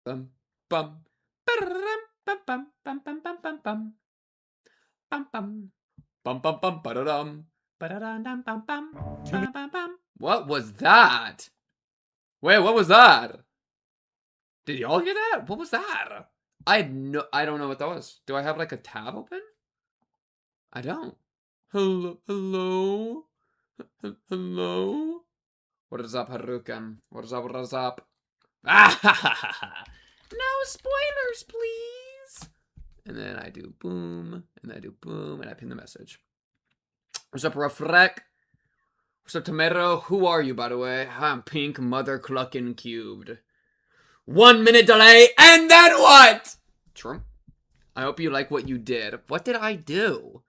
Bum bum. Ba-da-da-dum, bum bum bum bum bum bum bum. Bum bum. Bum bum bum ba-da-dum. Ba-da-dum bum bum. Bum bum bum. What was that? Wait, what was that? Did y'all hear that? What was that? I don't know what that was. Do I have like a tab open? I don't. Hello? Hello? Hello? What is up, Harukan? What is up? What is up? Ah! No spoilers, please! And then I do boom, and then I do boom, and I pin the message. What's up, Rafrek? What's up, Tomato? Who are you, by the way? I'm Pink Mother Cluckin' Cubed. 1 minute delay, and then what? True. I hope you like what you did. What did I do?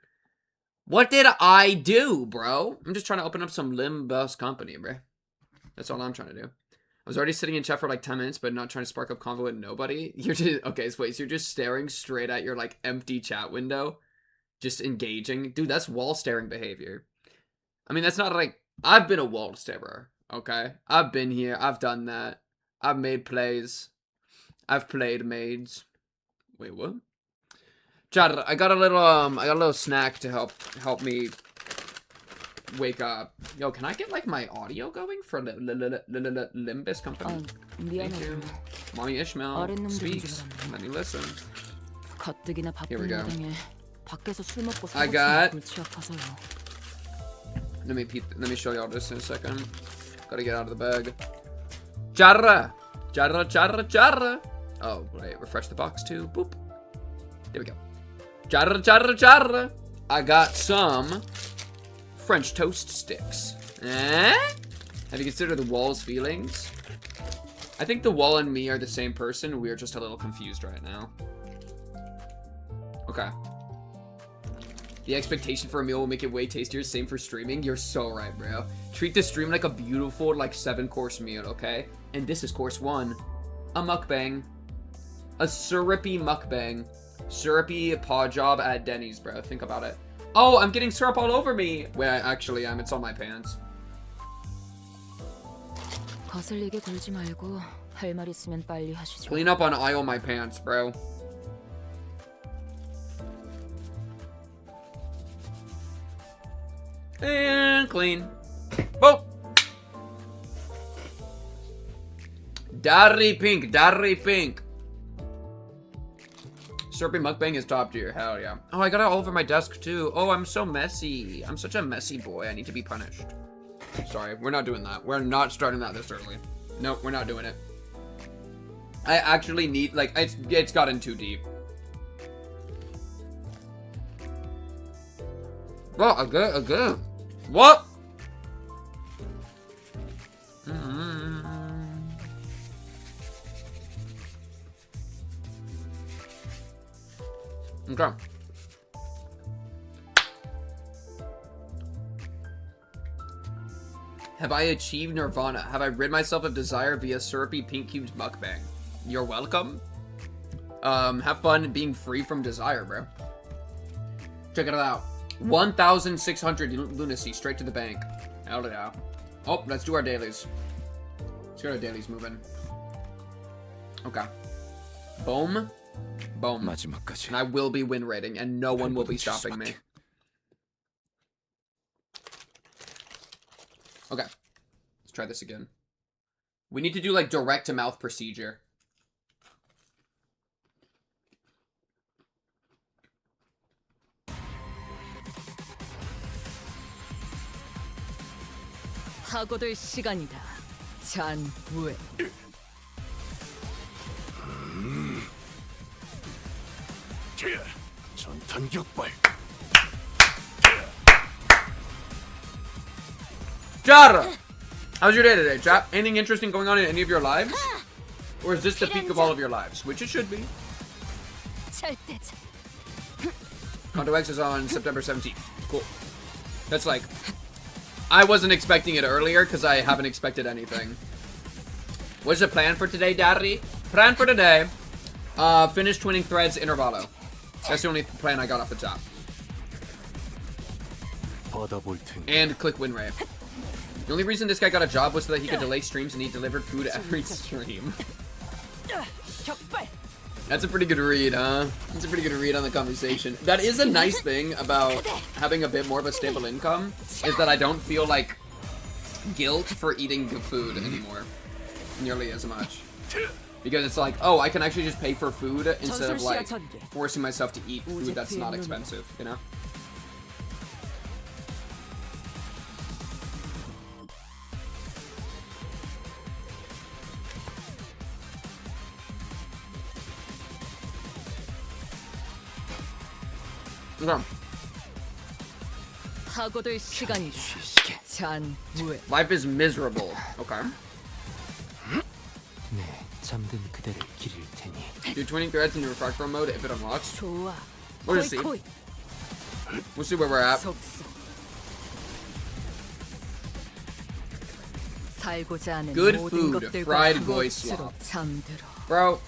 What did I do, bro? I'm just trying to open up some Limbus company, bro. That's all I'm trying to do. I was already sitting in chat for like 10 minutes, but not trying to spark up convo with nobody. You're just, okay, so wait, so you're just staring straight at your like empty chat window? Just engaging? Dude, that's wall staring behavior. I mean, that's not like, I've been a wall starer, okay? I've been here, I've done that. I've made plays. I've played maids. Wait, what? Chad, I got a little snack to help me wake up. Yo, can I get like my audio going for Limbus company? Thank you. Mommy Ishmael speaks. Let me listen. Here we go. I got. Let me show y'all this in a second. Gotta get out of the bag. Charra! Charra, charra, charra! Oh, wait, refresh the box too. Boop. There we go. Charra, charra, charra! I got some French toast sticks. Eh? Have you considered the wall's feelings? I think the wall and me are the same person. We're just a little confused right now. Okay. The expectation for a meal will make it way tastier. Same for streaming. You're so right, bro. Treat the stream like a beautiful, like, 7-course meal, okay? And this is course 1. A mukbang. A syrupy mukbang. Syrupy paw job at Denny's, bro. Think about it. Oh, I'm getting syrup all over me. Wait, I actually am. It's on my pants. Clean up on aisle my pants, bro. And clean. Boom. Dari pink, dari pink. Syrupy mukbang is top tier. Hell yeah. Oh, I got it all over my desk too. Oh, I'm so messy. I'm such a messy boy. I need to be punished. Sorry, we're not doing that. We're not starting that this early. Nope, we're not doing it. I actually need, like, it's gotten too deep. Well, again. What? Okay. Have I achieved nirvana? Have I rid myself of desire via syrupy pink cubed mukbang? You're welcome. Have fun being free from desire, bro. Check it out. 1,600 lunacy straight to the bank. Hell yeah. Oh, let's do our dailies. Let's get our dailies moving. Okay. Boom. Boom. And I will be win rating, and no one will be stopping me. Okay. Let's try this again. We need to do, like, direct-to-mouth procedure. 하고들 시간이다. 잔부에. 전탄격발. Jara! How's your day today, chat? Anything interesting going on in any of your lives? Or is this the peak of all of your lives? Which it should be. Conto X is on September 17th. Cool. That's like... I wasn't expecting it earlier because I haven't expected anything. What's the plan for today, Daddy? Plan for today. Finish twinning threads, Intervallo. That's the only plan I got off the top. And click win rate. The only reason this guy got a job was so that he could delay streams and he delivered food every stream. That's a pretty good read, huh? That's a pretty good read on the conversation. That is a nice thing about having a bit more of a stable income, is that I don't feel like guilt for eating good food anymore. Nearly as much. Because it's like, oh, I can actually just pay for food instead of like forcing myself to eat food that's not expensive, you know? Okay. 하고들 시간이다. 잔무에. Life is miserable. Okay. Do 20 threads in your refractor mode if it unlocks. 좋아. We'll just see. We'll see where we're at. 살고자 하는 Good 모든 food, 것들과 fried 한 boy 곳으로 slop. 잠들어. Bro.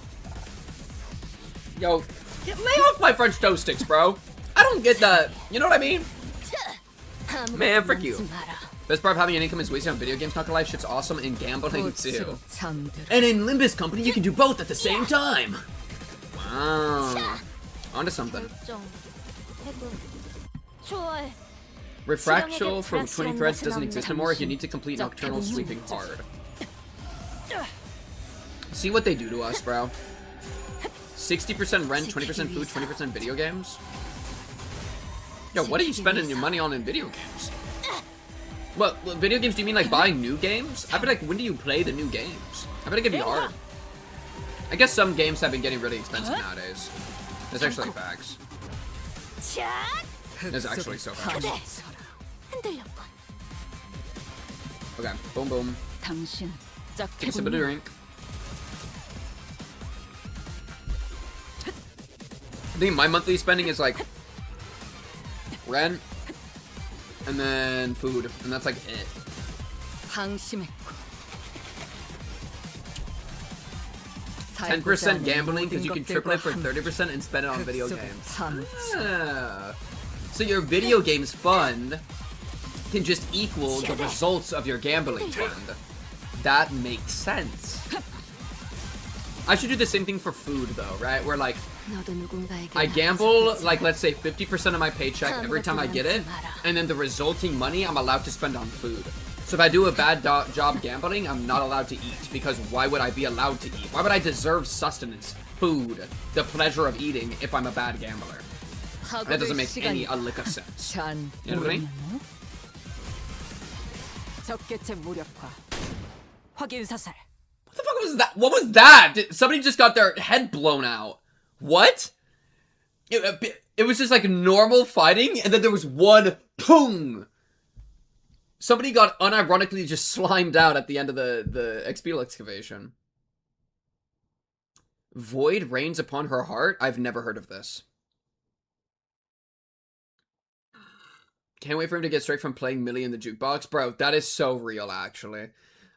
Yo, lay off my French toast sticks, bro. I don't get that. You know what I mean? Man, frick you. Best part of having an income is wasting on video games, not gonna lie, shit's awesome, and gambling too. And in Limbus Company, you can do both at the same time! Wow. Onto something. Refractional from 20 threads doesn't exist anymore, you need to complete Nocturnal Sweeping hard. See what they do to us, bro. 60% rent, 20% food, 20% video games? Yo, what are you spending your money on in video games? What video games do you mean, like buying new games? I feel like, when do you play the new games? I feel like it'd be hard. I guess some games have been getting really expensive nowadays. That's actually facts. That's actually so facts. Okay, boom boom. Take a sip of the drink. I think my monthly spending is like rent, and then food, and that's like it. 10% gambling because you can triple it for 30% and spend it on video games. Ah. So your video games fund can just equal the results of your gambling fund. That makes sense. I should do the same thing for food though, right? Where like, I gamble, like let's say 50% of my paycheck every time I get it, and then the resulting money I'm allowed to spend on food. So if I do a bad job gambling, I'm not allowed to eat, because why would I be allowed to eat? Why would I deserve sustenance, food, the pleasure of eating if I'm a bad gambler? That doesn't make any a lick of sense. You know what I mean? What the fuck was that? What was that? Somebody just got their head blown out. What? It was just like normal fighting, and then there was one boom. Somebody got unironically just slimed out at the end of the XP excavation. Void rains upon her heart? I've never heard of this. Can't wait for him to get straight from playing Millie in the jukebox. Bro, that is so real, actually.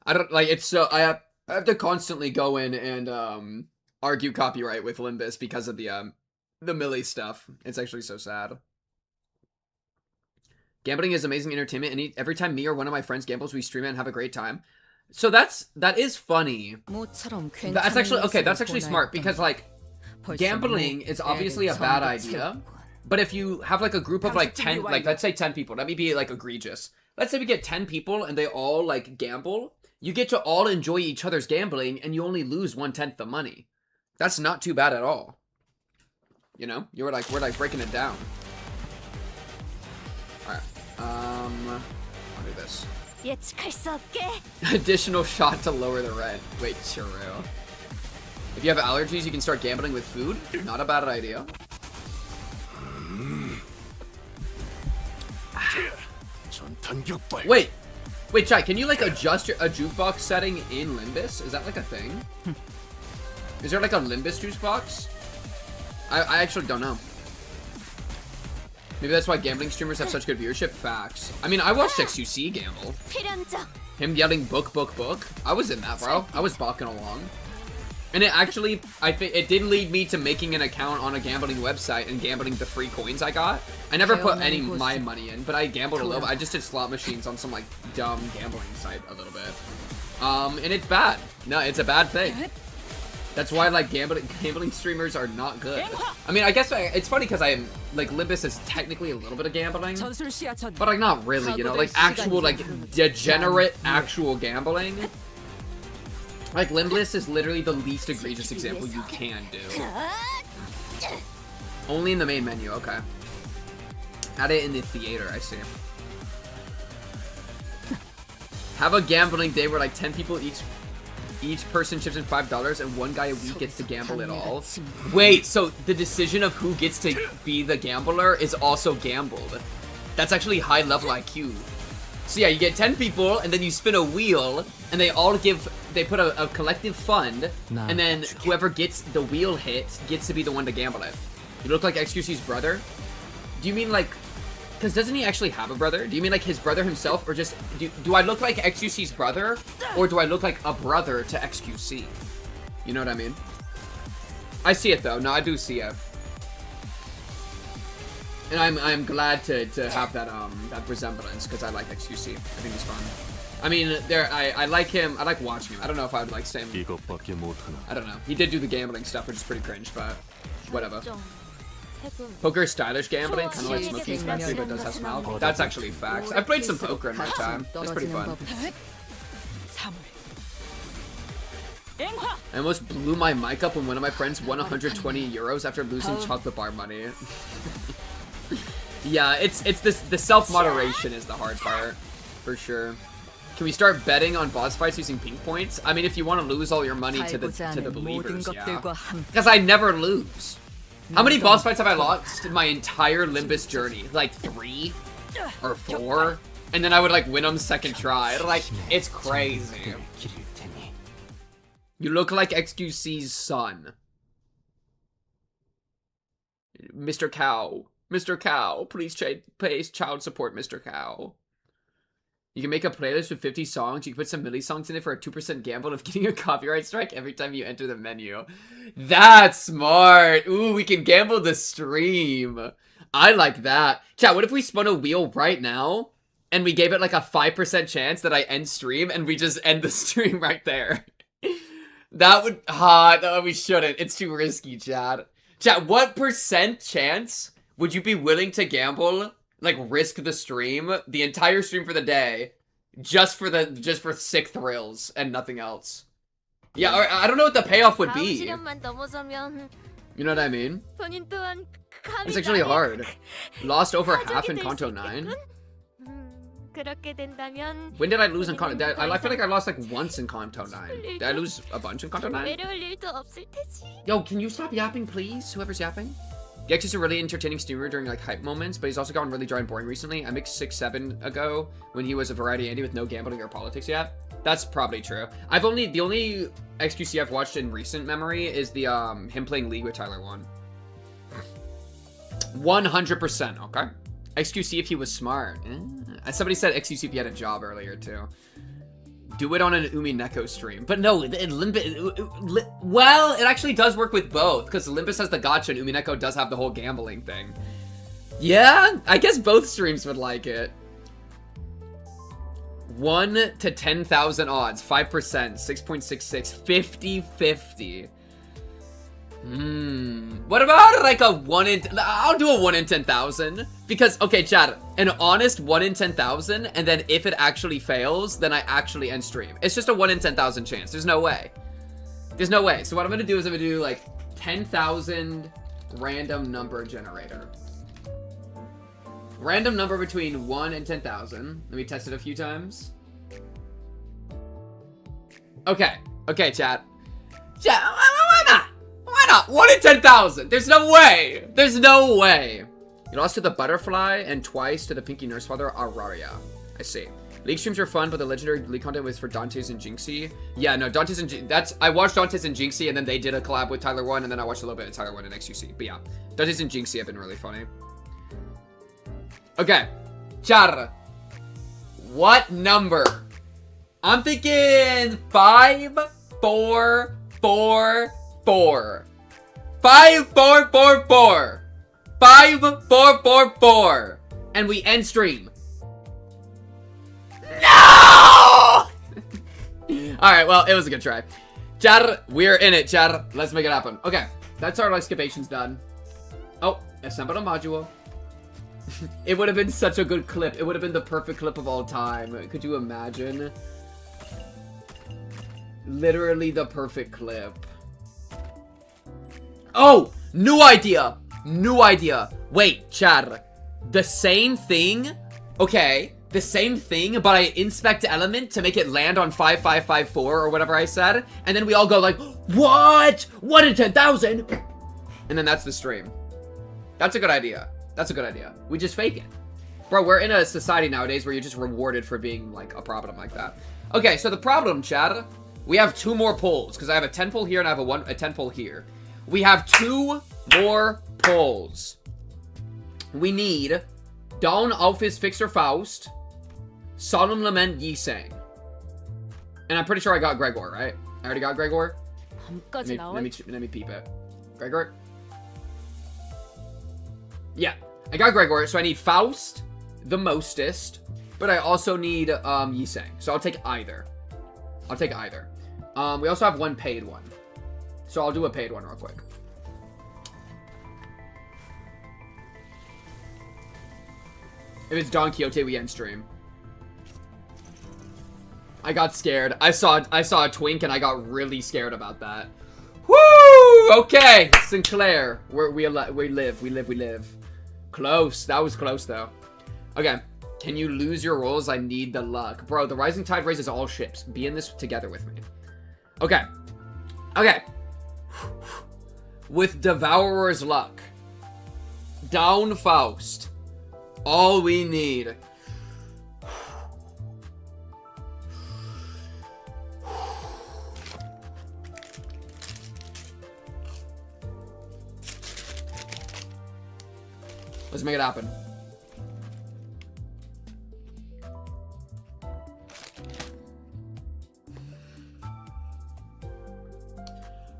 I don't, like, it's so, I have to constantly go in and, argue copyright with Limbus because of the Millie stuff. It's actually so sad. Gambling is amazing entertainment, and every time me or one of my friends gambles, we stream it and have a great time. So that is funny. That's actually, okay, that's actually smart, because, like, gambling is obviously a bad idea, but if you have, like, a group of, like, 10, like, let's say 10 people, let me be, like, egregious. Let's say we get 10 people, and they all, like, gamble. You get to all enjoy each other's gambling, and you only lose 1/10 the money. That's not too bad at all. You know? We're like breaking it down. Alright. I'll do this. Additional shot to lower the rent. Wait, sure. If you have allergies, you can start gambling with food. Not a bad idea. Wait, Chai, can you like adjust a jukebox setting in Limbus? Is that like a thing? Is there like a Limbus jukebox? I actually don't know. Maybe that's why gambling streamers have such good viewership. Facts. I mean, I watched XUC gamble. Him yelling book, book, book. I was in that, bro. I was balking along. And it actually, it did lead me to making an account on a gambling website and gambling the free coins I got. I never put any of my money in, but I gambled a little bit. I just did slot machines on some like dumb gambling site a little bit. And it's bad. No, it's a bad thing. That's why, like, gambling streamers are not good. I mean, I guess it's funny because I'm, like, Limbus is technically a little bit of gambling, but, like, not really, you know? Like, actual, like, degenerate actual gambling. Like, Limbless is literally the least egregious example you can do. Only in the main menu, okay. Add it in the theater, I see. Have a gambling day where, like, 10 people each person chips in $5 and one guy a week gets to gamble it all. Wait, so the decision of who gets to be the gambler is also gambled. That's actually high level IQ. So yeah, you get 10 people and then you spin a wheel and they put a collective fund and then whoever gets the wheel hit gets to be the one to gamble it. You look like XQC's brother? Do you mean like, because doesn't he actually have a brother? Do you mean like his brother himself, or just, do I look like XQC's brother? Or do I look like a brother to XQC? You know what I mean? I see it though, no, I do see it. And I'm glad to have that that resemblance, because I like XQC. I think he's fun. I mean, I like him, I like watching him. I don't know if I would like same. I don't know. He did do the gambling stuff, which is pretty cringe, but whatever. Poker is stylish gambling, kind of like Smokey's Pepsi, but does have smile. That's actually facts. I've played some poker in my time. It's pretty fun. I almost blew my mic up when one of my friends won 120 euros after losing chocolate bar money. Yeah, it's the self-moderation is the hard part, for sure. Can we start betting on boss fights using pink points? I mean, if you want to lose all your money to the believers, yeah. Because I never lose. How many boss fights have I lost in my entire Limbus journey? Like 3 or 4? And then I would like win them second try. Like, it's crazy. You look like XQC's son. Mr. Cow. Mr. Cow. Please pay child support, Mr. Cow. You can make a playlist with 50 songs. You can put some Millie songs in it for a 2% gamble of getting a copyright strike every time you enter the menu. That's smart. Ooh, we can gamble the stream. I like that. Chat, what if we spun a wheel right now and we gave it like a 5% chance that I end stream and we just end the stream right there? That would... no, we shouldn't. It's too risky, chat. Chat, what % chance would you be willing to gamble... like, risk the stream, the entire stream for the day, just for sick thrills and nothing else. Yeah, or, I don't know what the payoff would be. You know what I mean? It's actually hard. Lost over half in Kanto 9? When did I lose in Kanto? I feel like I lost like once in Kanto 9. Did I lose a bunch in Kanto 9? Yo, can you stop yapping, please? Whoever's yapping? Gex is a really entertaining streamer during like hype moments, but he's also gotten really dry and boring recently. I mixed 6-7 ago when he was a variety Andy with no gambling or politics yet. That's probably true. The only XQC I've watched in recent memory is the him playing League with Tyler 1. 100%, okay? XQC if he was smart. Somebody said XQC if he had a job earlier too. Do it on an Umineko stream. But no, well, it actually does work with both, because Olympus has the gacha and Umineko does have the whole gambling thing. Yeah, I guess both streams would like it. 1 to 10,000 odds, 5%, 6.66, 50-50. What about like a 1 in... I'll do a 1 in 10,000. Because, okay, chat, an honest 1 in 10,000, and then if it actually fails, then I actually end stream. It's just a 1 in 10,000 chance. There's no way. There's no way. So what I'm gonna do is I'm gonna do like 10,000 random number generator. Random number between 1 and 10,000. Let me test it a few times. Okay. Okay, chat. Chat, why not? Why not? 1 in 10,000. There's no way. There's no way. You lost to the Butterfly and twice to the Pinky Nurse Father Araria. I see. League streams are fun, but the legendary League content was for Dante's and Jinxie. Yeah, no, Dante's and I watched Dante's and Jinxie, and then they did a collab with Tyler 1, and then I watched a little bit of Tyler 1 and XQC. But yeah, Dante's and Jinxie have been really funny. Okay. Char. What number? I'm thinking 5, 4, 4, 4. 5, 4, 4, 4. 5, 4, 4, 4. And we end stream. No! Alright, well, it was a good try. Chat, we're in it, chat. Let's make it happen. Okay, that's our excavations done. Oh, assemble a module. It would have been such a good clip. It would have been the perfect clip of all time. Could you imagine? Literally the perfect clip. Oh, new idea. New idea. Wait, chat. The same thing? Okay, the same thing, but I inspect element to make it land on 5554 or whatever I said, and then we all go like, what? 1 in 10,000? And then that's the stream. That's a good idea. That's a good idea. We just fake it. Bro, we're in a society nowadays where you're just rewarded for being like a problem like that. Okay, so the problem, chat, we have 2 more polls, because I have a 10 poll here and I have a 10 poll here. We have 2 more polls. We need Dawn Office Fixer Faust, Solemn Lament Yisang. And I'm pretty sure I got Gregor, right? I already got Gregor? Let me peep it. Gregor? Yeah, I got Gregor, so I need Faust, the mostest, but I also need Yisang. So I'll take either. I'll take either. We also have 1 paid one. So I'll do a paid one real quick. If it's Don Quixote, we end stream. I got scared. I saw a twink and I got really scared about that. Woo! Okay, Sinclair. We live. Close. That was close though. Okay. Can you lose your rolls? I need the luck. Bro, the rising tide raises all ships. Be in this together with me. Okay. Okay. With Devourer's luck. Down Faust. All we need. Let's make it happen.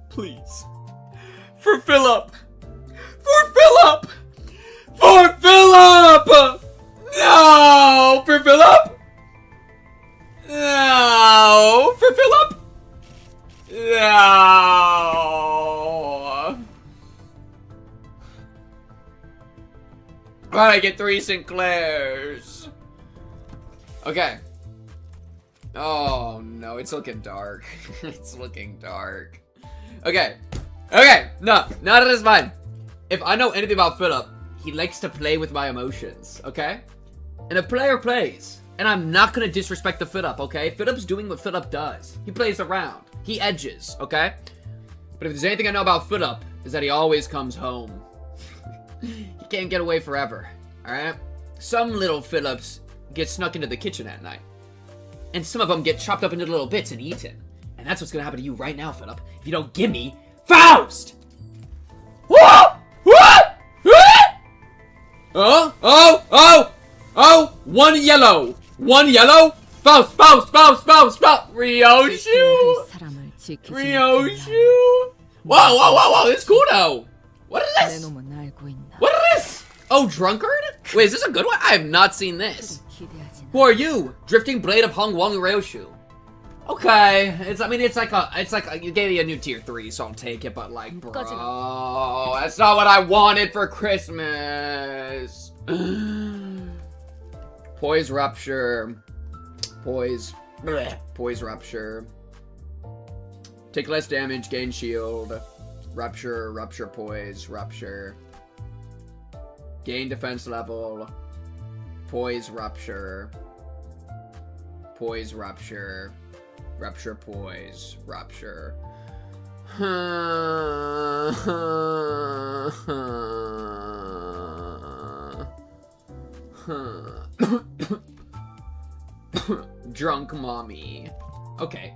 Please. For Philip! For Philip! For Philip! No! For Philip? No! For Philip? No! Alright, I get 3 Sinclairs. Okay. Oh no, it's looking dark. It's looking dark. Okay. Okay, no, that is fine. If I know anything about Philip, he likes to play with my emotions, okay? And a player plays. And I'm not gonna disrespect the Philip, okay? Philip's doing what Philip does. He plays around. He edges, okay? But if there's anything I know about Philip, is that he always comes home. He can't get away forever, alright? Some little Philips get snuck into the kitchen at night. And some of them get chopped up into little bits and eaten. And that's what's gonna happen to you right now, Philip, if you don't give me Faust! What? Oh! 1 yellow! 1 yellow! Faust! Ryoshu! Whoa! This is cool now! What is this? What is this? Oh, Drunkard? Wait, is this a good one? I have not seen this. Who are you? Drifting Blade of Hong Wong Ryoshu. Okay, it's like you gave me a new tier 3, so I'll take it, but like, bro, that's not what I wanted for Christmas. Poise Rupture. Poise Rupture. Take less damage, gain shield. Rupture, Poise, Rupture. Gain defense level. Poise Rupture. Poise Rupture. Rupture, Poise, Rupture. Drunk mommy. Okay.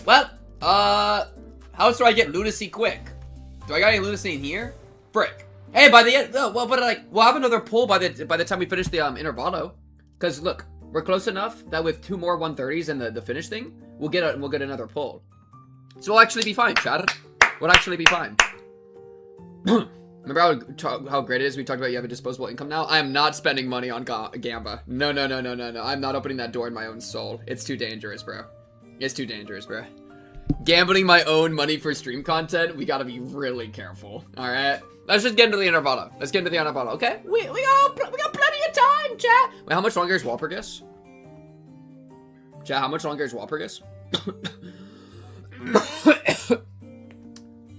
Well, how else do I get lunacy quick? Do I got any lunacy in here? Frick. Hey, by the end, we'll have another pull by the time we finish the intervallo. Cause look, we're close enough that with 2 more 130s and the finish thing, we'll get another pull. So we'll actually be fine, chat. We'll actually be fine. Remember how great it is? We talked about you have a disposable income now. I am not spending money on Gamba. No. I'm not opening that door in my own soul. It's too dangerous, bro. It's too dangerous, bro. Gambling my own money for stream content, we gotta be really careful. Alright? Let's just get into the intervallo. Let's get into the intervallo, okay? We got plenty of time, chat! Wait, how much longer is Walpurgis? Chat, how much longer is Walpurgis?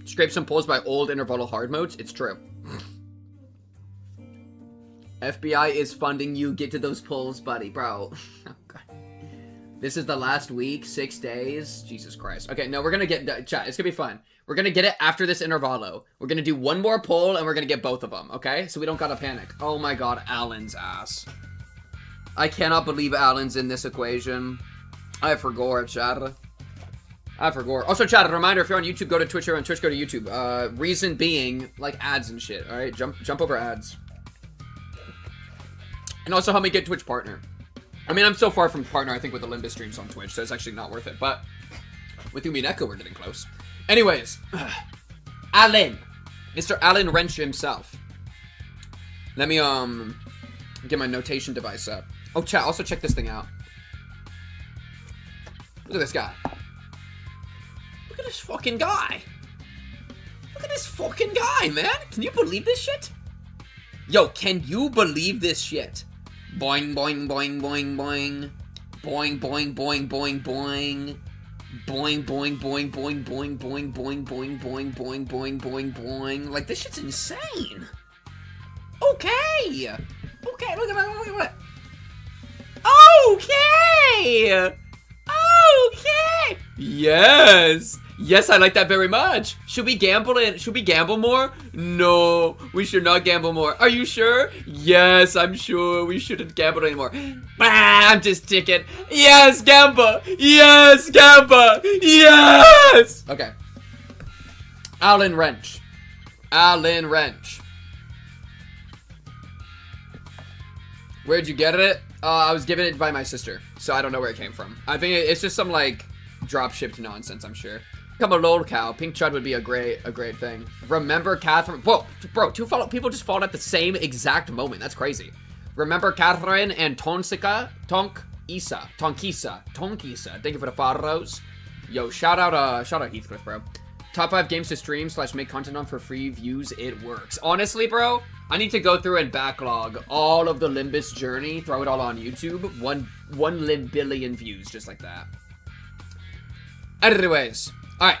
Scrape some pulls by old intervallo hard modes. It's true. FBI is funding you. Get to those pulls, buddy, bro. Oh, God. This is the last week, 6 days. Jesus Christ. Okay, no, we're gonna get chat. It's gonna be fun. We're gonna get it after this intervallo. We're gonna do one more pull, and we're gonna get both of them. Okay, so we don't gotta panic. Oh my God, Alan's ass. I cannot believe Alan's in this equation. I forgot, chat. I forgot. Also, chat, a reminder, if you're on YouTube, go to Twitch. If you're on Twitch, go to YouTube. Reason being, like, ads and shit, alright? Jump over ads. And also help me get Twitch partner. I mean, I'm so far from partner, I think, with the Limbus streams on Twitch, so it's actually not worth it. But with Umi and Echo, we're getting close. Anyways. Alan. Mr. Alan Wrench himself. Let me, get my notation device up. Oh, chat, also check this thing out. Look at this guy. Look at this fucking guy. Look at this fucking guy, man. Can you believe this shit? Yo, can you believe this shit? Boing, boing, boing, boing, boing. Boing, boing, boing, boing, boing. Boing, boing, boing, boing, boing, boing, boing, boing, boing, boing, boing, boing, boing. Like, this shit's insane. Okay. Okay, look at that, look at that. Okay. Okay. Yes. Yes, I like that very much. Should we gamble in? Should we gamble more? No, we should not gamble more. Are you sure? Yes, I'm sure. We shouldn't gamble anymore. I'm just ticking. Yes, gamble. Yes, gamble. Yes. Okay. Alan Wrench. Alan Wrench. Where'd you get it? I was given it by my sister, so I don't know where it came from. I think it's just some, like, drop-shipped nonsense, I'm sure. Become a lol cow. Pink Chud would be a great thing. Remember Catherine? Whoa, bro, people just followed at the same exact moment. That's crazy. Remember Catherine and Tonkisa. Thank you for the follows. Yo, shout out Heathcliff, bro. Top 5 games to stream / make content on for free views. It works. Honestly, bro, I need to go through and backlog all of the Limbus journey, throw it all on YouTube. One billion views, just like that. Anyways, all right.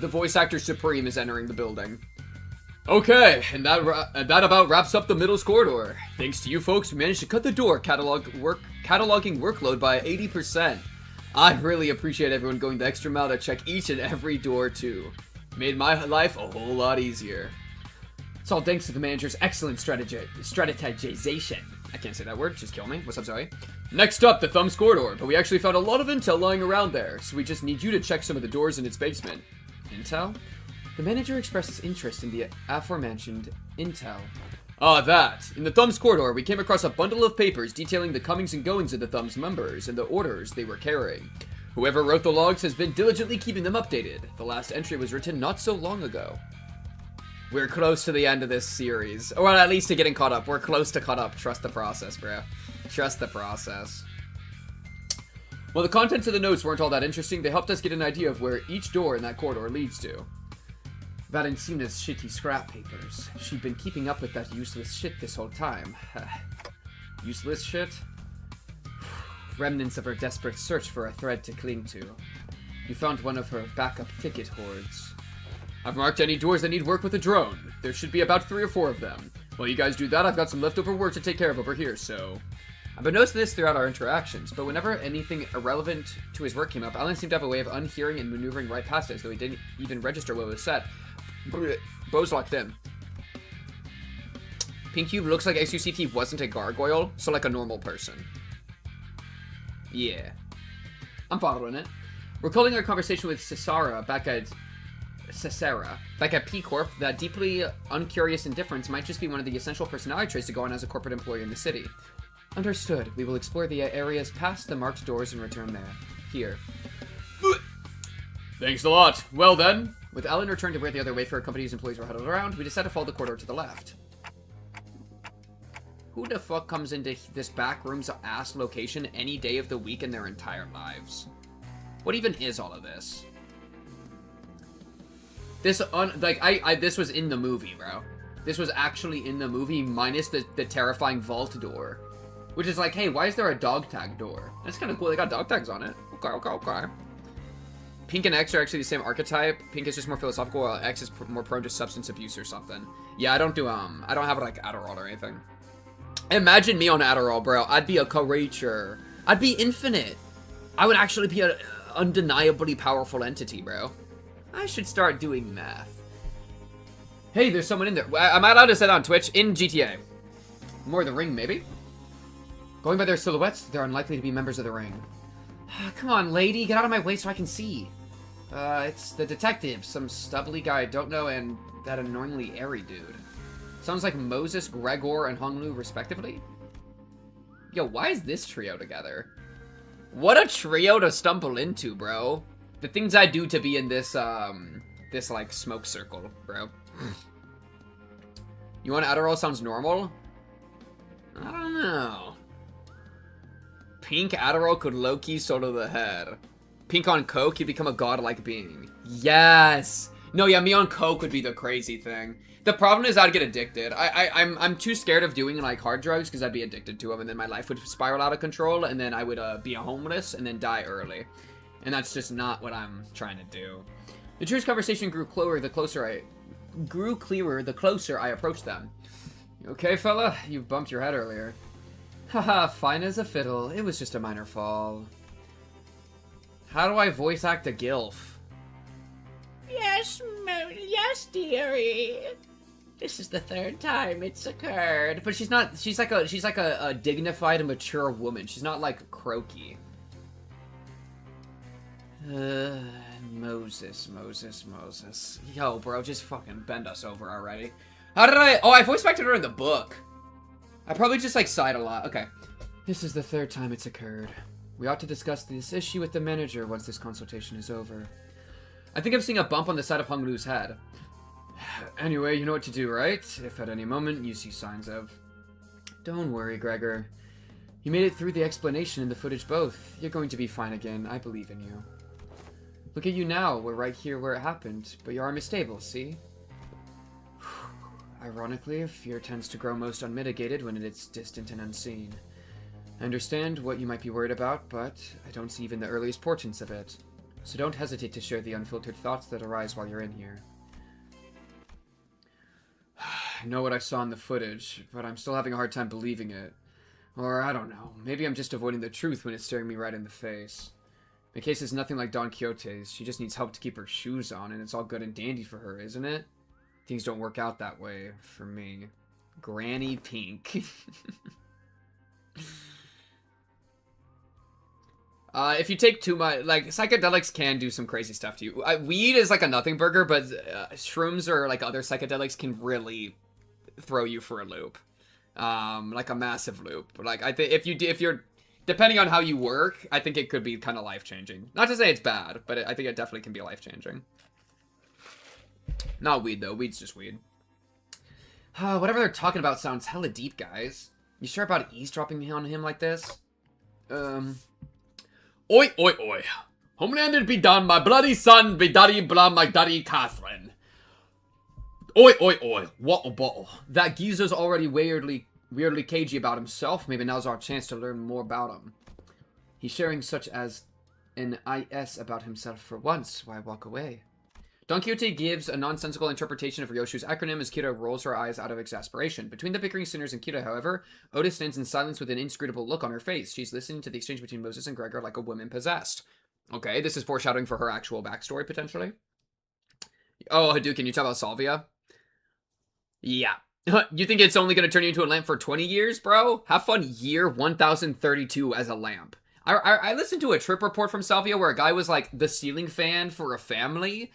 The voice actor Supreme is entering the building. Okay, and that about wraps up the Middles corridor. Thanks to you folks, we managed to cut the door cataloging workload by 80%. I really appreciate everyone going the extra mile to check each and every door too. Made my life a whole lot easier. It's all thanks to the manager's excellent strategization. I can't say that word, just kill me. What's up, Zoe? Next up, the Thumbs corridor, but we actually found a lot of intel lying around there, so we just need you to check some of the doors in its basement. Intel? The manager expresses interest in the aforementioned intel. That. In the Thumbs corridor, we came across a bundle of papers detailing the comings and goings of the Thumbs members and the orders they were carrying. Whoever wrote the logs has been diligently keeping them updated. The last entry was written not so long ago. We're close to the end of this series. Or at least to getting caught up. We're close to caught up. Trust the process, bro. Trust the process. While the contents of the notes weren't all that interesting, they helped us get an idea of where each door in that corridor leads to. Valentina's shitty scrap papers. She'd been keeping up with that useless shit this whole time. Useless shit? Remnants of her desperate search for a thread to cling to. You found one of her backup ticket hoards. I've marked any doors that need work with a drone. There should be about 3 or 4 of them. While you guys do that, I've got some leftover work to take care of over here, so... I've been noticing this throughout our interactions, but whenever anything irrelevant to his work came up, Alan seemed to have a way of unhearing and maneuvering right past us, though he didn't even register what was said. Bo's locked in. Pink Cube looks like XUCT wasn't a gargoyle, so like a normal person. Yeah. I'm following it. Recalling our conversation with Cesara back at P Corp, that deeply uncurious indifference might just be one of the essential personality traits to go on as a corporate employee in the city. Understood. We will explore the areas past the marked doors and return there. Here. Thanks a lot. Well then, with Alan returned to where the other Wayfarer company's employees were huddled around, we decided to follow the corridor to the left. Who the fuck comes into this back room's ass location any day of the week in their entire lives? What even is all of this? This, this was in the movie, bro. This was actually in the movie, minus the terrifying vault door. Which is like, hey, why is there a dog tag door? That's kind of cool. They got dog tags on it. Okay. Pink and X are actually the same archetype. Pink is just more philosophical, while X is more prone to substance abuse or something. Yeah, I don't have, like, Adderall or anything. Imagine me on Adderall, bro. I'd be a creature. I'd be infinite. I would actually be an undeniably powerful entity, bro. I should start doing math. Hey, there's someone in there. Am I allowed to say that on Twitch? In GTA. More the ring, maybe? Going by their silhouettes, they're unlikely to be members of the ring. Come on, lady. Get out of my way so I can see. It's the detective. Some stubbly guy I don't know, and that annoyingly airy dude. Sounds like Moses, Gregor, and Honglu, respectively. Yo, why is this trio together? What a trio to stumble into, bro. The things I do to be in this, like, smoke circle, bro. You want Adderall sounds normal? I don't know. Pink Adderall could low-key solo the head. Pink on coke, you become a godlike being. Yes! No, yeah, me on coke would be the crazy thing. The problem is I'd get addicted. I'm too scared of doing, like, hard drugs because I'd be addicted to them, and then my life would spiral out of control, and then I would be a homeless and then die early. And that's just not what I'm trying to do. The truth conversation grew clearer the closer I approached them. You okay, fella? You bumped your head earlier. Haha, fine as a fiddle. It was just a minor fall. How do I voice act a gilf? Yes, dearie. This is the third time it's occurred. But she's not. She's like a dignified and mature woman. She's not like croaky. Moses. Yo, bro, just fucking bend us over already. How did I? Oh, I voice acted her in the book. I probably just like sighed a lot. Okay. This is the third time it's occurred. We ought to discuss this issue with the manager once this consultation is over. I think I'm seeing a bump on the side of Honglu's head. Anyway, you know what to do, right? If at any moment you see signs of... Don't worry, Gregor. You made it through the explanation and the footage both. You're going to be fine again. I believe in you. Look at you now. We're right here where it happened. But your arm is stable, see? Ironically, fear tends to grow most unmitigated when it's distant and unseen. I understand what you might be worried about, but I don't see even the earliest portents of it. So don't hesitate to share the unfiltered thoughts that arise while you're in here. I know what I saw in the footage, but I'm still having a hard time believing it. Or, I don't know, maybe I'm just avoiding the truth when it's staring me right in the face. My case is nothing like Don Quixote's. She just needs help to keep her shoes on, and it's all good and dandy for her, isn't it? Things don't work out that way for me. Granny Pink. If you take too much, like, psychedelics can do some crazy stuff to you. Weed is like a nothing burger, but shrooms or like other psychedelics can really throw you for a loop. Like a massive loop. Like, I think if you're, depending on how you work, I think it could be kind of life-changing. Not to say it's bad, but I think it definitely can be life-changing. Not weed, though. Weed's just weed. Whatever they're talking about sounds hella deep, guys. You sure about eavesdropping on him like this? Oi, oi, oi. Homelanded be done, my bloody son be daddy blah my daddy Catherine. Oi, oi, oi. What a bottle. That geezer's already weirdly cagey about himself. Maybe now's our chance to learn more about him. He's sharing such as an IS about himself for once. Why walk away? Don Quixote gives a nonsensical interpretation of Ryoshu's acronym as Kira rolls her eyes out of exasperation. Between the bickering sinners and Kira, however, Oda stands in silence with an inscrutable look on her face. She's listening to the exchange between Moses and Gregor like a woman possessed. Okay, this is foreshadowing for her actual backstory, potentially. Oh, Hadouken, you talk about Salvia? Yeah. You think it's only going to turn you into a lamp for 20 years, bro? Have fun year 1032 as a lamp. I listened to a trip report from Salvia where a guy was like the ceiling fan for a family,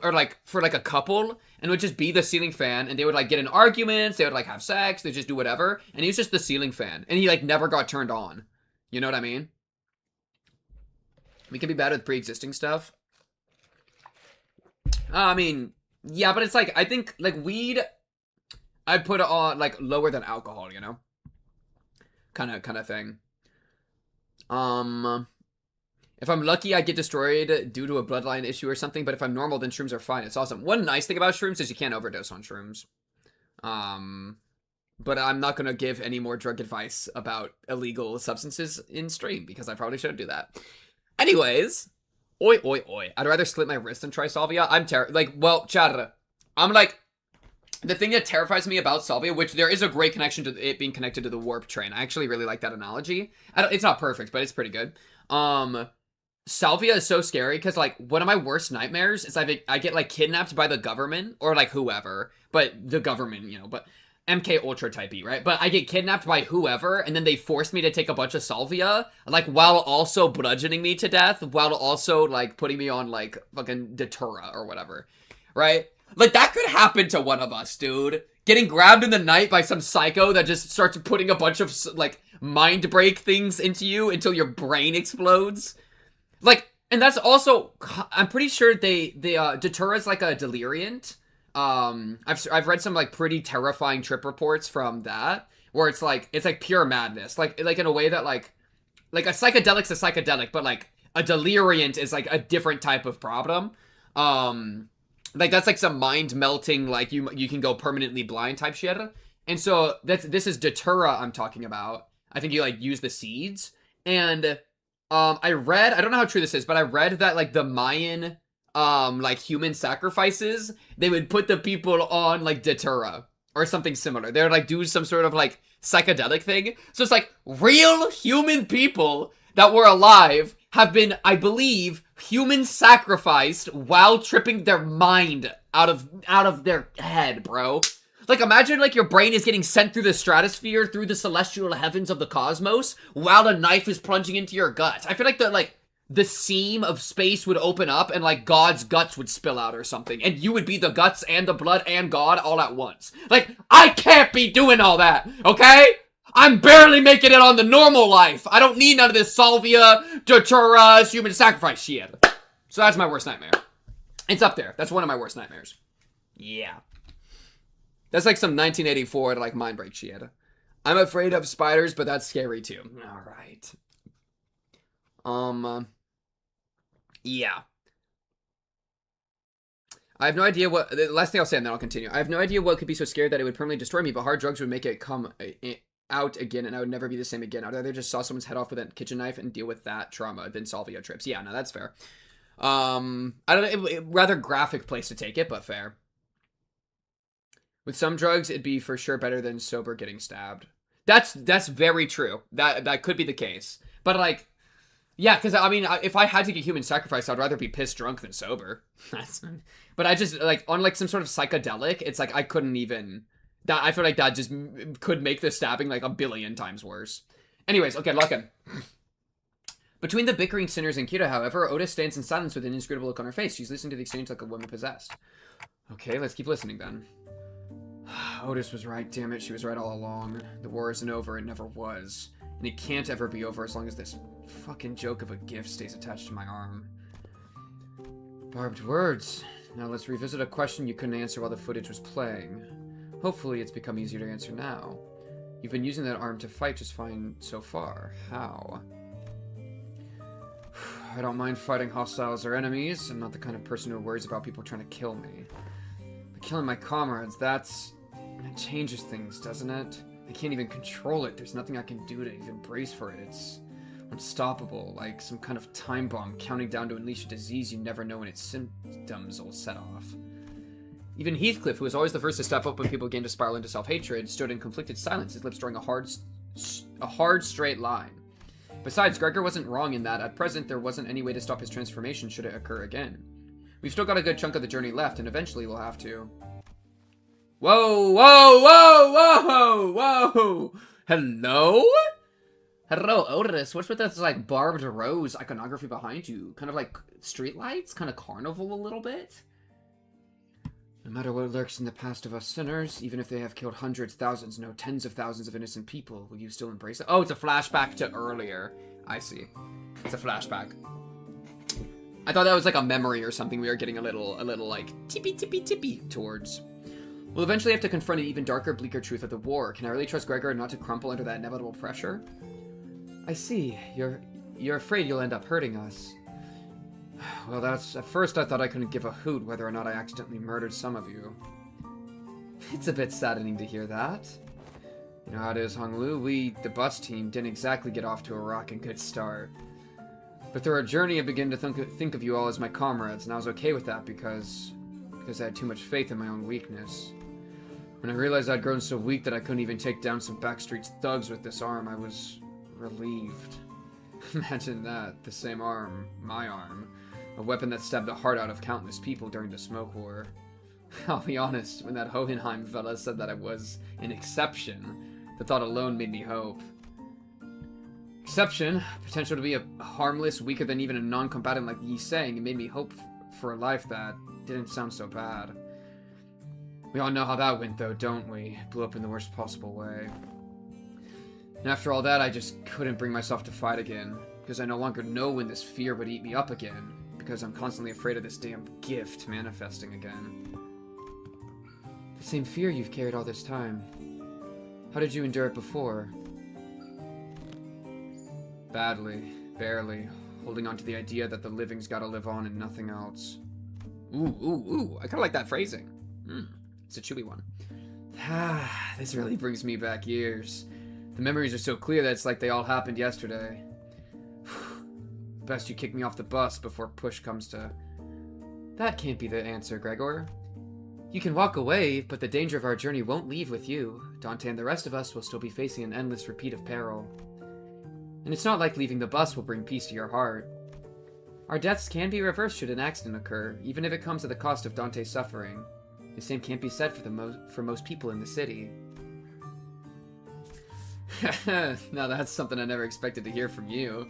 or like for like a couple, and would just be the ceiling fan, and they would like get in arguments, they would like have sex, they just do whatever, and he was just the ceiling fan, and he like never got turned on. You know what I mean? We can be bad with pre-existing stuff. I mean, yeah, but it's like, I think like weed, I'd put it on like lower than alcohol, you know? kind of thing. If I'm lucky, I get destroyed due to a bloodline issue or something, but if I'm normal, then shrooms are fine. It's awesome. One nice thing about shrooms is you can't overdose on shrooms. But I'm not going to give any more drug advice about illegal substances in stream, because I probably shouldn't do that. Anyways, oi, oi, oi. I'd rather slit my wrist than try salvia. I'm Chad, I'm like, the thing that terrifies me about salvia, which there is a great connection to it being connected to the warp train. I actually really like that analogy. It's not perfect, but it's pretty good. Salvia is so scary because, like, one of my worst nightmares is I get, like, kidnapped by the government or, like, whoever, but the government, you know, but MK Ultra type E, right? But I get kidnapped by whoever, and then they force me to take a bunch of salvia, like, while also bludgeoning me to death, while also, like, putting me on, like, fucking Datura or whatever, right? Like, that could happen to one of us, dude. Getting grabbed in the night by some psycho that just starts putting a bunch of, like, mind break things into you until your brain explodes. Like, and that's also, I'm pretty sure Datura is like a deliriant. I've read some like pretty terrifying trip reports from that, where it's like pure madness. Like in a way that like a psychedelic's a psychedelic, but like a deliriant is like a different type of problem. Like that's like some mind melting, like you can go permanently blind type shit. And so this is Datura I'm talking about. I think you like use the seeds. And I don't know how true this is, but I read that like the Mayan like human sacrifices, they would put the people on like Datura or something similar. They would like do some sort of like psychedelic thing. So it's like real human people that were alive have been, I believe, human sacrificed while tripping their mind out of their head, bro. Like, imagine, like, your brain is getting sent through the stratosphere, through the celestial heavens of the cosmos, while a knife is plunging into your guts. I feel like the seam of space would open up, and, like, God's guts would spill out or something. And you would be the guts and the blood and God all at once. Like, I can't be doing all that, okay? I'm barely making it on the normal life. I don't need none of this salvia, datura, human sacrifice shit. So that's my worst nightmare. It's up there. That's one of my worst nightmares. Yeah. That's like some 1984 like mind break shit. I'm afraid of spiders, but that's scary too. All right. Yeah. I have no idea what, the last thing I'll say and then I'll continue. I have no idea what could be so scary that it would permanently destroy me, but hard drugs would make it come out again and I would never be the same again. I'd rather just saw someone's head off with a kitchen knife and deal with that trauma than salvia trips. Yeah, no, that's fair. I don't know, rather graphic place to take it, but fair. With some drugs, it'd be for sure better than sober getting stabbed. That's very true. That could be the case. But like, yeah, because I mean, if I had to get human sacrifice, I'd rather be pissed drunk than sober. But I just like on like some sort of psychedelic, it's like I couldn't even. That I feel like that just could make the stabbing like a billion times worse. Anyways, okay, lock in. Between the bickering sinners and Kira, however, Otis stands in silence with an inscrutable look on her face. She's listening to the exchange like a woman possessed. Okay, let's keep listening then. Otis was right, damn it, she was right all along. The war isn't over, it never was. And it can't ever be over as long as this fucking joke of a gift stays attached to my arm. Barbed words. Now let's revisit a question you couldn't answer while the footage was playing. Hopefully it's become easier to answer now. You've been using that arm to fight just fine so far. How? I don't mind fighting hostiles or enemies. I'm not the kind of person who worries about people trying to kill me. But killing my comrades, that changes things, doesn't it? I can't even control it. There's nothing I can do to even brace for it. It's unstoppable, like some kind of time bomb counting down to unleash a disease you never know when its symptoms will set off. Even Heathcliff, who was always the first to step up when people began to spiral into self-hatred, stood in conflicted silence, his lips drawing a hard, straight line. Besides, Gregor wasn't wrong in that, at present, there wasn't any way to stop his transformation should it occur again. We've still got a good chunk of the journey left, and eventually we'll have to. Whoa, whoa, whoa, whoa, whoa! Hello? Hello, Otis. What's with this, like, barbed rose iconography behind you? Kind of like streetlights? Kind of carnival a little bit? No matter what lurks in the past of us sinners, even if they have killed hundreds, thousands, no, tens of thousands of innocent people, will you still embrace it? Oh, it's a flashback to earlier. I see. It's a flashback. I thought that was like a memory or something we were getting a little like tippy towards. We'll eventually have to confront an even darker, bleaker truth of the war. Can I really trust Gregor not to crumple under that inevitable pressure? I see. You're afraid you'll end up hurting us. Well, that's... At first I thought I couldn't give a hoot whether or not I accidentally murdered some of you. It's a bit saddening to hear that. You know how it is, Honglu. We, the bus team, didn't exactly get off to a rocking good start. But through our journey, I began to think of you all as my comrades, and I was okay with that because I had too much faith in my own weakness. When I realized I'd grown so weak that I couldn't even take down some backstreet thugs with this arm, I was relieved. Imagine that, the same arm, my arm, a weapon that stabbed the heart out of countless people during the Smoke War. I'll be honest, when that Hohenheim fella said that I was an exception, the thought alone made me hope. Exception, potential to be a harmless, weaker than even a non-combatant like Yi Sang, it made me hope for a life that didn't sound so bad. We all know how that went though, don't we? Blew up in the worst possible way. And after all that, I just couldn't bring myself to fight again, because I no longer know when this fear would eat me up again, because I'm constantly afraid of this damn gift manifesting again. The same fear you've carried all this time. How did you endure it before? Badly. Barely. Holding on to the idea that the living's gotta live on and nothing else. Ooh. I kinda like that phrasing. It's a chewy one. This really brings me back years. The memories are so clear that it's like they all happened yesterday. Best you kick me off the bus before push comes to... That can't be the answer, Gregor. You can walk away, but the danger of our journey won't leave with you. Dante and the rest of us will still be facing an endless repeat of peril. And it's not like leaving the bus will bring peace to your heart. Our deaths can be reversed should an accident occur, even if it comes at the cost of Dante's suffering. The same can't be said for most people in the city. Now that's something I never expected to hear from you.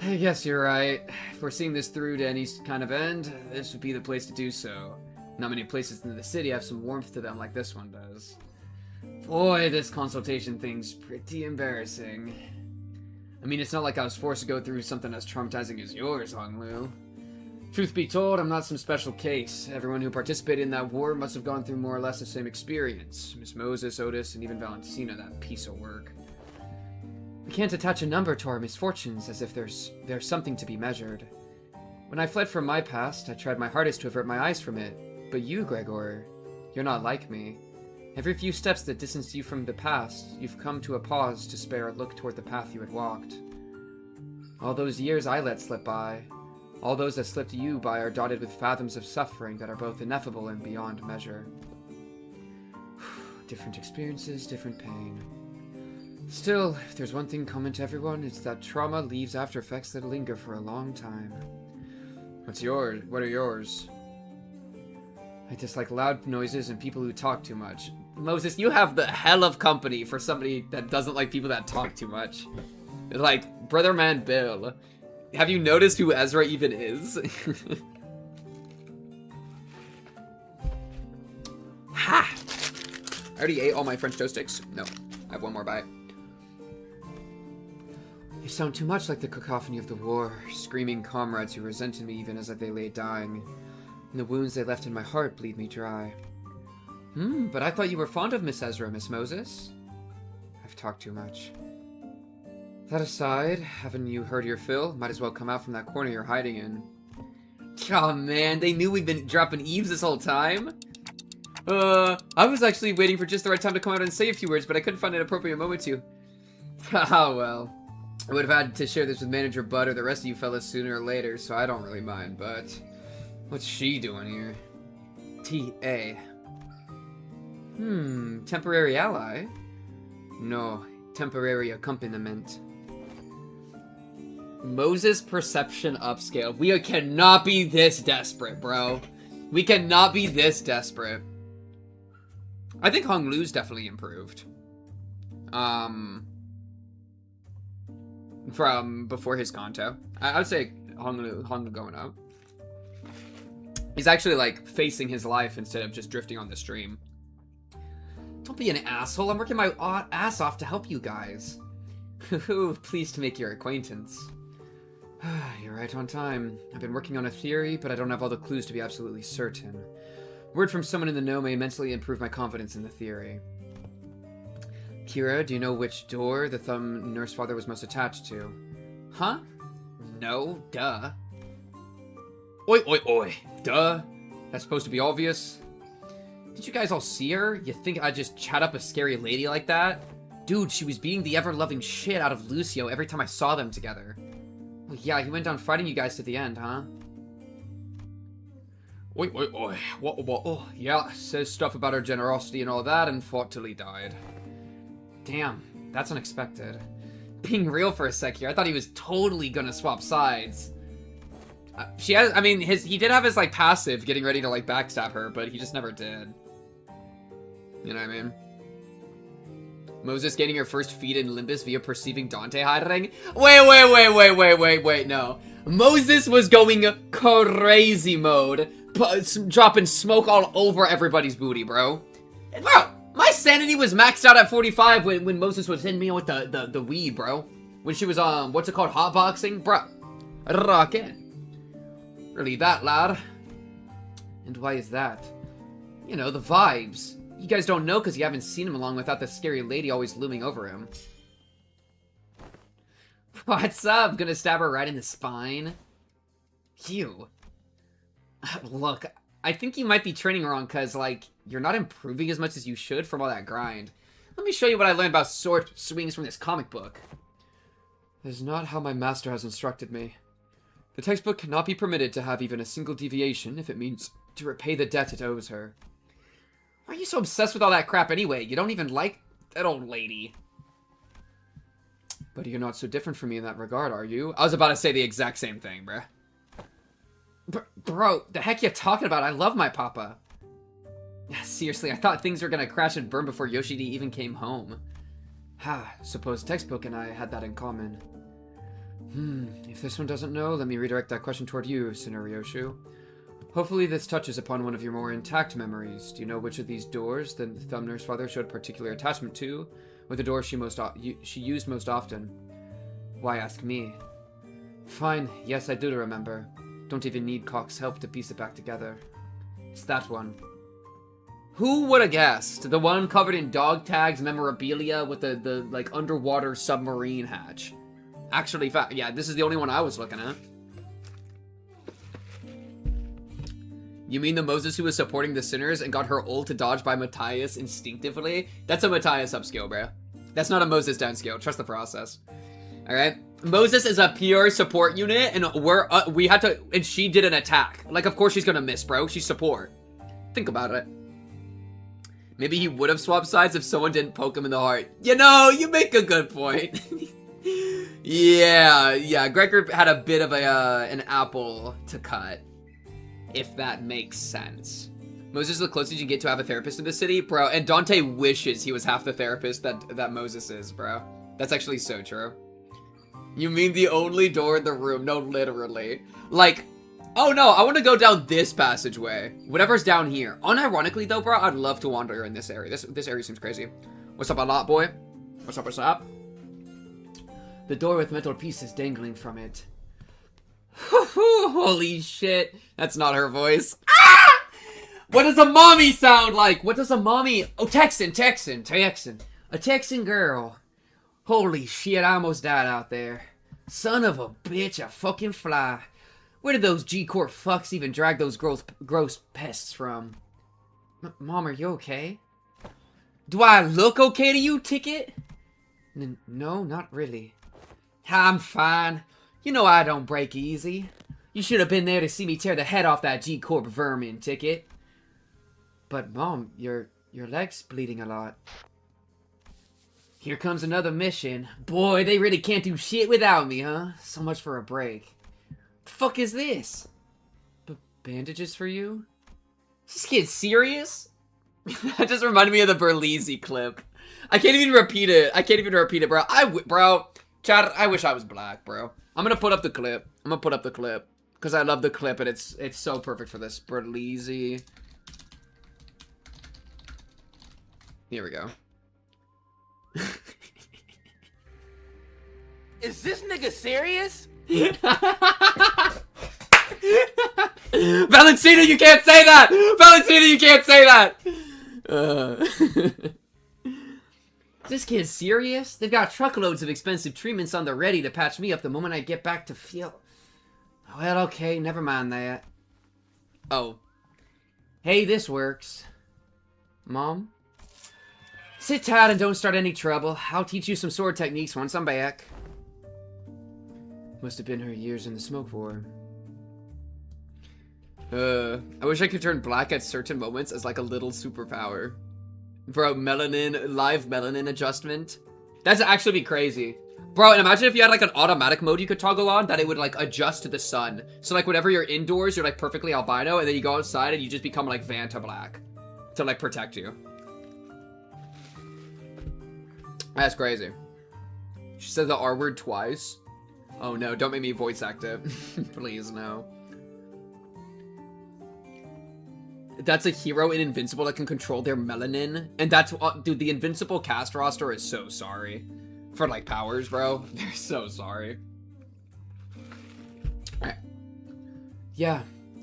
I guess you're right. If we're seeing this through to any kind of end, this would be the place to do so. Not many places in the city have some warmth to them like this one does. Boy, this consultation thing's pretty embarrassing. I mean, it's not like I was forced to go through something as traumatizing as yours, Honglu. Truth be told, I'm not some special case. Everyone who participated in that war must have gone through more or less the same experience. Miss Moses, Otis, and even Valentina, that piece of work. We can't attach a number to our misfortunes as if there's something to be measured. When I fled from my past, I tried my hardest to avert my eyes from it. But you, Gregor, you're not like me. Every few steps that distance you from the past, you've come to a pause to spare a look toward the path you had walked. All those years I let slip by, all those that slipped you by are dotted with fathoms of suffering that are both ineffable and beyond measure. Different experiences, different pain. Still, if there's one thing common to everyone, it's that trauma leaves after effects that linger for a long time. What's yours? What are yours? I dislike loud noises and people who talk too much. Moses, you have the hell of company for somebody that doesn't like people that talk too much. Like, Brother Man Bill. Have you noticed who Ezra even is? Ha! I already ate all my French toast sticks. No, I have one more bite. You sound too much like the cacophony of the war, screaming comrades who resented me even as they lay dying. And the wounds they left in my heart bleed me dry. But I thought you were fond of Miss Ezra, Miss Moses. I've talked too much. That aside, haven't you heard your fill? Might as well come out from that corner you're hiding in. Oh man, they knew we've been dropping eaves this whole time? I was actually waiting for just the right time to come out and say a few words, but I couldn't find an appropriate moment to. Oh well. I would have had to share this with Manager Bud or the rest of you fellas sooner or later, so I don't really mind, but... What's she doing here? T.A. Temporary ally? No, temporary accompaniment. Moses perception upscale. We cannot be this desperate, bro. We cannot be this desperate. I think Honglu's definitely improved. From before his Kanto. I would say Honglu going up. He's actually, like, facing his life instead of just drifting on the stream. Don't be an asshole. I'm working my ass off to help you guys. Pleased to make your acquaintance. You're right on time. I've been working on a theory, but I don't have all the clues to be absolutely certain. Word from someone in the know may immensely improve my confidence in the theory. Kira, do you know which door the thumb nurse father was most attached to? Huh? No, duh. Oi, oi, oi. Duh. That's supposed to be obvious. Did you guys all see her? You think I'd just chat up a scary lady like that? Dude, she was beating the ever-loving shit out of Lucio every time I saw them together. Well, yeah, he went down fighting you guys to the end, huh? Oi, oi, oi. What, oh, yeah, says stuff about her generosity and all that and fought till he died. Damn, that's unexpected. Being real for a sec here, I thought he was totally gonna swap sides. He did have his, like, passive getting ready to, like, backstab her, but he just never did. You know what I mean? Moses getting her first feed in Limbus via perceiving Dante hiding? Wait, no. Moses was going crazy mode, dropping smoke all over everybody's booty, bro. Bro, my sanity was maxed out at 45 when Moses was hitting me with the weed, bro. When she was, what's it called, hotboxing? Bro, rockin'. Really that, lad. And why is that? You know, the vibes. You guys don't know because you haven't seen him along without the scary lady always looming over him. What's up? Gonna stab her right in the spine? You. Look, I think you might be training wrong because, like, you're not improving as much as you should from all that grind. Let me show you what I learned about sword swings from this comic book. That is not how my master has instructed me. The textbook cannot be permitted to have even a single deviation if it means to repay the debt it owes her. Why are you so obsessed with all that crap anyway? You don't even like that old lady. But you're not so different from me in that regard, are you? I was about to say the exact same thing, bruh. Bro, the heck you talking about? I love my papa. Seriously, I thought things were gonna crash and burn before Yoshida even came home. Suppose textbook and I had that in common. If this one doesn't know, let me redirect that question toward you, Tsunoryoshu. Hopefully this touches upon one of your more intact memories. Do you know which of these doors the thumb nurse father showed particular attachment to, or the door she used most often? Why ask me? Fine, yes I do remember. Don't even need Cock's help to piece it back together. It's that one. Who would have guessed? The one covered in dog tags, memorabilia with the like underwater submarine hatch. Actually, yeah, this is the only one I was looking at. You mean the Moses who was supporting the sinners and got her ult to dodge by Matthias instinctively? That's a Matthias upskill, bro. That's not a Moses downskill. Trust the process. Alright? Moses is a pure support unit, and we had to, and she did an attack. Like, of course she's gonna miss, bro. She's support. Think about it. Maybe he would have swapped sides if someone didn't poke him in the heart. You know, you make a good point. Yeah, Gregor had a bit of an apple to cut. If that makes sense. Moses is the closest you can get to have a therapist in the city, bro. And Dante wishes he was half the therapist that Moses is, bro. That's actually so true. You mean the only door in the room? No, literally. Like, oh no, I want to go down this passageway. Whatever's down here. Unironically though, bro, I'd love to wander in this area. This area seems crazy. What's up, a lot, boy? What's up? The door with metal pieces dangling from it. Holy shit. That's not her voice. Ah! What does a mommy sound like? What does a mommy... Oh, Texan. A Texan girl. Holy shit, I almost died out there. Son of a bitch, a fucking fly. Where did those G-Corp fucks even drag those gross pests from? Mom, are you okay? Do I look okay to you, Ticket? No, not really. I'm fine. You know I don't break easy. You should have been there to see me tear the head off that G-Corp vermin, Ticket. But Mom, your leg's bleeding a lot. Here comes another mission. Boy, they really can't do shit without me, huh? So much for a break. The fuck is this? Bandages for you? Is this kid serious? That just reminded me of the Berlizzi clip. I can't even repeat it, bro. Bro, Chad, I wish I was black, bro. I'm gonna put up the clip. Because I love the clip, and it's so perfect for this. Berlizzi. Here we go. Is this nigga serious? Valentina, you can't say that! Valentina, you can't say that! Is this kid serious? They've got truckloads of expensive treatments on the ready to patch me up the moment I get back to feel... Well, okay, never mind that. Oh. Hey, this works. Mom? Sit tight and don't start any trouble. I'll teach you some sword techniques once I'm back. Must have been her years in the smoke war. I wish I could turn black at certain moments as like a little superpower. Bro, live melanin adjustment. That's actually be crazy. Bro, and imagine if you had like an automatic mode you could toggle on that it would like adjust to the sun. So like whenever you're indoors, you're like perfectly albino, and then you go outside and you just become like Vanta black to like protect you. That's crazy. She said the R word twice. Oh no, don't make me voice act it. Please, no. That's a hero in Invincible that can control their melanin. And that's, dude, the Invincible cast roster is so sorry. For, like, powers, bro. They're so sorry. Alright. Yeah,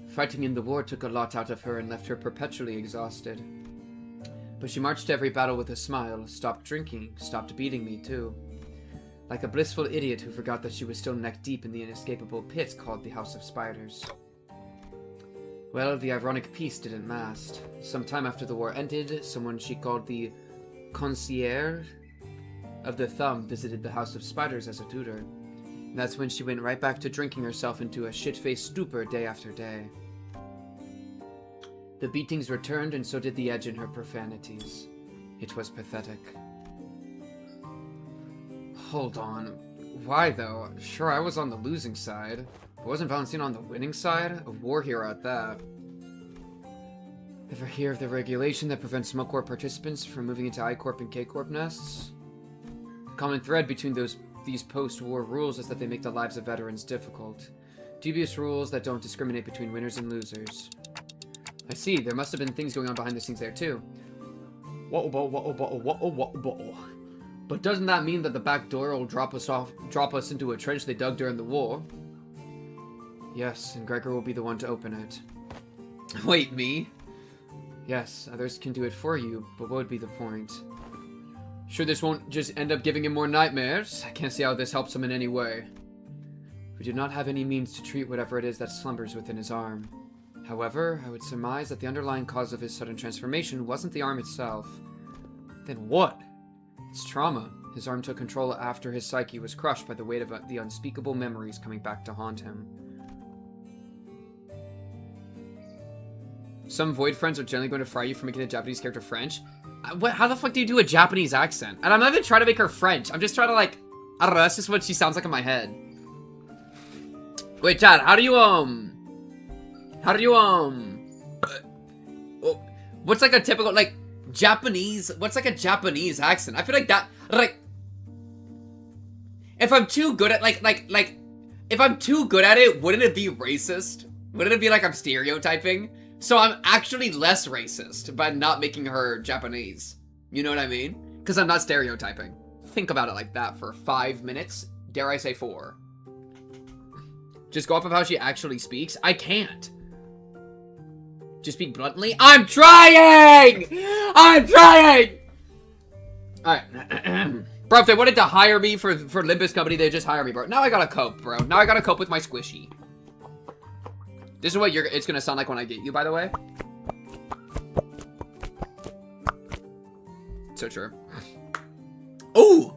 fighting in the war took a lot out of her and left her perpetually exhausted. But she marched to every battle with a smile, stopped drinking, stopped beating me, too. Like a blissful idiot who forgot that she was still neck-deep in the inescapable pit called the House of Spiders. Well, the ironic peace didn't last. Sometime after the war ended, someone she called the concierge of the Thumb visited the House of Spiders as a tutor. And that's when she went right back to drinking herself into a shit-faced stupor day after day. The beatings returned, and so did the edge in her profanities. It was pathetic. Hold on. Why, though? Sure, I was on the losing side. But wasn't Valentina on the winning side? A war hero at that. Ever hear of the regulation that prevents SMOKEcorp participants from moving into I-Corp and K-Corp nests? The common thread between these post-war rules is that they make the lives of veterans difficult. Dubious rules that don't discriminate between winners and losers. I see, there must have been things going on behind the scenes there too. But doesn't that mean that the back door will drop us into a trench they dug during the war? Yes, and Gregor will be the one to open it. Wait, me? Yes, others can do it for you, but what would be the point? Sure this won't just end up giving him more nightmares? I can't see how this helps him in any way. We do not have any means to treat whatever it is that slumbers within his arm. However, I would surmise that the underlying cause of his sudden transformation wasn't the arm itself. Then what? It's trauma. His arm took control after his psyche was crushed by the weight of the unspeakable memories coming back to haunt him. Some Void friends are generally going to fry you for making a Japanese character French. How the fuck do you do a Japanese accent? And I'm not even trying to make her French. I'm just trying to, like... I don't know, that's just what she sounds like in my head. Wait, Chad, how do you, what's, like, a typical, like, Japanese... What's, like, a Japanese accent? I feel like that... Like... If I'm too good at, if I'm too good at it, wouldn't it be racist? Wouldn't it be like I'm stereotyping? So I'm actually less racist by not making her Japanese. You know what I mean? Because I'm not stereotyping. Think about it like that for 5 minutes. Dare I say 4. Just go off of how she actually speaks. I can't. Just speak bluntly. I'm trying! I'm trying! Alright. Bro, if they wanted to hire me for Limbus Company, they'd just hire me, bro. Now I gotta cope, bro. Now I gotta cope with my squishy. This is what it's gonna sound like when I get you, by the way. So true. Ooh!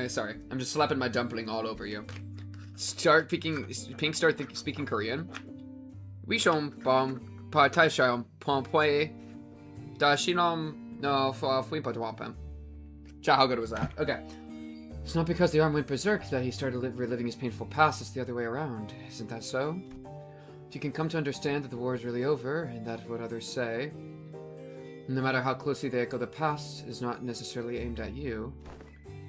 Sorry. I'm just slapping my dumpling all over you. Pink start speaking Korean. Wishom bom pa taishom pompwe da shinom no fuimpatwampen. Cha, how good was that? Okay. It's not because the arm went berserk that he started reliving his painful past, it's the other way around. Isn't that so? If you can come to understand that the war is really over, and that what others say, no matter how closely they echo the past, is not necessarily aimed at you,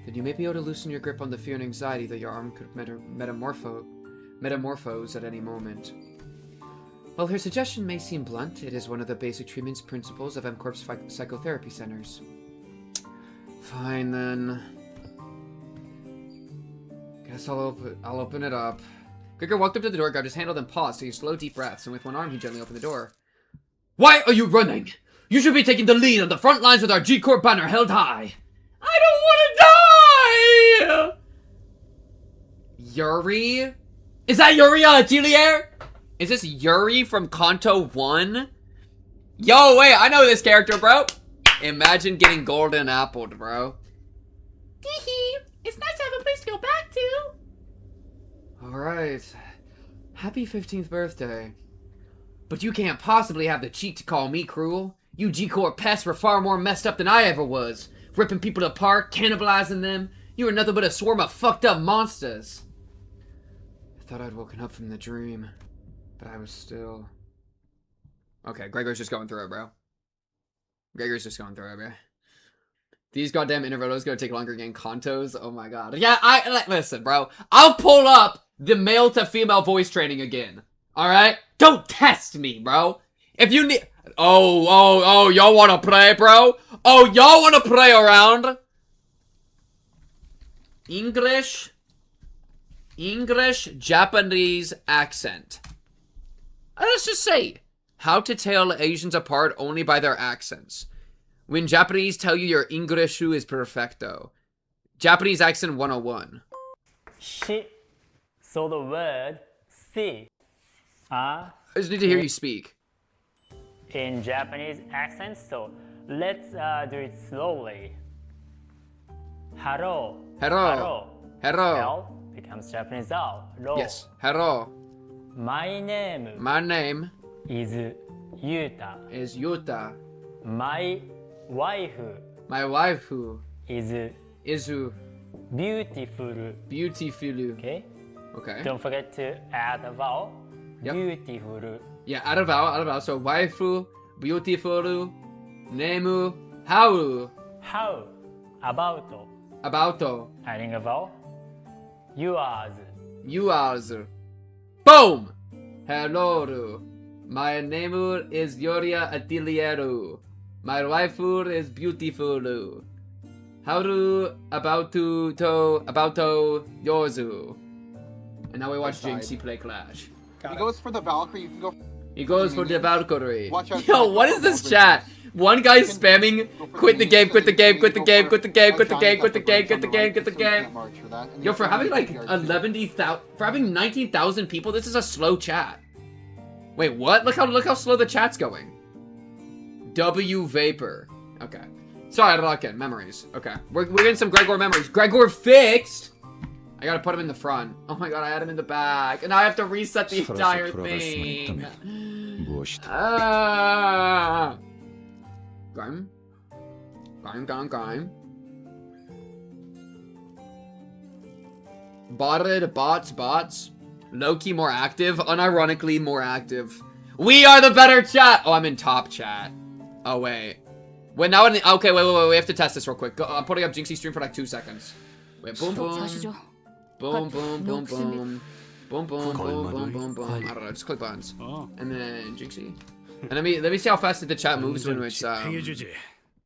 then you may be able to loosen your grip on the fear and anxiety that your arm could metamorphose at any moment. While her suggestion may seem blunt, it is one of the basic treatment principles of M-Corp's psychotherapy centers. Fine, then. Guess I'll open it up. Gregor walked up to the door, grabbed his handle, then paused, taking slow, deep breaths, and with one arm, he gently opened the door. Why are you running? You should be taking the lead on the front lines with our G-Corp banner held high. I don't want to die! Yuri? Is that Yuri Atelier? Is this Yuri from Kanto 1? Yo, wait, I know this character, bro. Imagine getting golden appled, bro. Teehee. It's nice to have a place to go back to. Alright. Happy 15th birthday. But you can't possibly have the cheek to call me cruel. You G-Corp pests were far more messed up than I ever was. Ripping people apart, cannibalizing them. You were nothing but a swarm of fucked up monsters. I thought I'd woken up from the dream. But I was still... Okay, Gregor's just going through it, bro. Gregor's just going through it, bro. These goddamn intervallos gonna take longer getting Kantos. Oh my god. Yeah, listen, bro. I'll pull up the male to female voice training again. Alright? Don't test me, bro. If you need... Oh, y'all wanna play, bro? Oh, y'all wanna play around? English, Japanese accent. Let's just say, how to tell Asians apart only by their accents. When Japanese tell you your English is perfecto. Japanese accent 101. She. So the word see. I just need to hear you speak. In Japanese accent, so let's do it slowly. Hello. Hello. Hello. L becomes Japanese L. Ro. Yes. Hello. My name My name is Yuta. is Yuta. My wife My wife who is Izu beautiful. beautiful. Okay? Okay. Don't forget to add a vowel. Yep. Beautiful. Yeah, add a vowel. So waifu, beautiful, nemu, how, How about abouto, adding a vowel? Yours. yours. Boom! Hello. My name is Yoria Ateliero. My waifu is beautiful. How do abouto yozu. And now we watch Jinxie play Clash. He goes for the Valkyrie. You can go. He goes for the Valkyrie. Watch out. Yo, what is this chat? One guy's spamming, quit the game, quit the game, quit the game, quit the game, quit the game, quit the game, quit the game, quit the game. Yo, for having like 11,000, for having 19,000 people, this is a slow chat. Wait, what? Look how slow the chat's going. W Vapor. Okay. Sorry, I don't like it. Memories. Okay. We're getting some Gregor memories. Gregor fixed! I gotta put him in the front. Oh my god, I had him in the back. And now I have to reset the entire thing. Grime. Botted, bots. Low-key more active, unironically more active. We are the better chat! Oh, I'm in top chat. Oh, wait. Wait, now okay, wait, we have to test this real quick. I'm putting up Jinxie stream for like 2 seconds. Wait, boom. Boom. I don't know, just click buttons. And then Jinxie. And let me see how fast the chat moves when it's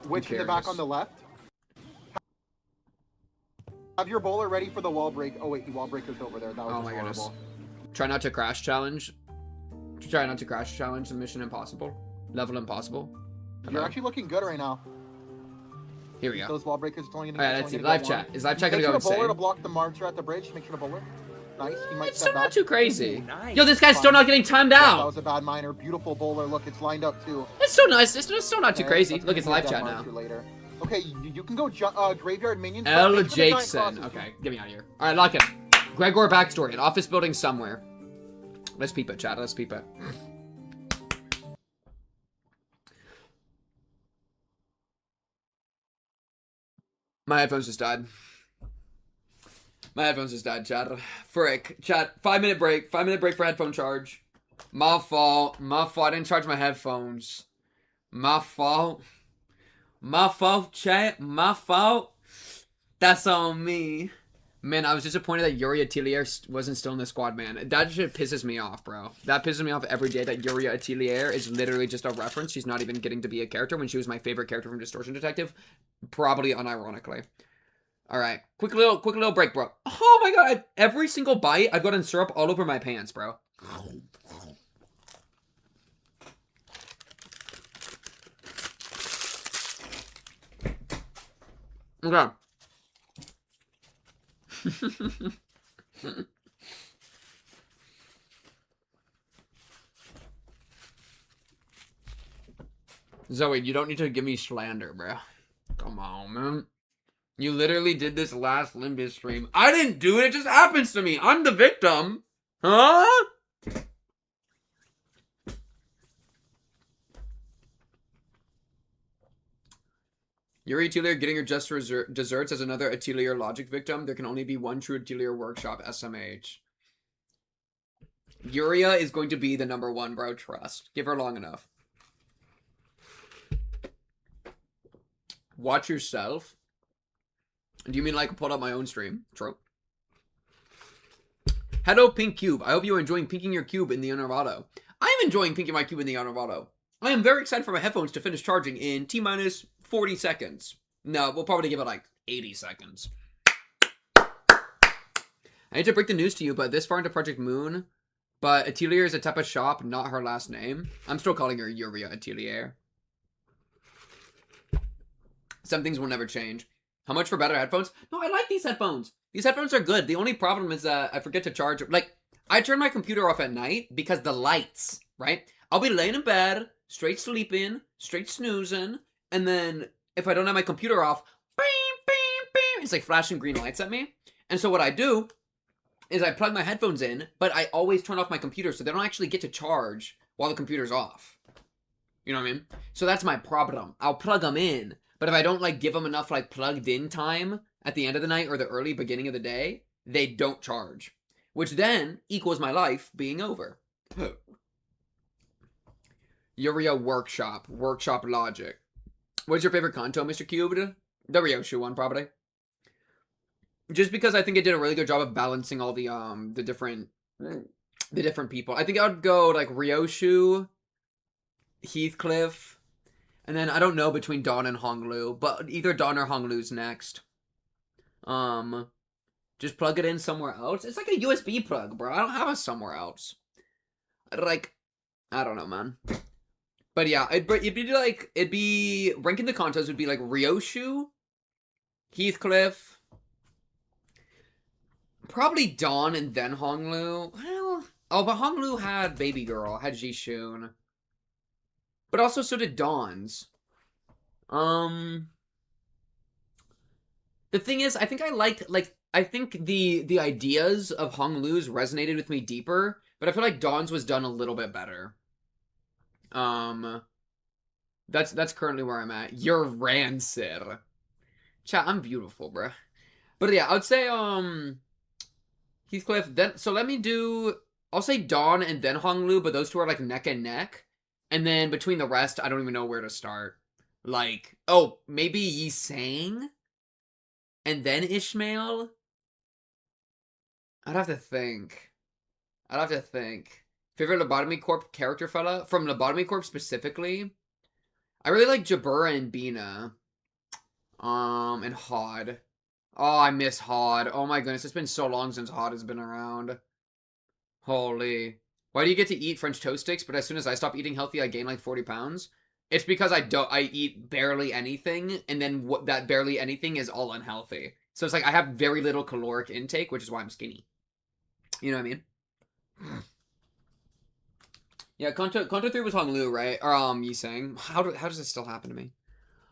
Which in the back on the left. Have your bowler ready for the wall break. Oh wait, the wall breaker's over there. That was oh my horrible. goodness. Try not to crash challenge. Try not to crash challenge the Mission Impossible. Level Impossible. You're actually looking good right now. Here we go. Those wall breakers only gonna. Alright, let's see. Live chat. Is live chat gonna go insane? Make sure the bowler to insane? block the marcher at the bridge. Make sure the bowler. Nice. He might It's step still not back. too crazy. Nice. Yo, this guy's still not getting timed That out. was a bad minor. Beautiful bowler. Look, it's lined up too. It's still nice. It's still not too Okay, crazy. let's Look, it's maybe live get chat that now. marcher later. Okay, you can go graveyard minions. but L. make sure the giant Jakeson. crosses. Okay, get me out of here. Alright, lock it. Gregor backstory. An office building somewhere. Let's peep it, chat. Let's peep it. My headphones just died. My headphones just died, chat. Frick. Chat, 5-minute break. 5-minute break for headphone charge. My fault. I didn't charge my headphones. My fault. My fault, chat. My fault. That's on me. Man, I was disappointed that Yuri Atelier wasn't still in the squad, man. That shit pisses me off, bro. That pisses me off every day that Yuri Atelier is literally just a reference. She's not even getting to be a character when she was my favorite character from Distortion Detective. Probably unironically. All right, quick little break, bro. Oh my god! Every single bite, I've gotten syrup all over my pants, bro. Okay. Zoe, you don't need to give me slander, bro. Come on, man. You literally did this last Limbus stream. I didn't do it. It just happens to me. I'm the victim. Huh? Yuri Atelier getting your just desserts as another Atelier logic victim. There can only be one true Atelier workshop, SMH. Yuria is going to be the #1, bro. Trust. Give her long enough. Watch yourself. Do you mean like pull up my own stream? True. Hello, Pink Cube. I hope you are enjoying pinking your cube in the Intervallo. I am enjoying pinking my cube in the Intervallo. I am very excited for my headphones to finish charging in T-minus 40 seconds. No, we'll probably give it like 80 seconds. I hate to break the news to you, but this far into Project Moon, but Atelier is a type of shop, not her last name. I'm still calling her Yuria Atelier. Some things will never change. How much for better headphones? No, I like these headphones. These headphones are good. The only problem is I forget to charge. Like, I turn my computer off at night because the lights, right? I'll be laying in bed, straight sleeping, straight snoozing, and then if I don't have my computer off, bing, bing, bing, it's like flashing green lights at me. And so what I do is I plug my headphones in, but I always turn off my computer so they don't actually get to charge while the computer's off. You know what I mean? So that's my problem. I'll plug them in. But if I don't, like, give them enough, like, plugged-in time at the end of the night or the early beginning of the day, they don't charge. Which then equals my life being over. Yuria Workshop. Workshop Logic. What's your favorite Kanto, Mr. Cubed? The Ryoshu one, probably. Just because I think it did a really good job of balancing all the different people. I think I would go, like, Ryoshu, Heathcliff, and then, I don't know between Dawn and Honglu, but either Dawn or Honglu's next. Just plug it in somewhere else. It's like a USB plug, bro. I don't have it somewhere else. Like, I don't know, man. But yeah, it'd be, ranking the Kantos would be like Ryoshu, Heathcliff, probably Dawn and then Honglu. Well, oh, but Honglu had Baby Girl, had Jishun. But also so did Dawn's. The thing is, I think I think the ideas of Honglu's resonated with me deeper, but I feel like Dawn's was done a little bit better. That's currently where I'm at. You're rancid. Chat, I'm beautiful, bruh. But yeah, I would say, Heathcliff, then, so let me do, I'll say Dawn and then Honglu, but those two are like neck and neck. And then between the rest, I don't even know where to start. Like, oh, maybe Yi Sang? And then Ishmael? I'd have to think. Favorite Lobotomy Corp character fella? From Lobotomy Corp specifically? I really like Jabura and Bina. And Hod. Oh, I miss Hod. Oh my goodness, it's been so long since Hod has been around. Holy. Why do you get to eat French toast sticks, but as soon as I stop eating healthy, I gain like 40 pounds? It's because I eat barely anything, and then that barely anything is all unhealthy. So it's like I have very little caloric intake, which is why I'm skinny. You know what I mean? Yeah, Kanto 3 was Honglu, right? Or Yi Sang. How does this still happen to me?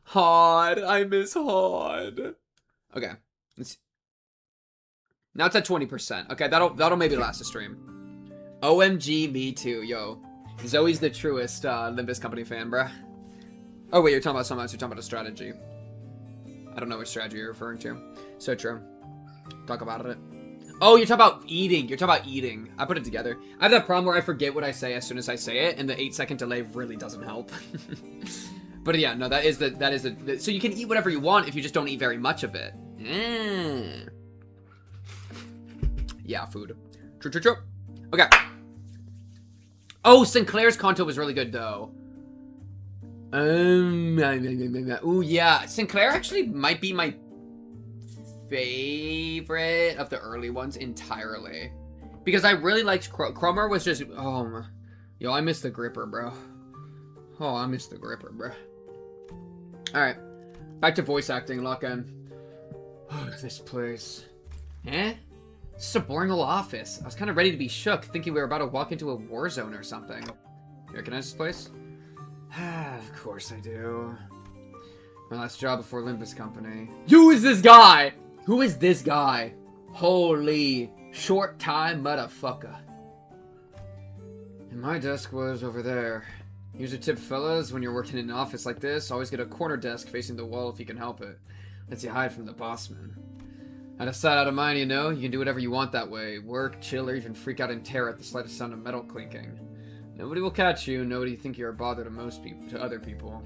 Hod, I miss Hod. Okay, now it's at 20%. Okay, that'll maybe last a stream. OMG, me too, yo. Zoe's the truest Limbus Company fan, bruh. Oh wait, you're talking about something else. You're talking about a strategy. I don't know which strategy you're referring to. So true. Talk about it. Oh, you're talking about eating. I put it together. I have that problem where I forget what I say as soon as I say it, and the 8-second delay really doesn't help. But yeah, no, that is the so you can eat whatever you want if you just don't eat very much of it. Yeah, food. True. Okay. Oh, Sinclair's Kanto was really good, though. Ooh, yeah. Sinclair actually might be my favorite of the early ones entirely. Because I really liked Cromer was just, yo, I miss the gripper, bro. Oh, I miss the gripper, bro. Alright, back to voice acting, lock in. Oh, this place. Eh? It's just a boring little office. I was kind of ready to be shook, thinking we were about to walk into a war zone or something. You recognize this place? Of course I do. My last job before Olympus Company. Who is this guy? Who is this guy? Holy short time motherfucker. And my desk was over there. Here's a tip, fellas. When you're working in an office like this, always get a corner desk facing the wall if you can help it. Lets you hide from the boss man. Out of sight, out of mind, you know? You can do whatever you want that way. Work, chill, or even freak out in terror at the slightest sound of metal clinking. Nobody will catch you. Nobody think you're a bother to other people.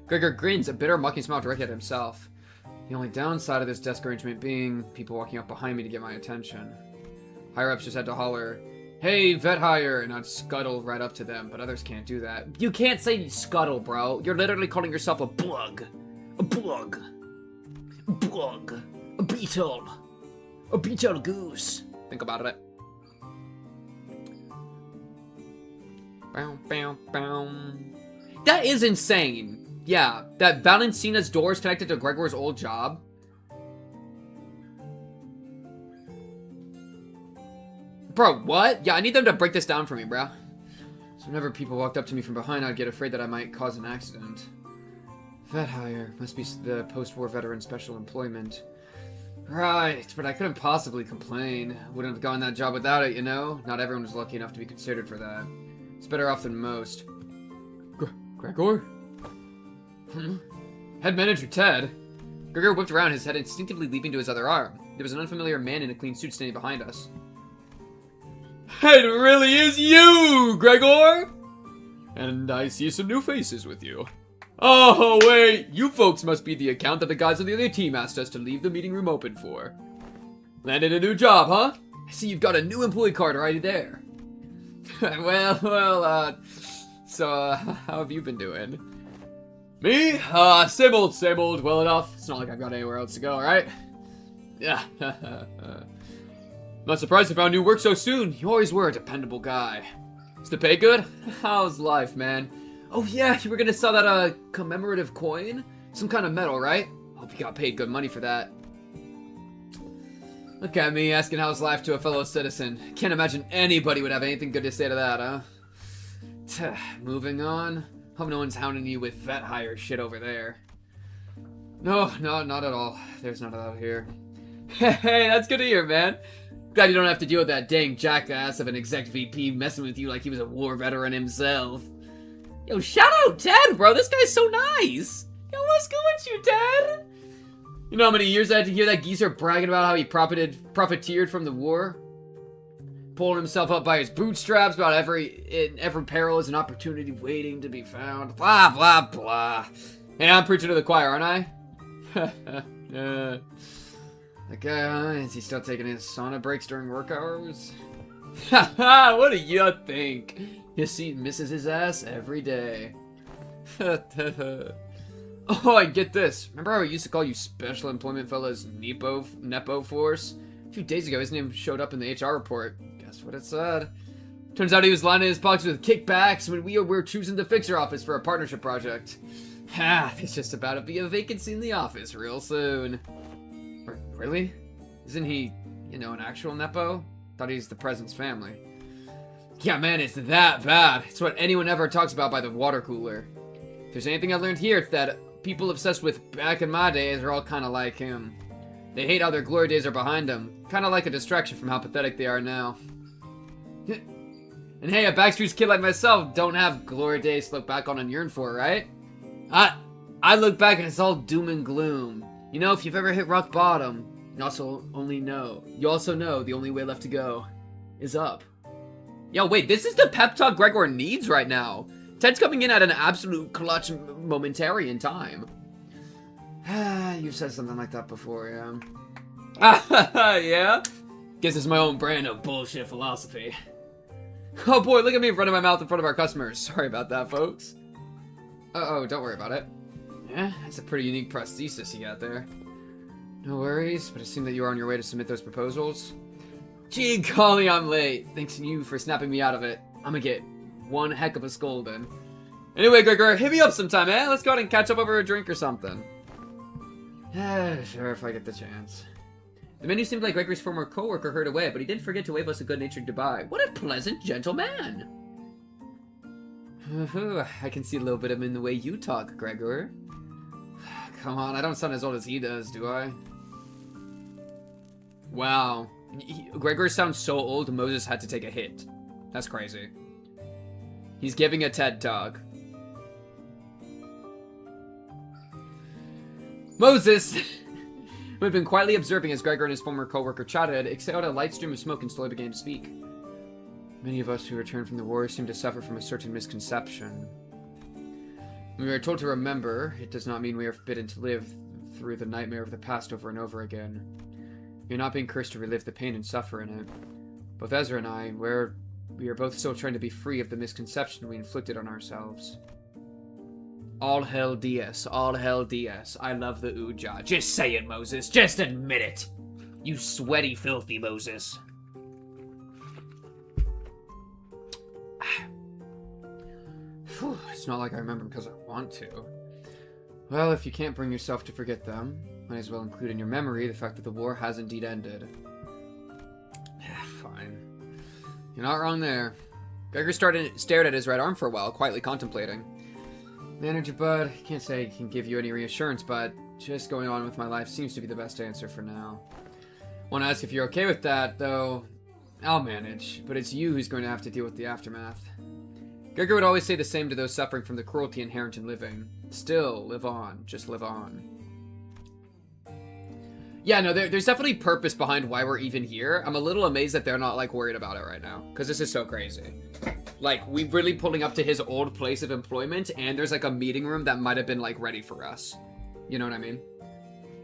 Gregor grins, a bitter, mocking smile directed at himself. The only downside of this desk arrangement being people walking up behind me to get my attention. Higher-ups just had to holler, "Hey, vet hire," and I'd scuttle right up to them, but others can't do that. You can't say scuttle, bro. You're literally calling yourself a bug. A bug. A bug. A beetle. A beetle goose. Think about it. Bow, bow, bow. That is insane. Yeah, that Valencina's door is connected to Gregor's old job. Bro, what? Yeah, I need them to break this down for me, bro. So whenever people walked up to me from behind, I'd get afraid that I might cause an accident. Vet hire. Must be the post-war veteran special employment. Right, but I couldn't possibly complain. Wouldn't have gotten that job without it, you know? Not everyone was lucky enough to be considered for that. It's better off than most. Gregor? Head manager Ted. Gregor whipped around, his head instinctively leaping to his other arm. There was an unfamiliar man in a clean suit standing behind us. It really is you, Gregor! And I see some new faces with you. Oh, wait, you folks must be the account that the guys on the other team asked us to leave the meeting room open for. Landed a new job, huh? I see you've got a new employee card right there. So how have you been doing? Me? Same old, well enough. It's not like I've got anywhere else to go, right? Yeah. Not surprised you found new work so soon. You always were a dependable guy. Is the pay good? How's life, man? Oh yeah, you were gonna sell that, commemorative coin? Some kind of medal, right? Hope you got paid good money for that. Look at me, asking how's life to a fellow citizen. Can't imagine anybody would have anything good to say to that, huh? Moving on. Hope no one's hounding you with vet hire shit over there. No, not at all. There's none of that here. Hey, that's good to hear, man. Glad you don't have to deal with that dang jackass of an exec VP messing with you like he was a war veteran himself. Yo, shout out Ted, bro. This guy's so nice. Yo, what's good with you, Ted? You know how many years I had to hear that geezer bragging about how he profiteered from the war? Pulling himself up by his bootstraps about in every peril is an opportunity waiting to be found. Blah, blah, blah. Hey, I'm preaching to the choir, aren't I? That guy, huh? Is he still taking his sauna breaks during work hours? Haha, what do you think? You see, misses his ass every day. Oh, I get this. Remember how I used to call you special employment fellas Nepo Force? A few days ago, his name showed up in the HR report. Guess what it said? Turns out he was lining his pockets with kickbacks when we were choosing the fixer office for a partnership project. Ha, it's just about to be a vacancy in the office real soon. Really? Isn't he, an actual Nepo? Thought he's the president's family. Yeah, man, it's that bad. It's what anyone ever talks about by the water cooler. If there's anything I learned here, it's that people obsessed with back in my days are all kind of like him. They hate how their glory days are behind them. Kind of like a distraction from how pathetic they are now. And hey, a Backstreet's kid like myself don't have glory days to look back on and yearn for, right? I look back and it's all doom and gloom. You know, if you've ever hit rock bottom, you also know the only way left to go is up. Yo, wait, this is the pep talk Gregor needs right now. Ted's coming in at an absolute clutch momentary in time. You've said something like that before, yeah. Yeah? Guess it's my own brand of bullshit philosophy. Oh boy, look at me running my mouth in front of our customers. Sorry about that, folks. Uh-oh, don't worry about it. Yeah, that's a pretty unique prosthesis you got there. No worries, but it seemed that you were on your way to submit those proposals. Gee golly, I'm late. Thanks to you for snapping me out of it. I'm gonna get one heck of a scolding. Anyway, Gregor, hit me up sometime, eh? Let's go out and catch up over a drink or something. Sure, if I get the chance. The menu seemed like Gregor's former co-worker heard away, but he didn't forget to wave us a good-natured goodbye. What a pleasant gentleman! I can see a little bit of him in the way you talk, Gregor. Come on, I don't sound as old as he does, do I? Wow. Gregor sounds so old, Moses had to take a hit. That's crazy. He's giving a TED Talk. Moses, who had been quietly observing as Gregor and his former co-worker chatted, exhaled a light stream of smoke and slowly began to speak. Many of us who returned from the war seem to suffer from a certain misconception. When we are told to remember, it does not mean we are forbidden to live through the nightmare of the past over and over again. We are not being cursed to relive the pain and suffer in it. Both Ezra and I, we are both still trying to be free of the misconception we inflicted on ourselves. All hell DS, all hell DS. I love the Uja. Just say it, Moses. Just admit it. You sweaty, filthy Moses. It's not like I remember because I want to. Well, if you can't bring yourself to forget them, might as well include in your memory the fact that the war has indeed ended. Fine. You're not wrong there. Gregor stared at his right arm for a while, quietly contemplating. Manager Bud, I can't say I can give you any reassurance, but just going on with my life seems to be the best answer for now. Want to ask if you're okay with that, though. I'll manage, but it's you who's going to have to deal with the aftermath. Gregor would always say the same to those suffering from the cruelty inherent in living. Still, live on. Just live on. Yeah, no, there's definitely purpose behind why we're even here. I'm a little amazed that they're not, like, worried about it right now. Because this is so crazy. Like, we're really pulling up to his old place of employment, and there's, like, a meeting room that might have been, like, ready for us. You know what I mean?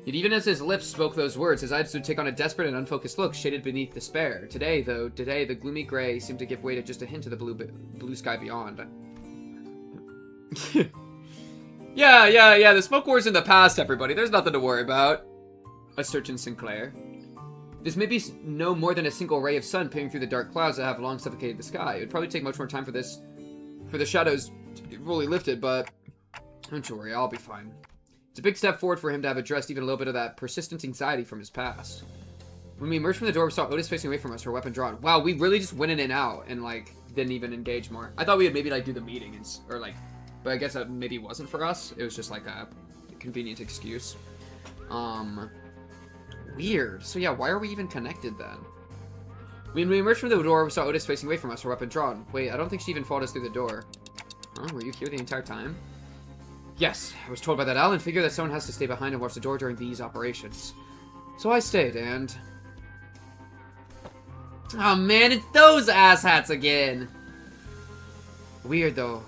Yet even as his lips spoke those words, his eyes would take on a desperate and unfocused look shaded beneath despair. Today, the gloomy gray seemed to give way to just a hint of the blue sky beyond. Yeah, the smoke war's in the past, everybody. There's nothing to worry about. A certain Sinclair. This may be no more than a single ray of sun peering through the dark clouds that have long suffocated the sky. It would probably take much more time for the shadows to get fully lifted, but don't you worry, I'll be fine. It's a big step forward for him to have addressed even a little bit of that persistent anxiety from his past. When we emerged from the door, we saw Otis facing away from us, her weapon drawn. Wow, we really just went in and out and, like, didn't even engage more. I thought we would maybe, like, do the meeting, or, like, but I guess that maybe wasn't for us. It was just, like, a convenient excuse. Weird. So, yeah, why are we even connected, then? When we emerged from the door, we saw Otis facing away from us, her weapon drawn. Wait, I don't think she even followed us through the door. Huh? Were you here the entire time? Yes, I was told by that owl and figured that someone has to stay behind and watch the door during these operations. So I stayed, and... Oh man, it's those asshats again! Weird, though.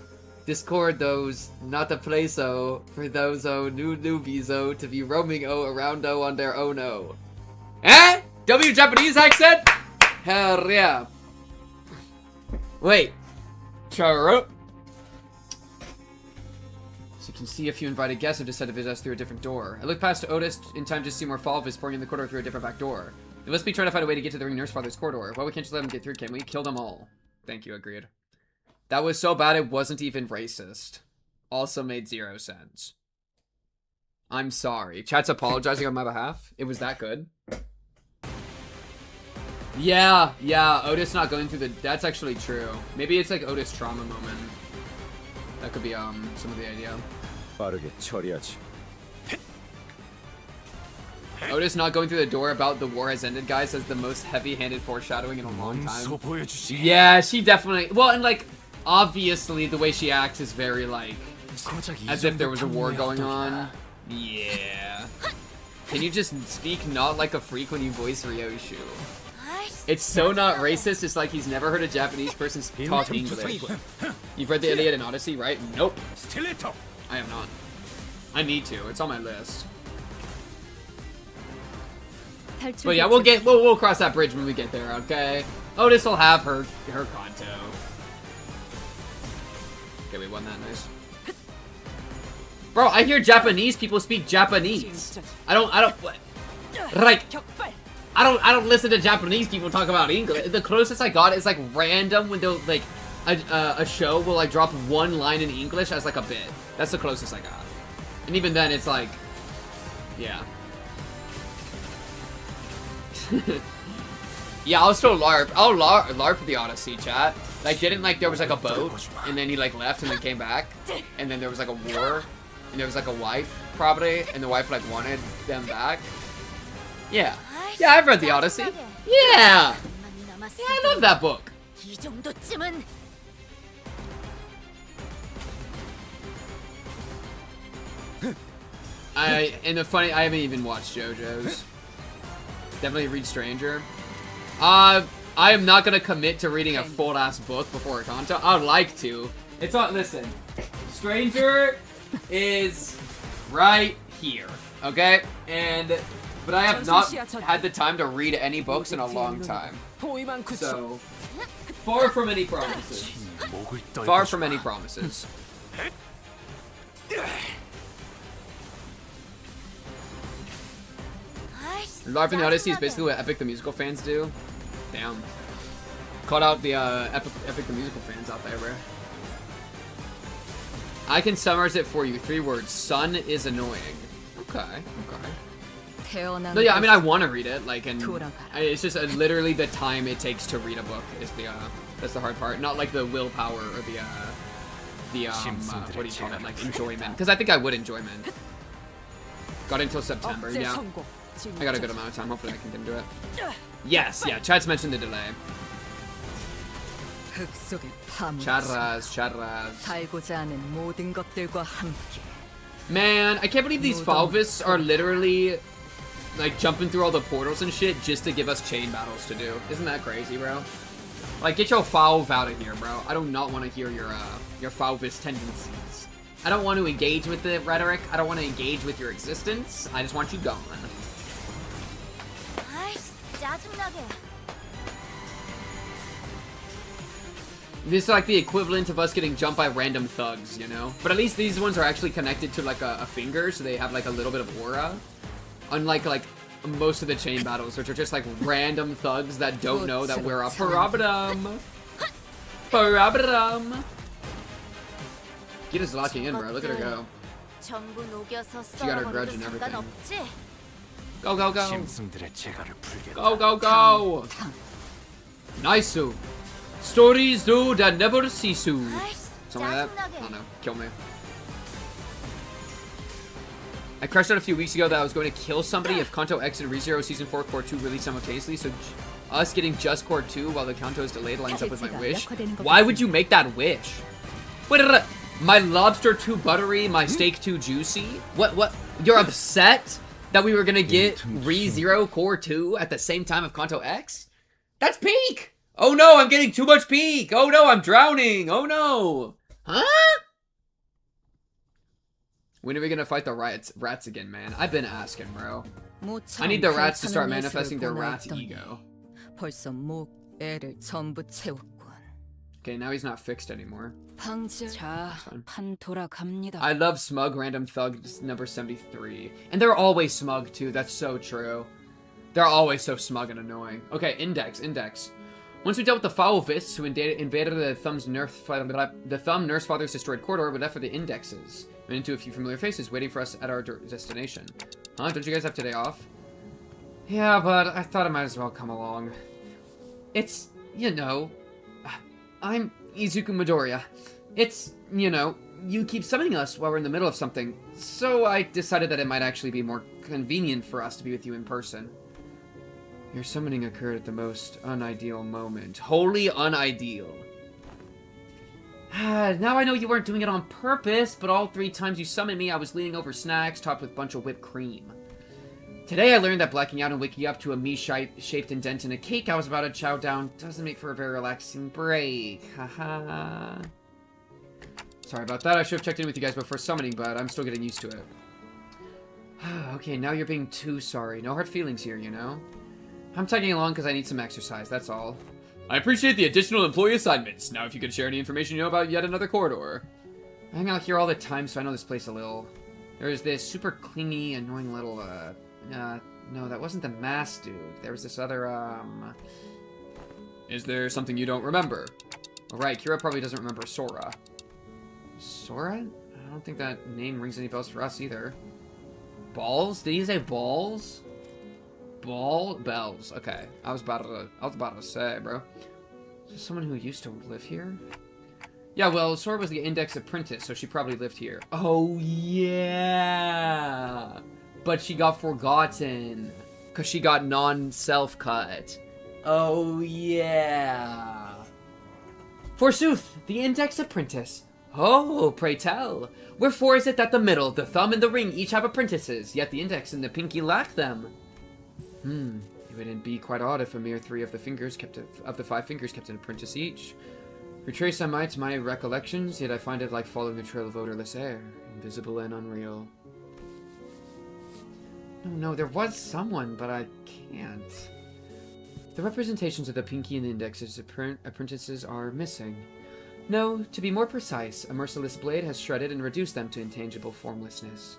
Discord, those, not the place, for those, newbies, to be roaming, around, on their own, Eh? W Japanese accent? Hell yeah. Wait. Charo. So you can see a few invited guests have decided to visit us through a different door. I looked past Otis in time to see more Falvis pouring in the corridor through a different back door. They must be trying to find a way to get to the Ring Nurse Father's corridor. Well, we can't just let them get through, can we? Kill them all. Thank you, agreed. That was so bad it wasn't even racist. Also made 0 sense. I'm sorry. Chat's apologizing on my behalf. It was that good. Yeah, Otis not going through the... That's actually true. Maybe it's like Otis trauma moment. That could be some of the idea. Otis not going through the door about the war has ended, guys, as the most heavy-handed foreshadowing in a long time. Yeah, she definitely... Well, and like, obviously the way she acts is very like... as if there was a war going on. Yeah. Can you just speak not like a freak when you voice Ryoshu? It's so not racist, it's like he's never heard a Japanese person talk English. You've read the Iliad and Odyssey, right? Nope. I have not. I need to. It's on my list. But yeah, we'll cross that bridge when we get there, okay? Otis will have her Kanto. Okay, we won that, nice. Bro, I hear Japanese people speak Japanese. I don't, what? Like, I don't listen to Japanese people talk about English. The closest I got is like random when they'll like a show will like drop one line in English as like a bit. That's the closest I got. And even then it's like, yeah. Yeah, I'll still LARP. I'll LARP the Odyssey, chat. Like, didn't like there was like a boat and then he like left and then came back and then there was like a war and there was like a wife probably and the wife like wanted them back. Yeah. Yeah, I've read the Odyssey. Yeah. Yeah, I love that book. And the funny, I haven't even watched JoJo's. Definitely read Stranger. I am not gonna commit to reading a full ass book before a Kanto. I would like to. It's not. Listen, Stranger is right here, okay? But I have not had the time to read any books in a long time. So far from any promises. Far from any promises. LARPing the Odyssey is basically what Epic the Musical fans do. Damn. Called out the Epic the Musical fans out there, bro. I can summarize it for you. 3 words. Sun is annoying. Okay, okay. No, yeah, I mean, I want to read it, like, and it's just literally the time it takes to read a book is the, that's the hard part. Not like the willpower or the what do you call it, like, enjoyment. Because I think I would enjoyment. Got until September, yeah. I got a good amount of time. Hopefully I can get into it. Yes, yeah. Chat's mentioned the delay. Charras. Man, I can't believe these Falvis are literally like jumping through all the portals and shit just to give us chain battles to do. Isn't that crazy, bro? Like, get your Falv out of here, bro. I do not want to hear your Falvis tendencies. I don't want to engage with the rhetoric. I don't want to engage with your existence. I just want you gone. This is like the equivalent of us getting jumped by random thugs, you know? But at least these ones are actually connected to like a finger, so they have like a little bit of aura. Unlike like most of the chain battles, which are just like random thugs that don't know that we're a problem. Problem. Gita's locking in, bro. Look at her go. She got her grudge and everything. Go, go, go. Go, go, go. Nice. Stories do that never cease. Something like that? I don't know. Kill me. I crashed out a few weeks ago that I was going to kill somebody if Kanto X and ReZero Season 4 Core 2 released simultaneously, so us getting just Core 2 while the Kanto is delayed lines up with my wish. Why would you make that wish? Wait, my lobster too buttery, my steak too juicy? What? You're upset that we were gonna get ReZero Core 2 at the same time of Kanto X? That's peak! Oh no, I'm getting too much peak! Oh no, I'm drowning! Oh no! Huh? When are we gonna fight the rats again, man? I've been asking, bro. I need the rats to start manifesting their rat's ego. Okay, now he's not fixed anymore. I love smug random thug number 73. And they're always smug too, that's so true. They're always so smug and annoying. Okay, index. Once we dealt with the Falvists who invaded the Thumb Nurse Father's destroyed corridor, we left for the indexes. Went into a few familiar faces waiting for us at our destination. Huh? Don't you guys have today off? Yeah, but I thought I might as well come along. It's, you know, I'm Izuku Midoriya. It's, you know, you keep summoning us while we're in the middle of something, so I decided that it might actually be more convenient for us to be with you in person. Your summoning occurred at the most unideal moment. Wholly unideal. Now I know you weren't doing it on purpose, but all 3 times you summoned me, I was leaning over snacks topped with a bunch of whipped cream. Today I learned that blacking out and waking up to a me-shaped indent in a cake I was about to chow down doesn't make for a very relaxing break. Haha. Sorry about that, I should have checked in with you guys before summoning, but I'm still getting used to it. Okay, now you're being too sorry. No hard feelings here, you know? I'm tagging along because I need some exercise, that's all. I appreciate the additional employee assignments. Now if you could share any information you know about yet another corridor. I hang out here all the time, so I know this place a little. There's this super clingy, annoying little, No, that wasn't the masked dude. There was this other, Is there something you don't remember? Alright, Kira probably doesn't remember Sora. Sora? I don't think that name rings any bells for us either. Balls? Did he say balls? Bells. Okay. I was about to say, bro. Is this someone who used to live here? Yeah, well, Sora was the index apprentice, so she probably lived here. Oh, yeah! But she got forgotten. Because she got non-self cut. Oh, yeah! Forsooth, the index apprentice. Oh, pray tell. Wherefore is it that the middle, the thumb, and the ring each have apprentices, yet the index and the pinky lack them? It wouldn't be quite odd if a mere 3 of the 5 fingers kept an apprentice each. Retrace I might my recollections, yet I find it like following a trail of odorless air, invisible and unreal. No, there was someone, but I can't. The representations of the pinky and the index's apprentices are missing. No, to be more precise, a merciless blade has shredded and reduced them to intangible formlessness.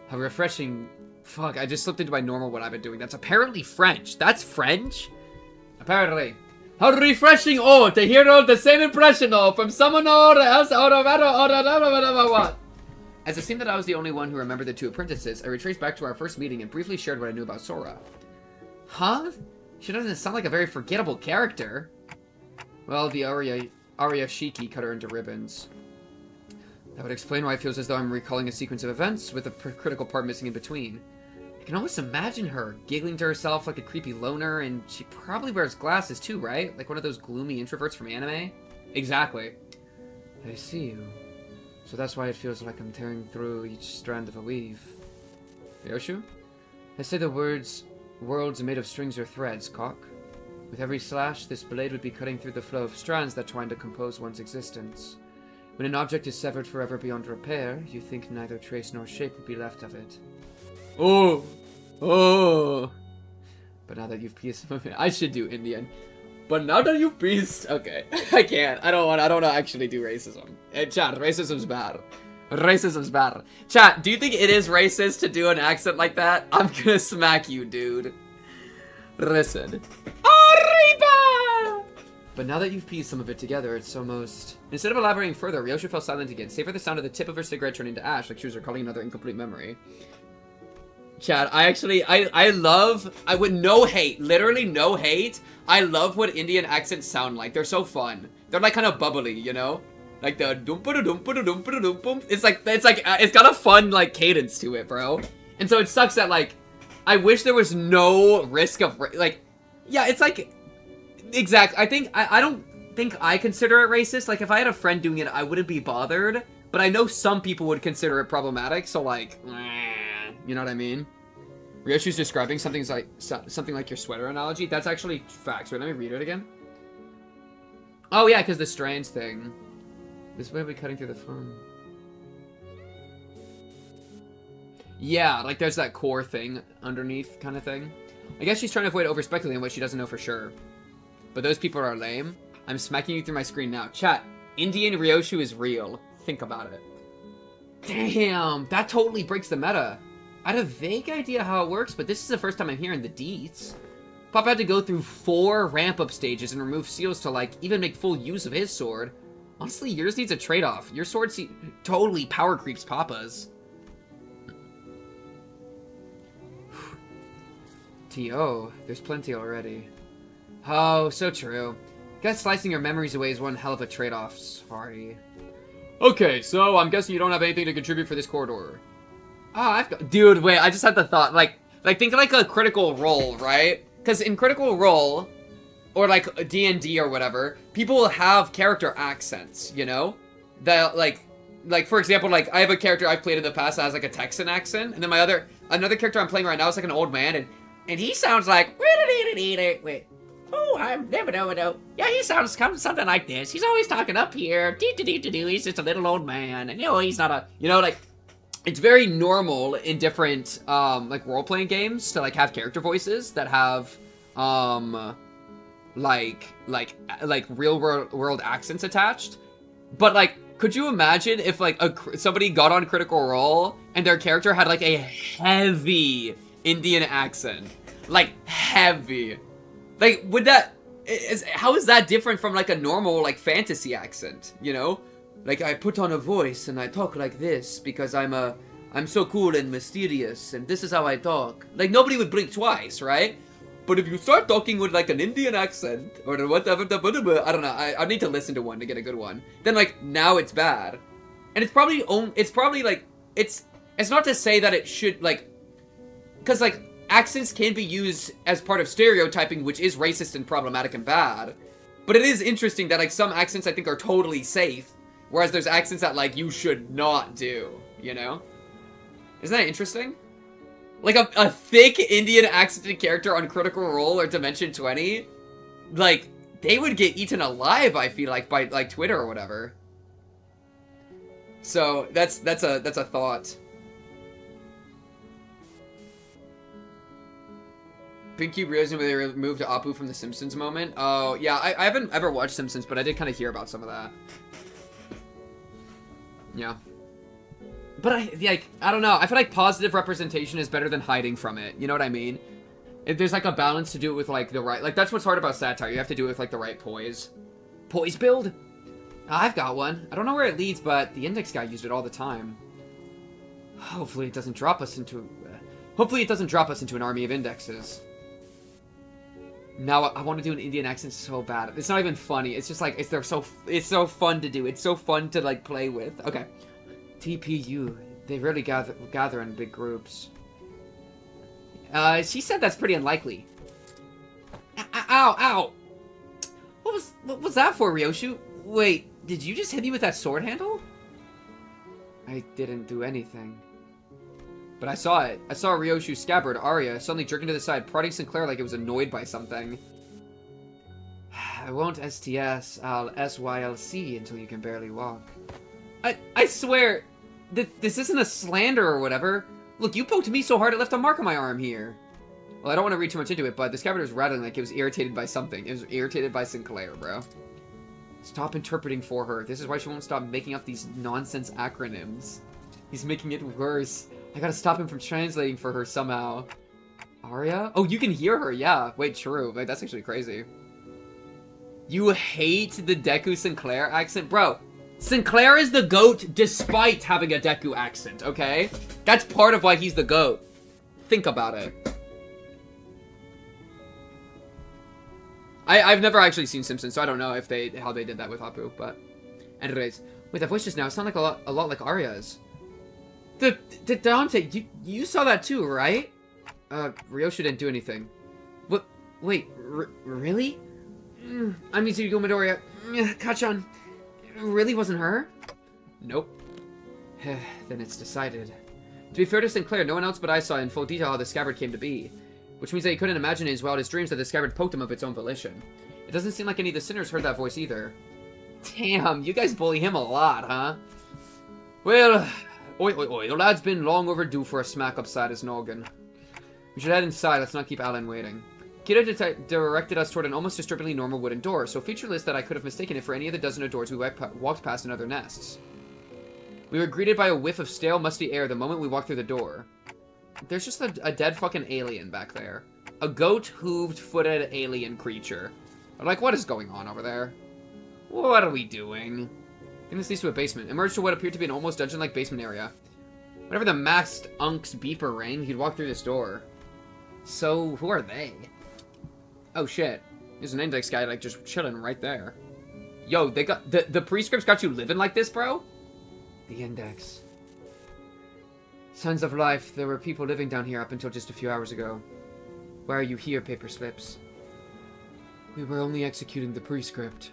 How refreshing... Fuck, I just slipped into my normal what I've been doing. That's apparently French. That's French? Apparently. How refreshing, to hear the same impression, from someone else, what? As it seemed that I was the only one who remembered the 2 apprentices, I retraced back to our first meeting and briefly shared what I knew about Sora. Huh? She doesn't sound like a very forgettable character. Well, the Aria Shiki cut her into ribbons. That would explain why it feels as though I'm recalling a sequence of events, with a critical part missing in between. I can almost imagine her, giggling to herself like a creepy loner, and she probably wears glasses too, right? Like one of those gloomy introverts from anime? Exactly. I see you. So that's why it feels like I'm tearing through each strand of a weave. Ryoshu? I say the words are made of strings or threads, cock. With every slash, this blade would be cutting through the flow of strands that twine to compose one's existence. When an object is severed forever beyond repair, you think neither trace nor shape will be left of it. Oh! But now that you've pieced... I should do Indian. But now that you've pieced... Okay. I can't. I don't want to actually do racism. Chat, racism's bad. Racism's bad. Chat, do you think it is racist to do an accent like that? I'm gonna smack you, dude. Listen. Arriba! But now that you've pieced some of it together, it's almost... Instead of elaborating further, Ryoshu fell silent again, save for the sound of the tip of her cigarette turning to ash, like she was recalling another incomplete memory. Chad, I would no hate, literally no hate. I love what Indian accents sound like. They're so fun. They're like kind of bubbly, you know? Like the dum-pa-da-dum-pa-da-dum-pa-da-dum-pum. It's got a fun like cadence to it, bro. And so it sucks that like, I wish there was no risk of like, yeah, it's like, exactly. I don't think I consider it racist. Like if I had a friend doing it, I wouldn't be bothered. But I know some people would consider it problematic. So like, you know what I mean? Ryoshu's describing something like your sweater analogy. That's actually facts. Wait, let me read it again. Oh yeah, because the strands thing. This way we'll be cutting through the phone. Yeah, like there's that core thing underneath kind of thing. I guess she's trying to avoid over-speculating what she doesn't know for sure. But those people are lame. I'm smacking you through my screen now. Chat, Indian Ryoshu is real. Think about it. Damn, that totally breaks the meta. I had a vague idea how it works, but this is the first time I'm hearing the deets. Pop had to go through 4 ramp-up stages and remove seals to, like, even make full use of his sword. Honestly, yours needs a trade-off. Your sword totally power creeps Papa's. T.O., there's plenty already. Oh, so true. Guess slicing your memories away is one hell of a trade-off. Sorry. Okay, so I'm guessing you don't have anything to contribute for this corridor. Ah, dude, wait, I just had the thought, like think like a critical role, right? Because in critical role, or like D&D or whatever, people will have character accents, you know? That, like for example, like, I have a character I've played in the past that has like a Texan accent, and then another character I'm playing right now is like an old man, and he sounds like, wait, oh, I'm never know. Yeah, he sounds something like this. He's always talking up here, he's just a little old man, and he's not a, like, it's very normal in different, like, role-playing games to, like, have character voices that have, like real-world accents attached. But, like, could you imagine if, like, somebody got on Critical Role and their character had, like, a heavy Indian accent. Like, heavy. Like, would that... how is that different from, like, a normal, like, fantasy accent, you know? Like, I put on a voice and I talk like this because I'm so cool and mysterious and this is how I talk. Like, nobody would blink twice, right? But if you start talking with, like, an Indian accent, or whatever, I don't know, I need to listen to one to get a good one. Then, like, now it's bad. And it's probably, like, it's not to say that it should, like, because, like, accents can be used as part of stereotyping, which is racist and problematic and bad. But it is interesting that, like, some accents I think are totally safe, whereas there's accents that, like, you should not do, you know? Isn't that interesting? Like, a thick Indian accented character on Critical Role or Dimension 20, like, they would get eaten alive, I feel like, by, like, Twitter or whatever. So, that's a thought. Pinky realizing when they removed Apu from the Simpsons moment. Oh, yeah, I haven't ever watched Simpsons, but I did kind of hear about some of that. Yeah. But I don't know. I feel like positive representation is better than hiding from it. You know what I mean? If there's, like, a balance to do it with, like, the right... Like, that's what's hard about satire. You have to do it with, like, the right poise. Poise build? I've got one. I don't know where it leads, but the index guy used it all the time. Hopefully it doesn't drop us into... hopefully it doesn't drop us into an army of indexes. Now I want to do an Indian accent so bad. It's not even funny. It's just, like, it's so fun to do. It's so fun to, like, play with. Okay. TPU. They rarely gather in big groups. She said that's pretty unlikely. Ow, ow! What was that for, Ryoshu? Wait, did you just hit me with that sword handle? I didn't do anything. But I saw it. I saw Ryoshu's scabbard, Arya, suddenly jerking to the side, prodding Sinclair like it was annoyed by something. I won't STS, I'll SYLC until you can barely walk. I swear, this isn't a slander or whatever. Look, you poked me so hard it left a mark on my arm here. Well, I don't want to read too much into it, but the scabbard was rattling like it was irritated by something. It was irritated by Sinclair, bro. Stop interpreting for her. This is why she won't stop making up these nonsense acronyms. He's making it worse. I gotta stop him from translating for her somehow. Arya? Oh, you can hear her, yeah. Wait, true. Wait, that's actually crazy. You hate the Deku Sinclair accent? Bro, Sinclair is the GOAT despite having a Deku accent, okay? That's part of why he's the GOAT. Think about it. I've never actually seen Simpsons, so I don't know if how they did that with Apu, but... Anyways, wait, that voice just now, it sounded like a lot like Arya's. The Dante, you saw that too, right? Ryoshu didn't do anything. What? Wait, really? I'm Mitsuko Midoriya. Kachan. Really wasn't her? Nope. Then it's decided. To be fair to Sinclair, no one else but I saw in full detail how the scabbard came to be. Which means that he couldn't imagine in his wildest dreams that the scabbard poked him of its own volition. It doesn't seem like any of the sinners heard that voice either. Damn, you guys bully him a lot, huh? Well, oi, the lad's been long overdue for a smack upside his noggin. We should head inside, let's not keep Alan waiting. Kira directed us toward an almost disturbingly normal wooden door, so featureless that I could have mistaken it for any of the dozen of doors we walked past in other nests. We were greeted by a whiff of stale, musty air the moment we walked through the door. There's just a dead fucking alien back there. A goat-hooved, footed alien creature. Like, what is going on over there? What are we doing? I think this leads to a basement. Emerged to what appeared to be an almost dungeon-like basement area. Whenever the masked unk's beeper rang, he'd walk through this door. So, who are they? Oh shit. There's an index guy, like, just chilling right there. Yo, they got... The prescripts got you living like this, bro? The index. Sons of life, there were people living down here up until just a few hours ago. Why are you here, paper slips? We were only executing the prescript.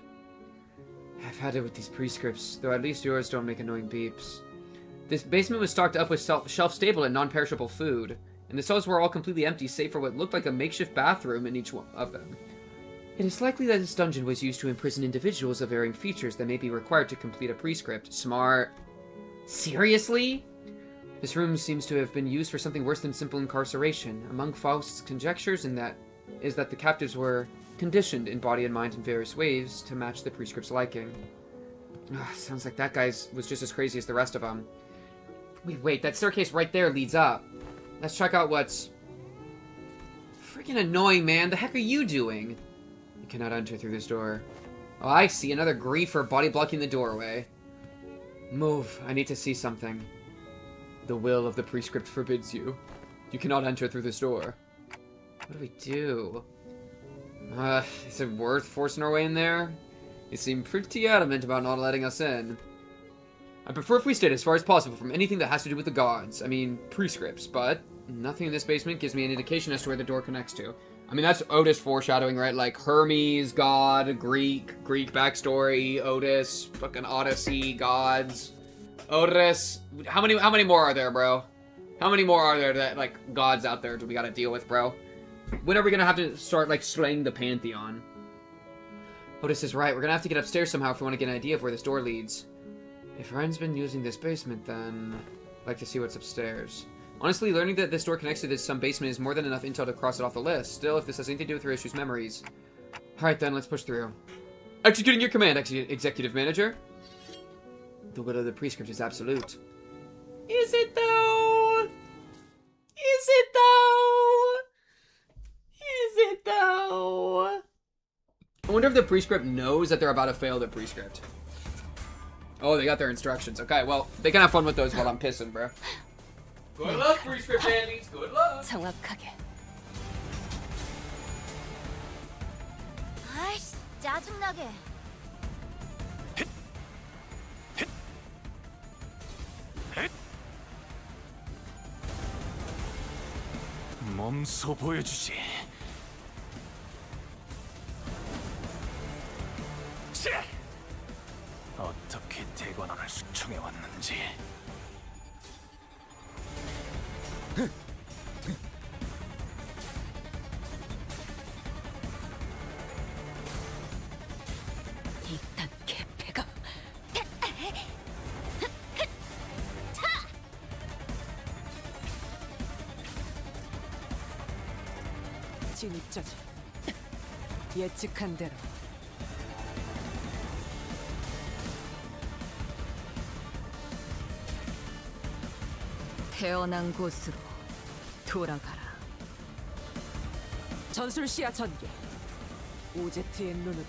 I've had it with these prescripts, though at least yours don't make annoying beeps. This basement was stocked up with shelf-stable and non-perishable food, and the cells were all completely empty save for what looked like a makeshift bathroom in each one of them. It is likely that this dungeon was used to imprison individuals of varying features that may be required to complete a prescript. Smart. Seriously? This room seems to have been used for something worse than simple incarceration. Among Faust's conjectures is that the captives were conditioned in body and mind in various ways to match the prescript's liking. Sounds like that guy was just as crazy as the rest of them. Wait, that staircase right there leads up. Let's check out what's Freaking annoying, man. The heck are you doing? You cannot enter through this door. Oh, I see. Another griefer body blocking the doorway. Move. I need to see something. The will of the prescript forbids you. You cannot enter through this door. What do we do? Is it worth forcing our way in there? They seem pretty adamant about not letting us in. I prefer if we stayed as far as possible from anything that has to do with the gods. I mean, prescripts, but nothing in this basement gives me an indication as to where the door connects to. I mean, that's Otis foreshadowing, right? Like, Hermes, god, Greek backstory, Otis, fucking Odyssey, gods. Otis. How many more are there, bro? How many more are there that, like, gods out there do we gotta deal with, bro? When are we gonna have to start, like, slaying the pantheon? Otis is right. We're gonna have to get upstairs somehow if we want to get an idea of where this door leads. If Ryan's been using this basement, then I'd like to see what's upstairs. Honestly, learning that this door connects to some basement is more than enough intel to cross it off the list. Still, if this has anything to do with your issues' memories. Alright then, let's push through. Executing your command, Executive Manager. The will of the prescript is absolute. Is it though? Is it though? Is it though? I wonder if the prescript knows that they're about to fail the prescript. Oh, they got their instructions. Okay, well, they can have fun with those while I'm pissing, bro. Good luck, prescript handies. Good luck. 정확하게. 아이씨, 짜증나게. 몸소 보여주지. 어떻게 대관원을 수청해 왔는지. 이딴 개패가. 진입자지. 예측한 대로. 태어난 곳으로 돌아가라. 전술 시야 전개. 오제트의 눈으로.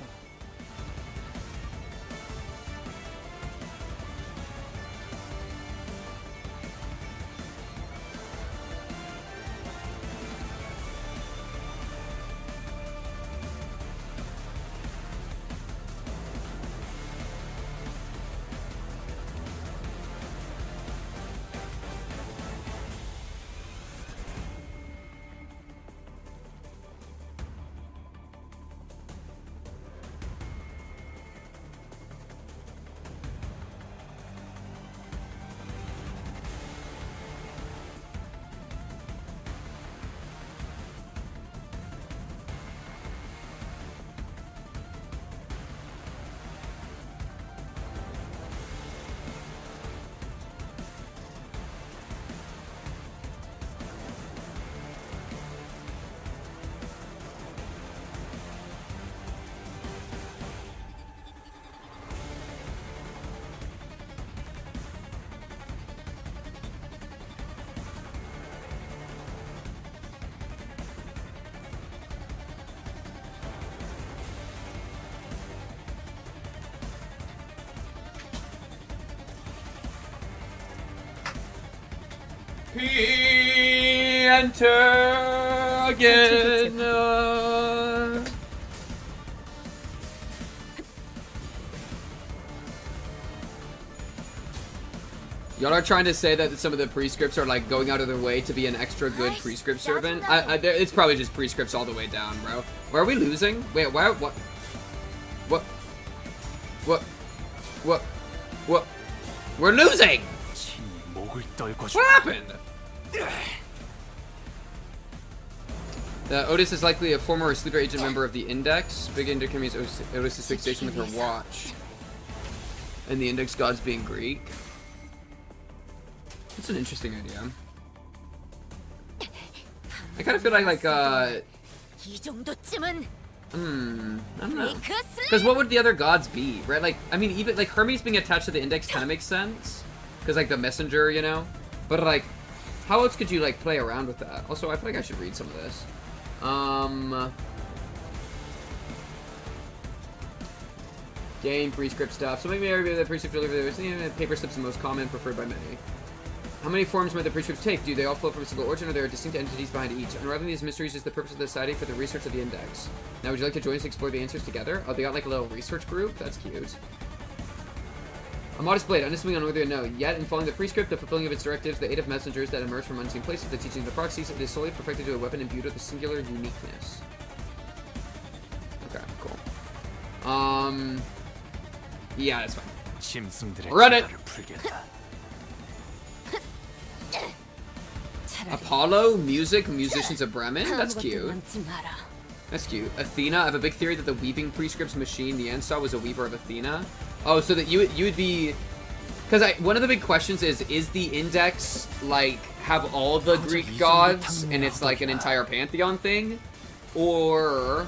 Enter again. Y'all are trying to say that some of the prescripts are like going out of their way to be an extra good prescript servant. It's probably just prescripts all the way down, bro. Why are we losing? Wait, why? What? What? What? What? What? We're losing. What happened? Otis is likely a former sleeper agent member of the Index. Big indicates Otis' fixation with her watch. And the Index gods being Greek. That's an interesting idea. I kind of feel like I don't know. Because what would the other gods be, right? Like, I mean, even, like, Hermes being attached to the Index kind of makes sense. Because, like, the messenger, you know? But, like, how else could you, like, play around with that? Also, I feel like I should read some of this. Game prescript stuff. So maybe I review the prescript delivery. Paper slips the most common, preferred by many. How many forms might the prescripts take? Do they all flow from a single origin, or there are distinct entities behind each? Unraveling these mysteries is the purpose of the Society for the Research of the Index. Now, would you like to join us to explore the answers together? Oh, they got like a little research group? That's cute. A modest blade, unassuming, unworthy to know. Yet, in following the prescript, the fulfilling of its directives, the aid of messengers that emerge from unseen places, the teaching of the proxies, it is solely perfected to a weapon imbued with a singular uniqueness. Okay, cool. Yeah, that's fine. Run it! Apollo, music, musicians of Bremen? That's cute. That's cute. Athena, I have a big theory that the weaving prescripts machine the Ansar was a weaver of Athena. Oh, so that you would be... Because one of the big questions is the Index, like, have all the Greek gods, and it's like an entire pantheon thing? Or,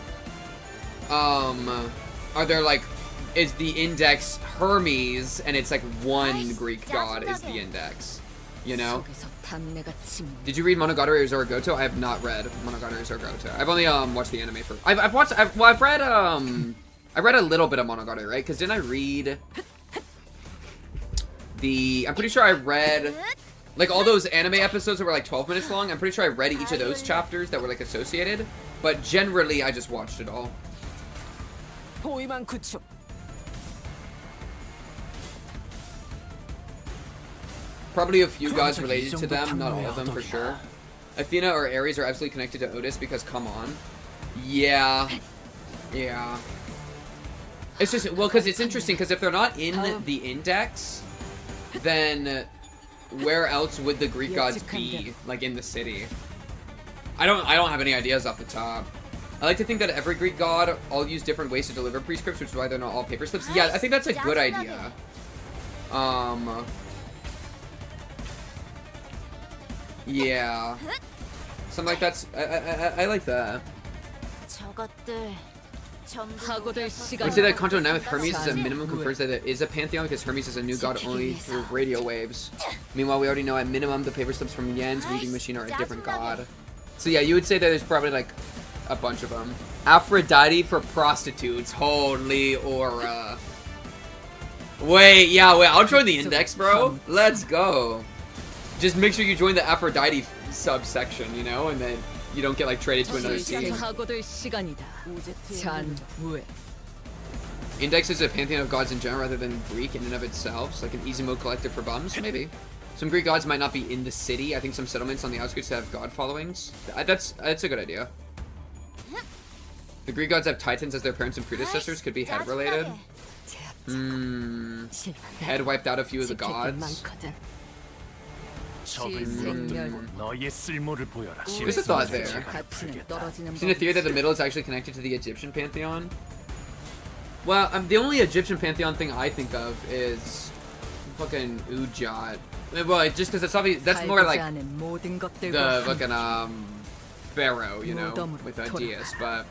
are there like, is the Index Hermes, and it's like one Greek god is the Index? You know? Did you read Monogatari or Zorogoto? I have not read Monogatari or Zorogoto. I've only watched the anime for. I've read I read a little bit of Monogatari, right? Because didn't I read I'm pretty sure I read like all those anime episodes that were like 12 minutes long. I'm pretty sure I read each of those chapters that were like associated, but generally I just watched it all. Probably a few gods related to them, not all of them for sure. Athena or Ares are absolutely connected to Otis because come on. Yeah. Yeah. It's just, well, because it's interesting, because if they're not in the Index, then where else would the Greek gods be, like, in the city? I don't have any ideas off the top. I like to think that every Greek god all use different ways to deliver prescripts, which is why they're not all paper slips. Yeah, I think that's a good idea. Yeah. Something like that's... I like that. I would say that Kanto 9 with Hermes is a minimum confirms that it is a pantheon because Hermes is a new god only through radio waves. Meanwhile, we already know at minimum the paper slips from Yen's weaving machine are a different god. So yeah, you would say that there's probably like a bunch of them. Aphrodite for prostitutes. Holy aura. Wait, I'll join the Index, bro. Let's go. Just make sure you join the Aphrodite subsection, you know, and then you don't get like traded to another team. Index is a pantheon of gods in general rather than Greek in and of itself. It's like an easy mode collective for bums, maybe. Some Greek gods might not be in the city. I think some settlements on the outskirts have god followings. That's a good idea. The Greek gods have titans as their parents and predecessors. Could be head related. Head wiped out a few of the gods. There's a thought there. I've seen a theory that the middle is actually connected to the Egyptian pantheon. Well, the only Egyptian pantheon thing I think of is fucking Ujat. Well, just because it's obvious, that's more like the fucking pharaoh, you know, with Dias. But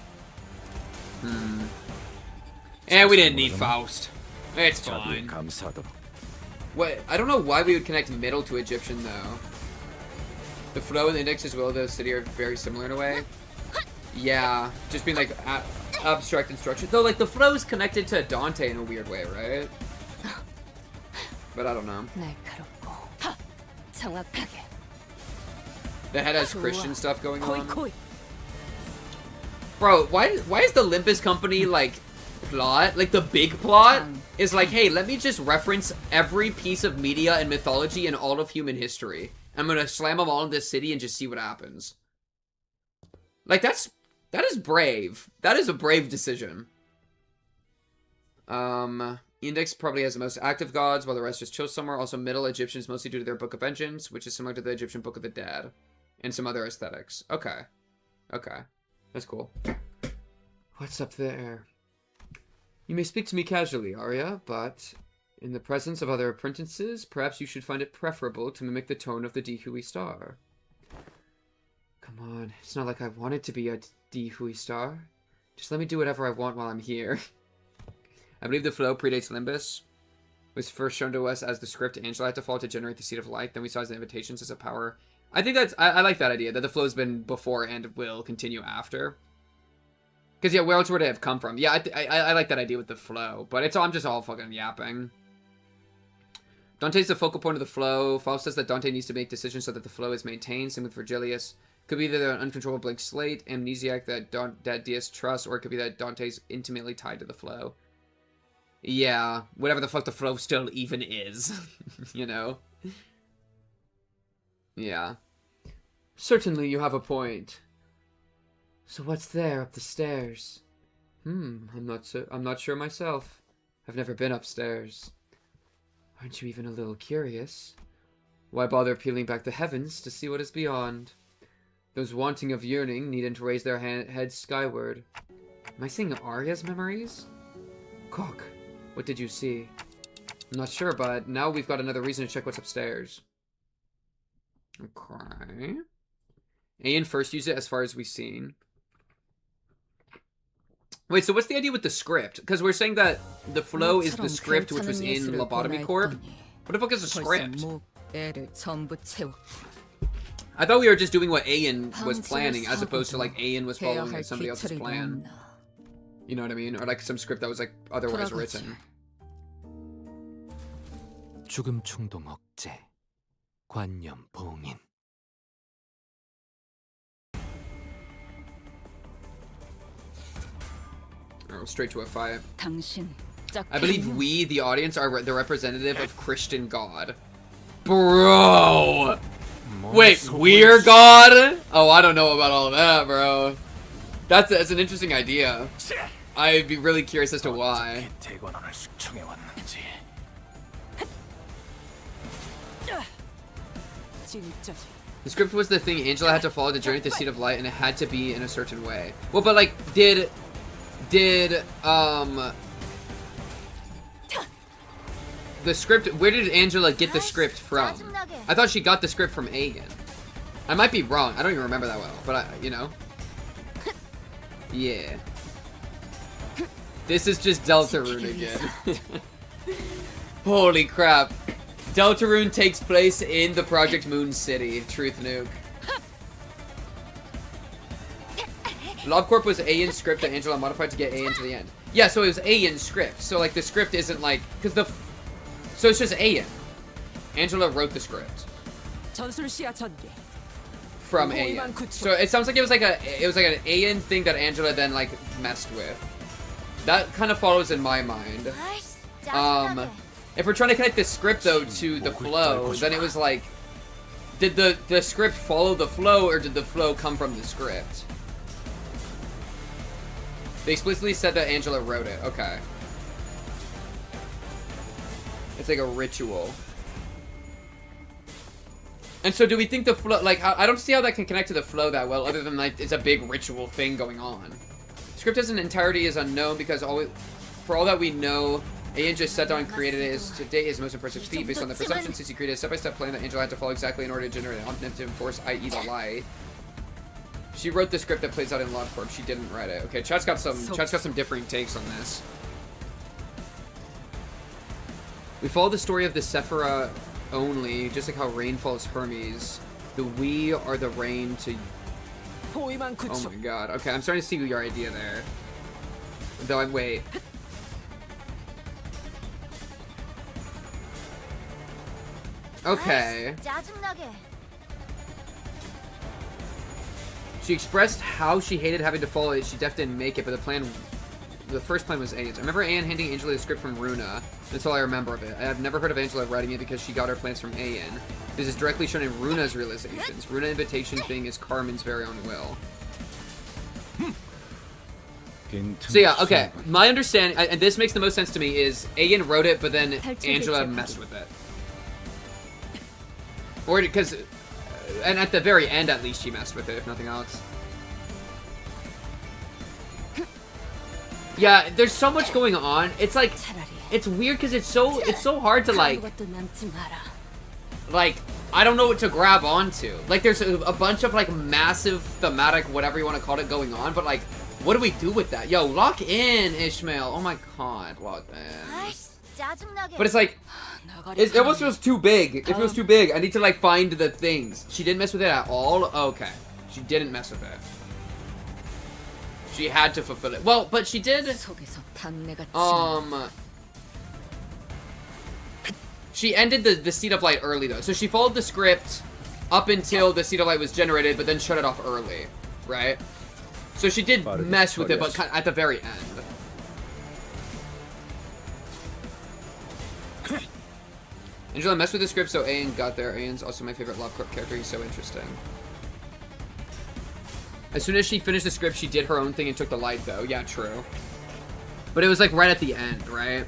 we didn't need Faust. It's fine. What? I don't know why we would connect middle to Egyptian though. The flow and the index as well as the city are very similar in a way. Yeah, just being like abstract instruction. Though like the flow is connected to Dante in a weird way, right? But I don't know. The head has Christian stuff going on. Bro, why is the Olympus Company like plot, like the big plot is like, hey, let me just reference every piece of media and mythology in all of human history. I'm gonna slam them all in this city and just see what happens. Like that is brave. That is a brave decision. Index probably has the most active gods, while the rest just chill somewhere. Also, Middle Egyptians mostly due to their Book of Vengeance, which is similar to the Egyptian Book of the Dead, and some other aesthetics. Okay, that's cool. What's up there? You may speak to me casually, Arya, but in the presence of other apprentices, perhaps you should find it preferable to mimic the tone of the Dihui star. Come on, it's not like I wanted to be a Dihui star. Just let me do whatever I want while I'm here. I believe the flow predates Limbus. It was first shown to us as the script Angela had to fall to generate the Seed of Light. Then we saw as the invitations as a power I think that's... I like that idea, that the flow's been before and will continue after. Because, yeah, where else would it have come from? Yeah, I like that idea with the flow. But I'm just all fucking yapping. Dante's the focal point of the flow. Faust says that Dante needs to make decisions so that the flow is maintained. Same with Virgilius. Could be either an uncontrollable blank slate, amnesiac that Diaz trusts, or it could be that Dante's intimately tied to the flow. Yeah, whatever the fuck the flow still even is. You know? Yeah. Certainly you have a point. So what's there up the stairs? I'm not sure myself. I've never been upstairs. Aren't you even a little curious? Why bother peeling back the heavens to see what is beyond? Those wanting of yearning needn't raise their heads skyward. Am I seeing Arya's memories? Cock, what did you see? I'm not sure, but now we've got another reason to check what's upstairs. Okay. Aeon first used it as far as we've seen. Wait, so what's the idea with the script? Because we're saying that the flow is the script which was in Lobotomy Corp. What the fuck is a script? I thought we were just doing what Aeon was planning, as opposed to like Aeon was following somebody else's plan. You know what I mean? Or like some script that was like otherwise written. 죽음 충동 억제, 관념 봉인. Oh, straight to a fight. I believe we, the audience, are the representative of Christian God. Bro! Wait, we're God? Oh, I don't know about all of that, bro. That's an interesting idea. I'd be really curious as to why. The script was the thing Angela had to follow to journey to the seat of light, and it had to be in a certain way. Well, but like, did the script, where did Angela get the script from? I thought she got the script from Aegon. I might be wrong. I don't even remember that well, but you know. Yeah. This is just Deltarune again. Holy crap. Deltarune takes place in the Project Moon City. Truth nuke. LobCorp was Aeon's script that Angela modified to get Aeon to the end. Yeah, so it was Aeon's script. So like the script isn't like, because the, so it's just Aeon. Angela wrote the script from Aeon. So it sounds like it was like an Aeon thing that Angela then like messed with. That kind of follows in my mind. If we're trying to connect the script though to the flow, then it was like, did the script follow the flow, or did the flow come from the script? They explicitly said that Angela wrote it. Okay. It's like a ritual. And so do we think the flow, like, I don't see how that can connect to the flow that well, other than like it's a big ritual thing going on. Script as an entirety is unknown because for all that we know, Aeon just sat down and created it as to date his most impressive feat based on the perception, since he created a step-by-step plan that Angela had to follow exactly in order to generate an omnipotent force, i.e. the light. She wrote the script that plays out in LobCorp. She didn't write it. Okay, chat's got some differing takes on this. We follow the story of the Sephira only, just like how rain follows Hermes. The we are the rain to... Oh my god. Okay, I'm starting to see your idea there. Though, wait. Okay. She expressed how she hated having to follow it. She definitely didn't make it, but the first plan was Aeon's. I remember Aeon handing Angela the script from Runa. That's all I remember of it. I have never heard of Angela writing it because she got her plans from Aeon. This is directly shown in Runa's realizations. Runa invitation thing is Carmen's very own will. So yeah, okay. My understanding, and this makes the most sense to me, is Aeon wrote it, but then Angela messed with it. Or because, and at the very end, at least, she messed with it, if nothing else. Yeah, there's so much going on. It's like, it's weird because it's so hard to like, I don't know what to grab onto. Like, there's a bunch of like massive thematic, whatever you want to call it, going on, but like, what do we do with that? Yo, lock in, Ishmael. Oh my god, lock in. But it's like, It almost feels too big. It feels too big. I need to like find the things. She didn't mess with it at all? Okay. She didn't mess with it. She had to fulfill it. Well, but she did... She ended the Seed of Light early, though. So she followed the script up until the Seed of Light was generated, but then shut it off early. Right? So she did mess with it, but at the very end. Angela messed with the script, so Ayan got there. Ayan's also my favorite LobCorp character. He's so interesting. As soon as she finished the script, she did her own thing and took the light, though. Yeah, true. But it was, like, right at the end, right?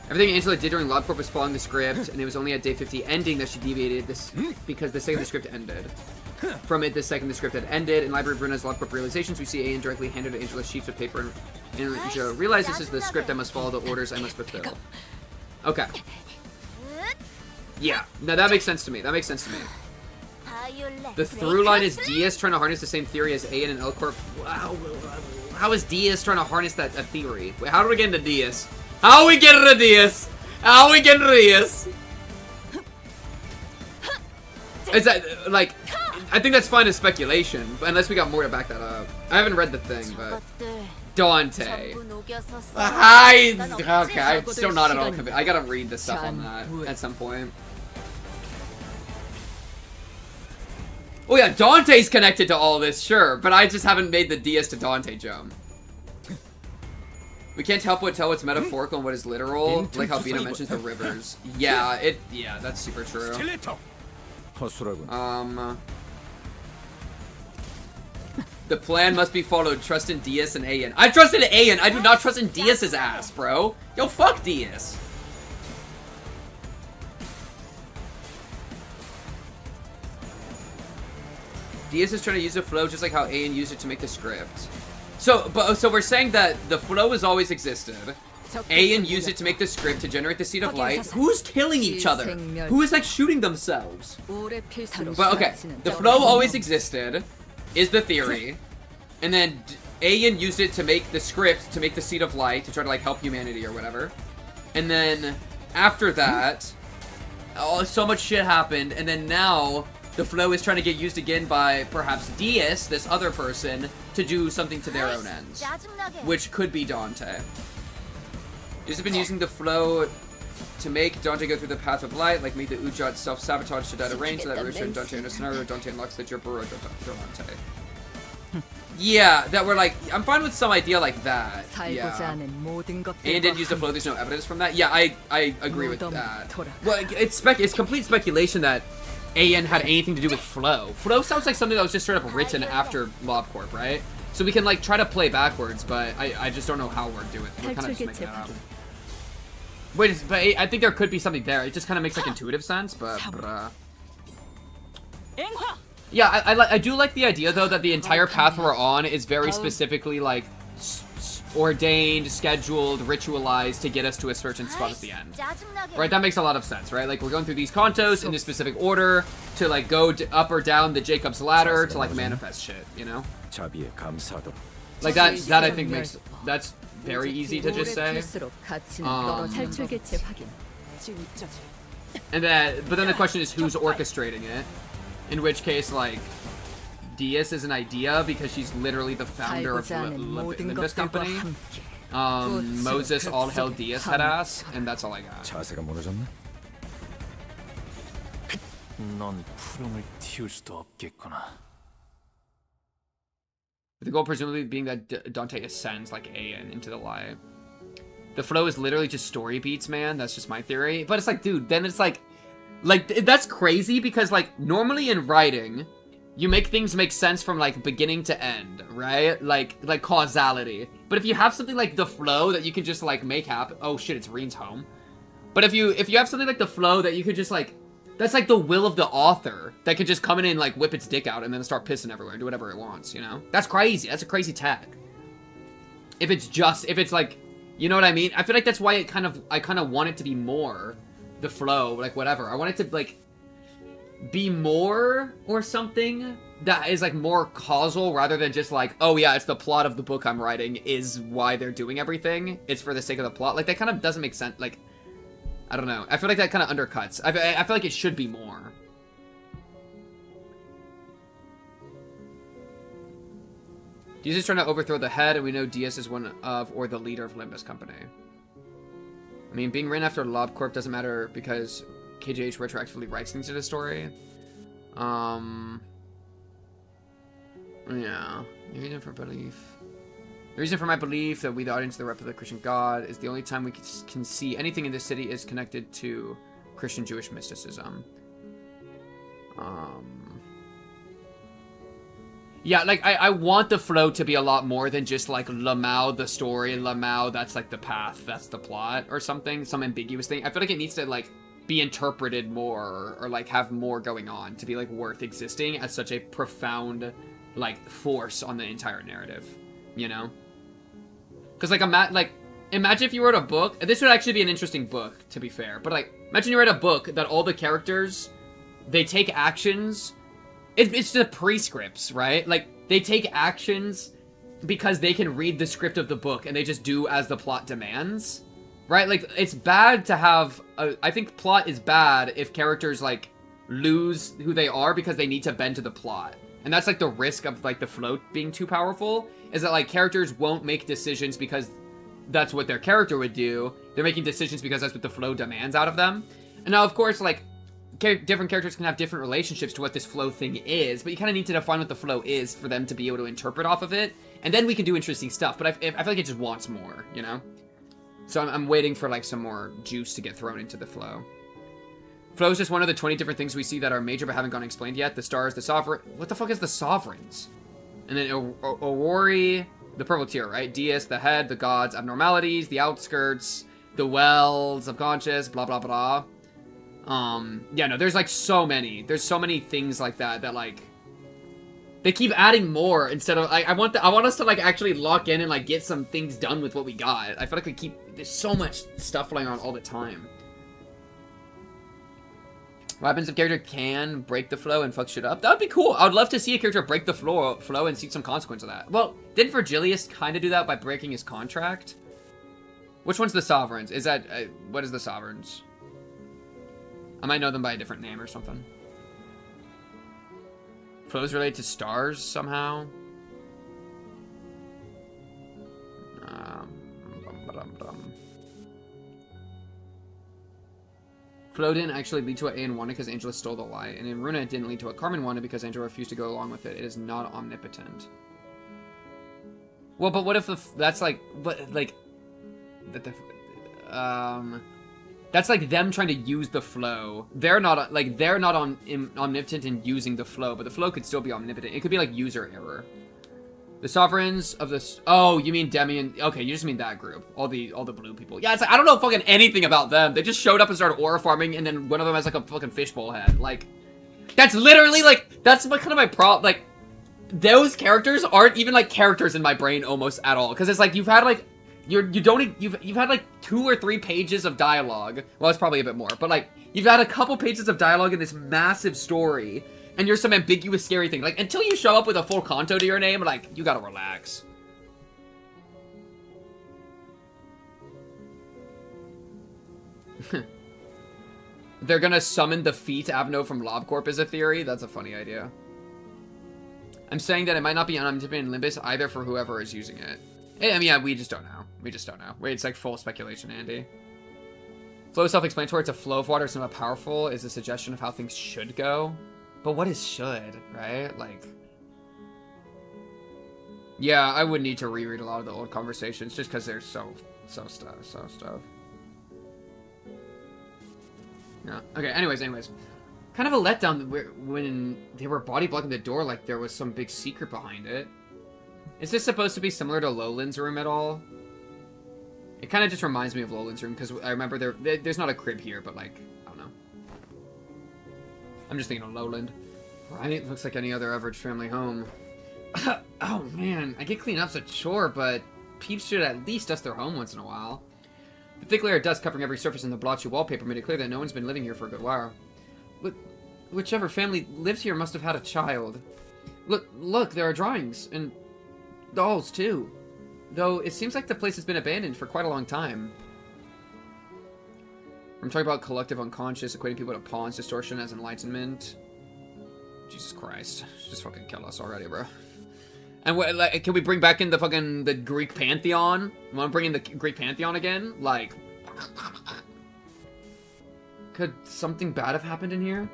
Everything Angela did during LobCorp was following the script, and it was only at day 50 ending that she deviated this because the second the script ended. From it, the second the script had ended. In Library of Bruna's LobCorp realizations, we see Ayan directly handed Angela sheets of paper, and Angela realized this is the script I must follow, the orders I must fulfill. Okay. Yeah. No, that makes sense to me. That makes sense to me. The through line is Diaz trying to harness the same theory as Ayan and LCorp. Wow. How is Diaz trying to harness that theory? Wait, how do we get into Diaz? How are we getting into Diaz? How are we getting into Diaz? Is that, like, I think that's fine as speculation, unless we got more to back that up. I haven't read the thing, but... Dante. Okay, I'm still not at all convinced. I gotta read the stuff on that at some point. Oh yeah, Dante's connected to all this, sure, but I just haven't made the Diaz to Dante jump. We can't help but tell what's metaphorical and what is literal, like how Bina mentions the rivers. Yeah, that's super true. The plan must be followed. Trust in Diaz and Ayan. I trust in Ayan. I do not trust in Diaz's ass, bro. Yo, fuck Diaz. Diaz is trying to use the flow just like how Ayan used it to make the script. So we're saying that the flow has always existed. Ayan used it to make the script to generate the Seed of Light. Who's killing each other? Who is like shooting themselves? But okay, the flow always existed. Is the theory, and then Ayan used it to make the script to make the Seed of Light to try to like help humanity or whatever, and then after that, so much shit happened, and then now the flow is trying to get used again by perhaps Diaz, this other person, to do something to their own ends, which could be Dante. Diaz has been using the flow to make Dante go through the path of light, like make the Ujat self-sabotage to die to range, so that Risha and Dante in a scenario, Dante unlocks the Jaburo Dante. Yeah, that we're like, I'm fine with some idea like that. Yeah. Ayan didn't use the flow, there's no evidence from that. Yeah, I agree with that. Well, it's complete speculation that Ayan had anything to do with flow. Flow sounds like something that was just straight up written after LobCorp, right? So we can like try to play backwards, but I just don't know how we're doing it. We're kind of just making it up. Wait, but I think there could be something there. It just kind of makes like intuitive sense, but yeah, I do like the idea though that the entire path we're on is very specifically like ordained, scheduled, ritualized to get us to a certain spot at the end. Right, that makes a lot of sense, right? Like we're going through these kantos in this specific order to like go up or down the Jacob's ladder to like manifest shit, you know? Like that I think makes that's very easy to just say. And but then the question is who's orchestrating it? In which case, like, Diaz is an idea because she's literally the founder of Limbus Company. Moses all hell Diaz head ass, and that's all I got. The goal presumably being that Dante ascends like Ayan into the light. The flow is literally just story beats, man. That's just my theory. But it's like, dude, then it's like that's crazy because like normally in writing, you make things make sense from like beginning to end, right? Like causality. But if you have something like the flow that you can just like make happen, oh shit, it's Reen's home. But if you have something like the flow that you could just like, that's like the will of the author that could just come in and like whip its dick out and then start pissing everywhere and do whatever it wants, you know? That's crazy. That's a crazy tag. If it's like, you know what I mean? I feel like that's why I kind of want it to be more the flow, like whatever. I want it to like be more or something that is like more causal rather than just like, oh yeah, it's the plot of the book I'm writing is why they're doing everything. It's for the sake of the plot. Like that kind of doesn't make sense. Like I don't know. I feel like that kind of undercuts. I feel like it should be more. Diaz is trying to overthrow the head, and we know Diaz is one of, or the leader of Limbus Company. I mean, being ran after LobCorp doesn't matter because KJH retroactively writes things in the story. Yeah. The reason for belief. The reason for my belief that we, the audience, the rep of the Christian God, is the only time we can see anything in this city is connected to Christian Jewish mysticism. Yeah, like, I want the flow to be a lot more than just, like, Lamau, the story, Lamau, that's, like, the path, that's the plot, or something, some ambiguous thing. I feel like it needs to, like, be interpreted more, or, like, have more going on to be, like, worth existing as such a profound, like, force on the entire narrative, you know? Because, like, imagine if you wrote a book, this would actually be an interesting book, to be fair, but, like, imagine you write a book that all the characters, they take actions. It's the prescripts, right? Like, they take actions because they can read the script of the book and they just do as the plot demands, right? Like, it's bad to have I think plot is bad if characters, like, lose who they are because they need to bend to the plot. And that's, like, the risk of, like, the float being too powerful, is that, like, characters won't make decisions because that's what their character would do. They're making decisions because that's what the flow demands out of them. And now, of course, like, different characters can have different relationships to what this flow thing is, but you kind of need to define what the flow is for them to be able to interpret off of it, and then we can do interesting stuff, but I feel like it just wants more, you know? So I'm waiting for, like, some more juice to get thrown into the flow. Flow is just one of the 20 different things we see that are major but haven't gone explained yet. The stars, the sovereign... What the fuck is the sovereigns? And then Aurori, the purple tier, right? Dias, the head, the gods, abnormalities, the outskirts, the wells of conscious, blah, blah, blah. Yeah, no, there's, like, so many. There's so many things like that, like, they keep adding more instead of, like, I want us to, like, actually lock in and, like, get some things done with what we got. I feel like there's so much stuff flying around all the time. What happens if a character can break the flow and fuck shit up? That would be cool. I would love to see a character break the flow and see some consequence of that. Well, didn't Virgilius kind of do that by breaking his contract? Which one's the Sovereigns? Is that, what is the Sovereigns? I might know them by a different name or something. Flows related to stars somehow. Flow didn't actually lead to what Aeon wanted because Angela stole the light, and in Runa it didn't lead to what Carmen wanted because Angela refused to go along with it. It is not omnipotent. Well, but what if that's like what like that's like them trying to use the flow. They're not omnipotent in using the flow, but the flow could still be omnipotent. It could be like user error. The Sovereigns of this. Oh, you mean Demian? Okay, you just mean that group. All the blue people. Yeah, it's like I don't know fucking anything about them. They just showed up and started aura farming, and then one of them has like a fucking fishbowl head. Like, that's literally like that's kind of my problem. Like, those characters aren't even like characters in my brain almost at all, because it's like you've had like. You've had like 2 or 3 pages of dialogue. Well, it's probably a bit more, but like you've had a couple pages of dialogue in this massive story, and you're some ambiguous, scary thing. Like until you show up with a full Kanto to your name, like you gotta relax. They're gonna summon the feet Avno from LobCorp is a theory. That's a funny idea. I'm saying that it might not be omnipotent in Limbus either for whoever is using it. I mean, yeah, we just don't know. We just don't know. Wait, it's like full speculation, Andy. Flow is self-explanatory. It's a flow of water. It's not powerful. Is a suggestion of how things should go. But what is should, right? Like... Yeah, I would need to reread a lot of the old conversations just because they're so stuff. Yeah. Okay, anyways. Kind of a letdown when they were body blocking the door like there was some big secret behind it. Is this supposed to be similar to Lowland's room at all? It kind of just reminds me of Lowland's room, because I remember there's not a crib here, but like, I don't know. I'm just thinking of Lowland. Right? Looks like any other average family home. Oh man, I get clean up's a chore, but peeps should at least dust their home once in a while. The thick layer of dust covering every surface in the blotchy wallpaper made it clear that no one's been living here for a good while. Whichever family lives here must have had a child. Look, there are drawings, and dolls, too. Though, it seems like the place has been abandoned for quite a long time. I'm talking about collective unconscious, equating people to pawns, distortion as enlightenment. Jesus Christ. Just fucking kill us already, bro. And what, like, can we bring back in the Greek pantheon? You want to bring in the Greek pantheon again? Like, could something bad have happened in here?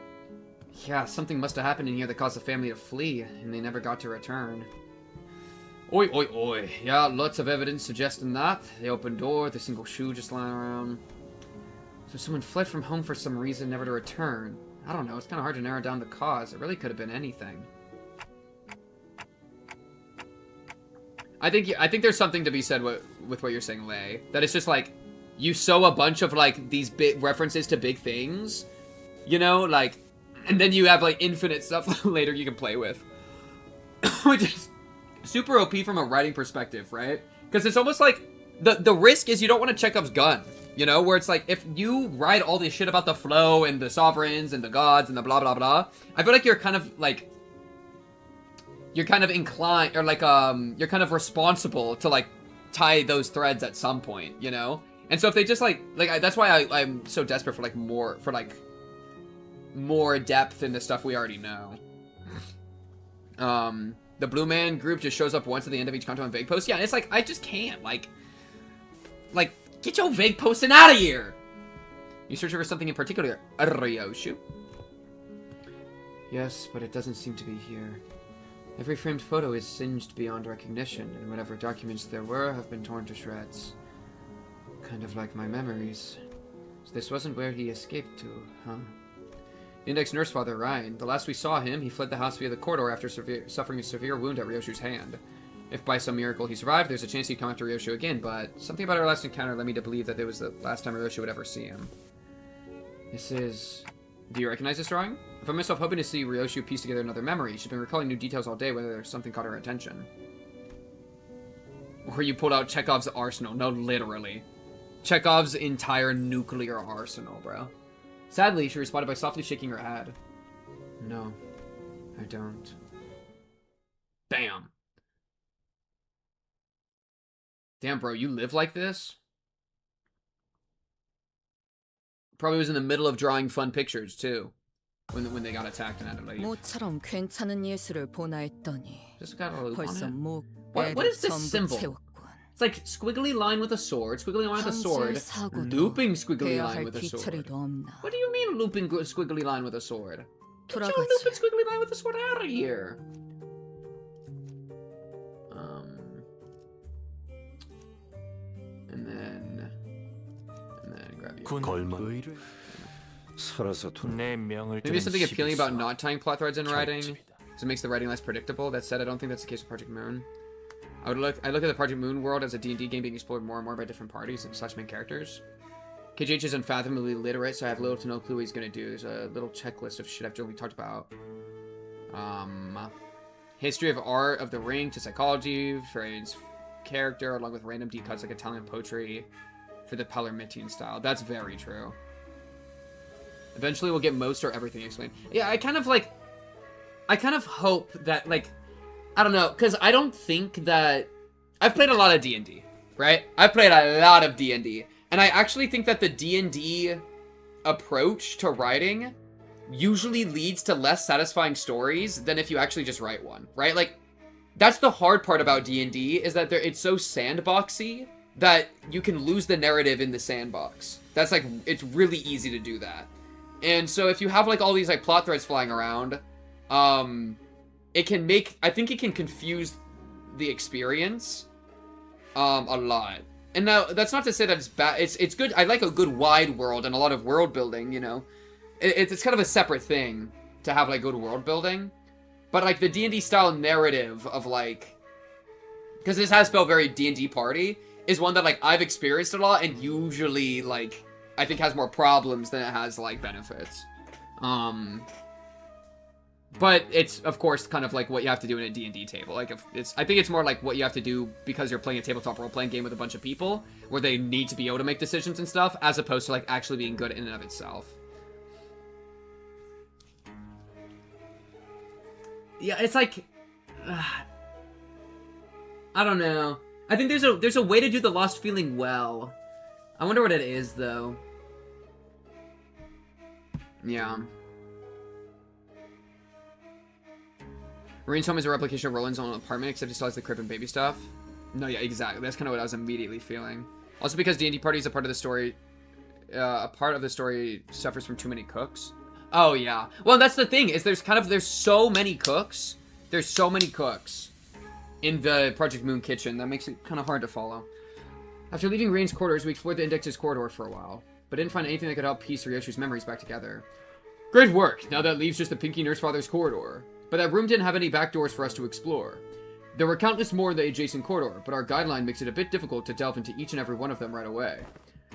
Yeah, something must have happened in here that caused the family to flee, and they never got to return. Oi, oi, oi. Yeah, lots of evidence suggesting that. The open door, the single shoe just lying around. So someone fled from home for some reason, never to return. I don't know, it's kind of hard to narrow down the cause. It really could have been anything. I think there's something to be said with what you're saying, Lei. That it's just like, you sow a bunch of like these big references to big things, you know, like, and then you have like infinite stuff later you can play with. Which is super OP from a writing perspective, right? Because it's almost like the risk is you don't want to Chekhov's gun, you know, where it's like if you write all this shit about the flow and the sovereigns and the gods and the blah blah blah, I feel like you're kind of like, you're kind of inclined, or like you're kind of responsible to like tie those threads at some point, you know. And so if they just like that's why I'm so desperate for like more depth in the stuff we already know. The Blue Man group just shows up once at the end of each content on vague post. Yeah, and it's like, I just can't. Like, get your vague posting out of here! You searching for something in particular, Ryoshu? Yes, but it doesn't seem to be here. Every framed photo is singed beyond recognition, and whatever documents there were have been torn to shreds. Kind of like my memories. So this wasn't where he escaped to, huh? The Index Nurse Father Ryan. The last we saw him, he fled the house via the corridor after suffering a severe wound at Ryoshu's hand. If by some miracle he survived, there's a chance he'd come after Ryoshu again, but something about our last encounter led me to believe that it was the last time Ryoshu would ever see him. This is... Do you recognize this drawing? I found myself hoping to see Ryoshu piece together another memory. She's been recalling new details all day, whether something caught her attention. Or you pulled out Chekhov's arsenal. No, literally. Chekhov's entire nuclear arsenal, bro. Sadly, she responded by softly shaking her head. No, I don't. Bam. Damn, bro, you live like this? Probably was in the middle of drawing fun pictures, too. When they got attacked and had to leave. 모처럼 괜찮은 예술을 보나 했더니 Just got a loop on 벌써 it. 목 What is this symbol? 채웠군. It's like squiggly line with a sword, squiggly line with a sword, looping squiggly line with a sword. What do you mean looping squiggly line with a sword? Get your looping squiggly line with a sword out of here! And then grab you. 걸만 살아서 내 명을 Maybe 들은 something appealing about 12사. not tying plot threads in writing, 결집이다. so it makes the writing less predictable. That said, I don't think that's the case with Project Moon. I look at the Project Moon world as a D&D game being explored more and more by different parties and slash main characters. KGH is unfathomably literate, so I have little to no clue what he's gonna do. There's a little checklist of shit I've generally talked about. History of art of the ring to psychology, Frey's character, along with random deep cuts like Italian poetry for the Palermitian style. That's very true. Eventually we'll get most or everything explained. Yeah, I kind of hope that, like, I don't know, because I don't think that... I've played a lot of D&D, right? I've played a lot of D&D, and I actually think that the D&D approach to writing usually leads to less satisfying stories than if you actually just write one, right? Like, that's the hard part about D&D, is that it's so sandboxy that you can lose the narrative in the sandbox. That's, like, it's really easy to do that. And so if you have, like, all these, like, plot threads flying around, it can make... I think it can confuse the experience a lot. And now, that's not to say that it's bad. It's good. I like a good wide world and a lot of world building, you know. It's kind of a separate thing to have, like, good world building. But, like, the D&D style narrative of, like... Because this has felt very D&D party, is one that, like, I've experienced a lot and usually, like, I think has more problems than it has, like, benefits. But it's, of course, kind of like what you have to do in a D&D table. Like, I think it's more like what you have to do because you're playing a tabletop role-playing game with a bunch of people, where they need to be able to make decisions and stuff, as opposed to, like, actually being good in and of itself. Yeah, it's like... I don't know. I think there's a way to do the Lost feeling well. I wonder what it is, though. Yeah. Rain's home is a replication of Roland's own apartment, except he still has the crib and baby stuff. No, yeah, exactly. That's kind of what I was immediately feeling. Also, because D&D Party is a part of the story, suffers from too many cooks. Oh, yeah. Well, that's the thing, is there's so many cooks. There's so many cooks in the Project Moon kitchen. That makes it kind of hard to follow. After leaving Rain's quarters, we explored the Index's corridor for a while, but didn't find anything that could help piece Ryoshu's memories back together. Great work! Now that leaves just the Pinky Nurse Father's corridor. But that room didn't have any back doors for us to explore. There were countless more in the adjacent corridor, but our guideline makes it a bit difficult to delve into each and every one of them right away.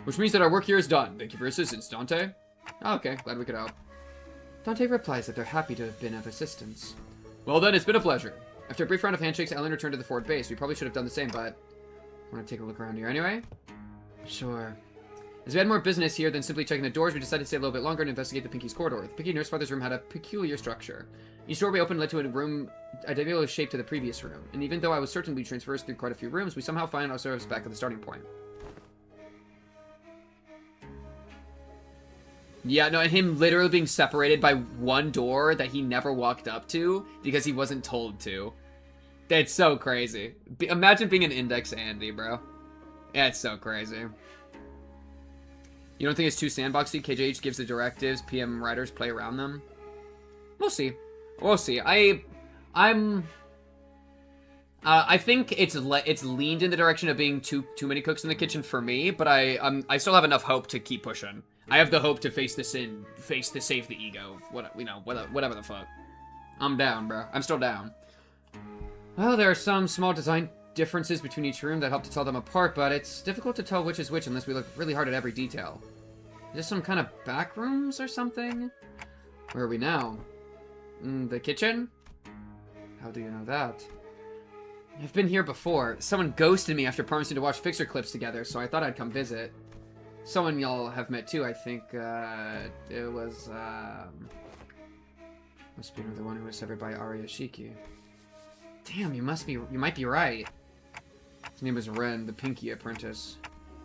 Which means that our work here is done. Thank you for your assistance, Dante. Oh, okay, glad we could help. Dante replies that they're happy to have been of assistance. Well then, it's been a pleasure. After a brief round of handshakes, Ellen returned to the forward base. We probably should have done the same, but... Want to take a look around here anyway? Sure. As we had more business here than simply checking the doors, we decided to stay a little bit longer and investigate the Pinky's corridor. The Pinky Nurse Father's room had a peculiar structure. Each door we opened led to a room identical shape to the previous room, and even though I was certain we traversed through quite a few rooms, we somehow find ourselves back at the starting point. Yeah, no, and him literally being separated by one door that he never walked up to because he wasn't told to. That's so crazy. Imagine being an Index Andy, bro. Yeah, it's so crazy. You don't think it's too sandboxy? KJH gives the directives, PM writers play around them? We'll see. We'll see. I think it's leaned in the direction of being too many cooks in the kitchen for me, but I still have enough hope to keep pushing. I have the hope to face the sin, save the ego, whatever the fuck. I'm down, bro. I'm still down. Well, there are some small design differences between each room that help to tell them apart, but it's difficult to tell which is which unless we look really hard at every detail. Is this some kind of back rooms or something? Where are we now? The kitchen? How do you know that? I've been here before. Someone ghosted me after promising to watch Fixer clips together, so I thought I'd come visit. Someone y'all have met too, I think. It was, must be the one who was severed by Arya Shiki. Damn, you might be right. His name was Ren, the Pinky Apprentice.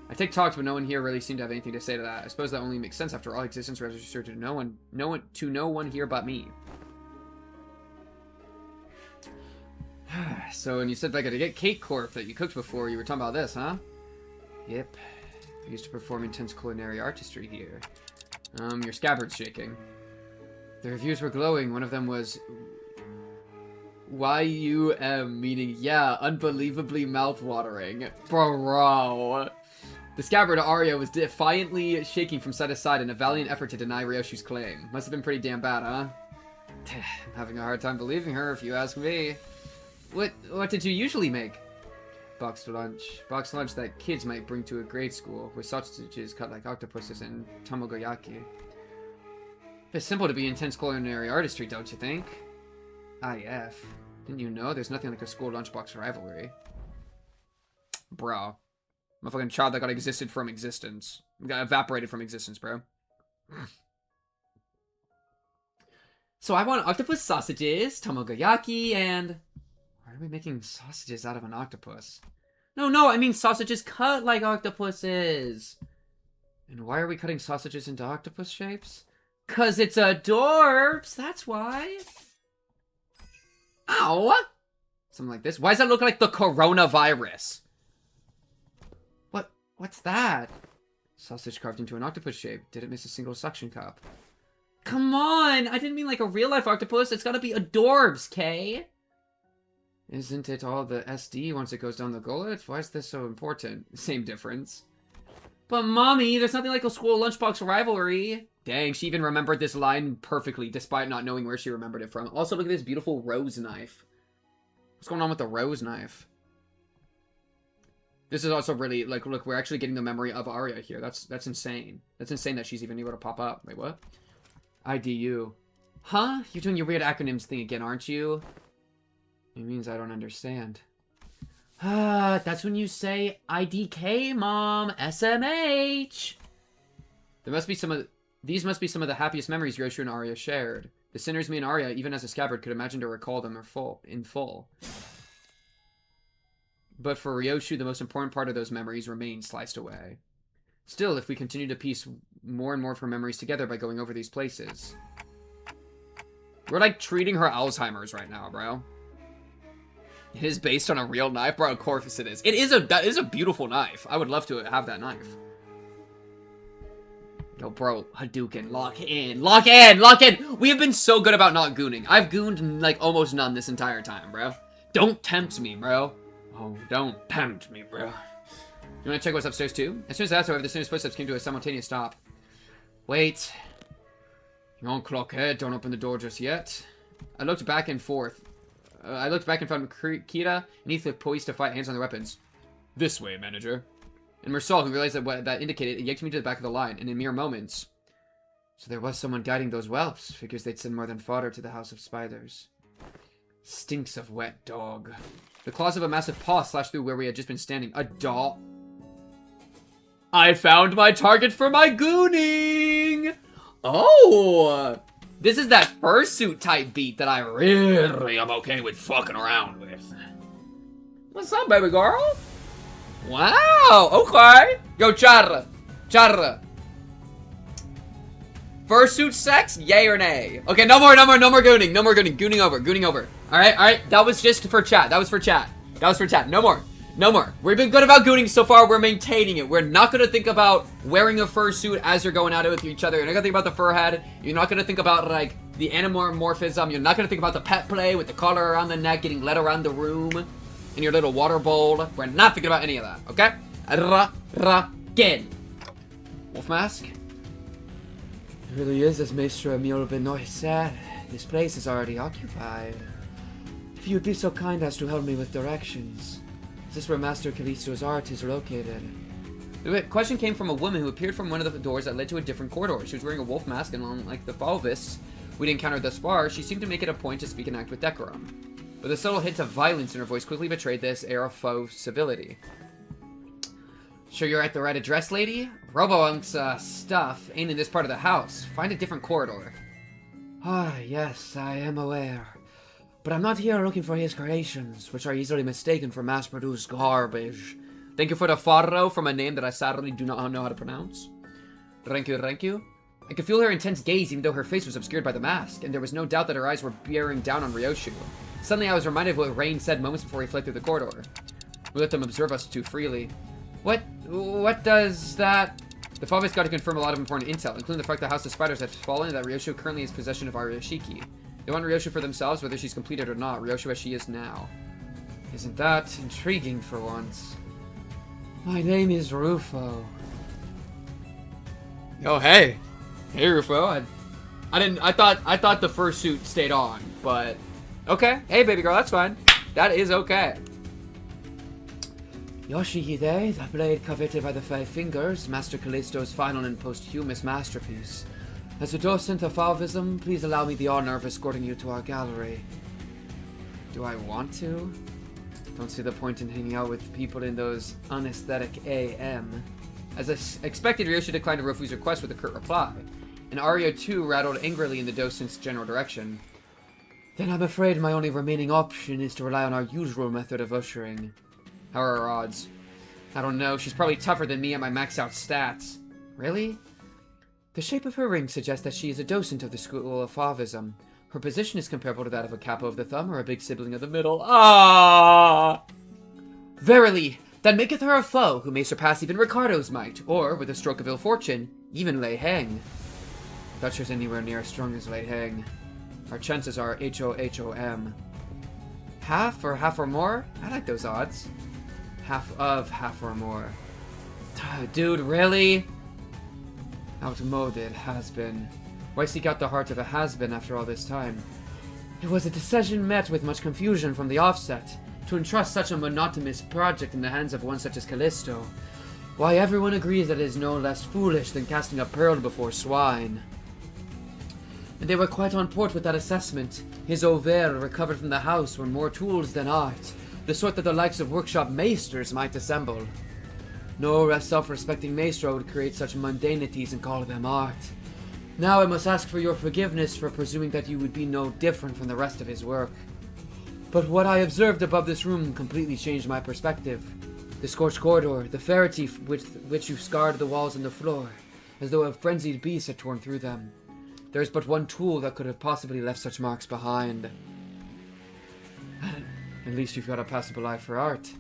I take talks, but no one here really seemed to have anything to say to that. I suppose that only makes sense after all. Existence registered to no one here but me. So, when you said back at the Cake Corp that you cooked before, you were talking about this, huh? Yep. I used to perform intense culinary artistry here. Your scabbard's shaking. The reviews were glowing. One of them was... YUM, meaning, yeah, unbelievably mouth-watering. Bro. The scabbard Arya was defiantly shaking from side to side in a valiant effort to deny Ryoshu's claim. Must have been pretty damn bad, huh? I'm having a hard time believing her, if you ask me. What did you usually make? Boxed lunch. Boxed lunch that kids might bring to a grade school, with sausages cut like octopuses and tamagoyaki. It's simple to be intense culinary artistry, don't you think? IF. Didn't you know there's nothing like a school lunchbox rivalry? Bro. Motherfucking child that got existed from existence. Got evaporated from existence, bro. So I want octopus sausages, tamagoyaki, and... Why are we making sausages out of an octopus? No, I mean sausages cut like octopuses. And why are we cutting sausages into octopus shapes? 'Cause it's adorbs, that's why. Ow! Something like this. Why does that look like the coronavirus? What's that? Sausage carved into an octopus shape. Didn't miss a single suction cup. Come on! I didn't mean like a real-life octopus. It's gotta be adorbs, Kay? Isn't it all the SD once it goes down the gullet? Why is this so important? Same difference. But Mommy, there's nothing like a school lunchbox rivalry. Dang, she even remembered this line perfectly, despite not knowing where she remembered it from. Also, look at this beautiful rose knife. What's going on with the rose knife? This is also really, like, look, we're actually getting the memory of Arya here. That's insane. That's insane that she's even able to pop up. Wait, what? IDU. Huh? You're doing your weird acronyms thing again, aren't you? It means I don't understand. That's when you say IDK, Mom. SMH. These must be some of the happiest memories Ryoshu and Arya shared. The sinners me and Arya, even as a scabbard, could imagine to recall them in full. But for Ryoshu, the most important part of those memories remained sliced away. Still, if we continue to piece more and more of her memories together by going over these places. We're like treating her Alzheimer's right now, bro. It is based on a real knife, bro. Of course it is. That is a beautiful knife. I would love to have that knife. Yo, bro, Hadouken, lock in, lock in, lock in. We have been so good about not gooning. I've gooned like almost none this entire time, bro. Don't tempt me, bro. Oh, don't tempt me, bro. You want to check what's upstairs too? As soon as that's over, the soonest footsteps came to a simultaneous stop. Wait. Young clockhead, don't open the door just yet. I looked back and forth. I looked back and found Kira and Ethan poised to fight, hands on their weapons. This way, manager. And Mersal, who realized that what that indicated, yanked me to the back of the line, and in mere moments. So there was someone guiding those whelps. Figures they'd send more than fodder to the House of Spiders. Stinks of wet dog. The claws of a massive paw slashed through where we had just been standing. A dog. I found my target for my gooning! Oh! This is that fursuit type beat that I really am okay with fucking around with. What's up, baby girl? Wow, okay. Yo, Charra. Charra. Fursuit sex? Yay or nay? Okay, no more gooning. No more gooning. Gooning over. Alright. That was just for chat. That was for chat. No more. We've been good about gooning so far. We're maintaining it. We're not going to think about wearing a fursuit as you're going at it with each other. You're not going to think about the fur head. You're not going to think about, like, the anamorphism. You're not going to think about the pet play with the collar around the neck getting led around the room in your little water bowl. We're not thinking about any of that, okay? Again. Wolf mask? It really is, as Maestro Emil Benoit said. This place is already occupied. If you would be so kind as to help me with directions. Is this where Master Callisto's art is located? The question came from a woman who appeared from one of the doors that led to a different corridor. She was wearing a wolf mask, and unlike the Falvis we'd encountered thus far, she seemed to make it a point to speak and act with decorum. But a subtle hint of violence in her voice quickly betrayed this air of faux civility. Sure you're at the right address, lady? Robo-Unk's stuff ain't in this part of the house. Find a different corridor. Ah, yes, I am aware. But I'm not here looking for his creations, which are easily mistaken for mass-produced garbage. Thank you for the farro from a name that I sadly do not know how to pronounce. Thank you. I could feel her intense gaze even though her face was obscured by the mask, and there was no doubt that her eyes were bearing down on Ryoshu. Suddenly I was reminded of what Rain said moments before he fled through the corridor. We let them observe us too freely. What does that... The Falvis got to confirm a lot of important intel, including the fact the House of Spiders has fallen and that Ryoshu currently has possession of Aryoshiki. They want Ryoshu for themselves, whether she's completed or not. Ryoshu as she is now. Isn't that intriguing for once? My name is Rufo. Oh, hey. Hey, Rufo. I thought the fursuit stayed on, but... Okay. Hey, baby girl, that's fine. That is okay. Yoshihide, the blade coveted by the Five Fingers, Master Callisto's final and posthumous masterpiece. As a docent of Falvism, please allow me the honor of escorting you to our gallery. Do I want to? Don't see the point in hanging out with people in those unaesthetic AM. As I expected, Ryoshu declined Rofu's request with a curt reply, and Arya too rattled angrily in the docent's general direction. Then I'm afraid my only remaining option is to rely on our usual method of ushering. How are our odds? I don't know, she's probably tougher than me at my maxed out stats. Really? The shape of her ring suggests that she is a docent of the School of Falvism. Her position is comparable to that of a capo of the thumb or a big sibling of the middle. Ah! Verily, that maketh her a foe who may surpass even Ricardo's might, or, with a stroke of ill fortune, even Lei Heng. Not sure anywhere near as strong as Lei Heng. Our chances are HOHOM. Half or more? I like those odds. Half or more. Dude, really? Outmoded has-been. Why seek out the heart of a has-been after all this time? It was a decision met with much confusion from the offset, to entrust such a monotonous project in the hands of one such as Callisto. Why, everyone agrees that it is no less foolish than casting a pearl before swine. And they were quite on port with that assessment. His Auvert recovered from the house were more tools than art, the sort that the likes of workshop maesters might assemble. No self-respecting maestro would create such mundanities and call them art. Now I must ask for your forgiveness for presuming that you would be no different from the rest of his work. But what I observed above this room completely changed my perspective. The scorched corridor, the ferrety with which you scarred the walls and the floor, as though a frenzied beast had torn through them. There is but one tool that could have possibly left such marks behind. At least you've got a passable eye for art.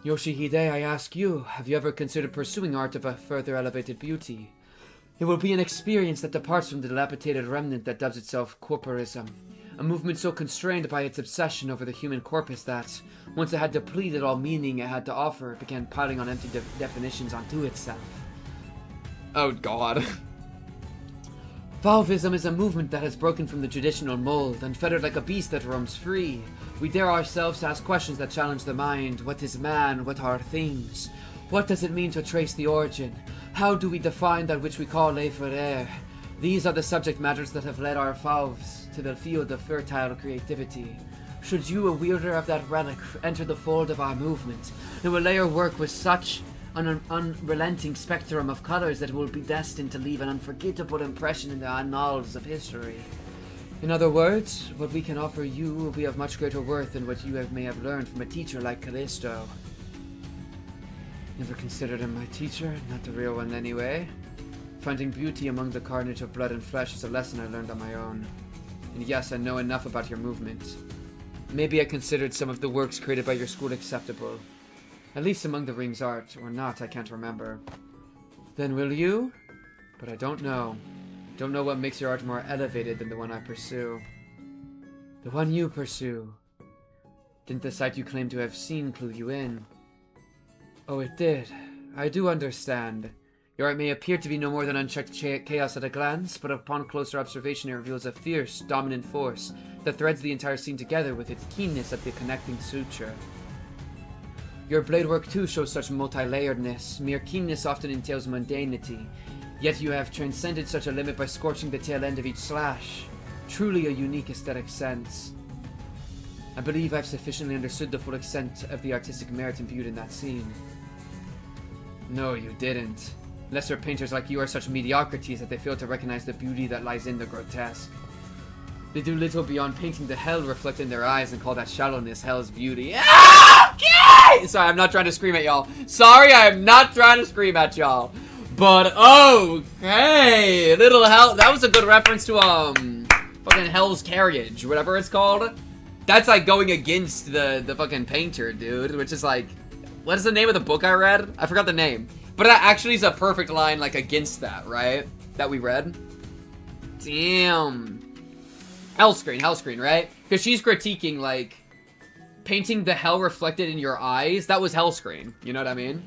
Yoshihide, I ask you, have you ever considered pursuing art of a further elevated beauty? It will be an experience that departs from the dilapidated remnant that dubs itself corporism, a movement so constrained by its obsession over the human corpus that, once it had depleted all meaning it had to offer, it began piling on empty definitions onto itself. Oh god. Valvism is a movement that has broken from the traditional mold, unfettered like a beast that roams free. We dare ourselves to ask questions that challenge the mind. What is man? What are things? What does it mean to trace the origin? How do we define that which we call l'effort? These are the subject matters that have led our valves to the field of fertile creativity. Should you, a wielder of that relic, enter the fold of our movement, it will lay your work with such an unrelenting spectrum of colors that it will be destined to leave an unforgettable impression in the annals of history. In other words, what we can offer you will be of much greater worth than what you may have learned from a teacher like Callisto. Never considered him my teacher, not the real one anyway. Finding beauty among the carnage of blood and flesh is a lesson I learned on my own. And yes, I know enough about your movement. Maybe I considered some of the works created by your school acceptable. At least among the ring's art, or not, I can't remember. Then will you? But I don't know. Don't know what makes your art more elevated than the one I pursue. The one you pursue. Didn't the sight you claim to have seen clue you in? Oh, it did. I do understand. Your art may appear to be no more than unchecked chaos at a glance, but upon closer observation it reveals a fierce, dominant force that threads the entire scene together with its keenness at the connecting suture. Your blade work too shows such multi-layeredness. Mere keenness often entails mundanity, yet you have transcended such a limit by scorching the tail end of each slash. Truly a unique aesthetic sense. I believe I've sufficiently understood the full extent of the artistic merit imbued in that scene. No, you didn't. Lesser painters like you are such mediocrities that they fail to recognize the beauty that lies in the grotesque. They do little beyond painting the hell reflected in their eyes and call that shallowness hell's beauty. Okay! Sorry, I'm not trying to scream at y'all. Sorry, I am not trying to scream at y'all. But okay, little hell. That was a good reference to fucking Hell's Carriage, whatever it's called. That's like going against the fucking painter, dude. Which is like, what is the name of the book I read? I forgot the name. But that actually is a perfect line, like, against that, right? That we read. Damn. Hellscreen, right? Because she's critiquing, like, painting the hell reflected in your eyes. That was Hellscreen. You know what I mean?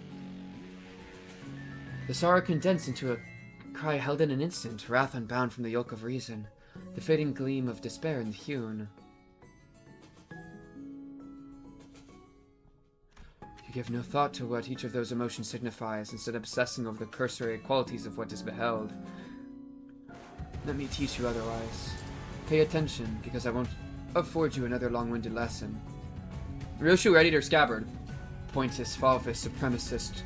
The sorrow condensed into a cry held in an instant, wrath unbound from the yoke of reason, the fading gleam of despair in the hewn. You give no thought to what each of those emotions signifies, instead obsessing over the cursory qualities of what is beheld. Let me teach you otherwise. Pay attention, because I won't afford you another long-winded lesson. Ryoshu readied her scabbard. Pointists, Falvists, supremacists,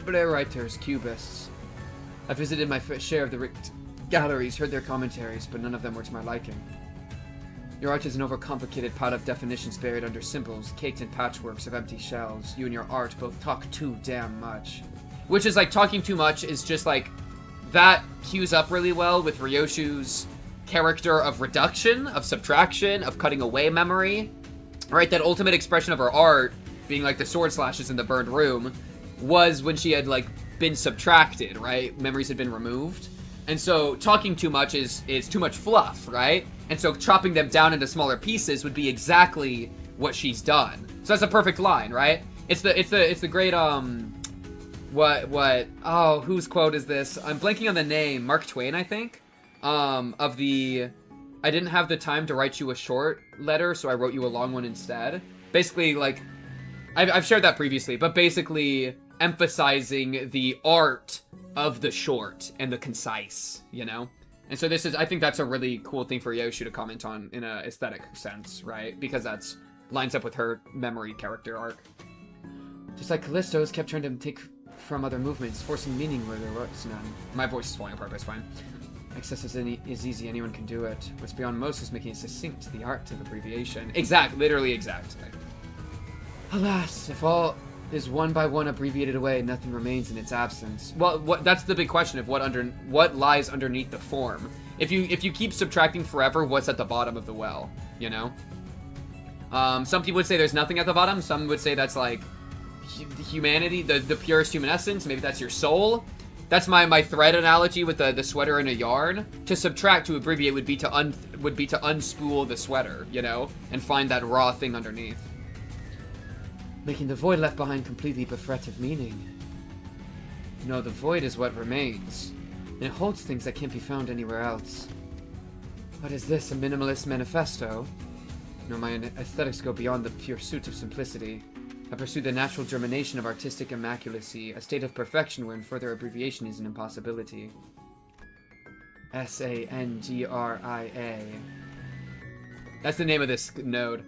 Blair writers, cubists. I visited my share of the galleries, heard their commentaries, but none of them were to my liking. Your art is an overcomplicated pile of definitions buried under symbols, caked in patchworks of empty shells. You and your art both talk too damn much. Which is like, talking too much is just like, that cues up really well with Ryoshu's character of reduction, of subtraction, of cutting away memory. Right, that ultimate expression of her art, being like the sword slashes in the burned room, was when she had like been subtracted, right? Memories had been removed. And so talking too much is too much fluff, right? And so chopping them down into smaller pieces would be exactly what she's done. So that's a perfect line, right? It's the great whose quote is this? I'm blanking on the name. Mark Twain, I think. Of the I didn't have the time to write you a short letter, so I wrote you a long one instead. Basically, like, I've shared that previously, but basically emphasizing the art of the short and the concise, you know? And so this is, I think that's a really cool thing for Ryoshu to comment on in a aesthetic sense, right? Because that's lines up with her memory character arc. Just like Callisto's kept trying to take from other movements, forcing meaning where there was none. My voice is falling apart, but it's fine. Excess is easy, anyone can do it. What's beyond most is making it succinct, the art of abbreviation. Exact, literally exact. Alas, if all is one by one abbreviated away, nothing remains in its absence. Well, that's the big question of what lies underneath the form. If you keep subtracting forever, what's at the bottom of the well, you know? Some people would say there's nothing at the bottom. Some would say that's like humanity, the purest human essence. Maybe that's your soul. That's my thread analogy with the sweater and a yarn. To subtract, to abbreviate, would be to unspool the sweater, you know, and find that raw thing underneath, making the void left behind completely bereft of meaning. No, the void is what remains, and it holds things that can't be found anywhere else. What is this, a minimalist manifesto? No, my aesthetics go beyond the pursuit of simplicity. I pursue the natural germination of artistic immaculacy, a state of perfection wherein further abbreviation is an impossibility. SANGRIA. That's the name of this node.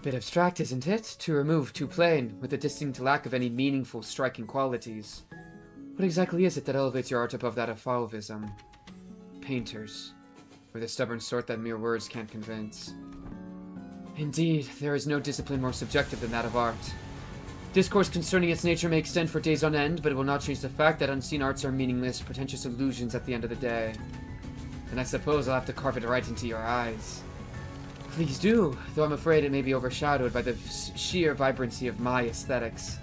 Bit abstract, isn't it? Too removed, too plain, with a distinct lack of any meaningful, striking qualities. What exactly is it that elevates your art above that of fauvism? Painters. Or the stubborn sort that mere words can't convince. Indeed, there is no discipline more subjective than that of art. Discourse concerning its nature may extend for days on end, but it will not change the fact that unseen arts are meaningless, pretentious illusions at the end of the day. And I suppose I'll have to carve it right into your eyes. Please do, though I'm afraid it may be overshadowed by the sheer vibrancy of my aesthetics.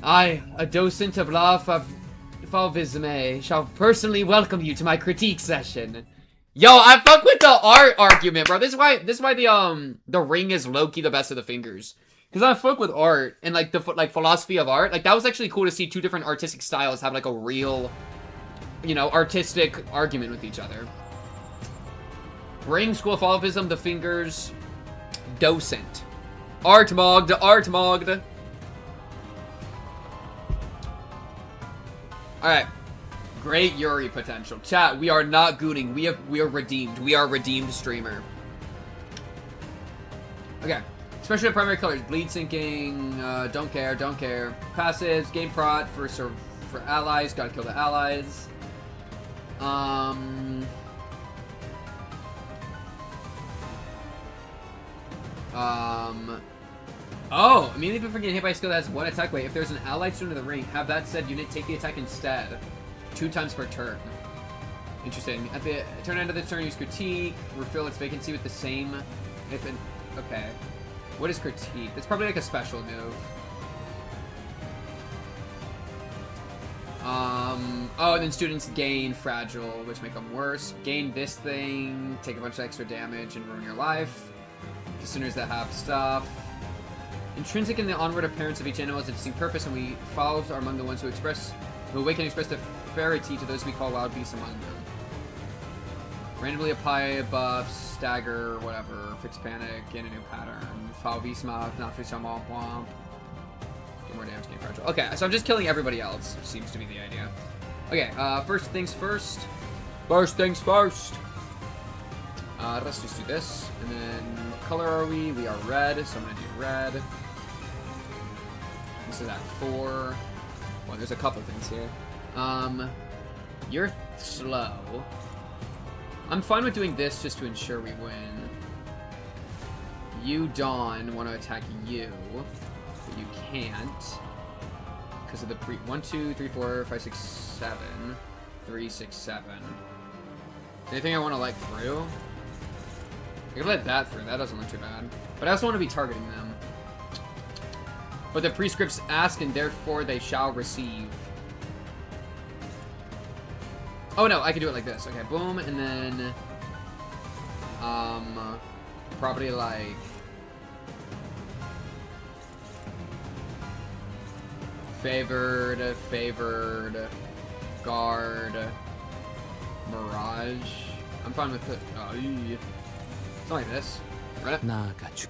I, a docent of La Fauvisme, shall personally welcome you to my critique session. Yo, I fuck with the art argument, bro. This is why the ring is low-key the best of the fingers. Because I fuck with art and like the philosophy of art. Like that was actually cool to see two different artistic styles have like a real, you know, artistic argument with each other. Ring, School of Fauvism, the fingers, docent. Art mogged. Alright. Great Yuri potential. Chat, we are not gooning. We are redeemed. We are redeemed streamer. Okay. Especially the primary colors. Bleed sinking. Don't care. Passives. Game prot for allies. Gotta kill the allies. Oh, immediately before getting hit by a skill that has one attack weight, if there's an allied student in the ring, have that said unit take the attack instead. 2 times per turn. Interesting. At the turn end of the turn, use critique. Refill its vacancy with the same. Okay. What is critique? It's probably like a special move. Oh, and then students gain fragile, which make them worse. Gain this thing, take a bunch of extra damage, and ruin your life. Listeners that have stuff. Intrinsic in the onward appearance of each animal is a distinct purpose, and we fowls are among the ones who awaken and express the ferity to those we call wild beasts among them. Randomly apply buffs, stagger, whatever, fix panic, gain a new pattern. Foul beast mouth, not fix on womp womp. Get more damage, gain fragile. Okay, so I'm just killing everybody else, seems to be the idea. Okay, first things first. Let's just do this. And then, what color are we? We are red, so I'm gonna do red. This is at 4. Well, there's a couple things here. You're slow. I'm fine with doing this just to ensure we win. You, Dawn, want to attack you, but you can't. Because of the 1, 2, 3, 4, 5, 6, 7. 3, 6, 7. Anything I want to like through? I could let that through. That doesn't look too bad. But I also want to be targeting them. But the prescripts ask, and therefore they shall receive. Oh no, I can do it like this. Okay, boom, and then probably like favored, guard, mirage. I'm fine with it. Oh, yeah. Something like this. Right? This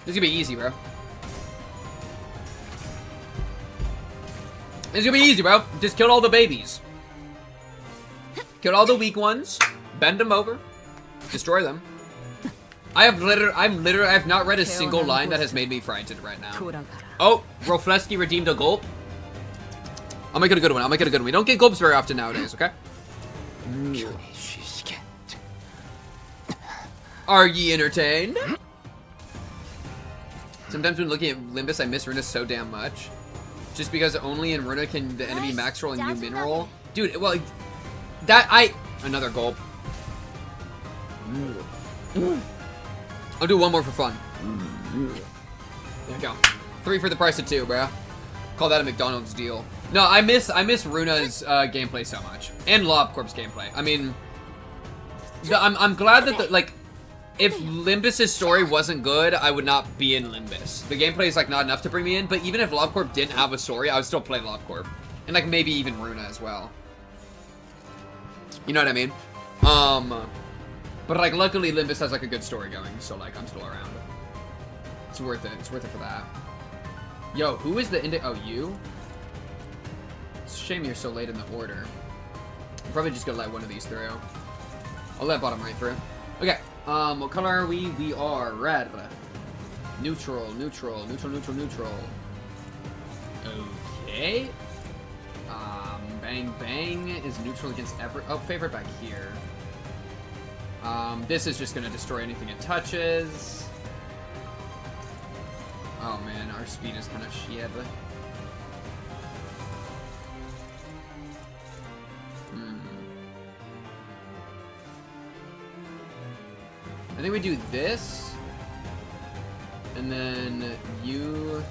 is gonna be easy, bro. This is gonna be easy, bro. Just kill all the babies. Kill all the weak ones. Bend them over. Destroy them. I have not read a single line that has made me frightened right now. Oh, Rofleski redeemed a gulp. I'll make it a good one. We don't get gulps very often nowadays, okay? Are ye entertained? Sometimes when looking at Limbus, I miss Runa so damn much. just because only in Runa can the enemy max roll and you min roll. Dude, well, that another gulp. I'll do one more for fun. There we go. 3 for the price of 2, bro. Call that a McDonald's deal. No, I miss Runa's gameplay so much, and LobCorp's gameplay. I mean, I'm glad that like, if Limbus's story wasn't good, I would not be in Limbus. The gameplay is like not enough to bring me in, but even if LobCorp didn't have a story, I would still play LobCorp, and like maybe even Runa as well. You know what I mean? But like luckily Limbus has like a good story going, so like I'm still around. It's worth it. It's worth it for that. Yo, who is the oh, you? It's a shame you're so late in the order. I'm probably just gonna let one of these through. I'll let bottom right through. Okay. What color are we? We are red. Neutral, neutral, neutral, neutral, neutral. Okay. Bang Bang is neutral against every. Oh, favorite back here. This is just gonna destroy anything it touches. Oh man, our speed is kind of shit. I think we do this, and then you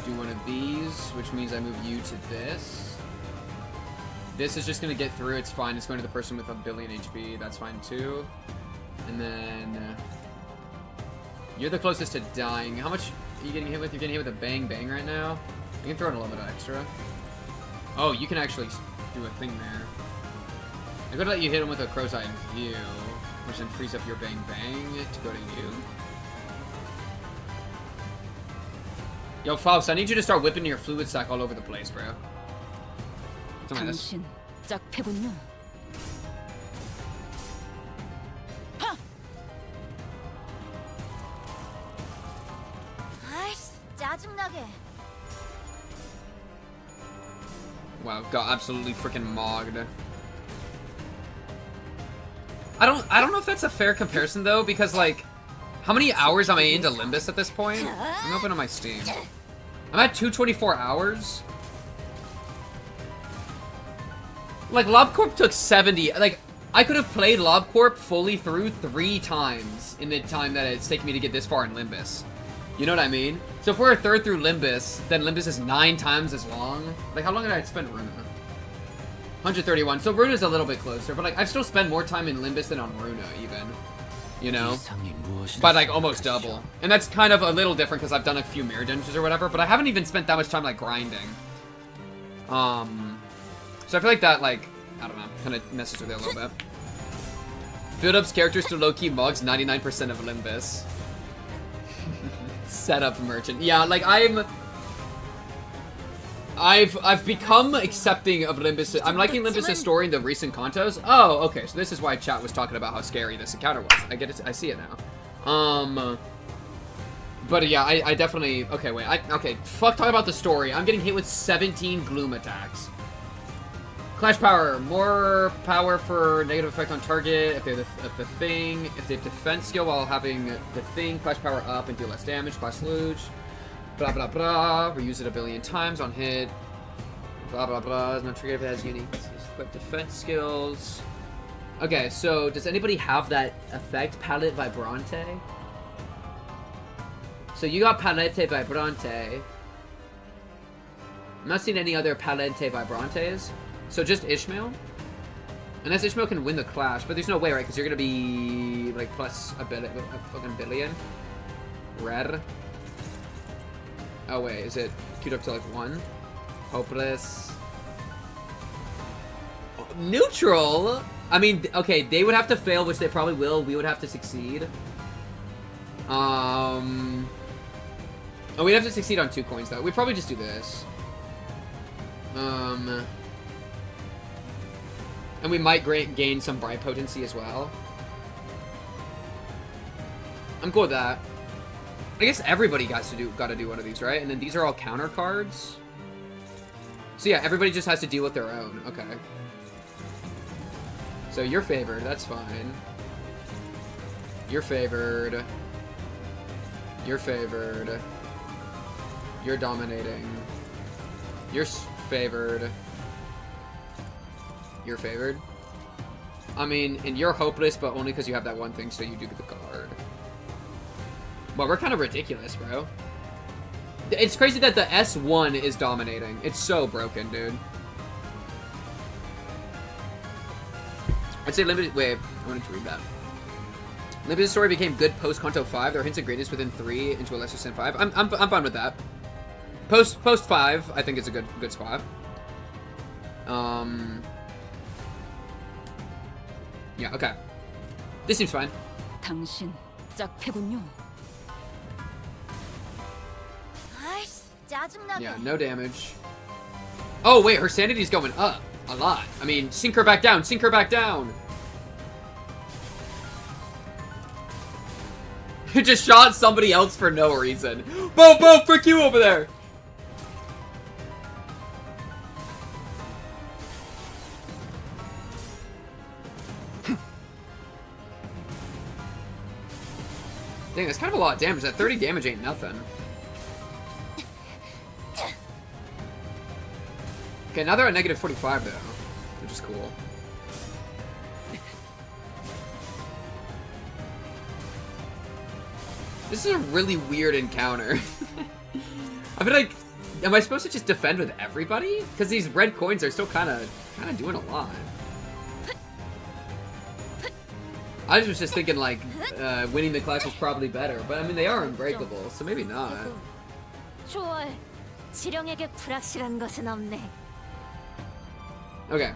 do one of these, which means I move you to this. This is just gonna get through, it's fine. It's going to the person with 1 billion HP, that's fine too. And then you're the closest to dying. How much are you getting hit with? You're getting hit with a Bang Bang right now. You can throw in a little bit of extra. Oh, you can actually do a thing there. I'm gonna let you hit him with a Crow's Eye in View, which then frees up your Bang Bang to go to you. Yo, Faust, I need you to start whipping your fluid sack all over the place, bro. Something like this. 당신 짝패군요. 아이씨, 짜증나게. Wow, got absolutely freaking mogged. I don't know if that's a fair comparison though, because like, how many hours am I into Limbus at this point? I'm open on my Steam. I'm at 224 hours. Like, LobCorp took 70. Like, I could have played LobCorp fully through 3 times in the time that it's taken me to get this far in Limbus. You know what I mean? So if we're a third through Limbus, then Limbus is 9 times as long. Like, how long did I spend Runa? 131. So Runa's a little bit closer, but like, I've still spent more time in Limbus than on Runa, even. You know? By like almost double. And that's kind of a little different because I've done a few mirror dungeons or whatever, but I haven't even spent that much time like grinding. So I feel like that, like, I don't know, kind of messes with it a little bit. Build-up's characters to low-key mugs 99% of Limbus. Setup merchant. Yeah, like, I've become accepting of Limbus. I'm liking Limbus' story in the recent contos. Oh, okay, so this is why chat was talking about how scary this encounter was. I get it, I see it now. But yeah, I definitely, okay, wait, okay, fuck talking about the story. I'm getting hit with 17 gloom attacks. Clash power, more power for negative effect on target if they have the thing. If they have defense skill while having the thing, clash power up and deal less damage. Clash luge. Blah blah blah. Reuse it 1 billion times on hit. Blah blah blah. It's not triggered if it has unique equipped defense skills. Okay, so does anybody have that effect, Palette Vibrante? So you got Palette Vibrante. I'm not seeing any other Palette Vibrantes. So just Ishmael? Unless Ishmael can win the clash, but there's no way, right? Because you're gonna be like plus a fucking billion. Red. Oh wait, is it queued up to like 1? Hopeless. Neutral? I mean, okay, they would have to fail, which they probably will. We would have to succeed. Oh, we'd have to succeed on 2 coins though. We'd probably just do this. And we might gain some bright potency as well. I'm cool with that. I guess everybody got to do one of these, right? And then these are all counter cards. So yeah, everybody just has to deal with their own. Okay. So you're favored. That's fine. You're favored. You're favored. You're dominating. You're favored. You're favored. I mean, and you're hopeless, but only because you have that one thing, so you do get the card. Well, we're kind of ridiculous, bro. It's crazy that the S1 is dominating. It's so broken, dude. I'd say limited... Wait, I wanted to read that. Limited story became good post-Kanto 5. There are hints of greatness within 3 into a lesser extent 5. I'm fine with that. Post 5, I think is a good spot. Yeah, okay. This seems fine. 당신 짝패군요. 아이씨, 짜증나게. Yeah, no damage. Oh, wait, her sanity's going up a lot. I mean, sink her back down, sink her back down. You just shot somebody else for no reason. Boom, boom, frick you over there. Dang, that's kind of a lot of damage. That 30 damage ain't nothing. Okay, now they're at negative 45 though, which is cool. This is a really weird encounter. I feel like, am I supposed to just defend with everybody? Because these red coins are still kind of doing a lot. I was just thinking like winning the clash was probably better, but I mean they are unbreakable, so maybe not. 좋아해. 지령에게 불확실한 것은 없네. Okay,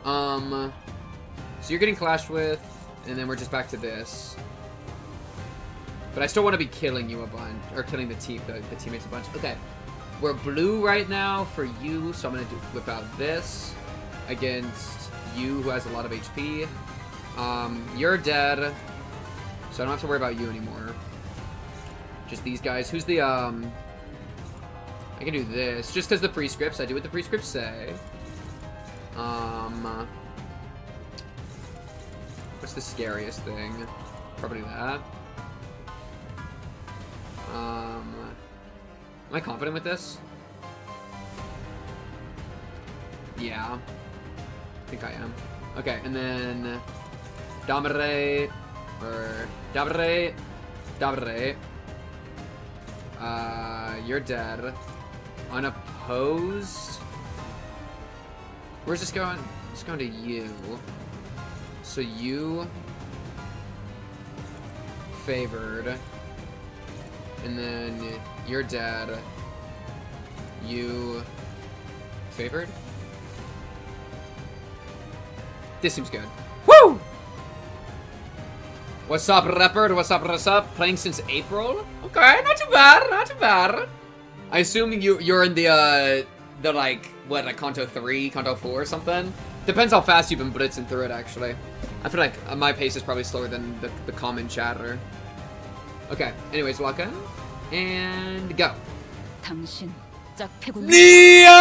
so you're getting clashed with, and then we're just back to this. But I still want to be killing you a bunch, or killing the teammates a bunch. Okay, we're blue right now for you, so I'm gonna whip out this against you, who has a lot of HP. You're dead, so I don't have to worry about you anymore. Just these guys. Who's the, I can do this, just because the prescripts, I do what the prescripts say. What's the scariest thing? Probably that. Am I confident with this? Yeah. I think I am. Okay, and then... Damre, or Dabre. You're dead. Unopposed. Where's this going? It's going to you. So you favored, and then you're dead. You favored. This seems good. Woo! What's up, Leopard? What's up, what's up? Playing since April? Okay, not too bad, not too bad. I assume you're in the like, what, like Kanto 3, Kanto 4 or something? Depends how fast you've been blitzing through it, actually. I feel like my pace is probably slower than the common chatter. Okay, anyways, walk in. And go. 당신 짝패군요. Nia!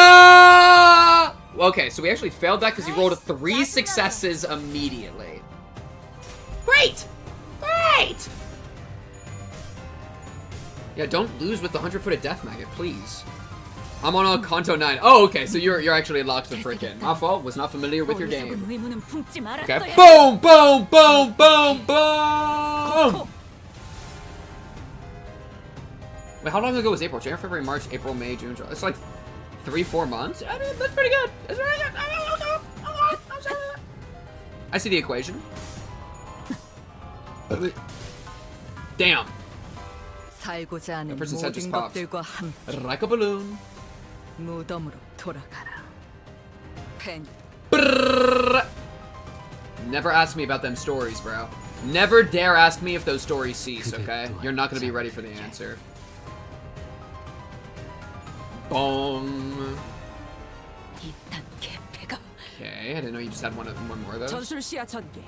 Okay, so we actually failed that because he rolled 3 successes immediately. Great! Great! Yeah, don't lose with the 100-footed death maggot, please. I'm on a Kanto 9. Oh, okay, so you're actually locked to frickin'. My fault, was not familiar with your game. Okay. Boom, boom, boom, boom, boom! Wait, how long ago was April? January, February, March, April, May, June, July. It's like 3-4 months? I mean, that's pretty good. That's pretty good. I see the equation. Damn. 살고자 하는 That person's head just 모든 popped. 것들과 함께 Like a balloon. 무덤으로 돌아가라. 팬. Brrr. Never ask me about them stories, bro. Never dare ask me if those stories cease, okay? You're not gonna be ready for the answer. Bong. 이딴 개패가. Okay, I didn't know you just had one more of those. 전술 시야 전개.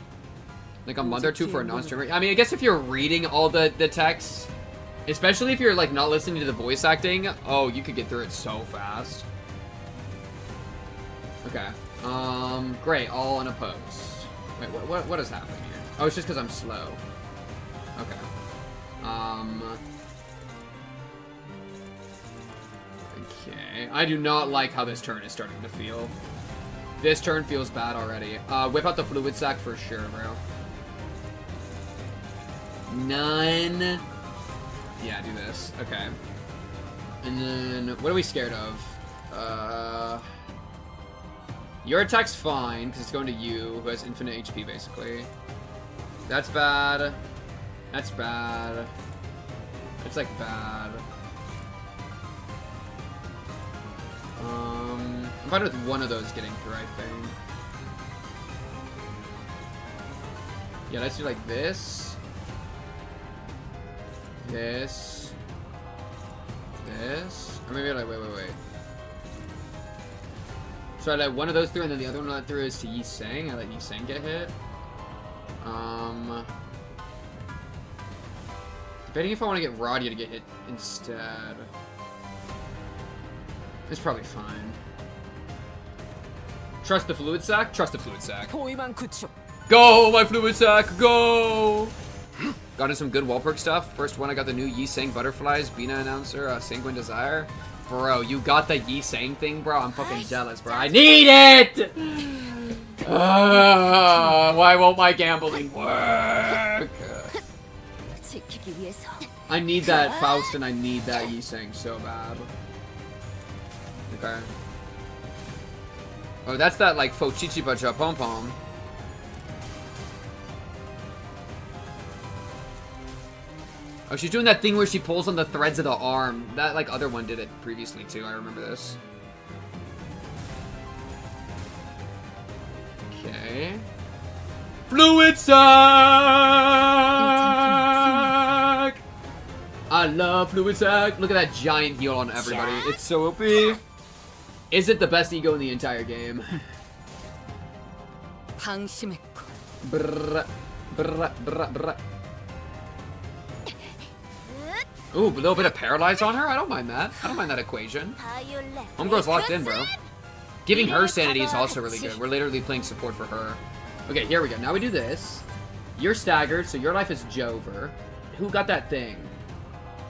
Like a month or two for a non-streamer. I mean, I guess if you're reading all the text, especially if you're like not listening to the voice acting, oh, you could get through it so fast. Okay. Great. All unopposed. Wait, what is happening here? Oh, it's just because I'm slow. Okay. Okay, I do not like how this turn is starting to feel. This turn feels bad already. Whip out the fluid sac for sure, bro. None. Yeah, do this. Okay. And then, what are we scared of? Your attack's fine, because it's going to you, who has infinite HP, basically. That's bad. That's bad. It's, like, bad. I'm fine with one of those getting through, I think. Yeah, let's do, like, this. This. This. Or maybe, like, wait. So I let one of those through, and then the other one I let through is to Yi Sang. I let Yi Sang get hit. Debating if I want to get Radia to get hit instead. It's probably fine. Trust the fluid sac? Trust the fluid sac. 포위망 구축. Go, my fluid sac, go! Got in some good wall perk stuff. First one, I got the new Yi Sang Butterflies, Bina Announcer, Sanguine Desire. Bro, you got the Yi Sang thing, bro? I'm fucking jealous, bro. I need it! Why won't my gambling work? 지키기 위해서. I need that Faust and I need that Yi Sang so bad. Okay. Oh, that's that, like, Fochichi Bacha Pom Pom. Oh, she's doing that thing where she pulls on the threads of the arm. That, like, other one did it previously, too. I remember this. Okay. Fluid sac! I love fluid sac. Look at that giant heal on everybody. It's so OP. Is it the best ego in the entire game? 방심했고. Brr, brr, brr, brr. Ooh, a little bit of paralyze on her? I don't mind that. I don't mind that equation. Homegirl's locked in, bro. Giving her sanity is also really good. We're literally playing support for her. Okay, here we go. Now we do this. You're staggered, so your life is Jover. Who got that thing?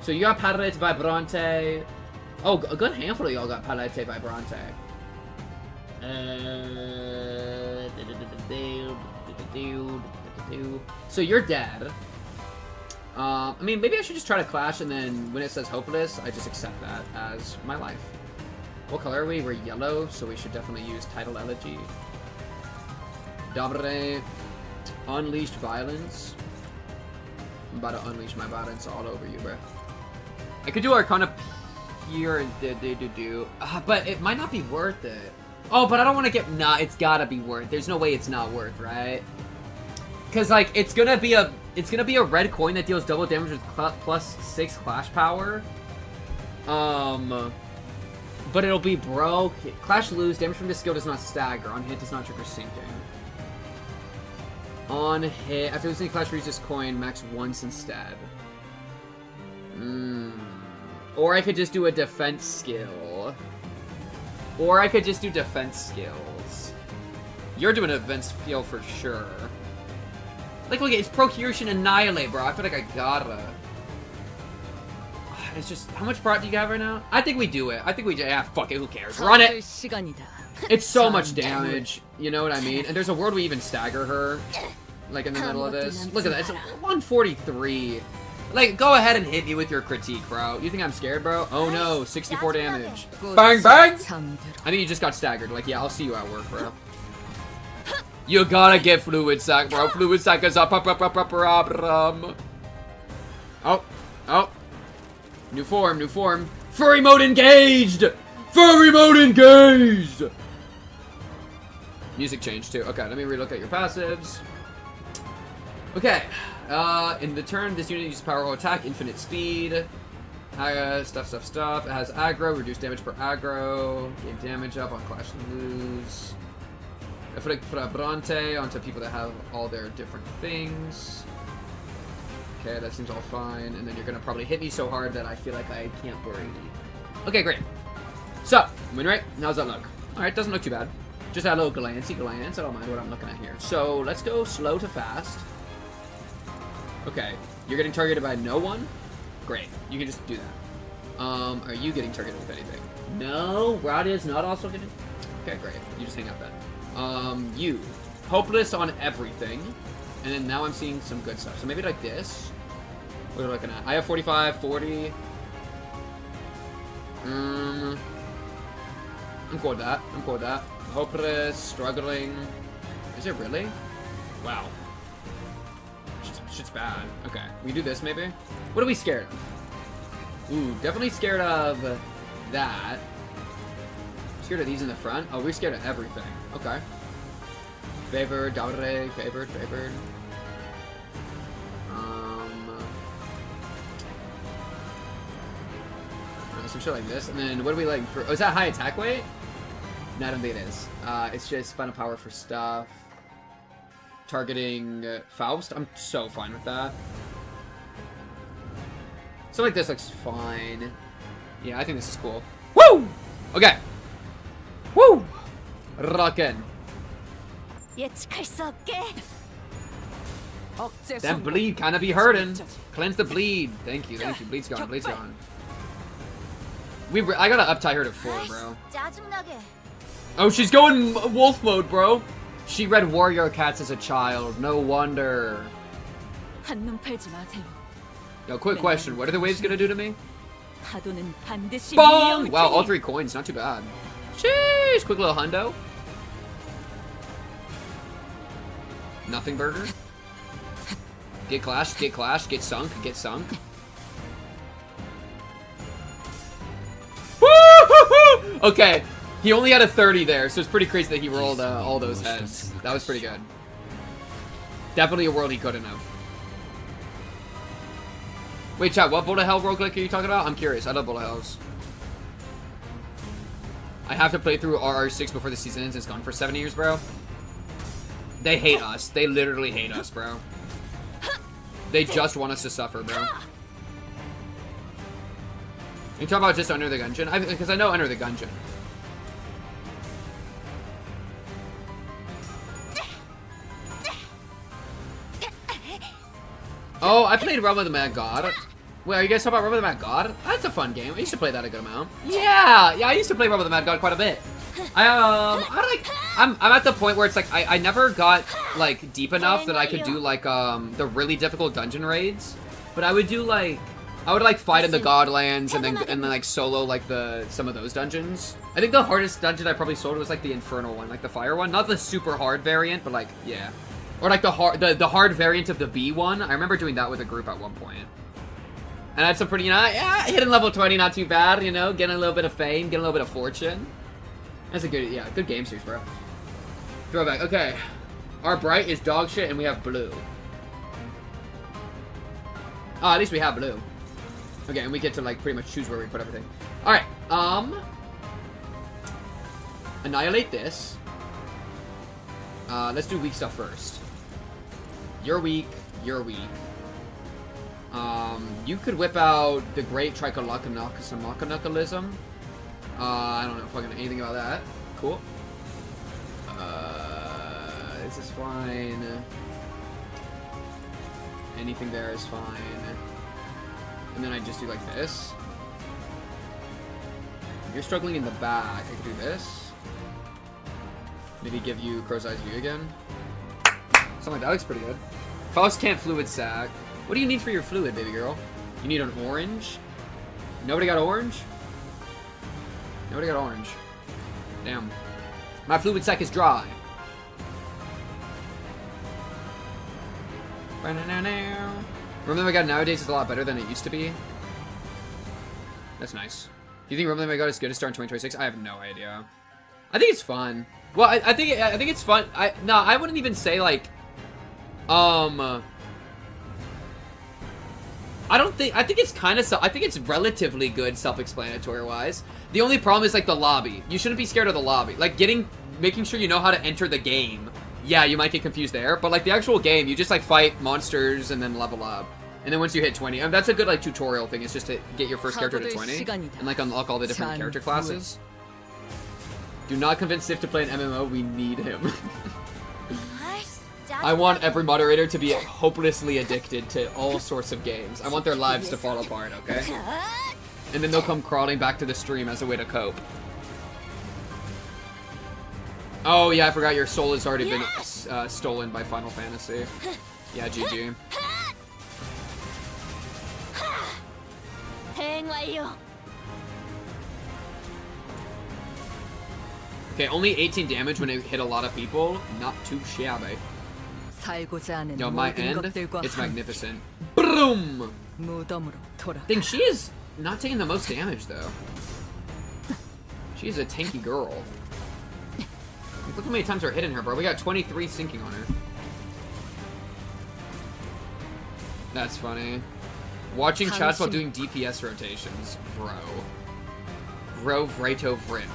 So you got Palette Vibrante. Oh, a good handful of y'all got Palette Vibrante. So you're dead. I mean, maybe I should just try to clash, and then when it says hopeless, I just accept that as my life. What color are we? We're yellow, so we should definitely use Tidal Elegy. Dabre. Unleashed Violence. I'm about to unleash my violence all over you, bro. I could do Arcana here and do. But it might not be worth it. Oh, but I don't want to get... Nah, it's gotta be worth. There's no way it's not worth, right? Because, like, it's gonna be a red coin that deals double damage with plus 6 clash power. But it'll be broke. Clash lose. Damage from this skill does not stagger. On hit does not trigger sinking. On hit, after losing clash, use this coin max once instead. Or I could just do a defense skill. Or I could just do defense skills. You're doing a defense skill for sure. Like, look, it's Procuration Annihilate, bro. I feel like I gotta. It's just, how much prot do you have right now? I think we do it. I think we do. Yeah, fuck it. Who cares? Run it. It's so much damage. You know what I mean? And there's a world we even stagger her. Like, in the middle of this. Look at that. It's a 143. Like, go ahead and hit me with your critique, bro. You think I'm scared, bro? Oh, no. 64 damage. Bang, bang! I think you just got staggered. Like, yeah, I'll see you at work, bro. You gotta get Fluid Sac, bro. Fluid Sac is up. Oh. Oh. New form, new form. Furry mode engaged! Furry mode engaged! Music change, too. Okay, let me relook at your passives. Okay. In the turn, this unit uses powerful attack, infinite speed. Stuff. It has aggro, reduced damage per aggro. Gain damage up on clash and lose. I put Bronte onto people that have all their different things. Okay, that seems all fine. And then you're gonna probably hit me so hard that I feel like I can't breathe. Okay, great. So, win rate, how's that look? Alright, doesn't look too bad. Just a little glance. I don't mind what I'm looking at here. So, let's go slow to fast. Okay, you're getting targeted by no one? Great, you can just do that. Are you getting targeted with anything? No, Rod is not also getting... Okay, great. You just hang out then. You. Hopeless on everything. And then now I'm seeing some good stuff. So maybe like this. What are we looking at? I have 45, 40. I'm cool with that. I'm cool with that. Hopeless, struggling. Is it really? Wow. Shit's bad. Okay. We do this maybe? What are we scared of? Ooh, definitely scared of that. Scared of these in the front? Oh, we're scared of everything. Okay. Favored, doubted, favored. Some shit like this. And then what are we like for? Oh, is that high attack weight? No, I don't think it is. It's just final power for stuff. Targeting Faust. I'm so fine with that. Something like this looks fine. Yeah, I think this is cool. Woo! Okay. Woo! Rockin'. 예측할 수 없게. 억제 That 성공. bleed kinda be hurting. Cleanse the bleed. Thank you. Bleed's gone. Bleed's gone. I gotta uptie her to 4, bro. 짜증나게. Oh, she's going wolf mode, bro. She read Warrior Cats as a child. No wonder. 한눈 팔지 마세요. Yo, quick question. What are the waves gonna do to me? 파도는 반드시 Bong! 밀려올 Wow, all 테니. 3 coins. Not too bad. Sheesh! Quick little hundo. Nothing burger. Get clashed, get sunk. Woo-hoo-hoo! Okay, he only had a 30 there, so it's pretty crazy that he rolled all those heads. That was pretty good. Definitely a world he couldn't have. Wait, chat, what Bullet Hell roguelike are you talking about? I'm curious. I love Bullet Hells. I have to play through RR6 before the season ends. It's gone for 7 years, bro. They hate us. They literally hate us, bro. They just want us to suffer, bro. You talk about just Under the Gungeon? Because I know Under the Gungeon. Oh, I played Realm of the Mad God. Wait, are you guys talking about Realm of the Mad God? That's a fun game. I used to play that a good amount. Yeah, I used to play Realm of the Mad God quite a bit. I'm at the point where it's like I never got like deep enough that I could do like the really difficult dungeon raids, but I would do like fight in the Godlands and then like solo like some of those dungeons. I think the hardest dungeon I probably soloed was like the Infernal one, like the fire one, not the super hard variant, but like yeah, or like the hard variant of the B one. I remember doing that with a group at one point. And I had some pretty, yeah, hitting level 20, not too bad, you know, getting a little bit of fame, getting a little bit of fortune. That's a good, yeah, good game series, bro. Throwback, okay. Our bright is dog shit and we have blue. Oh, at least we have blue. Okay, and we get to, like, pretty much choose where we put everything. Alright, annihilate this. Let's do weak stuff first. You're weak, you're weak. You could whip out the great Tricholocanuckalism. I don't know fucking anything about that. Cool. This is fine. Anything there is fine. And then I just do like this. If you're struggling in the back, I could do this. Maybe give you Crow's Eyes View again. Something like that looks pretty good. Faust can't fluid sack. What do you need for your fluid, baby girl? You need an orange? Nobody got orange? Nobody got orange. Damn. My fluid sack is dry. Remember My God nowadays is a lot better than it used to be. That's nice. Do you think Remember My God is good to start in 2026? I have no idea. I think it's fun. Well, I think it's fun. I wouldn't even say like I think it's relatively good self-explanatory wise. The only problem is like the lobby. You shouldn't be scared of the lobby. Like making sure you know how to enter the game. Yeah, you might get confused there, but like the actual game, you just like fight monsters and then level up. And then once you hit 20, that's a good like tutorial thing. It's just to get your first character to 20 and like unlock all the different character classes. Do not convince Sif to play an MMO. We need him. I want every moderator to be hopelessly addicted to all sorts of games. I want their lives to fall apart, okay? And then they'll come crawling back to the stream as a way to cope. Oh yeah, I forgot your soul has already been stolen by Final Fantasy. Yeah, GG. 대응 완료. Okay, only 18 damage when it hit a lot of people. Not too shabby. 살고자 하는 Yo, my 모든 end, 것들과 it's 함께 magnificent. Boom! 무덤으로 돌아. I think she is not taking the most damage though. She's a tanky girl. Look how many times we're hitting her, bro. We got 23 sinking on her. That's funny. Watching chats while doing DPS rotations. Bro. Bro, Vrato, Vrim.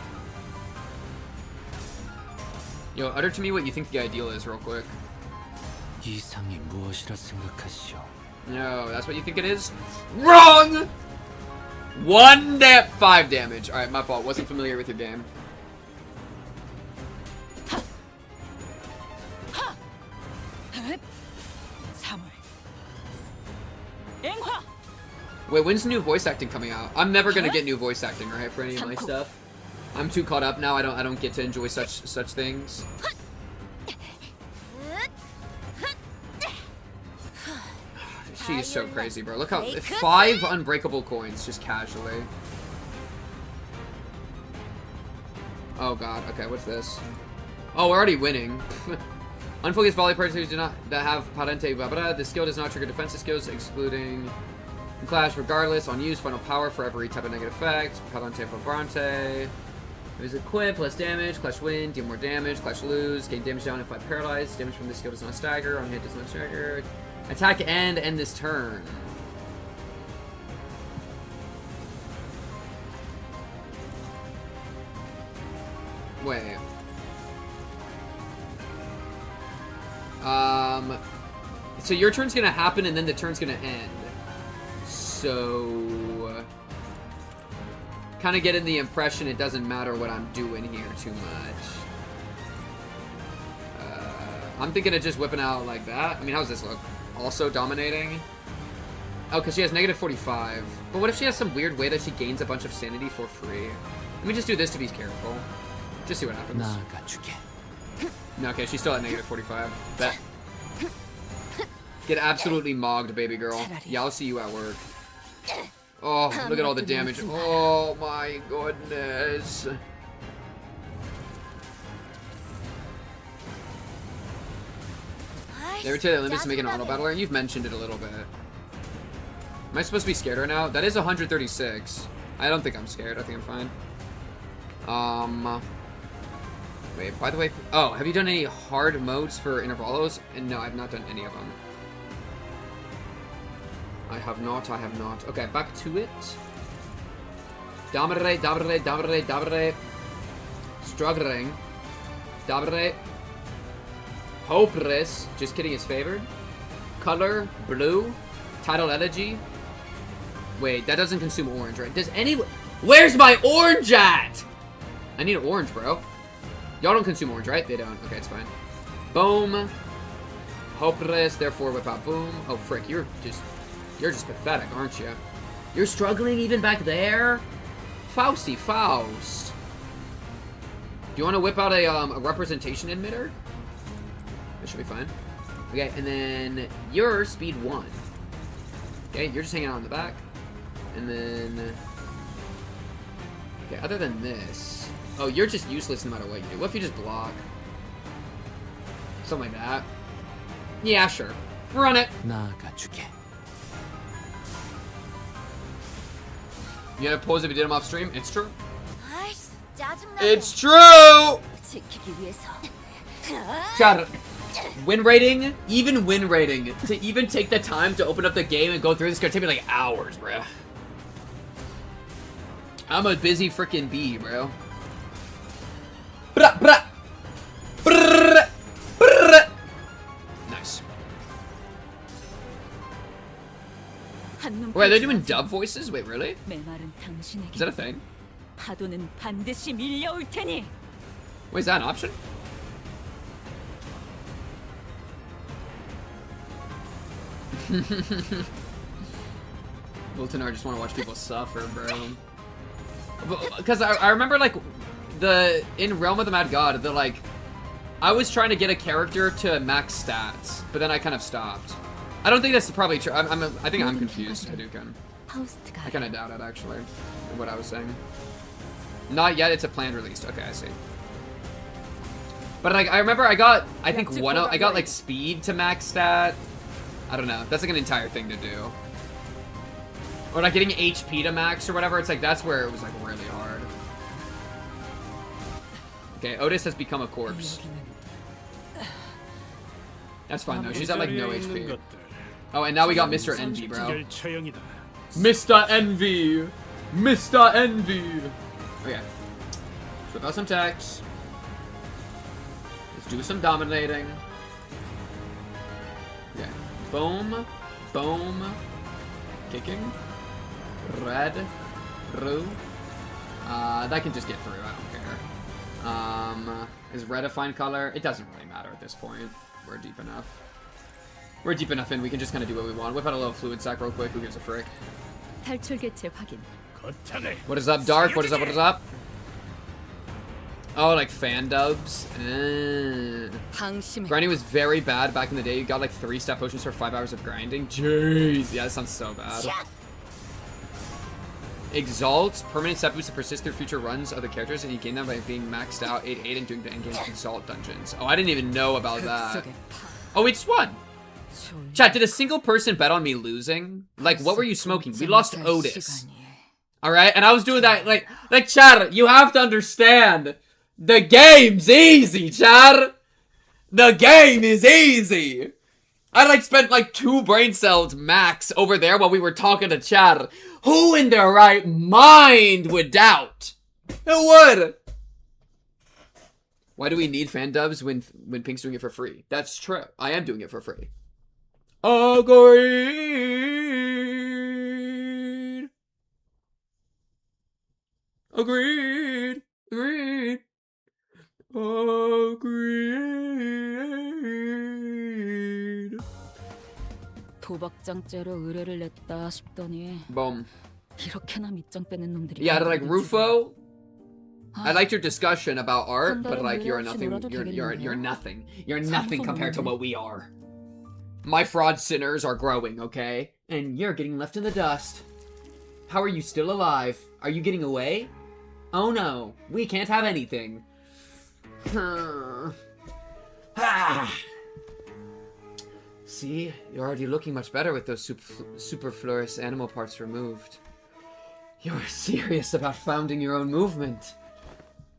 Yo, utter to me what you think the ideal is real quick. 이상이 무엇이라 생각하시오? No, that's what you think it is? Wrong! 5 damage. Alright, my fault. Wasn't familiar with your game. Wait, when's new voice acting coming out? I'm never gonna get new voice acting, right, for any of my stuff. I'm too caught up now. I don't get to enjoy such things. She is so crazy, bro. Look how 5 unbreakable coins just casually. Oh god. Okay, what's this? Oh, we're already winning. Unfocused volley players do not have parente babara. The skill does not trigger defensive skills, excluding clash regardless. On use, final power for every type of negative effect. Parente babrante. Is equipped, less damage, clash win, deal more damage, clash lose, gain damage down if I paralyzed, damage from this skill does not stagger, on hit does not stagger. Attack and end this turn. Wait. So your turn's gonna happen and then the turn's gonna end. So kind of getting the impression it doesn't matter what I'm doing here too much. I'm thinking of just whipping out like that. I mean, how's this look? Also dominating? Oh, because she has negative 45. But what if she has some weird way that she gains a bunch of sanity for free? Let me just do this to be careful. Just see what happens. No, okay, she's still at negative 45. Bet. Get absolutely mogged, baby girl. Yeah, I'll see you at work. Oh, look at all the damage. Oh my goodness. They ever tell you the limits to make an auto battler? You've mentioned it a little bit. Am I supposed to be scared right now? That is 136. I don't think I'm scared. I think I'm fine. Wait, by the way... Oh, have you done any hard modes for intervallos? And no, I've not done any of them. I have not. Okay, back to it. Dabre. Struggling. Dabre. Hopeless. Just kidding, is favored. Color, blue. Tidal Elegy. Wait, that doesn't consume orange, right? Does anyone... Where's my orange at? I need orange, bro. Y'all don't consume orange, right? They don't. Okay, it's fine. Boom. Hopeless, therefore whip out boom. Oh, frick, you're just pathetic, aren't you? You're struggling even back there? Fausty Faust. Do you want to whip out a representation emitter? That should be fine. Okay, and then you're speed 1. Okay, you're just hanging out in the back. And then... Okay, other than this... Oh, you're just useless no matter what you do. What if you just block? Something like that. Yeah, sure. Run it! You had a pause if you did them off stream? It's true. It's true! God, win rating? Even win rating. To even take the time to open up the game and go through this is gonna take me like hours, bro. I'm a busy freaking bee, bro. Brah, brah. Brrr, brrr. Nice. Wait, they're doing dub voices? Wait, really? Is that a thing? Wait, is that an option? Wilton, I just want to watch people suffer, bro. Because I remember, like, in Realm of the Mad God, I was trying to get a character to max stats, but then I kind of stopped. I don't think that's probably true. I think I'm confused, Hadouken. I kind of doubt it, actually, what I was saying. Not yet, it's a planned release. Okay, I see. But, like, I remember I got like, speed to max stat. I don't know. That's, like, an entire thing to do. Or, like, getting HP to max or whatever. It's, like, that's where it was, like, really hard. Okay, Otis has become a corpse. That's fine, though. She's at, like, no HP. Oh, and now we got Mr. Envy, bro. Mr. Envy! Mr. Envy! Okay. Flip out some text. Let's do some dominating. Okay. Boom. Boom. Kicking. Red. Blue. That can just get through. I don't care. Is red a fine color? It doesn't really matter at this point. We're deep enough. We're deep enough in, we can just kind of do what we want. Whip out a little fluid sac real quick, who gives a frick? What is up, Dark? What is up, what is up? Oh, like fan dubs? Grinding was very bad back in the day. You got like 3 stat potions for 5 hours of grinding. Jeez, yeah, that sounds so bad. Exalt, permanent stat boost to persist through future runs of the characters, and you gain them by being maxed out 8/8 and doing the endgame Exalt dungeons. Oh, I didn't even know about that. Oh, we just won. Chat, did a single person bet on me losing? Like, what were you smoking? We lost Otis. Alright? And I was doing that, like, chat, you have to understand. The game's easy, chat. The game is easy. I, like, spent, like, 2 brain cells max over there while we were talking to chat. Who in their right mind would doubt? Who would? Why do we need fan dubs when Pink's doing it for free? That's true. I am doing it for free. Agreed. Agreed. Agreed. Agreed. 도박장죄로 의뢰를 냈다 싶더니 Boom. 이렇게나 밑장 빼는 놈들이 Yeah, like Rufo. I liked your discussion about art, but like you're nothing. You're nothing. You're nothing compared to what we are. My fraud sinners are growing, okay? And you're getting left in the dust. How are you still alive? Are you getting away? Oh no, we can't have anything. See, you're already looking much better with those superfluous animal parts removed. You're serious about founding your own movement.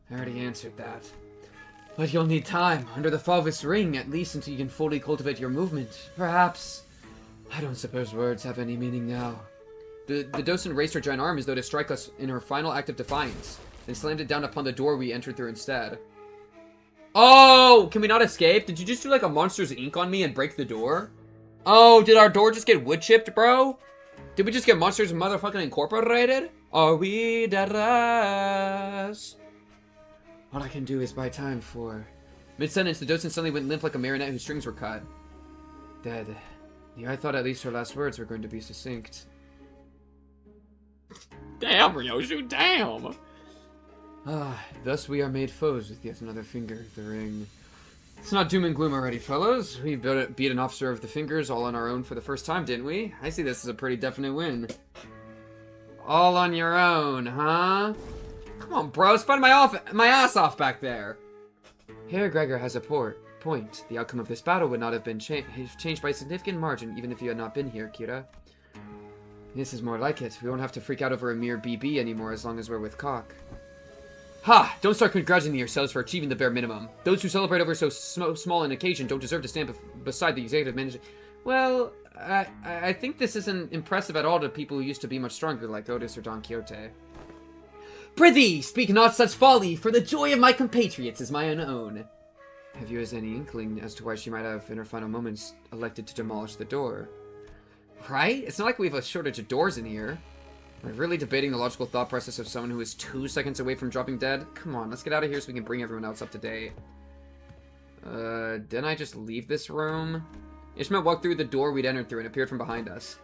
I already answered that. But you'll need time, under the Falvis ring, at least until you can fully cultivate your movement. Perhaps. I don't suppose words have any meaning now. The docent raised her giant arm as though to strike us in her final act of defiance, then slammed it down upon the door we entered through instead. Oh! Can we not escape? Did you just do like a Monsters Inc. on me and break the door? Oh, did our door just get wood chipped, bro? Did we just get Monsters motherfucking Incorporated? Are we dead ass? All I can do is buy time for... Mid-sentence, the docent suddenly went limp like a marionette whose strings were cut. Dead. Yeah, I thought at least her last words were going to be succinct. Damn, Ryoshu, damn! Ah, thus we are made foes with yet another finger of the ring. It's not doom and gloom already, fellows. We beat an officer of the fingers all on our own for the first time, didn't we? I see this as a pretty definite win. All on your own, huh? Come on, bro, spun my ass off back there. Here, Gregor has a point. The outcome of this battle would not have been changed by a significant margin, even if you had not been here, Kira. This is more like it. We won't have to freak out over a mere BB anymore as long as we're with Cock. Ha! Don't start congratulating yourselves for achieving the bare minimum. Those who celebrate over so small an occasion don't deserve to stand beside the executive manager. Well, I think this isn't impressive at all to people who used to be much stronger like Otis or Don Quixote. Prithee, speak not such folly, for the joy of my compatriots is my own. Have you any inkling as to why she might have, in her final moments, elected to demolish the door? Right? It's not like we have a shortage of doors in here. We're really debating the logical thought process of someone who is 2 seconds away from dropping dead? Come on, let's get out of here so we can bring everyone else up to date. Didn't I just leave this room? Ishmael walked through the door we'd entered through and appeared from behind us.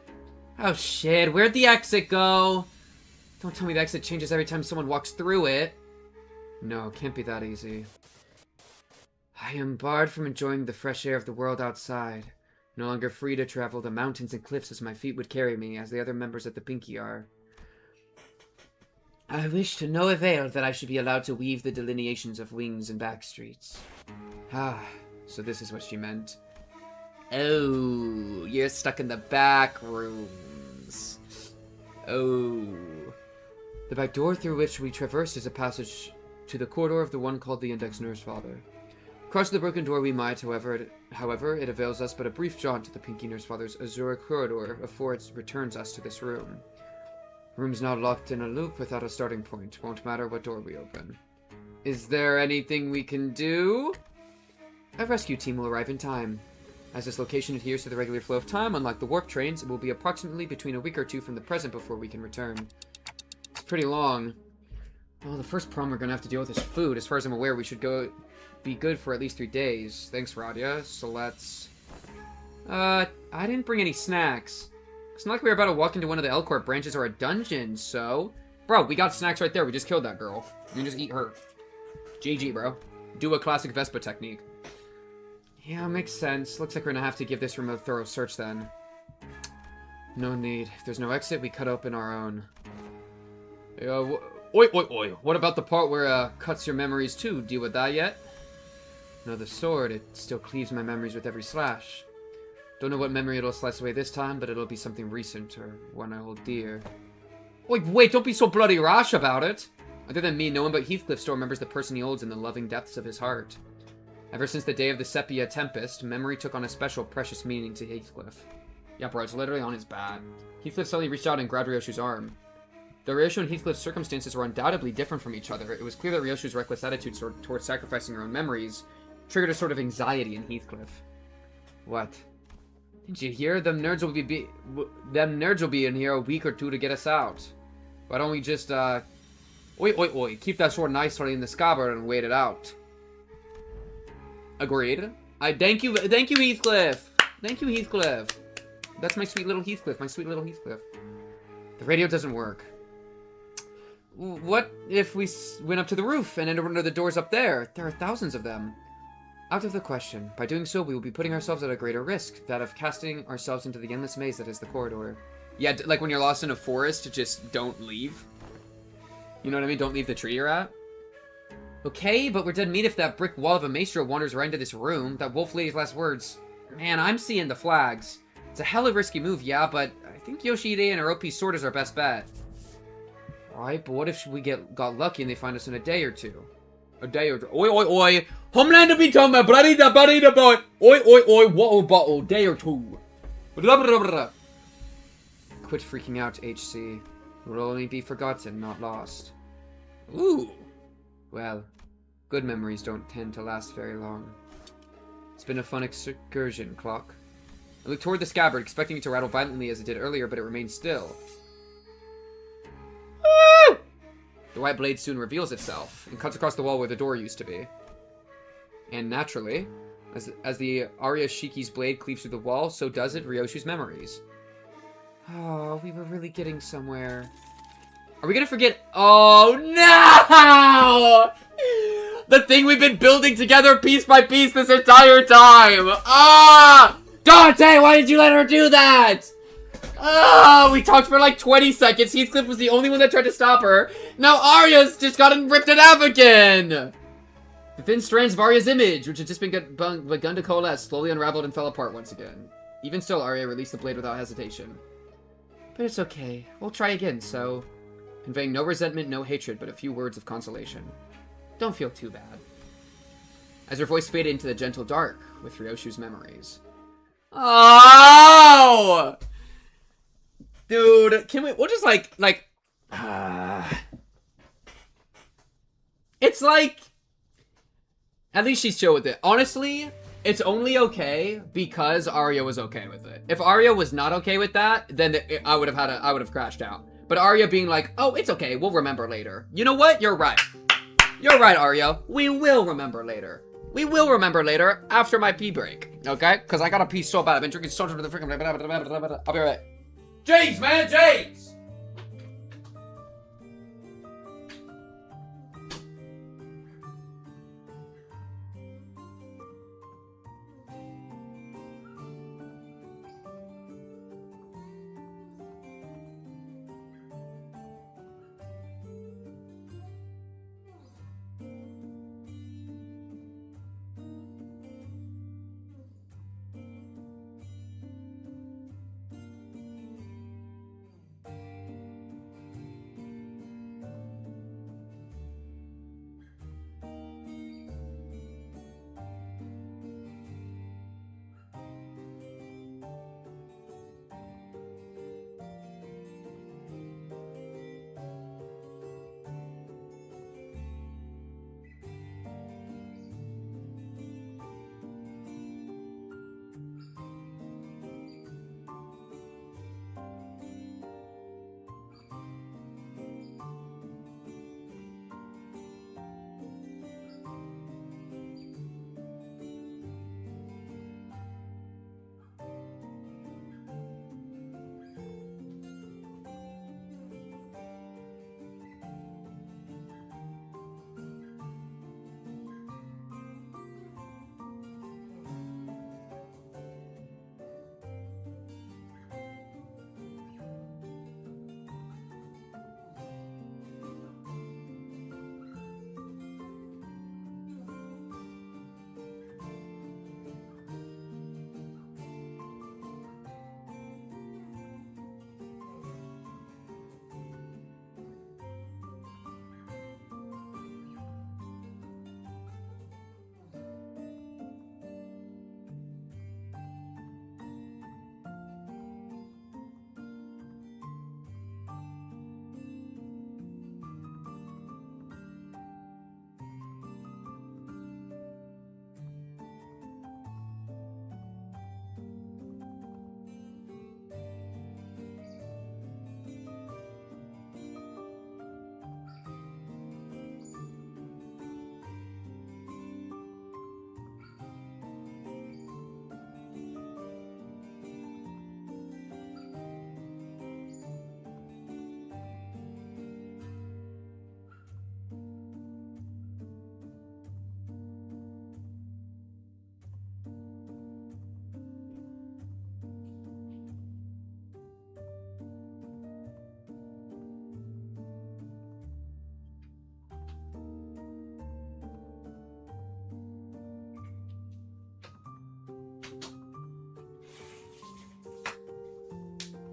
Oh shit, where'd the exit go? Don't tell me the exit changes every time someone walks through it. No, it can't be that easy. I am barred from enjoying the fresh air of the world outside. No longer free to travel the mountains and cliffs as my feet would carry me, as the other members of the Pinky are. I wish to no avail that I should be allowed to weave the delineations of wings and back streets. Ah, so this is what she meant. Oh, you're stuck in the back rooms. Oh. The back door through which we traversed is a passage to the corridor of the one called the Index Nurse Father. Across the broken door we might, however, it avails us but a brief jaunt to the Pinky Nurse Father's azure corridor before it returns us to this room. Room's now locked in a loop without a starting point. Won't matter what door we open. Is there anything we can do? A rescue team will arrive in time. As this location adheres to the regular flow of time, unlike the warp trains, it will be approximately between a week or two from the present before we can return. It's pretty long. Well, the first problem we're gonna have to deal with is food. As far as I'm aware, we should be good for at least 3 days. Thanks, Radia. So let's... I didn't bring any snacks. It's not like we were about to walk into one of the LCorp branches or a dungeon, so... Bro, we got snacks right there. We just killed that girl. You can just eat her. GG, bro. Do a classic Vespa technique. Yeah, makes sense. Looks like we're gonna have to give this room a thorough search then. No need. If there's no exit, we cut open our own. Oi. What about the part where cuts your memories too? Deal with that yet? No, the sword, it still cleaves my memories with every slash. Don't know what memory it'll slice away this time, but it'll be something recent, or one I hold dear. Wait, don't be so bloody rash about it! Other than me, no one but Heathcliff still remembers the person he holds in the loving depths of his heart. Ever since the day of the Sepia Tempest, memory took on a special, precious meaning to Heathcliff. Yeah, bro, it's literally on his back. Heathcliff suddenly reached out and grabbed Ryoshu's arm. Though Ryoshu and Heathcliff's circumstances were undoubtedly different from each other, it was clear that Ryoshu's reckless attitude towards sacrificing her own memories triggered a sort of anxiety in Heathcliff. What? Didn't you hear? Them nerds will be in here a week or two to get us out. Why don't we just, Oi. Keep that sword nicely in the scabbard and wait it out. Agreed. Thank you, Heathcliff. Thank you, Heathcliff. That's my sweet little Heathcliff. The radio doesn't work. What if we went up to the roof and entered one of the doors up there? There are thousands of them. Out of the question. By doing so, we will be putting ourselves at a greater risk, that of casting ourselves into the endless maze that is the corridor. Yeah, like when you're lost in a forest, just don't leave. You know what I mean? Don't leave the tree you're at. Okay, but we're dead meat if that brick wall of a maestro wanders right into this room. That wolf lady's last words. Man, I'm seeing the flags. It's a hella risky move, yeah, but I think Yoshide and her OP sword is our best bet. Alright, but what if we got lucky and they find us in a day or two? A day or two. Oi. Homelander be talking about bloody da boy. Oi, water bottle, day or two. Quit freaking out, HC. We'll only be forgotten, not lost. Ooh. Well, good memories don't tend to last very long. It's been a fun excursion, Clock. I looked toward the scabbard, expecting it to rattle violently as it did earlier, but it remained still. Ah! The white blade soon reveals itself, and cuts across the wall where the door used to be. And naturally, as the Arya Shiki's blade cleaves through the wall, so does it Ryoshu's memories. Oh, we were really getting somewhere. Are we gonna forget? Oh no! The thing we've been building together piece by piece this entire time! Ah! Dante, why did you let her do that? Ah! We talked for like 20 seconds. Heathcliff was the only one that tried to stop her. Now Arya's just gotten ripped in half again! The thin strands of Arya's image, which had just begun to coalesce, slowly unraveled and fell apart once again. Even still, Arya released the blade without hesitation. But it's okay. We'll try again, so... Conveying no resentment, no hatred, but a few words of consolation. Don't feel too bad. As her voice faded into the gentle dark with Ryoshu's memories. Oh! Dude, we'll just it's like... At least she's chill with it. Honestly, it's only okay because Arya was okay with it. If Arya was not okay with that, then I would have crashed out. But Arya being like, oh, it's okay, we'll remember later. You know what? You're right. You're right, Arya. We will remember later. We will remember later after my pee break. Okay? Because I got to pee so bad. I've been drinking so much of the freaking... I'll be right back. Jeez, man, jeez!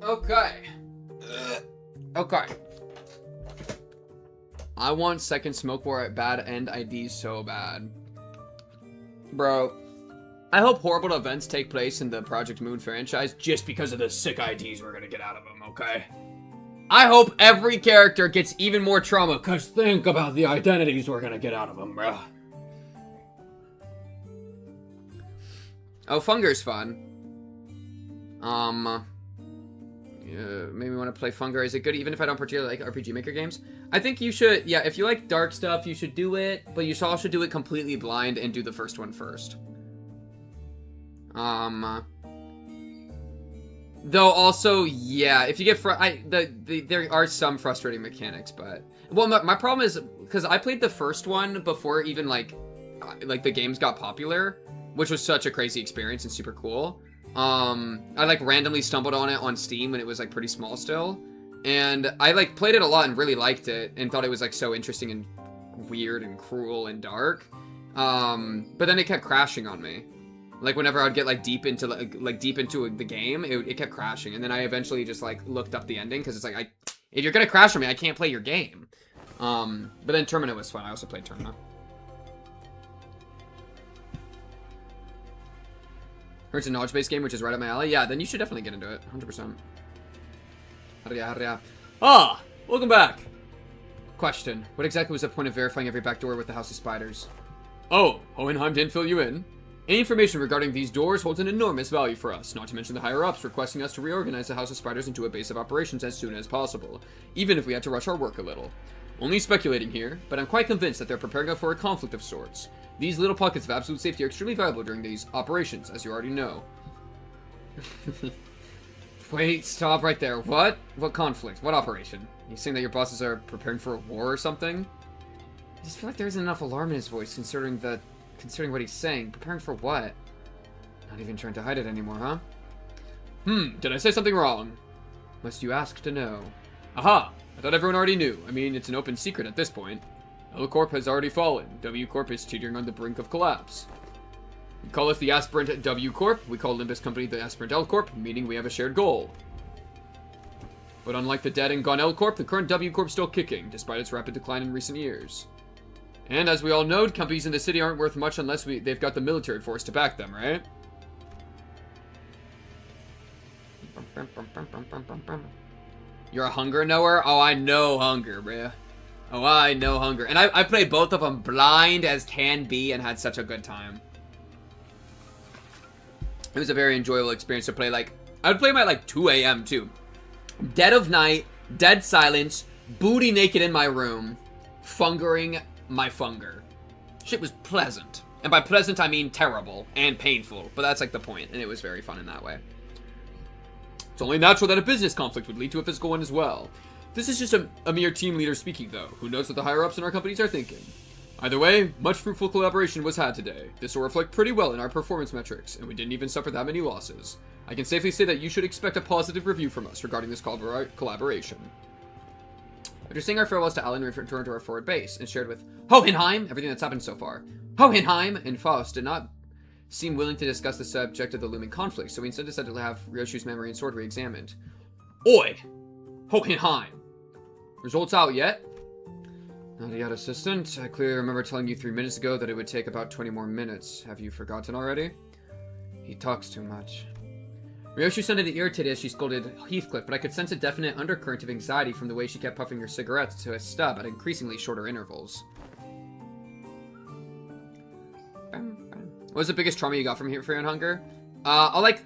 Okay. Okay. I want second Smoke War at bad end IDs so bad. Bro, I hope horrible events take place in the Project Moon franchise just because of the sick IDs we're gonna get out of them, okay? I hope every character gets even more trauma, because think about the identities we're gonna get out of them, bro. Oh, Funger's fun. Maybe want to play Funger. Is it good even if I don't particularly like RPG Maker games? I think you should, yeah, if you like dark stuff, you should do it, but you should also do it completely blind and do the first one first. Though also, yeah, if you get there are some frustrating mechanics, but well, my problem is because I played the first one before even like the games got popular, which was such a crazy experience and super cool. I like randomly stumbled on it on Steam when it was like pretty small still, and I like played it a lot and really liked it and thought it was like so interesting and weird and cruel and dark. But then it kept crashing on me. Like whenever I'd get like deep into the game, it kept crashing, and then I eventually just like looked up the ending because it's like if you're gonna crash on me, I can't play your game. But then Termina was fun. I also played Termina. It's a knowledge-based game, which is right up my alley. Yeah, then you should definitely get into it. 100%. Ah! Welcome back! Question. What exactly was the point of verifying every back door with the House of Spiders? Oh, Hohenheim didn't fill you in. Any information regarding these doors holds an enormous value for us, not to mention the higher-ups requesting us to reorganize the House of Spiders into a base of operations as soon as possible, even if we had to rush our work a little. Only speculating here, but I'm quite convinced that they're preparing for a conflict of sorts. These little pockets of absolute safety are extremely valuable during these operations, as you already know. Wait, stop right there. What? What conflict? What operation? You saying that your bosses are preparing for a war or something? I just feel like there isn't enough alarm in his voice, considering what he's saying. Preparing for what? Not even trying to hide it anymore, huh? Did I say something wrong? Must you ask to know? Aha! I thought everyone already knew. I mean, it's an open secret at this point. L-Corp has already fallen. W-Corp is teetering on the brink of collapse. We call it the aspirant W-Corp. We call Limbus Company the aspirant L-Corp, meaning we have a shared goal. But unlike the dead and gone L-Corp, the current W-Corp is still kicking, despite its rapid decline in recent years. And as we all know, companies in the city aren't worth much unless they've got the military force to back them, right? You're a hunger knower? Oh, I know hunger, bruh. Oh, I know hunger. And I played both of them blind as can be and had such a good time. It was a very enjoyable experience to play. Like, I would play them at like 2 a.m. too. Dead of night, dead silence, booty naked in my room, fungering my funger. Shit was pleasant. And by pleasant, I mean terrible and painful. But that's like the point, and it was very fun in that way. It's only natural that a business conflict would lead to a physical one as well. This is just a mere team leader speaking, though. Who knows what the higher-ups in our companies are thinking? Either way, much fruitful collaboration was had today. This will reflect pretty well in our performance metrics, and we didn't even suffer that many losses. I can safely say that you should expect a positive review from us regarding this collaboration. After saying our farewells to Alan, we returned to our forward base, and shared with Hohenheim everything that's happened so far. Hohenheim and Faust did not seem willing to discuss the subject of the looming conflict, so we instead decided to have Ryoshu's memory and sword re-examined. Oi! Hohenheim! Results out yet? Not yet, assistant. I clearly remember telling you 3 minutes ago that it would take about 20 more minutes. Have you forgotten already? He talks too much. Ryoshu sounded irritated as she scolded Heathcliff, but I could sense a definite undercurrent of anxiety from the way she kept puffing her cigarettes to a stub at increasingly shorter intervals. What was the biggest trauma you got from Fear and Hunger? I'll, like,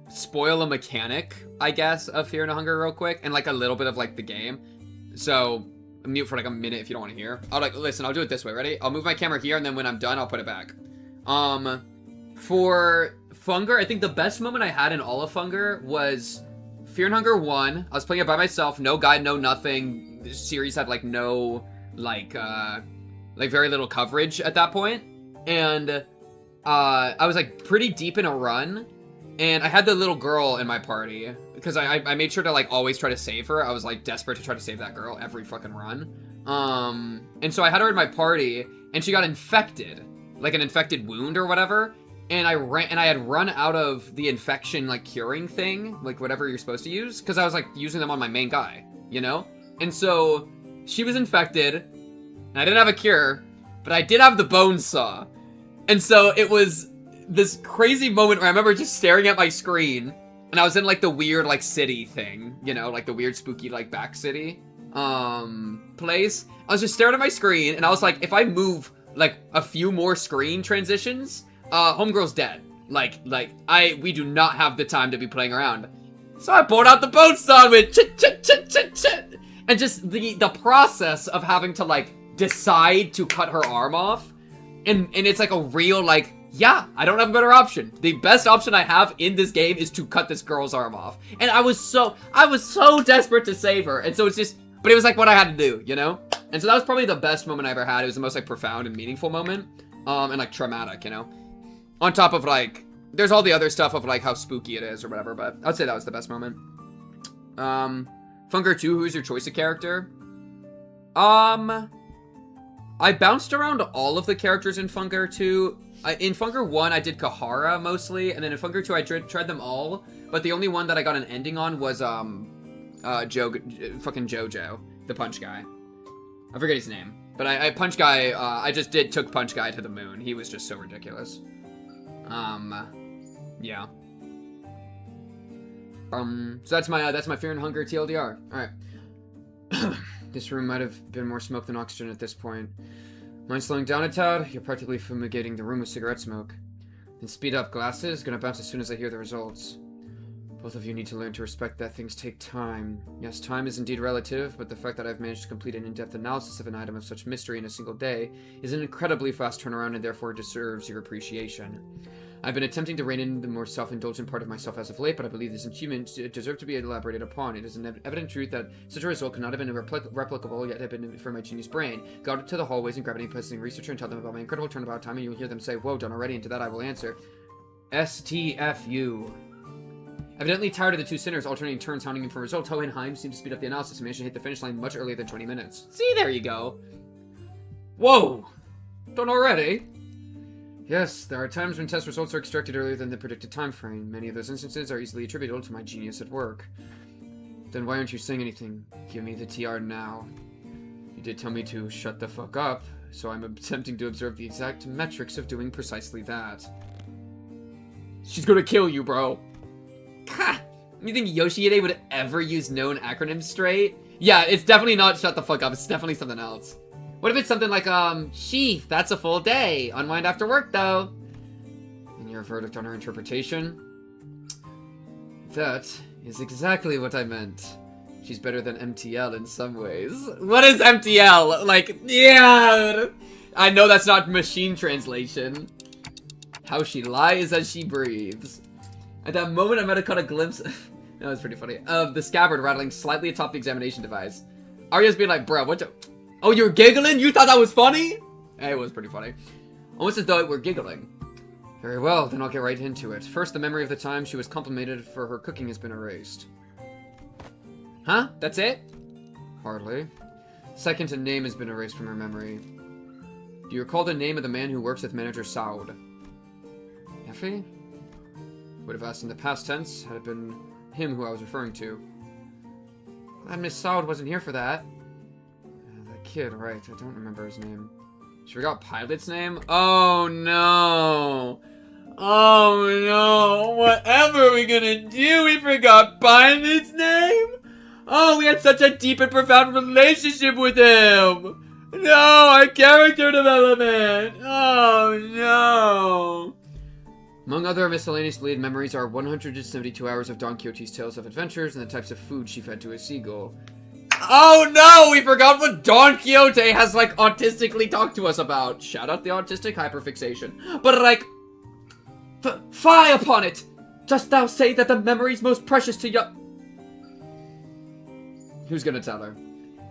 spoil a mechanic, I guess, of Fear and Hunger real quick, and, like, a little bit of, like, the game. So, mute for, like, a minute if you don't want to hear. Listen, I'll do it this way, ready? I'll move my camera here, and then when I'm done, I'll put it back. For Funger, I think the best moment I had in all of Funger was Fear and Hunger 1. I was playing it by myself, no guide, no nothing. This series had, like, no, like, very little coverage at that point. And I was like pretty deep in a run, and I had the little girl in my party because I made sure to like always try to save her. I was like desperate to try to save that girl every fucking run. And so I had her in my party, and she got infected, like an infected wound or whatever. And I had run out of the infection like curing thing, like whatever you're supposed to use, because I was like using them on my main guy, you know. And so she was infected, and I didn't have a cure, but I did have the bone saw. And so it was this crazy moment where I remember just staring at my screen, and I was in like the weird like city thing, you know, like the weird spooky like back city place. I was just staring at my screen, and I was like, if I move like a few more screen transitions, homegirl's dead. We do not have the time to be playing around. So I pulled out the bone saw and went chit chit chit chit chit, and just the process of having to like decide to cut her arm off. And it's like a real, like, yeah, I don't have a better option. The best option I have in this game is to cut this girl's arm off. And I was so desperate to save her. And so it's just, but it was like what I had to do, you know? And so that was probably the best moment I ever had. It was the most like profound and meaningful moment. And like traumatic, you know? On top of like, there's all the other stuff of like how spooky it is or whatever, but I'd say that was the best moment. Funger 2, who's your choice of character? I bounced around all of the characters in Funger 2. In Funger 1, I did Kahara mostly, and then in Funger 2, I tried them all, but the only one that I got an ending on was, fucking Jojo, the Punch Guy. I forget his name, but Punch Guy, I just took Punch Guy to the moon. He was just so ridiculous. Yeah. So that's my Fear and Hunger TLDR. Alright. This room might have been more smoke than oxygen at this point. Mind slowing down a tad? You're practically fumigating the room with cigarette smoke. Then speed up. Glasses? Gonna bounce as soon as I hear the results. Both of you need to learn to respect that things take time. Yes, time is indeed relative, but the fact that I've managed to complete an in-depth analysis of an item of such mystery in a single day is an incredibly fast turnaround and therefore deserves your appreciation. I've been attempting to rein in the more self-indulgent part of myself as of late, but I believe this achievement deserves to be elaborated upon. It is an evident truth that such a result could not have been replicable, yet have been for my genius brain. Go out to the hallways and grab any presenting researcher and tell them about my incredible turnabout time, and you'll hear them say, "Whoa, done already," and to that I will answer, STFU. Evidently tired of the two sinners alternating turns hounding him for results, Hohenheim seemed to speed up the analysis and managed to hit the finish line much earlier than 20 minutes. See, there you go. Whoa! Done already? Yes, there are times when test results are extracted earlier than the predicted time frame. Many of those instances are easily attributable to my genius at work. Then why aren't you saying anything? Give me the TR now. You did tell me to shut the fuck up, so I'm attempting to observe the exact metrics of doing precisely that. She's gonna kill you, bro. Ha! You think Yoshihide would ever use known acronyms straight? Yeah, it's definitely not shut the fuck up, it's definitely something else. What if it's something like, sheath, that's a full day. Unwind after work, though. And your verdict on her interpretation? That is exactly what I meant. She's better than MTL in some ways. What is MTL? Like, yeah! I know that's not machine translation. How she lies as she breathes. At that moment, I might have caught a glimpse, that was pretty funny, of the scabbard rattling slightly atop the examination device. Arya's being like, bro, what the... Oh, you're giggling? You thought that was funny? It was pretty funny. Almost as though it were giggling. Very well, then I'll get right into it. First, the memory of the time she was complimented for her cooking has been erased. Huh? That's it? Hardly. Second, a name has been erased from her memory. Do you recall the name of the man who works with manager Saud? Effie? Would have asked in the past tense, had it been him who I was referring to. Glad Miss Saud wasn't here for that. That kid, right, I don't remember his name. She forgot Pilot's name? Oh no! Oh no! Whatever are we gonna do? We forgot Pilot's name? Oh, we had such a deep and profound relationship with him! No, our character development! Oh no! Among other miscellaneous deleted memories are 172 hours of Don Quixote's tales of adventures and the types of food she fed to a seagull. Oh no! We forgot what Don Quixote has, like, autistically talked to us about. Shout out the autistic hyperfixation. But, like, fie upon it! Dost thou say that the memories most precious to young... Who's gonna tell her?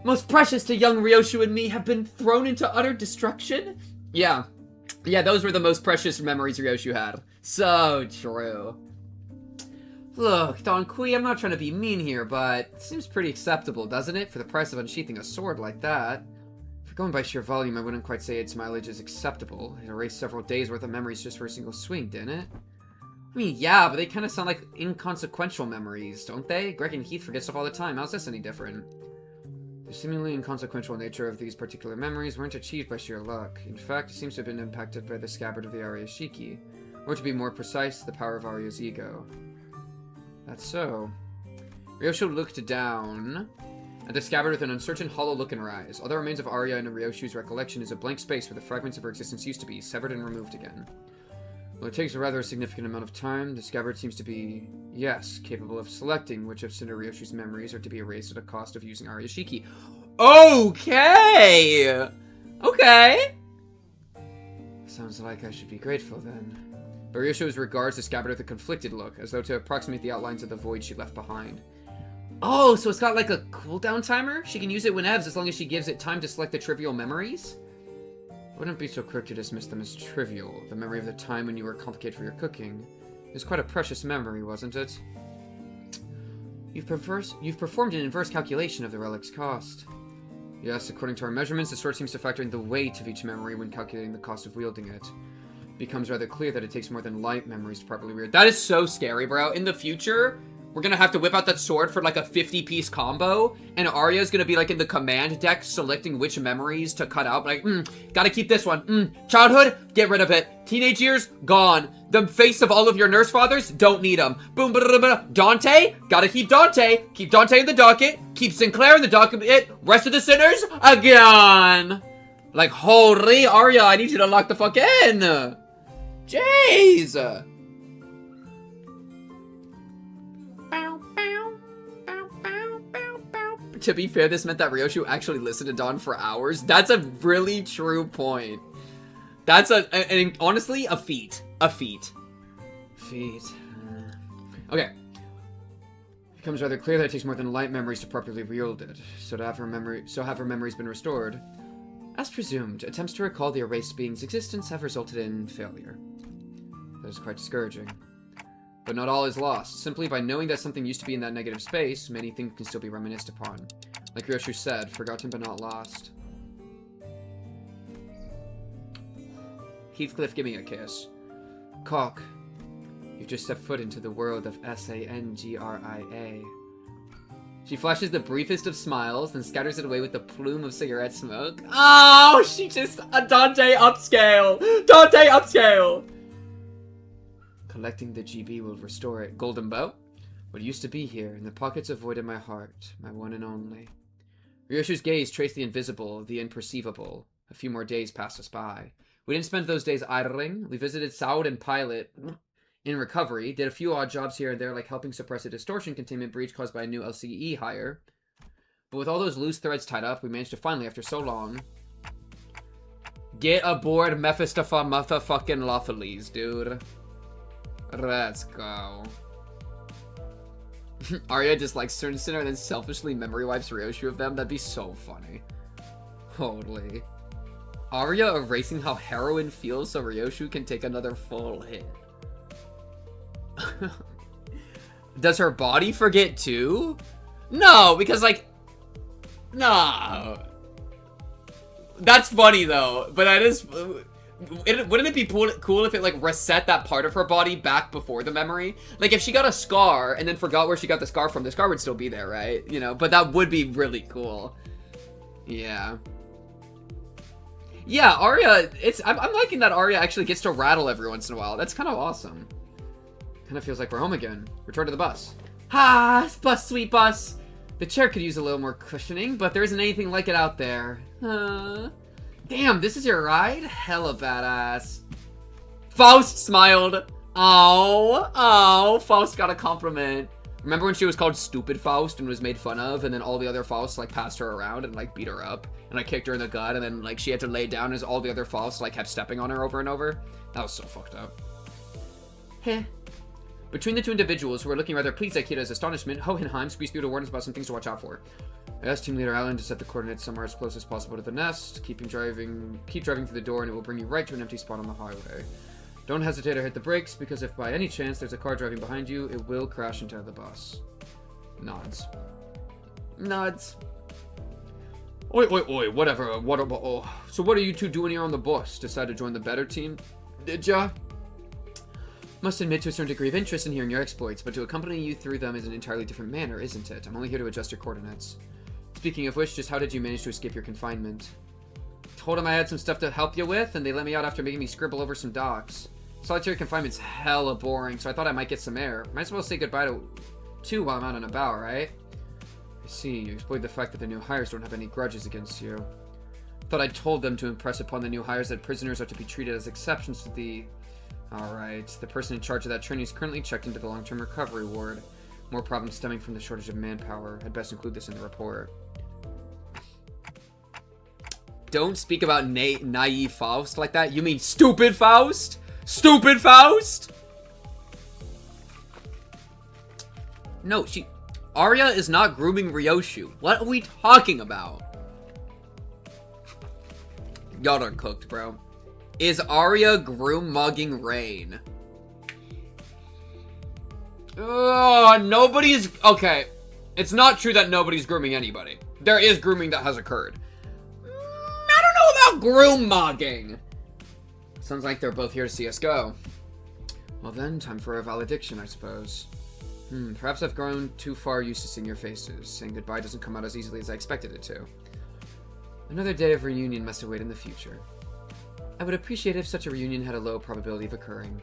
Most precious to young Ryoshu and me have been thrown into utter destruction? Yeah. Yeah, those were the most precious memories Ryoshu had. So true. Look, Don Kui, I'm not trying to be mean here, but it seems pretty acceptable, doesn't it? For the price of unsheathing a sword like that. If going by sheer volume, I wouldn't quite say its mileage is acceptable. It erased several days worth of memories just for a single swing, didn't it? I mean, yeah, but they kind of sound like inconsequential memories, don't they? Greg and Heath forget stuff all the time. How's this any different? The seemingly inconsequential nature of these particular memories weren't achieved by sheer luck. In fact, it seems to have been impacted by the scabbard of the Arya Shiki. Or to be more precise, the power of Arya's ego. That's so. Ryoshu looked down at the scabbard with an uncertain, hollow look in her eyes. All that remains of Arya in Ryoshu's recollection is a blank space where the fragments of her existence used to be, severed and removed again. While it takes a rather significant amount of time, the scabbard seems to be, yes, capable of selecting which of Cinder Ryoshu's memories are to be erased at a cost of using Arya Shiki. Okay! Okay! Sounds like I should be grateful then. But Ryoshu regards the scabbard with a conflicted look, as though to approximate the outlines of the void she left behind. Oh, so it's got like a cooldown timer? She can use it whenever, as long as she gives it time to select the trivial memories? Wouldn't be so quick to dismiss them as trivial. The memory of the time when you were complicated for your cooking. It was quite a precious memory, wasn't it? You've performed an inverse calculation of the relic's cost. Yes, according to our measurements, the sword seems to factor in the weight of each memory when calculating the cost of wielding it. It becomes rather clear that it takes more than light memories to properly wield. That is so scary, bro. In the future, we're gonna have to whip out that sword for like a 50-piece combo, and Arya's gonna be like in the command deck selecting which memories to cut out. Like, gotta keep this one. Childhood, get rid of it. Teenage years, gone. The face of all of your nurse fathers, don't need them. Boom, Dante, gotta keep Dante. Keep Dante in the docket. Keep Sinclair in the docket. Rest of the sinners, again. Like, holy Arya, I need you to lock the fuck in. Jeez. To be fair, this meant that Ryoshu actually listened to Dawn for hours. That's a really true point. That's honestly, a feat. A feat. feet. Okay. It becomes rather clear that it takes more than light memories to properly wield it. So have her memories been restored? As presumed, attempts to recall the erased being's existence have resulted in failure. That is quite discouraging. But not all is lost. Simply by knowing that something used to be in that negative space, many things can still be reminisced upon. Like Ryoshu said, forgotten but not lost. Heathcliff, give me a kiss. Cock, you've just stepped foot into the world of SANGRIA. She flashes the briefest of smiles, then scatters it away with a plume of cigarette smoke. Oh, she just... a Dante upscale! Dante upscale! Collecting the GB will restore it. Golden bow? What used to be here, in the pockets of void in my heart, my one and only. Ryoshu's gaze traced the invisible, the imperceivable. A few more days passed us by. We didn't spend those days idling. We visited Saud and Pilot in recovery, did a few odd jobs here and there, like helping suppress a distortion containment breach caused by a new LCE hire. But with all those loose threads tied up, we managed to finally, after so long, get aboard Mephistopheles motherfucking Lawfulies, dude. Let's go. Arya just like Sinner and then selfishly memory wipes Ryoshu of them. That'd be so funny. Totally. Arya erasing how heroin feels so Ryoshu can take another full hit. Does her body forget too? No, because like... No. That's funny though, but that is... Wouldn't it be cool if it like reset that part of her body back before the memory? Like if she got a scar and then forgot where she got the scar from, the scar would still be there, right? You know, but that would be really cool. Yeah. Yeah, Arya, I'm liking that Arya actually gets to rattle every once in a while. That's kind of awesome. Kind of feels like we're home again. Return to the bus. Ha! Bus, sweet bus! The chair could use a little more cushioning, but there isn't anything like it out there. Damn, this is your ride? Hella badass. Faust smiled. Oh, Faust got a compliment. Remember when she was called Stupid Faust and was made fun of, and then all the other Fausts like passed her around and like beat her up, and I kicked her in the gut, and then like she had to lay down as all the other Fausts like kept stepping on her over and over? That was so fucked up. Heh. Between the two individuals, who were looking rather pleased at Kira's astonishment, Hohenheim squeezed through to warn us about some things to watch out for. I asked Team Leader Allen to set the coordinates somewhere as close as possible to the nest. Keep driving through the door and it will bring you right to an empty spot on the highway. Don't hesitate or hit the brakes, because if by any chance there's a car driving behind you, it will crash into the bus. Nods. Nods. Oi, whatever. So what are you two doing here on the bus? Decide to join the better team? Did ya? Must admit to a certain degree of interest in hearing your exploits, but to accompany you through them is an entirely different manner, isn't it? I'm only here to adjust your coordinates. Speaking of which, just how did you manage to escape your confinement? Told them I had some stuff to help you with, and they let me out after making me scribble over some docs. Solitary confinement's hella boring, so I thought I might get some air. Might as well say goodbye to while I'm out and about, right? I see, you exploit the fact that the new hires don't have any grudges against you. Thought I told them to impress upon the new hires that prisoners are to be treated as exceptions to the... Alright, the person in charge of that training is currently checked into the long-term recovery ward. More problems stemming from the shortage of manpower. I'd best include this in the report. Don't speak about naive Faust like that. You mean stupid Faust? Stupid Faust? No, Arya is not grooming Ryoshu. What are we talking about? Y'all are cooked, bro. Is Arya groom-mugging Rain? Nobody's... Okay. It's not true that nobody's grooming anybody. There is grooming that has occurred. I don't know about groom-mugging. Sounds like they're both here to see us go. Well then, time for a valediction, I suppose. Perhaps I've grown too far used to seeing your faces. Saying goodbye doesn't come out as easily as I expected it to. Another day of reunion must await in the future. I would appreciate if such a reunion had a low probability of occurring.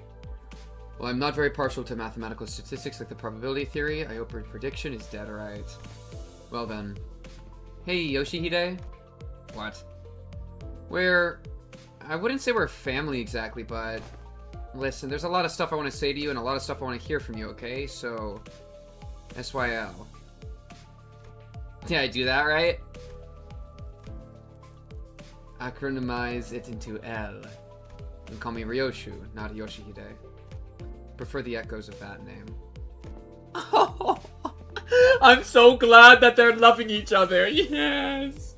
While I'm not very partial to mathematical statistics like the probability theory, I hope her prediction is dead right. Well then. Hey, Yoshihide? What? I wouldn't say we're family exactly, but... Listen, there's a lot of stuff I want to say to you and a lot of stuff I want to hear from you, okay? So... SYL. Did I do that right? Acronymize it into L. And call me Ryoshu, not Yoshihide. Prefer the echoes of that name. I'm so glad that they're loving each other. Yes.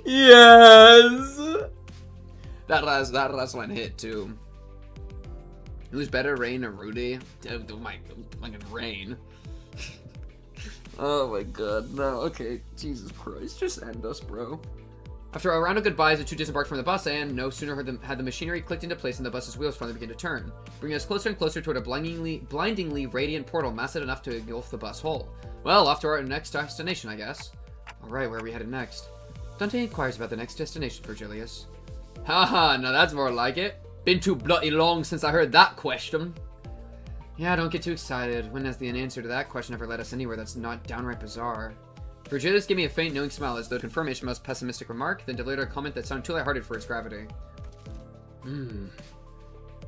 Yes. That last one hit too. Who's better, Rain or Rudy? Oh my fucking Rain. Oh my god, no, okay. Jesus Christ, just end us, bro. After a round of goodbyes, the two disembarked from the bus, and no sooner had the machinery clicked into place than the bus's wheels finally began to turn, bringing us closer and closer toward a blindingly radiant portal massive enough to engulf the bus whole. Well, off to our next destination, I guess. Alright, where are we headed next? Dante inquires about the next destination, Virgilius. Haha, now that's more like it. Been too bloody long since I heard that question. Yeah, don't get too excited. When has the answer to that question ever led us anywhere that's not downright bizarre? Virgilius gave me a faint, knowing smile as though to confirm his most pessimistic remark, then delivered a comment that sounded too lighthearted for its gravity.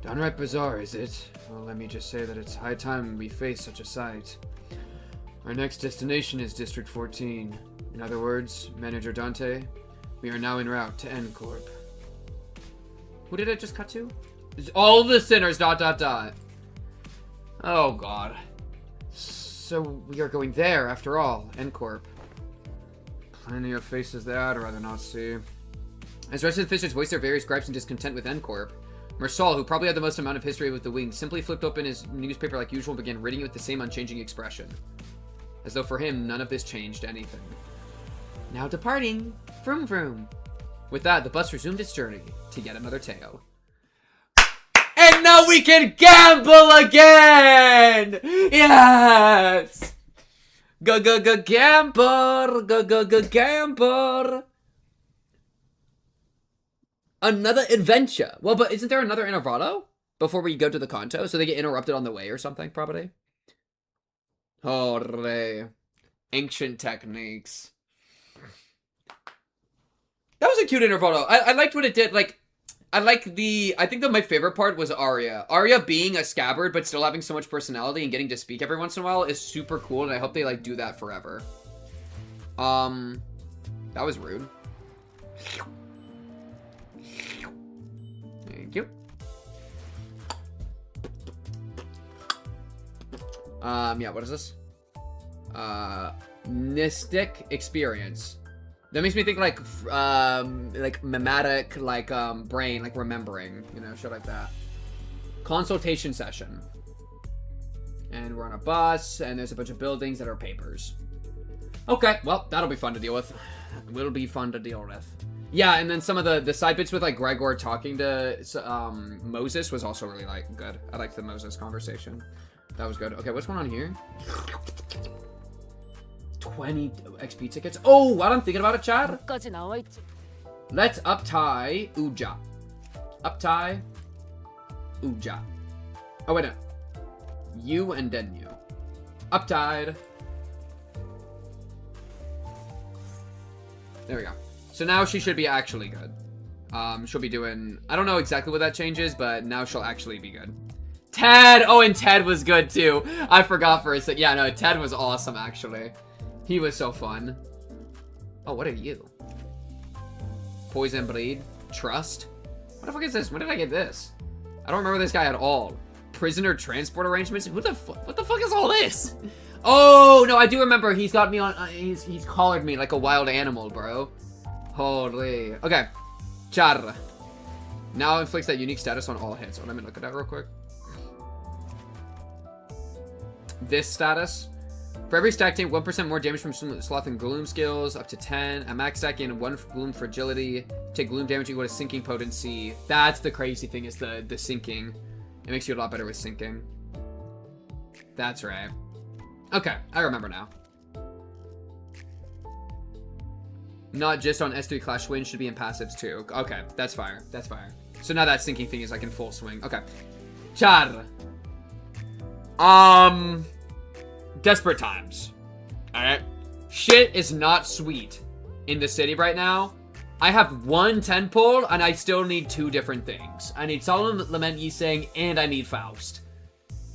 Downright bizarre, is it? Well, let me just say that it's high time we face such a sight. Our next destination is District 14. In other words, Manager Dante, we are now en route to N-Corp. Who did it just cut to? All the sinners, ... Oh, God. So, we are going there, after all. N-Corp. Plenty of faces there I'd rather not see. As the rest of the Fishers voiced their various gripes and discontent with N-Corp, Mersal, who probably had the most amount of history with the Wings, simply flipped open his newspaper like usual and began reading it with the same unchanging expression. As though for him, none of this changed anything. Now departing! Vroom vroom! With that, the bus resumed its journey to yet another tale. And now we can gamble again! Yes! Gamble! Gamble! Another adventure. Well, but isn't there another Intervallo before we go to the Kanto? So they get interrupted on the way or something, probably? Hooray. Ancient techniques. That was a cute Intervallo. I liked what it did. Like, I think that my favorite part was Arya. Arya being a scabbard, but still having so much personality and getting to speak every once in a while is super cool, and I hope they, like, do that forever. That was rude. Thank you. Yeah, what is this? Mystic experience. That makes me think like mimetic, like, brain, like remembering, you know, shit like that. Consultation session. And we're on a bus, and there's a bunch of buildings that are papers. Okay, well, that'll be fun to deal with. Will be fun to deal with. Yeah, and then some of the side bits with, like, Gregor talking to, Moses was also really, like, good. I liked the Moses conversation. That was good. Okay, what's going on here? 20 XP tickets. Oh, what I'm thinking about it, Chad? Let's uptie Uja. Uptie Uja. Oh, wait, no. You and then you. Uptied. There we go. So now she should be actually good. She'll be doing... I don't know exactly what that changes, but now she'll actually be good. Ted! Oh, and Ted was good, too. I forgot for a second. Yeah, no, Ted was awesome, actually. He was so fun. Oh, what are you? Poison Bleed. Trust. What the fuck is this? When did I get this? I don't remember this guy at all. Prisoner transport arrangements? What the fuck is all this? Oh, no, I do remember. He's got me on... he's collared me like a wild animal, bro. Holy. Okay. Char. Now inflicts that unique status on all hits. Let me look at that real quick. This status... For every stack, take 1% more damage from Sloth and Gloom skills, up to 10. At max stack, gain 1 Gloom fragility. Take Gloom damage equal to sinking potency. That's the crazy thing, is the sinking. It makes you a lot better with sinking. That's right. Okay, I remember now. Not just on S3 Clash Win, should be in passives too. Okay, that's fire. That's fire. So now that sinking thing is like in full swing. Okay. Char. Desperate times. Alright. Shit is not sweet in the city right now. I have 1 10 pull, and I still need 2 different things. I need Solemn Lament Yisang, and I need Faust.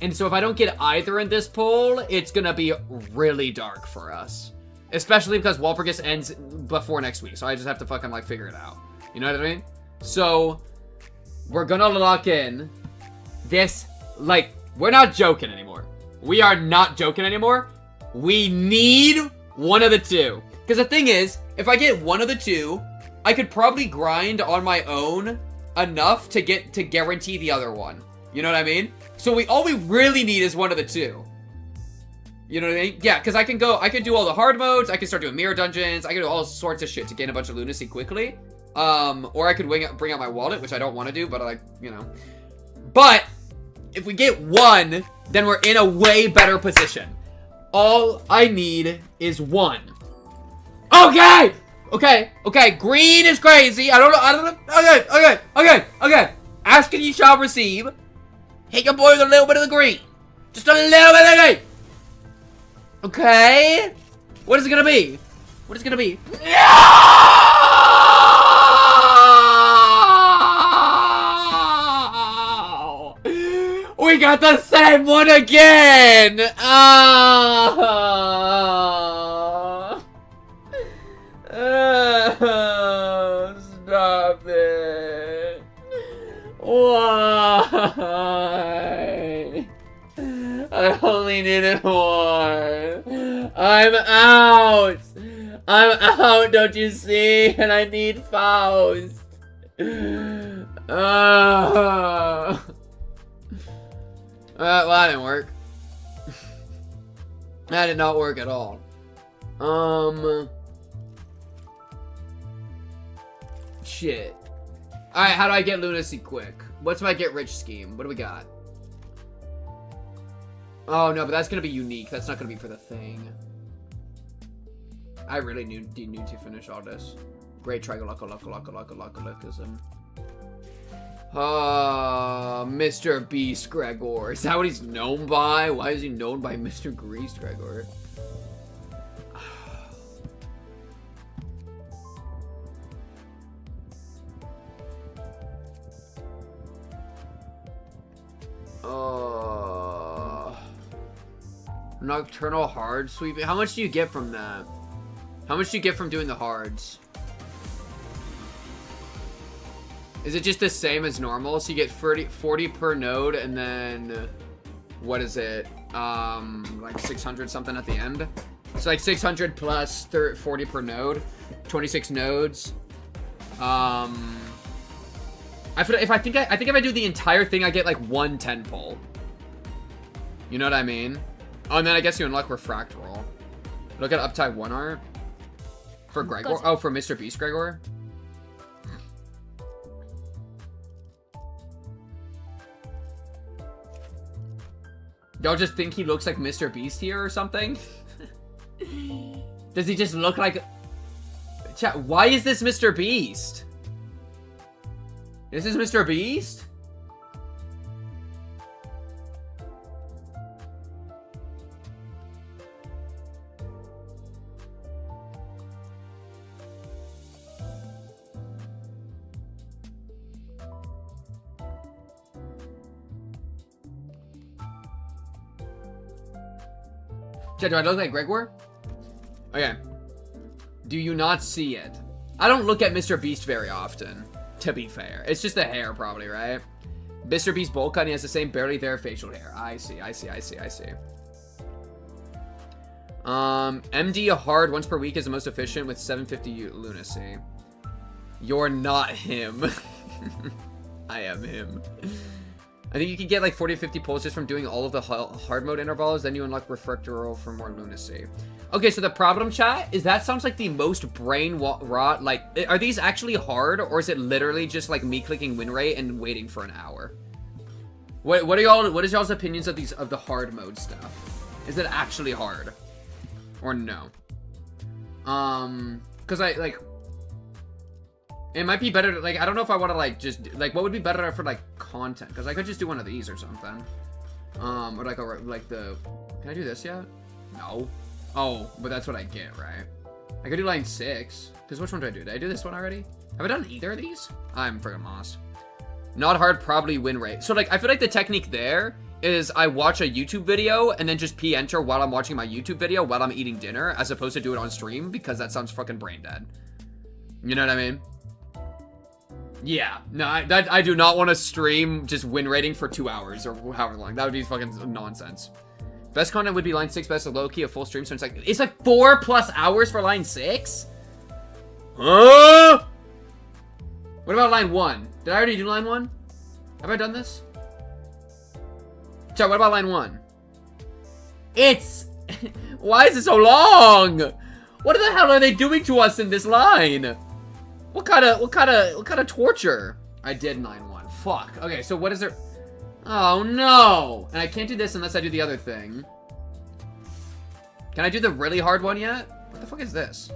And so if I don't get either in this pull, it's gonna be really dark for us. Especially because Walpurgis ends before next week, so I just have to fucking, like, figure it out. You know what I mean? So, we're gonna lock in this, like, We're not joking anymore. We are not joking anymore. We need one of the two. Because the thing is, if I get one of the two, I could probably grind on my own enough to guarantee the other one. You know what I mean? So all we really need is one of the two. You know what I mean? Yeah, because I can do all the hard modes, I can start doing mirror dungeons, I can do all sorts of shit to gain a bunch of lunacy quickly. Or I could bring out my wallet, which I don't want to do, but I like, you know. But, if we get one, then we're in a way better position. All I need is one. Okay! Okay, green is crazy. I don't know. Okay. Ask and you shall receive. Hit your boy with a little bit of the green. Just a little bit of the green. Okay. What is it gonna be? What is it gonna be? No! We got the same one again! Stop it. Why? I only needed one. I'm out. Don't you see? And I need Faust. Well, that didn't work. That did not work at all. Shit. Alright, how do I get lunacy quick? What's my get rich scheme? What do we got? Oh no, but that's gonna be unique. That's not gonna be for the thing. I really need to finish all this. Great Trigalocalism. Mr. Beast Gregor. Is that what he's known by? Why is he known by Mr. Grease Gregor? Nocturnal hard sweep. How much do you get from that? How much do you get from doing the hards? Is it just the same as normal? So you get 40 per node, and then what is it? Like 600 something at the end. So like 600 plus 40 per node, 26 nodes. I think if I do the entire thing, I get like 1 10 pull. You know what I mean? Oh, and then I guess you unlock refract roll. Look at uptide 1 art for Gregor. Oh, for Mr. Beast Gregor. Y'all just think he looks like Mr. Beast here or something? Does he just look like... Chat, why is this Mr. Beast? This is Mr. Beast? Chat, do I look like Gregor? Okay. Do you not see it? I don't look at Mr. Beast very often, to be fair. It's just the hair, probably, right? Mr. Beast bowl cut, and he has the same barely there facial hair. I see. MD hard once per week is the most efficient with 750 lunacy. You're not him. I am him. I think you can get like 40 to 50 pulls just from doing all of the hard mode intervals, then you unlock Refractor for more lunacy. Okay, so the problem, chat, is that sounds like the most brain rot. Like, are these actually hard, or is it literally just like me clicking win rate and waiting for an hour? What is y'all's opinions of the hard mode stuff? Is it actually hard? Or no? Cause it might be better to, like, I don't know if I want to, like, just, like, what would be better for, like, content? Because I could just do one of these or something. Or, like, can I do this yet? No. Oh, but that's what I get, right? I could do line 6. Because which one did I do? Did I do this one already? Have I done either of these? I'm friggin' lost. Not hard, probably win rate. So, like, I feel like the technique there is I watch a YouTube video and then just enter while I'm watching my YouTube video while I'm eating dinner, as opposed to do it on stream, because that sounds fucking brain dead. You know what I mean? Yeah, no, I do not want to stream just win rating for 2 hours or however long. That would be fucking nonsense. Best content would be line 6, best of low-key, a full stream, so it's like 4+ hours for line 6? Huh? What about line 1? Did I already do line 1? Have I done this? Chat, what about line 1? It's... Why is it so long? What the hell are they doing to us in this line? What kind of torture? I did line 1. Fuck. Okay, so what is there? Oh no! And I can't do this unless I do the other thing. Can I do the really hard one yet? What the fuck is this?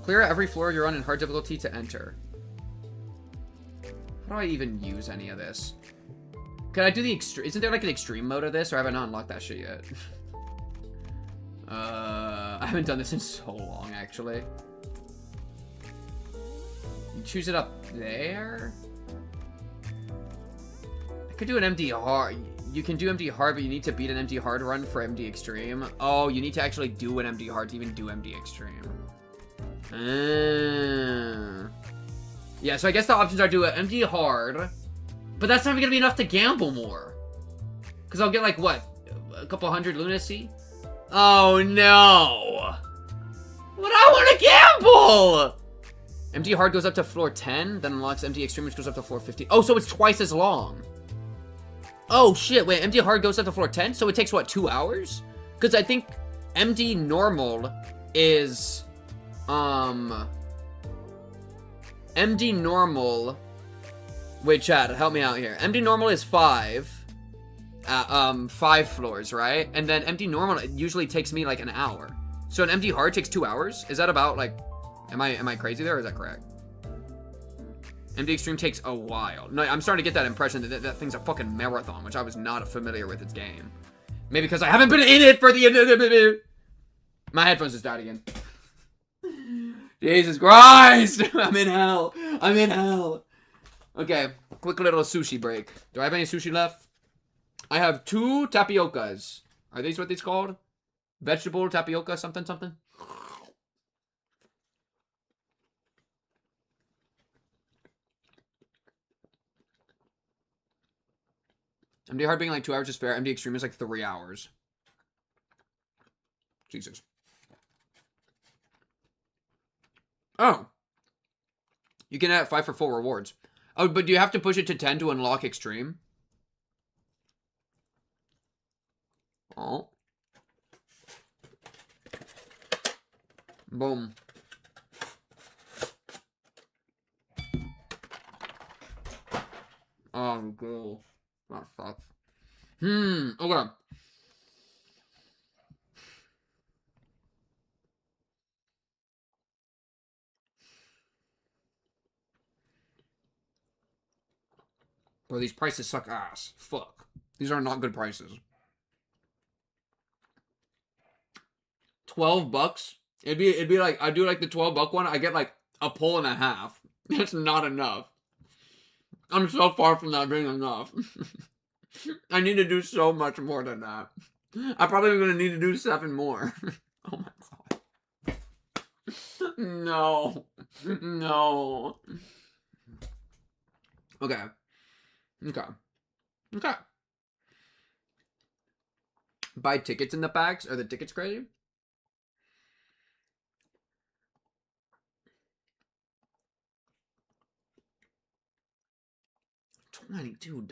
Clear every floor you're on in hard difficulty to enter. How do I even use any of this? Can I do the extreme? Isn't there like an extreme mode of this, or have I not unlocked that shit yet? I haven't done this in so long, actually. You choose it up there? I could do an MD hard. You can do MD hard, but you need to beat an MD hard run for MD extreme. Oh, you need to actually do an MD hard to even do MD extreme. Yeah, so I guess the options are do an MD hard, but that's not even gonna be enough to gamble more. Because I'll get like, what? A couple hundred lunacy? Oh no! What I want to gamble! MD hard goes up to floor 10, then unlocks MD extreme, which goes up to floor 50. Oh, so it's twice as long. Oh shit, wait, MD hard goes up to floor 10? So it takes, what, 2 hours? Because I think MD normal is, MD normal... Wait, Chad, help me out here. MD normal is 5 floors, right? And then MD normal usually takes me like an hour. So an MD hard takes 2 hours? Is that about, like... Am I crazy there, or is that correct? MD Extreme takes a while. No, I'm starting to get that impression that that thing's a fucking marathon, which I was not familiar with its game. Maybe because I haven't been in it for the... My headphones just died again. Jesus Christ! I'm in hell. I'm in hell. Okay, quick little sushi break. Do I have any sushi left? I have 2 tapiocas. Are these what these called? Vegetable tapioca something something? MD hard being like 2 hours is fair. MD extreme is like 3 hours. Jesus. Oh. You can add 5 for full rewards. Oh, but do you have to push it to 10 to unlock extreme? Oh. Boom. Oh, cool. That sucks. Okay. Bro, these prices suck ass. Fuck. These are not good prices. $12? It'd be like, I do like the $12 one, I get like a pull and a half. That's not enough. I'm so far from that being enough. I need to do so much more than that. I'm probably gonna need to do 7 more. Oh my god. No. No. Okay. Okay. Okay. Buy tickets in the packs? Are the tickets crazy? $22,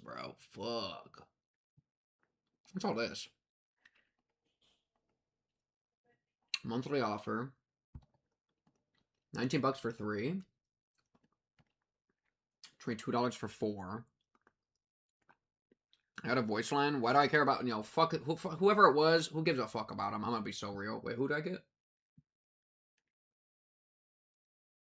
bro. Fuck. What's all this? Monthly offer. $19 for 3. $22 for 4. I got a voice line. Why do I care about, you know, fuck it, whoever it was, who gives a fuck about him? I'm gonna be so real. Wait, who did I get?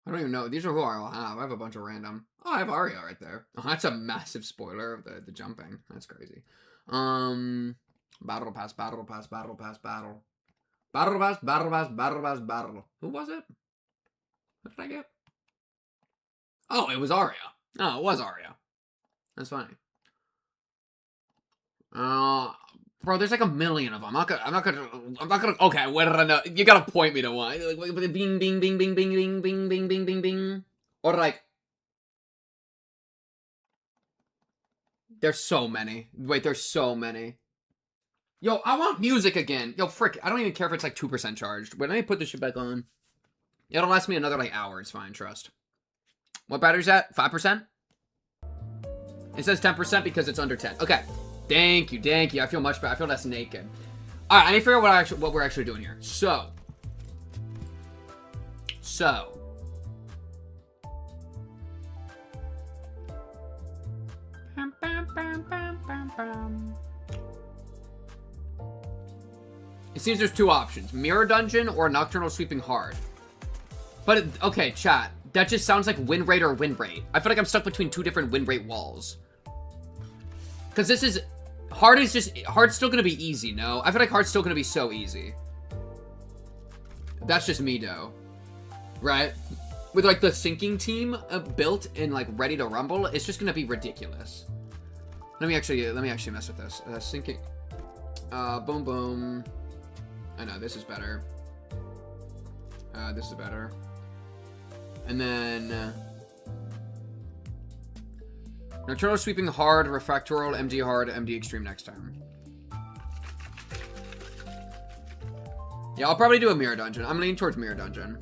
I don't even know. These are who I'll have. I have a bunch of random. Oh, I have Arya right there. Oh, that's a massive spoiler of the jumping. That's crazy. Battle pass, battle pass, battle pass, battle. Battle pass, battle pass, battle pass, battle. Who was it? What did I get? Oh, it was Arya. Oh, it was Arya. That's funny. Bro, there's like a million of them. I'm not gonna. Okay, what did I know? You gotta point me to one. Like, bing, bing, bing, bing, bing, bing, bing, bing, bing, bing, bing. Or like, There's so many. Wait, there's so many. Yo, I want music again. Yo, frick, I don't even care if it's like 2% charged. Wait, let me put this shit back on. It'll last me another like hour. It's fine, trust. What battery's at? 5%? It says 10% because it's under 10. Okay. Thank you, thank you. I feel much better. I feel less naked. Alright, I need to figure out what we're actually doing here. So. It seems there's two options. Mirror Dungeon or Nocturnal Sweeping Hard. But, okay, chat. That just sounds like win rate or win rate. I feel like I'm stuck between two different win rate walls. Because this is... Hard's still going to be easy, no? I feel like hard's still going to be so easy. That's just me, though. Right? With, like, the sinking team built and, like, ready to rumble, it's just going to be ridiculous. Let me actually mess with this. Sinking... boom, boom. I know, this is better. This is better. And then... Nocturnal Sweeping Hard, Refractoral, MD Hard, MD Extreme next time. Yeah, I'll probably do a Mirror Dungeon. I'm leaning towards Mirror Dungeon.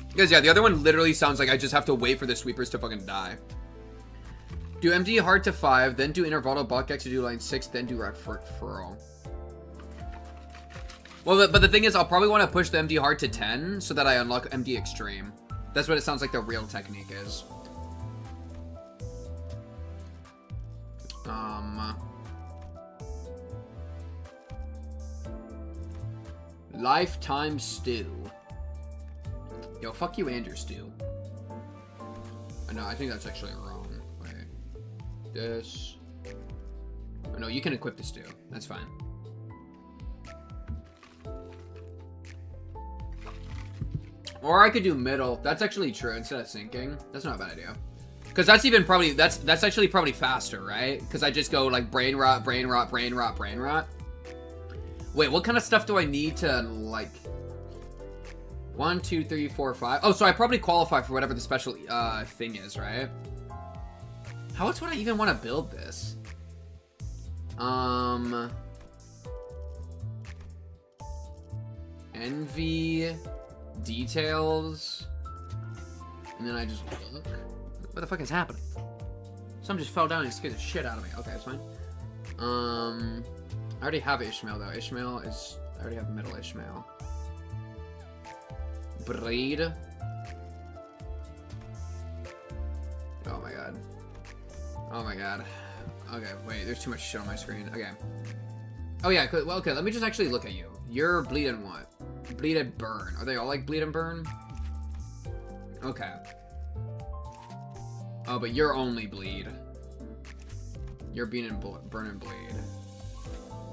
Because, yeah, the other one literally sounds like I just have to wait for the sweepers to fucking die. Do MD Hard to 5, then do Intervallo, Botgex to do line 6, then do Referral. Well, but the thing is, I'll probably want to push the MD Hard to 10 so that I unlock MD Extreme. That's what it sounds like the real technique is. Lifetime Stew. Yo, fuck you and your stew. I know, I think that's actually wrong. Wait. This. Oh, no, you can equip the stew. That's fine. Or I could do middle. That's actually true instead of sinking. That's not a bad idea. Because that's even probably, that's actually probably faster, right? Because I just go like brain rot, brain rot, brain rot, brain rot. Wait, what kind of stuff do I need to like... 1, 2, 3, 4, 5. Oh, so I probably qualify for whatever the special thing is, right? How else would I even want to build this? Envy, details, and then I just look. What the fuck is happening? Some just fell down and scared the shit out of me. Okay, it's fine. I already have Ishmael though. Ishmael is... I already have middle Ishmael. Breed. Oh my god. Oh my god. Okay, wait, there's too much shit on my screen. Okay. Oh yeah, well, okay, let me just actually look at you. You're bleed and what? Bleed and burn. Are they all like bleed and burn? Okay. Oh, but you're only bleed. You're being in burn and bleed.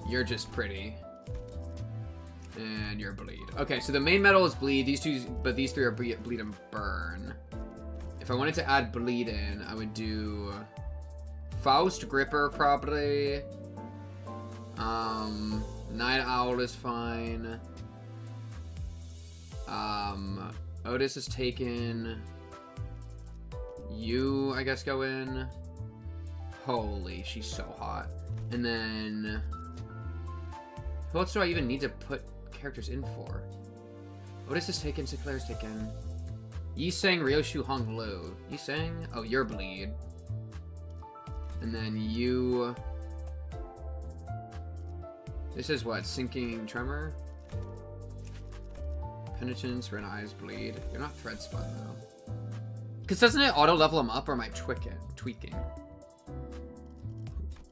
You're just pretty. And you're bleed. Okay, so the main metal is bleed. These two, but these three are bleed and burn. If I wanted to add bleed in, I would do Faust, Gripper, probably. Night Owl is fine. Otis is taken. You, I guess, go in. Holy, she's so hot. And then... Who else do I even need to put characters in for? Otis is taken, Sinclair's taken. Yi Sang, Ryoshu, Hong Lu. Yi Sang? Oh, you're bleed. And then you... This is what? Sinking Tremor? Penitence, Red Eyes, Bleed. You're not Thread Spot, though. Because doesn't it auto-level him up, or am I tweaking?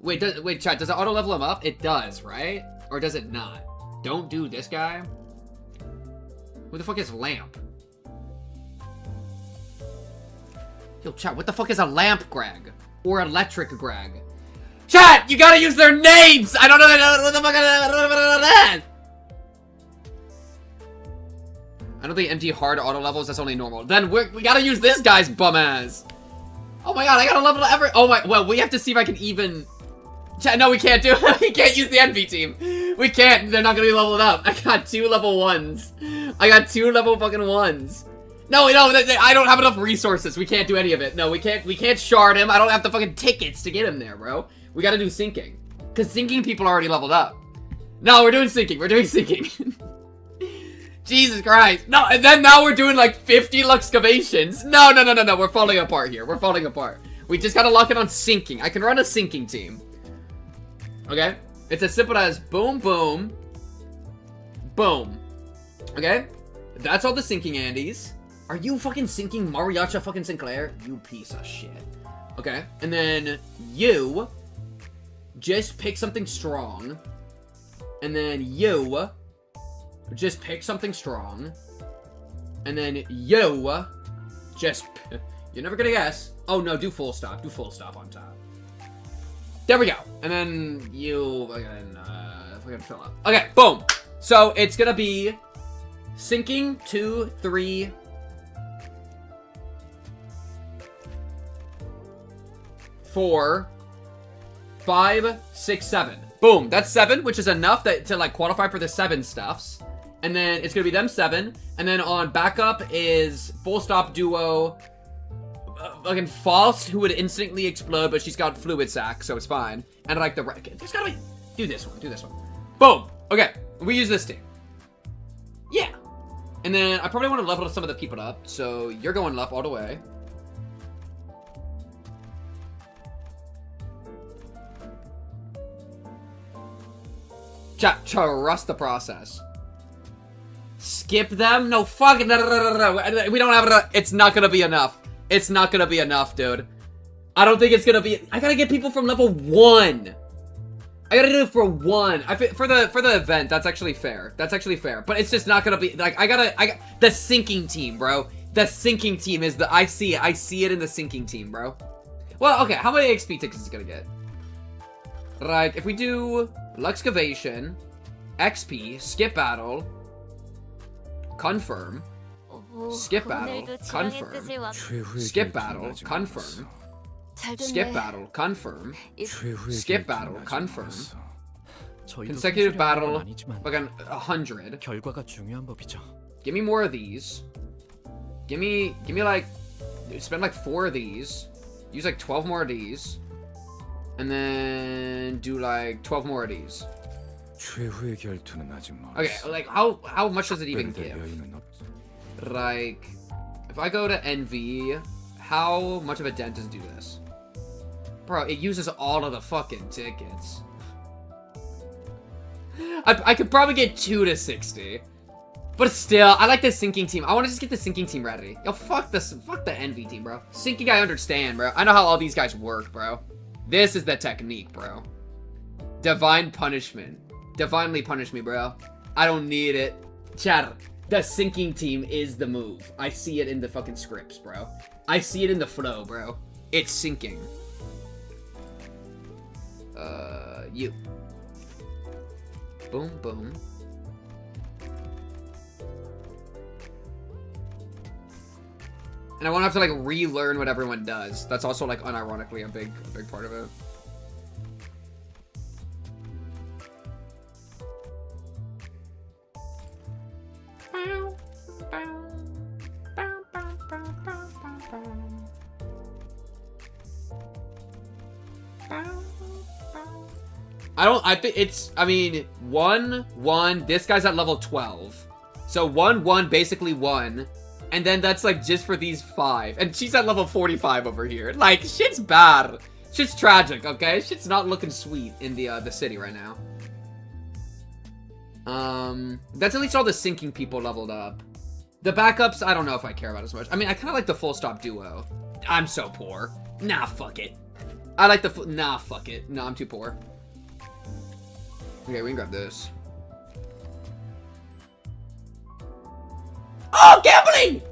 Wait, chat, does it auto-level him up? It does, right? Or does it not? Don't do this guy? Who the fuck is Lamp? Yo, chat, what the fuck is a Lamp Greg? Or Electric Greg? Chat, you gotta use their names! I don't know what the fuck is... I don't think MD hard auto levels, that's only normal. Then we gotta use this guy's bum ass. Oh my god, I gotta level every... Oh my... Well, we have to see if I can even... Chat, no, we can't do it. We can't use the NV team. We can't. They're not gonna be leveled up. I got 2 level 1s. I got 2 level fucking 1s. No, I don't have enough resources. We can't do any of it. No, we can't shard him. I don't have the fucking tickets to get him there, bro. We gotta do syncing. Because syncing people are already leveled up. No, we're doing syncing. We're doing syncing. Jesus Christ. No, and then now we're doing like 50 Luxcavations. No. We're falling apart here. We're falling apart. We just gotta lock it on syncing. I can run a syncing team. Okay? It's as simple as boom, boom, boom. Okay? That's all the syncing Andes. Are you fucking syncing Mariacha fucking Sinclair? You piece of shit. Okay? And then you just pick something strong. And then you just pick something strong. And then you just... You're never gonna guess. Oh no, do full stop. Do full stop on top. There we go. And then you fucking fill up. Okay, boom. So it's gonna be syncing 2, 3, 4, 5, 6, 7. Boom. That's 7, which is enough to like qualify for the 7 stuffs. And then it's gonna be them 7. And then on backup is full stop duo. Fucking Faust, who would instantly explode, but she's got fluid sac, so it's fine. And like the there's gotta be do this one. Boom. Okay, we use this team. Yeah. And then I probably want to level some of the people up, so you're going up all the way. Chat, trust the process. Skip them? No, fucking no. We don't have enough. It's not gonna be enough. It's not gonna be enough, dude. I don't think it's gonna be. I gotta get people from level 1. I gotta do it for 1. For the event, that's actually fair. That's actually fair. But it's just not gonna be like I got the syncing team, bro. The syncing team is the I see it in the syncing team, bro. Well, okay. How many XP tickets is it gonna get? Like if we do Luxcavation, XP, skip battle, confirm. Skip battle, confirm. Skip battle, confirm. Skip battle, confirm. Skip battle, confirm. Consecutive battle, like 100. Give me more of these. Give me like, spend like 4 of these. Use like 12 more of these. And then do like 12 more of these. Okay, like how much does it even give? Like, if I go to NV, how much of a dent does it do this? Bro, it uses all of the fucking tickets. I could probably get 2 to 60. But still, I like the syncing team. I want to just get the syncing team ready. Yo, fuck the NV team, bro. Syncing, I understand, bro. I know how all these guys work, bro. This is the technique, bro. Divine punishment. Divinely punish me, bro. I don't need it. Chat. The syncing team is the move. I see it in the fucking scripts, bro. I see it in the flow, bro. It's syncing. You. Boom, boom. And I won't have to like relearn what everyone does. That's also like unironically a big part of it. I think it's, I mean, 1, 1, this guy's at level 12. So 1, 1, basically 1. And then that's like just for these 5. And she's at level 45 over here. Like, shit's bad. Shit's tragic, okay? Shit's not looking sweet in the city right now. That's at least all the syncing people leveled up. The backups, I don't know if I care about as much. I mean, I kind of like the full stop duo. I'm so poor. Nah, fuck it. I like the nah, fuck it. No, I'm too poor. Okay, we can grab this. Oh, gambling!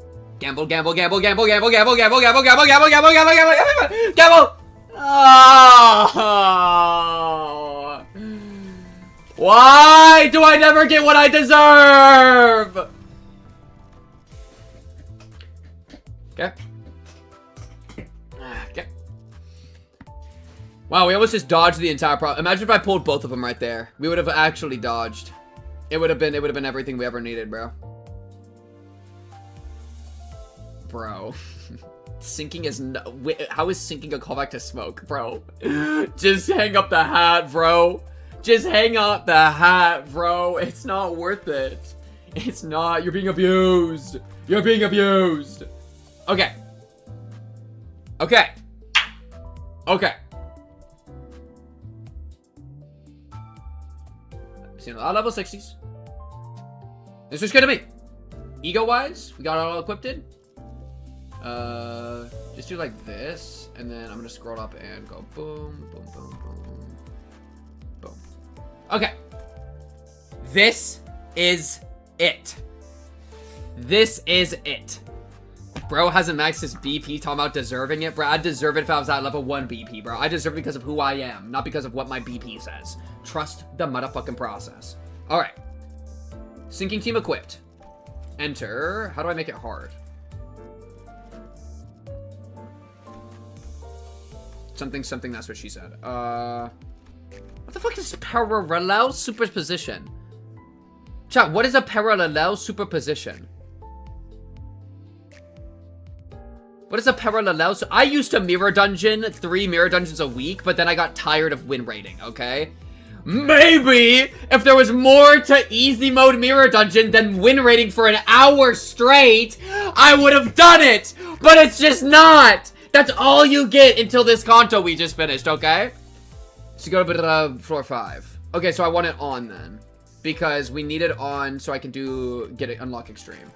Gamble, gamble, gamble, gamble, gamble, gamble, gamble, gamble, gamble, gamble, gamble, gamble, gamble, gamble, gamble! Oh! Why do I never get what I deserve? Okay. Okay. Wow, we almost just dodged the entire problem. Imagine if I pulled both of them right there. We would have actually dodged. It would have been everything we ever needed, bro. Bro. Sinking is no... How is sinking a callback to smoke, bro? Just hang up the hat, bro. Just hang up the hat, bro. It's not worth it. It's not. You're being abused. You're being abused. Okay. Okay. Okay. Seen a lot of level 60s. This was good to me. Ego-wise, we got it all equipped. Just do like this, and then I'm gonna scroll up and go boom, boom, boom, boom, boom. Okay. This is it. This is it. Bro hasn't maxed his BP, talking about deserving it. Bro, I'd deserve it if I was at level 1 BP, bro. I deserve it because of who I am, not because of what my BP says. Trust the motherfucking process. Alright. Sinking team equipped. Enter. How do I make it hard? Something, something, that's what she said. What the fuck is parallel superposition? Chat, what is a parallel superposition? What is a parallel? So I used to mirror dungeon 3 mirror dungeons a week, but then I got tired of win rating, okay? Maybe if there was more to easy mode mirror dungeon than win rating for an hour straight, I would have done it, but it's just not. That's all you get until this conto we just finished, okay? So go to floor 5. Okay, so I want it on then, because we need it on so I can get it unlock extreme.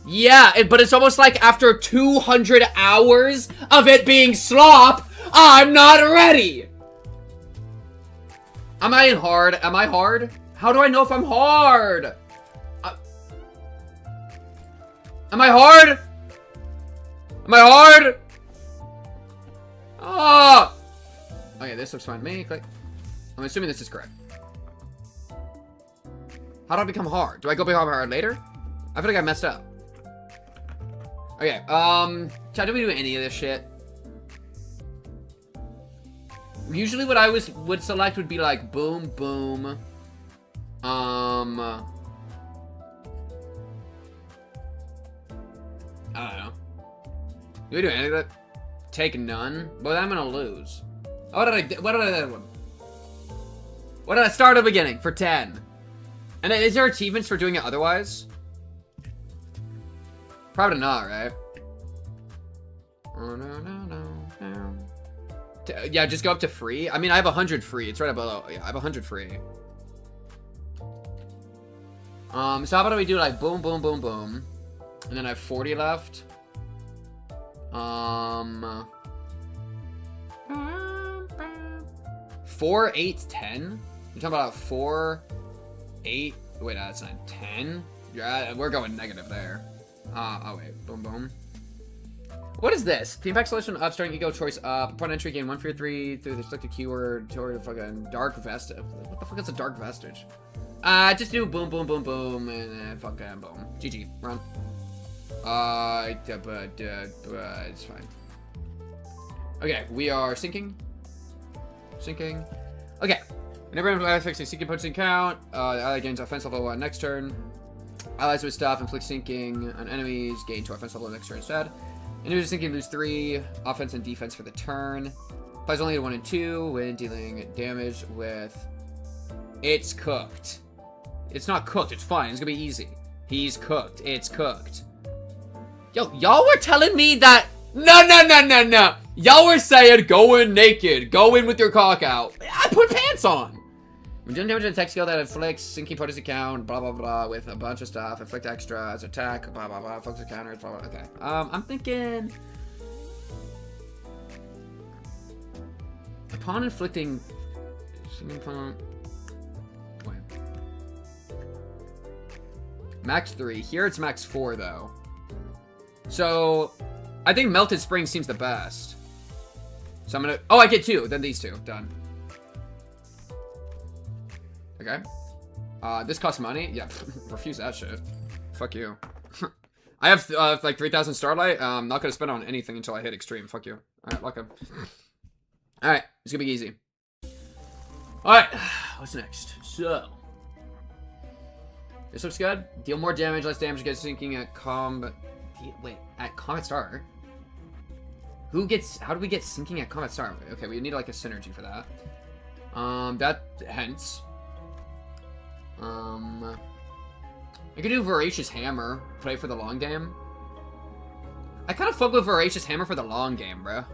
Yeah, but it's almost like after 200 hours of it being slop, I'm not ready. Am I in hard? Am I hard? How do I know if I'm hard? Am I hard? Am I hard? Oh! Okay, this looks fine to me. Click. I'm assuming this is correct. How do I become hard? Do I go become hard later? I feel like I messed up. Okay, chat, do we do any of this shit? Usually what I would select would be like boom, boom. I don't know. Do we do any of that? Take none? But then I'm gonna lose. What did I do? What did I start at the beginning? For 10. And is there achievements for doing it otherwise? Probably not, right? Oh, no. Yeah, just go up to free. I mean, I have 100 free. It's right below. Yeah, I have 100 free. So how about we do like boom, boom, boom, boom. And then I have 40 left. 4, 8, 10? You're talking about 4, 8. Wait, that's not 10. Yeah, we're going negative there. Oh wait, boom, boom. What is this? Theme pack selection up, starting ego choice up. Upon entry, gain 1 for 3 through the selected keyword toward fucking dark vestige. What the fuck is a dark vestige? Just do boom, boom, boom, boom, and then fucking boom. GG, run. It's fine. Okay, we are sinking. Sinking. Okay. Whenever I'm fixing sinking punching count, ally gains offense level 1 next turn. Allies with stuff inflict sinking on enemies, gain 2 offense level next turn instead. Enemies sinking lose 3 offense and defense for the turn. Applies only to 1 and 2 when dealing damage with. It's cooked. It's not cooked. It's fine. It's gonna be easy. He's cooked. It's cooked. Yo, y'all were telling me that. No. Y'all were saying go in naked. Go in with your cock out. I put pants on. When dealing damage to attack skill that inflicts sinking opponent's account, blah blah blah, with a bunch of stuff, inflict extra as attack, blah blah blah, focus counters, blah blah. Okay. I'm thinking upon inflicting sinking opponent. Wait. Max 3. Here it's max 4 though. So I think Melted Spring seems the best. So I'm gonna. Oh, I get 2. Then these 2. Done. Okay. This costs money? Yeah, refuse that shit. Fuck you. I have, like 3,000 Starlight. I'm not gonna spend on anything until I hit Extreme. Fuck you. Alright, welcome. Alright, it's gonna be easy. Alright, what's next? So. This looks good. Deal more damage, less damage, get sinking at combat. Wait, at combat start? How do we get sinking at combat start? Okay, we need like a synergy for that. Hence. I could do Voracious Hammer, play for the long game. I kind of fuck with Voracious Hammer for the long game, bro.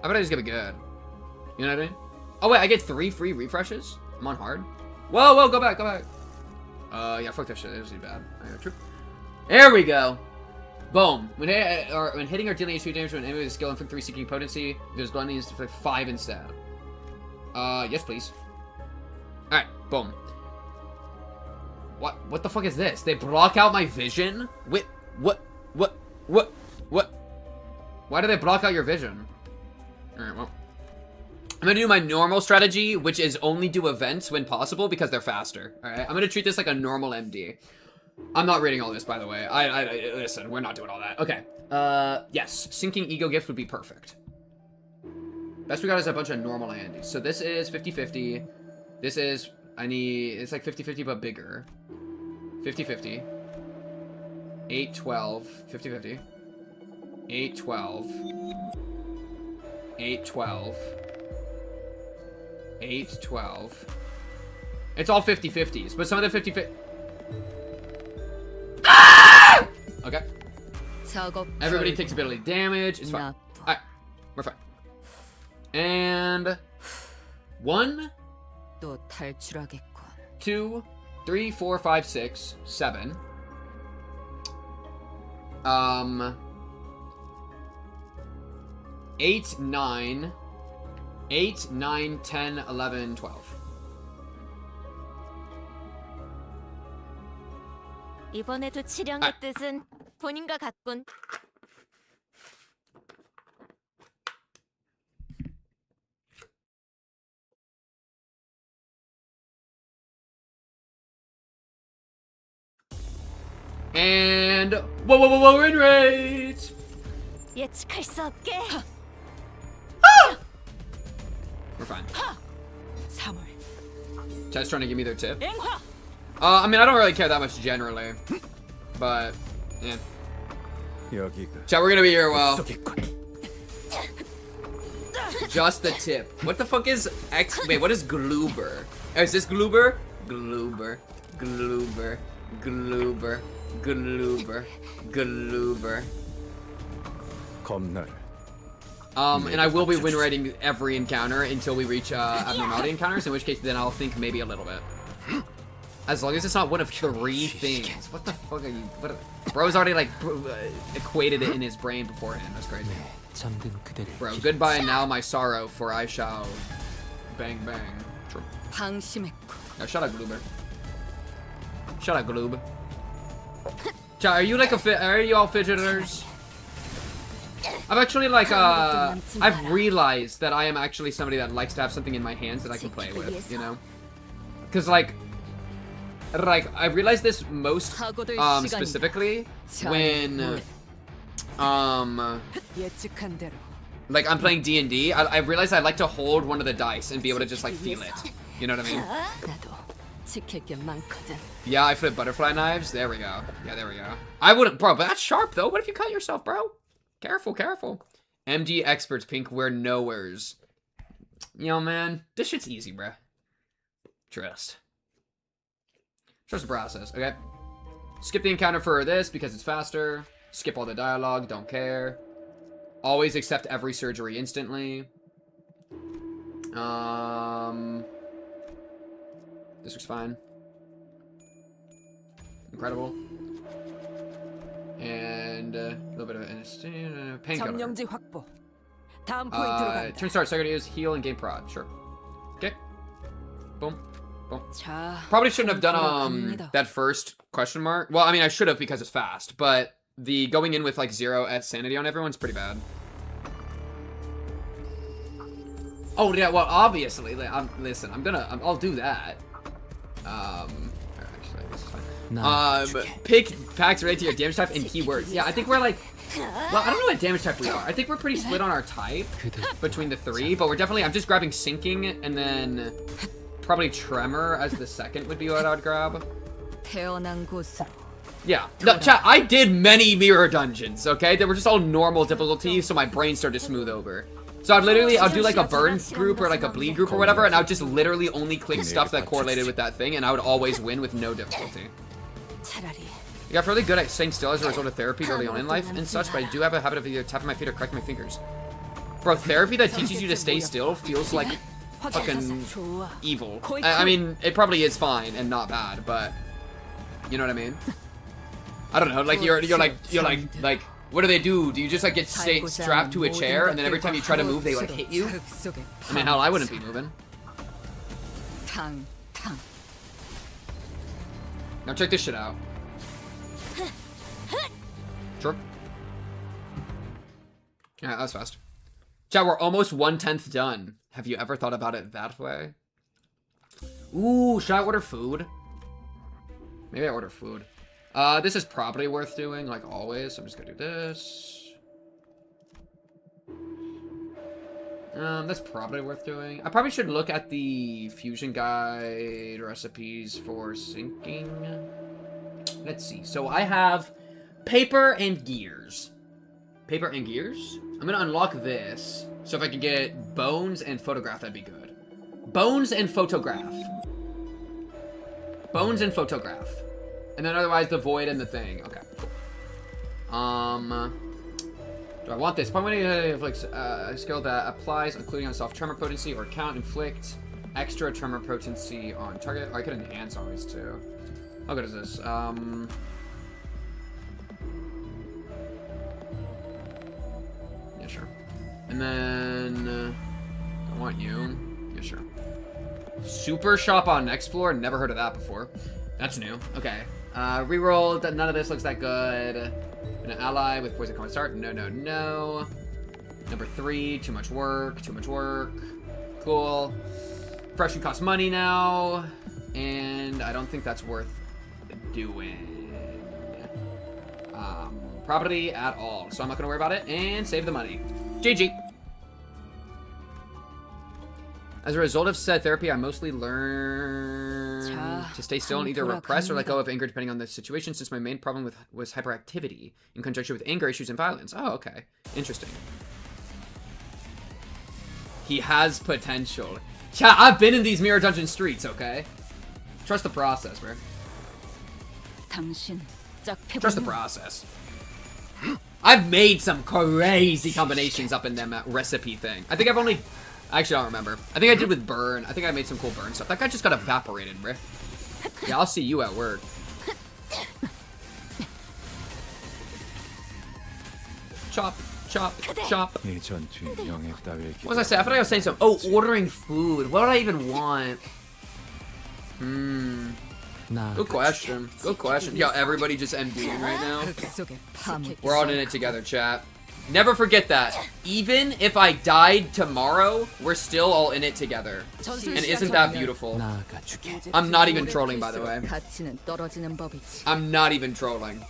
I bet I just get it good. You know what I mean? Oh wait, I get 3 free refreshes? I'm on hard. Whoa, whoa, go back, go back. Yeah, fuck that shit. It was really bad. True. There we go. Boom. When hitting or dealing HP damage to an enemy with a skill inflict 3 seeking potency, there's gluttony is inflict 5 instead. Yes, please. Alright, boom. What the fuck is this? They block out my vision? Wait, what? Why do they block out your vision? Alright, well. I'm gonna do my normal strategy, which is only do events when possible because they're faster. Alright, I'm gonna treat this like a normal MD. I'm not reading all this, by the way. Listen, we're not doing all that. Okay. Yes. Sinking Ego Gift would be perfect. Best we got is a bunch of normal Andes. So this is 50-50. This is, it's like 50-50 but bigger. 50-50. 8-12. 50-50. 8-12. 8-12. 8-12. It's all 50-50s, but some of the 50-50... Ah! Okay. Everybody takes ability damage. It's fine. Alright. We're fine. And... 1... 2, 3, 4, 5, 6, 7. 8, 9. 8, 9, 10, 11, 12. 이번에도 치령의 뜻은 본인과 같군. And whoa, win rate. 예측할 수 없게. We're fine. 3월. Chat's trying to give me their tip. I mean, I don't really care that much generally, but yeah. Chat, we're gonna be here a while. Just the tip. What the fuck is X? Wait, what is Gloober? Oh, is this Gloober? Gloober. Gloober. Gloober. Gloober. Gloober. And I will be win rating every encounter until we reach abnormality encounters, in which case then I'll think maybe a little bit. As long as it's not one of 3 things. What the fuck are you? Bro's already like equated it in his brain beforehand. That's crazy. Bro, goodbye now my sorrow, for I shall bang bang. True. Now shut up, Gloober. Shut up, Gloob. Chat, are you like are you all fidgeters? I've actually like I've realized that I am actually somebody that likes to have something in my hands that I can play with, you know? Cause like I realized this most specifically when like I'm playing D&D. I realized I like to hold one of the dice and be able to just like feel it. You know what I mean? Yeah, I flip butterfly knives. There we go. Yeah, there we go. I wouldn't, bro, but that's sharp though. What if you cut yourself, bro? Careful, careful. MG experts, pink, we're nowheres. Yo, man, this shit's easy, bruh. Trust the process, okay? Skip the encounter for this because it's faster. Skip all the dialogue, don't care. Always accept every surgery instantly. This looks fine. Incredible. And a little bit of painkiller. Turn start, so I gotta use heal and gain prod. Sure. Okay. Boom. Boom. Probably shouldn't have done that first question mark. Well, I mean, I should have because it's fast, but the going in with like 0 at sanity on everyone's pretty bad. Oh yeah, well obviously, listen, I'll do that. Actually, this is fine. Pick packs related to your damage type and keywords. Yeah, I think we're like, well, I don't know what damage type we are. I think we're pretty split on our type between the 3, but we're definitely, I'm just grabbing sinking and then probably Tremor as the second would be what I would grab. 태어난 곳으로. Yeah. No, chat, I did many mirror dungeons, okay? They were just all normal difficulty, so my brain started to smooth over. So I'll do like a burn group or like a bleed group or whatever, and I would just literally only click stuff that correlated with that thing, and I would always win with no difficulty. I got really good at staying still as a result of therapy early on in life and such, but I do have a habit of either tapping my feet or cracking my fingers. Bro, therapy that teaches you to stay still feels like fucking evil. I mean, it probably is fine and not bad, but you know what I mean? I don't know, like you're like what do they do? Do you just like get strapped to a chair and then every time you try to move they like hit you? I mean, hell, I wouldn't be moving. Now check this shit out. Sure. Yeah, that was fast. Chat, we're almost 1/10 done. Have you ever thought about it that way? Ooh, should I order food? Maybe I order food. This is probably worth doing, like always. So I'm just gonna do this. That's probably worth doing. I probably should look at the fusion guide recipes for sinking. Let's see. So I have paper and gears. Paper and gears? I'm gonna unlock this. So if I can get bones and photograph, that'd be good. Bones and photograph. Bones and photograph. And then otherwise the void and the thing. Okay, cool. Do I want this? Point inflicts a skill that applies, including on soft tremor potency or count, inflict extra tremor potency on target. Or I could enhance always too. How good is this? Yeah, sure. And then I want you. Yeah, sure. Super shop on next floor. Never heard of that before. That's new. Okay. Reroll. None of this looks that good. An ally with poison combat start. No, no, no. Number 3. Too much work. Too much work. Cool. Refreshing costs money now. And I don't think that's worth doing. Property at all. So I'm not going to worry about it. And save the money. GG. As a result of said therapy, I mostly learned to stay still and either repress or let go of anger depending on the situation, since my main problem was hyperactivity in conjunction with anger issues and violence. Oh, okay. Interesting. He has potential. Chat, I've been in these mirror dungeon streets, okay? Trust the process, bro. Trust the process. I've made some crazy combinations up in them recipe thing. I think I've only... Actually, I don't remember. I think I did with burn. I think I made some cool burn stuff. That guy just got evaporated, bruh. Yeah, I'll see you at work. Chop, chop, chop. What was I saying? I thought I was saying something. Oh, ordering food. What did I even want? Good question. Good question. Yo, everybody just MDing right now. We're all in it together, chat. Never forget that. Even if I died tomorrow, we're still all in it together. And isn't that beautiful? I'm not even trolling, by the way. I'm not even trolling.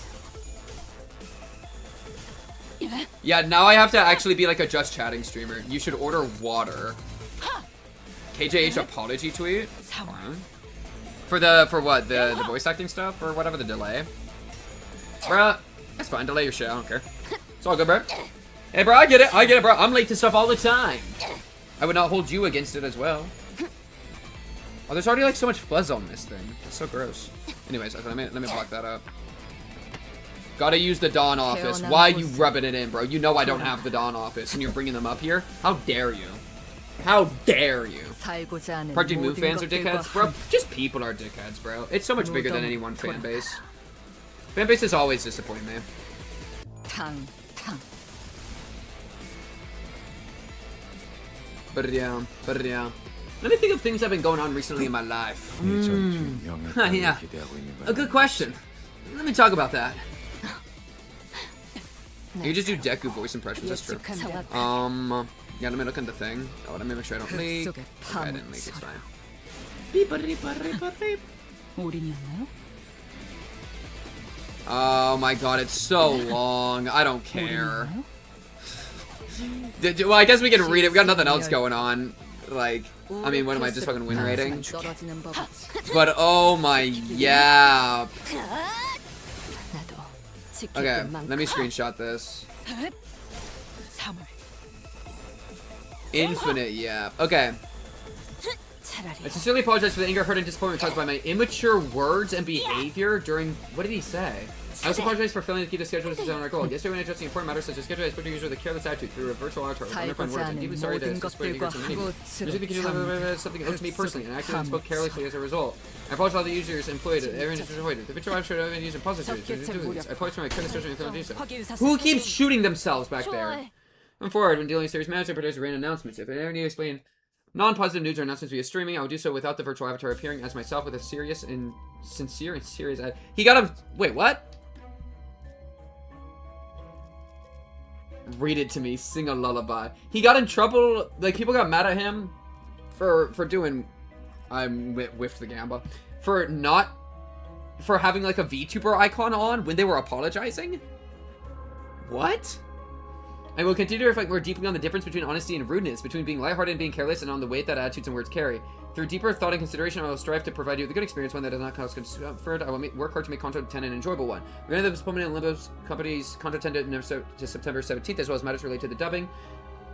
Yeah, now I have to actually be like a just chatting streamer. You should order water. KJH apology tweet? For what? The voice acting stuff? Or whatever, the delay? Bruh, that's fine. Delay your shit. I don't care. It's all good, bro. Hey, bro, I get it, bro. I'm late to stuff all the time. I would not hold you against it as well. Oh, there's already like so much fuzz on this thing. It's so gross. Anyways, okay, let me block that up. Gotta use the Dawn office. Why you rubbing it in, bro? You know I don't have the Dawn office, and you're bringing them up here? How dare you? How dare you? Project Move fans are dickheads? Bro, just people are dickheads, bro. It's so much bigger than any one fan base. Fan base is always disappointing, man. But yeah. Let me think of things that have been going on recently in my life. Yeah, a good question. Let me talk about that. You can just do Deku voice impressions, that's true. Yeah, let me look at the thing. Oh, let me make sure I don't leak. Okay, I didn't leak, it's fine. Oh my god, it's so long. I don't care. Well, I guess we can read it. We got nothing else going on. Like, I mean, what am I, just fucking win rating? 떨어지는 법이지. But oh my, yeah. 나도 지킬 Okay, 것만큼. let me screenshot this. 3월 Infinite, yeah. Okay. 차라리 I sincerely apologize for the anger, hurt, and disappointment caused by my immature words and behavior during... What did he say? I also apologize for failing to keep the schedule to our goal. Yesterday when addressing important matters such as schedule, I spoke to users with a careless attitude through a virtual avatar. I find words. I'm deeply sorry that I disappointed you so many. There's something owed to me personally, and I actually spoke carelessly as a result. I apologize to all the users employed. Everyone is disappointed. The virtual avatar should have been used in positive. I apologize for my careless judgment and failed to do so. Who keeps shooting themselves back there? Going forward, when dealing with serious matters, I produce random announcements. If I ever need to explain non-positive news or announcements via streaming, I will do so without the virtual avatar appearing as myself with a serious and sincere and serious... He got a... Wait, what? Read it to me. Sing a lullaby. He got in trouble. Like, people got mad at him for doing... I whiffed the gamba. For having, like, a VTuber icon on when they were apologizing? What? I will continue to reflect more deeply on the difference between honesty and rudeness, between being lighthearted and being careless, and on the weight that attitudes and words carry. Through deeper thought and consideration, I will strive to provide you with a good experience, one that does not cause discomfort. I will work hard to make content an enjoyable one. We're going to the postponement in Limbo's company's content to September 17th, as well as matters related to the dubbing.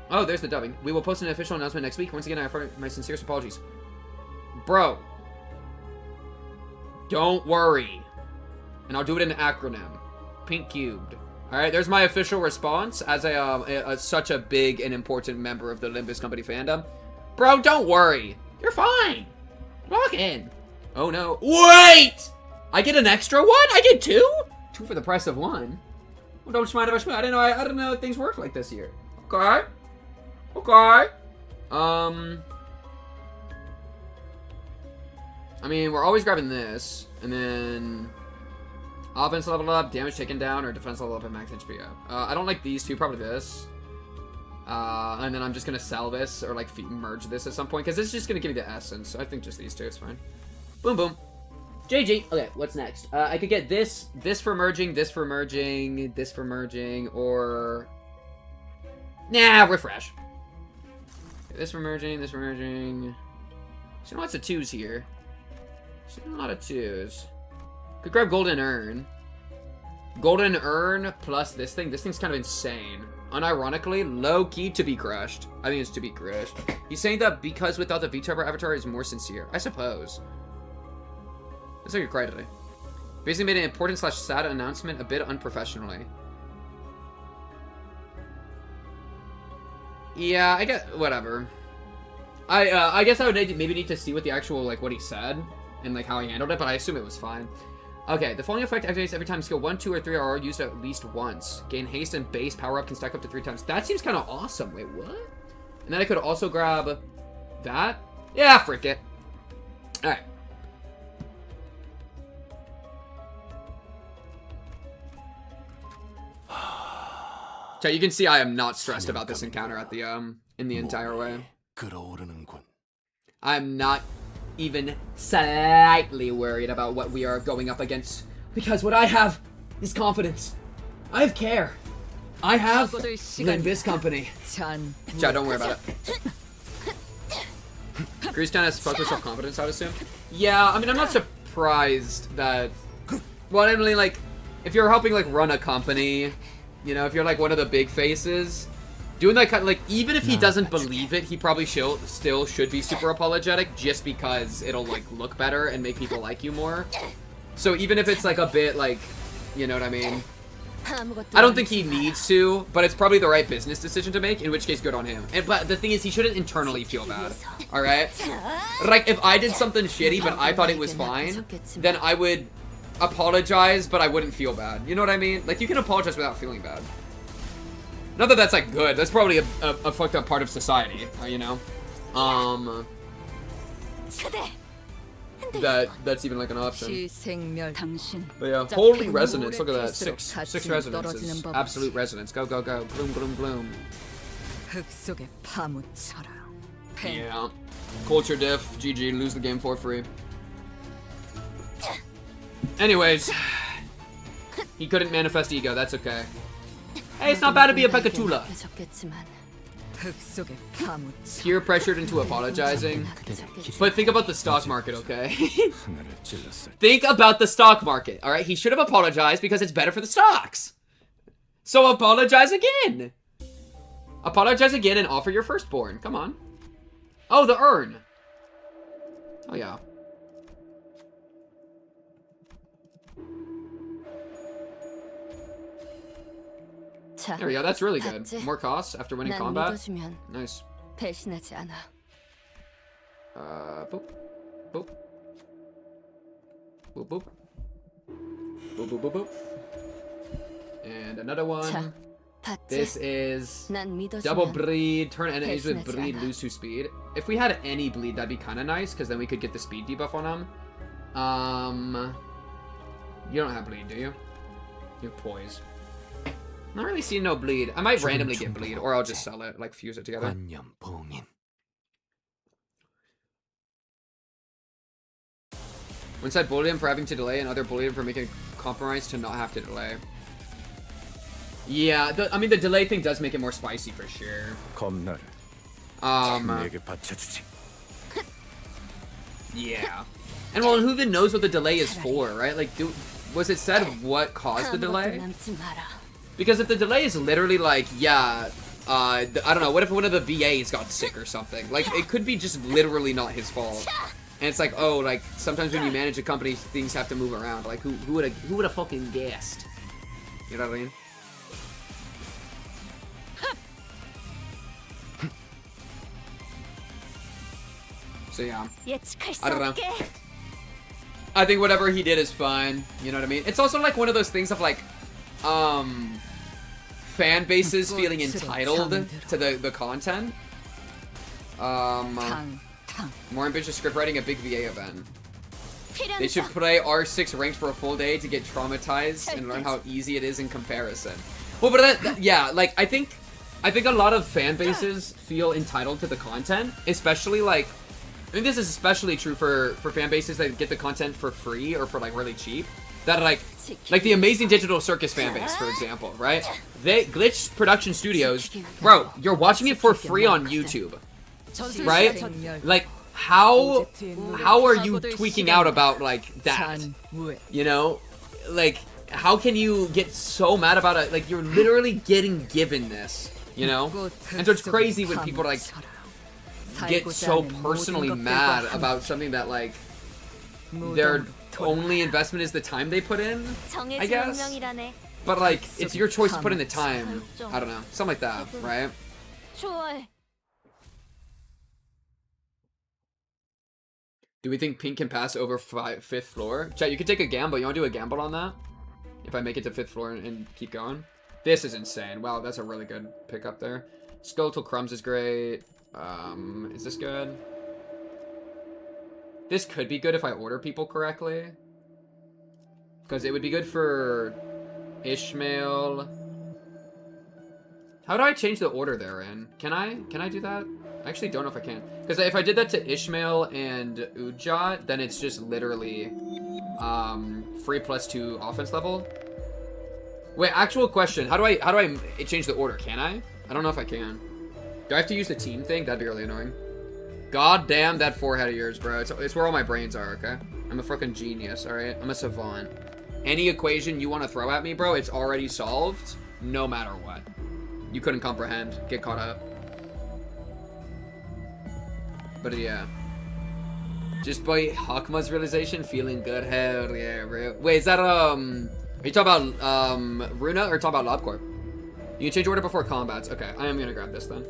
Oh, there's the dubbing. We will post an official announcement next week. Once again, I offer my sincerest apologies. Bro. Don't worry. And I'll do it in an acronym. Pink cubed. Alright, there's my official response as such a big and important member of the Limbus Company fandom. Bro, don't worry. You're fine. Walk in. Oh no. Wait! I get an extra one? I get two? Two for the price of one? Well, don't mind if I smile. I didn't know things work like this here. Okay. Okay. I mean, we're always grabbing this. And then... offense level up, damage taken down, or defense level up and max HP up. I don't like these two, probably this. And then I'm just gonna sell this, or like merge this at some point, because this is just gonna give me the essence. I think just these two is fine. Boom, boom. JG. Okay, what's next? I could get this for merging, this for merging, this for merging, or... Nah, refresh. This for merging, this for merging. See lots of twos here. See a lot of twos. Could grab Golden Urn. Golden Urn plus this thing. This thing's kind of insane. Unironically, low-key to be crushed. I think it's to be crushed. He's saying that because without the VTuber avatar is more sincere. I suppose. That's how you're credited. Basically made an important / sad announcement a bit unprofessionally. Yeah, I guess, whatever. I guess I would maybe need to see what the actual, like, what he said. And, like, how he handled it, but I assume it was fine. Okay, the following effect activates every time skill 1, 2, or 3 are used at least once. Gain haste and base power up can stack up to 3 times. That seems kind of awesome. Wait, what? And then I could also grab that. Yeah, frick it. Alright. So you can see I am not stressed about this encounter at the in the entire way. I'm not even slightly worried about what we are going up against, because what I have is confidence. I have care. I have Limbus Company. Yeah, don't worry about it. Grease kind of spoke with self-confidence, I'd assume. Yeah, I mean, I'm not surprised that... Well, I mean, like, if you're helping, like, run a company, you know, if you're, like, one of the big faces... Doing that kind of, like, even if he doesn't believe it, he probably still should be super apologetic, just because it'll, like, look better and make people like you more. So even if it's, like, a bit, like, you know what I mean? I don't think he needs to, but it's probably the right business decision to make, in which case, good on him. But the thing is, he shouldn't internally feel bad, alright? Like, if I did something shitty, but I thought it was fine, then I would apologize, but I wouldn't feel bad. You know what I mean? Like, you can apologize without feeling bad. Not that that's, like, good. That's probably a fucked up part of society, you know? That's even, like, an option. But yeah, holy resonance. Look at that. Six resonances. Absolute resonance. Go, go, go. Bloom, bloom, bloom. Yeah. Culture diff. GG. Lose the game for free. Anyways. He couldn't manifest ego. That's okay. Hey, it's not bad to be a Pekatula. 흙속에 파묻혀. Peer pressured into apologizing. But think about the stock market, okay? Think about the stock market, alright? He should have apologized because it's better for the stocks. So apologize again. Apologize again and offer your firstborn. Come on. Oh, the urn. Oh, yeah. There we go. That's really good. More costs after winning combat. Nice. 배신하지 않아. Boop. Boop. Boop, boop. Boop, boop, boop, boop. And another one. This is double bleed. Turn enemies with bleed, lose 2 speed. If we had any bleed, that'd be kind of nice, because then we could get the speed debuff on him. You don't have bleed, do you? You have poise. Not really seeing no bleed. I might randomly get bleed, or I'll just sell it, like fuse it together. One side bullied him for having to delay, and other bullied him for making a compromise to not have to delay. Yeah, I mean the delay thing does make it more spicy for sure. Yeah. And well, who even knows what the delay is for, right? Like, was it said what caused the delay? Because if the delay is literally like, yeah, I don't know, what if one of the VAs got sick or something? Like, it could be just literally not his fault. And it's like, oh, like, sometimes when you manage a company, things have to move around. Like, who would have fucking guessed? You know what I mean? So yeah, I don't know. I think whatever he did is fine. You know what I mean? It's also like one of those things of like, fan bases feeling entitled to the content. More ambitious script writing, a big VA event. They should play R6 ranked for a full day to get traumatized and learn how easy it is in comparison. Well, but yeah, like I think a lot of fan bases feel entitled to the content, especially like. I think this is especially true for fan bases that get the content for free or for like really cheap. That like the Amazing Digital Circus fan base, for example, right? Glitch Production Studios, bro, you're watching it for free on YouTube, right? Like how are you tweaking out about like that? You know, like how can you get so mad about it? Like you're literally getting given this, you know? And so it's crazy when people like get so personally mad about something that like their only investment is the time they put in, I guess. But like it's your choice to put in the time. I don't know, something like that, right? Do we think Pink can pass over 5th floor? Chat, you could take a gamble. You want to do a gamble on that? If I make it to 5th floor and keep going? This is insane. Wow, that's a really good pickup there. Skeletal Crumbs is great. Is this good? This could be good if I order people correctly. Because it would be good for Ishmael. How do I change the order they're in? Can I do that? I actually don't know if I can. Because if I did that to Ishmael and Ujjat, then it's just literally free +2 offense level. Wait, actual question. How do I change the order? Can I? I don't know if I can. Do I have to use the team thing? That'd be really annoying. God damn that forehead of yours, bro. It's where all my brains are, okay? I'm a fucking genius, alright? I'm a savant. Any equation you want to throw at me, bro, it's already solved, no matter what. You couldn't comprehend. Get caught up. But yeah. Just by Hakma's realization, feeling good. Hell yeah, bro. Wait, is that, are you talking about, Runa or talking about LobCorp? You can change order before combats. Okay, I am gonna grab this then.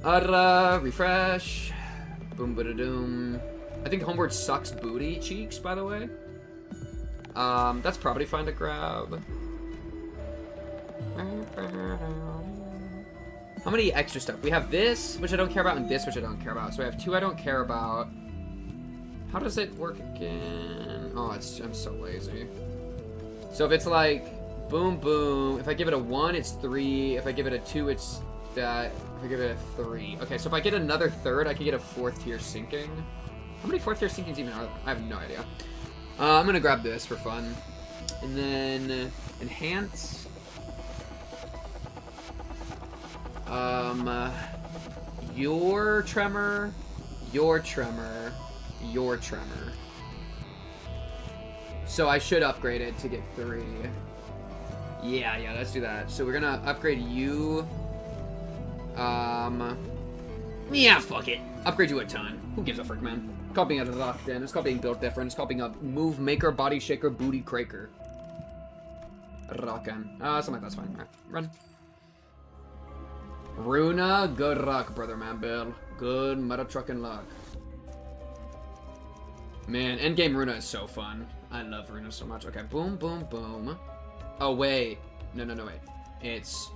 Refresh. Boom, ba-da-doom. I think Homeward sucks booty cheeks, by the way. That's probably fine to grab. How many extra stuff? We have this, which I don't care about, and this, which I don't care about. So we have 2 I don't care about. How does it work again? Oh, I'm so lazy. So if it's like, boom, boom. If I give it a 1, it's 3. If I give it a 2, it's that. If I give it a 3. Okay, so if I get another 3rd, I can get a 4th tier sinking. How many 4th tier sinkings even are there? I have no idea. I'm gonna grab this for fun. And then enhance. Your tremor, your tremor, your tremor. So I should upgrade it to get 3. Yeah, let's do that. So we're gonna upgrade you. Yeah, fuck it. Upgrade you a ton. Who gives a frick, man? It's called being a rock, then. It's called being built different. It's called being a move maker, body shaker, booty craker. Rockin'. Something like that's fine. Alright, run. Runa, good luck, brother man, Bill. Good meta truckin' luck. Man, endgame Runa is so fun. I love Runa so much. Okay, boom, boom, boom. Oh, wait. No, wait. It's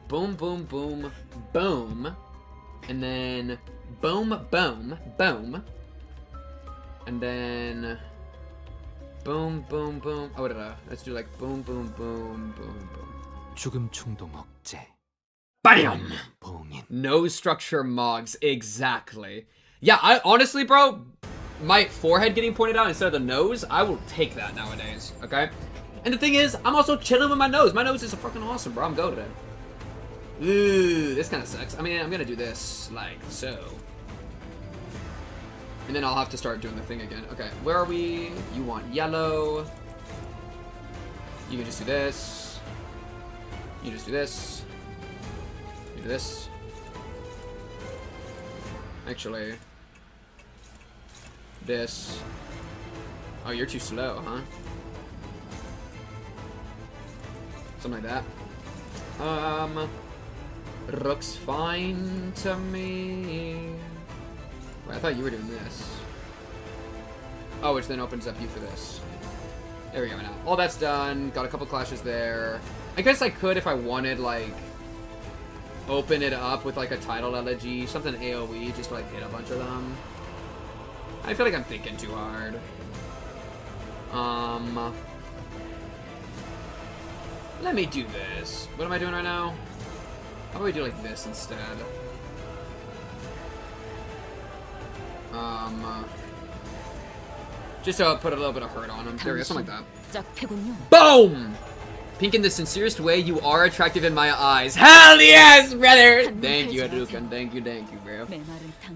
boom, boom, boom, boom. And then boom, boom, boom. And then boom, boom, boom. Oh, let's do like boom, boom, boom, boom, boom. 죽음 충동 억제. Bam! 봉인. No structure mogs. Exactly. Yeah, I honestly, bro, my forehead getting pointed out instead of the nose, I will take that nowadays, okay? And the thing is, I'm also chilling with my nose. My nose is fucking awesome, bro. I'm goated. Ooh, this kind of sucks. I mean, I'm gonna do this, like, so. And then I'll have to start doing the thing again. Okay, where are we? You want yellow. You can just do this. You just do this. You do this. Actually. This. Oh, you're too slow, huh? Something like that. Looks fine to me. Wait, I thought you were doing this. Oh, which then opens up you for this. There we go now. All that's done. Got a couple clashes there. I guess I could, if I wanted, like, open it up with, like, a title elegy, something AoE, just to, like, hit a bunch of them. I feel like I'm thinking too hard. Let me do this. What am I doing right now? How about we do like this instead? Just to put a little bit of hurt on him. There we go, something like that. Boom! Pink in the sincerest way, you are attractive in my eyes. Hell yes, brother! Thank you, Hadouken. Thank you, bro.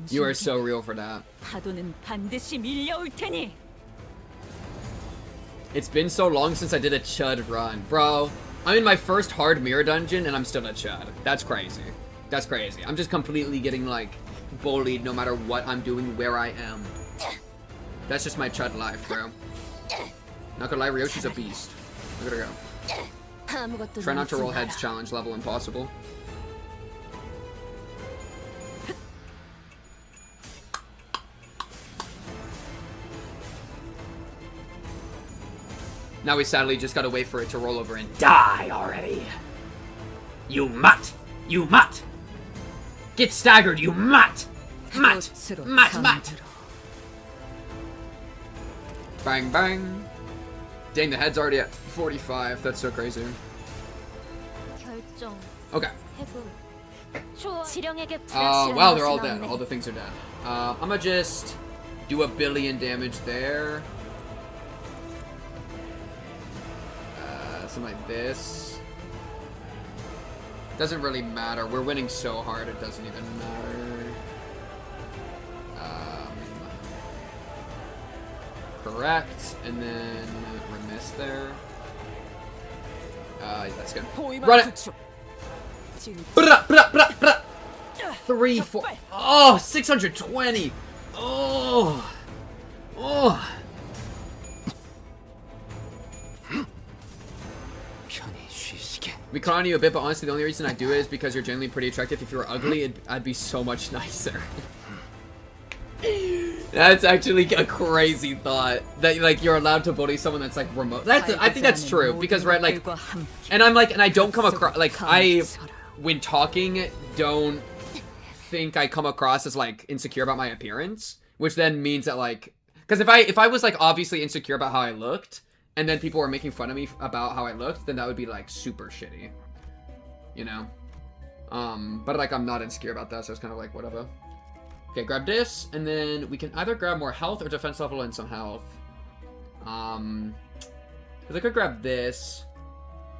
You are so real for that. It's been so long since I did a Chud run. Bro, I'm in my first hard mirror dungeon and I'm still a Chud. That's crazy. That's crazy. I'm just completely getting, like, bullied no matter what I'm doing, where I am. That's just my Chud life, bro. Not gonna lie, Ryoshi's a beast. Look at her go. Try not to roll heads challenge level impossible. Now we sadly just gotta wait for it to roll over and die already. You mutt! You mutt! Get staggered, you mutt! Mutt! Mutt! Mutt! Bang, bang. Dang, the head's already at 45. That's so crazy. Okay. Wow, they're all dead. All the things are dead. I'm gonna just do 1 billion damage there. Something like this. Doesn't really matter. We're winning so hard, it doesn't even matter. Correct. And then remiss there. That's good. Run it! 3, 4. Oh, 620. Oh. Oh. We clown you a bit, but honestly, the only reason I do it is because you're genuinely pretty attractive. If you were ugly, I'd be so much nicer. That's actually a crazy thought. That, like, you're allowed to bully someone that's, like, remote. I think that's true. Because, right, like... And I'm, like, and I don't come across... Like, when talking, don't think I come across as, like, insecure about my appearance. Which then means that, like... Because if I was, like, obviously insecure about how I looked... And then people were making fun of me about how I looked, then that would be, like, super shitty. You know? But, like, I'm not insecure about that, so it's kind of like, whatever. Okay, grab this, and then we can either grab more health or defense level and some health. Because I could grab this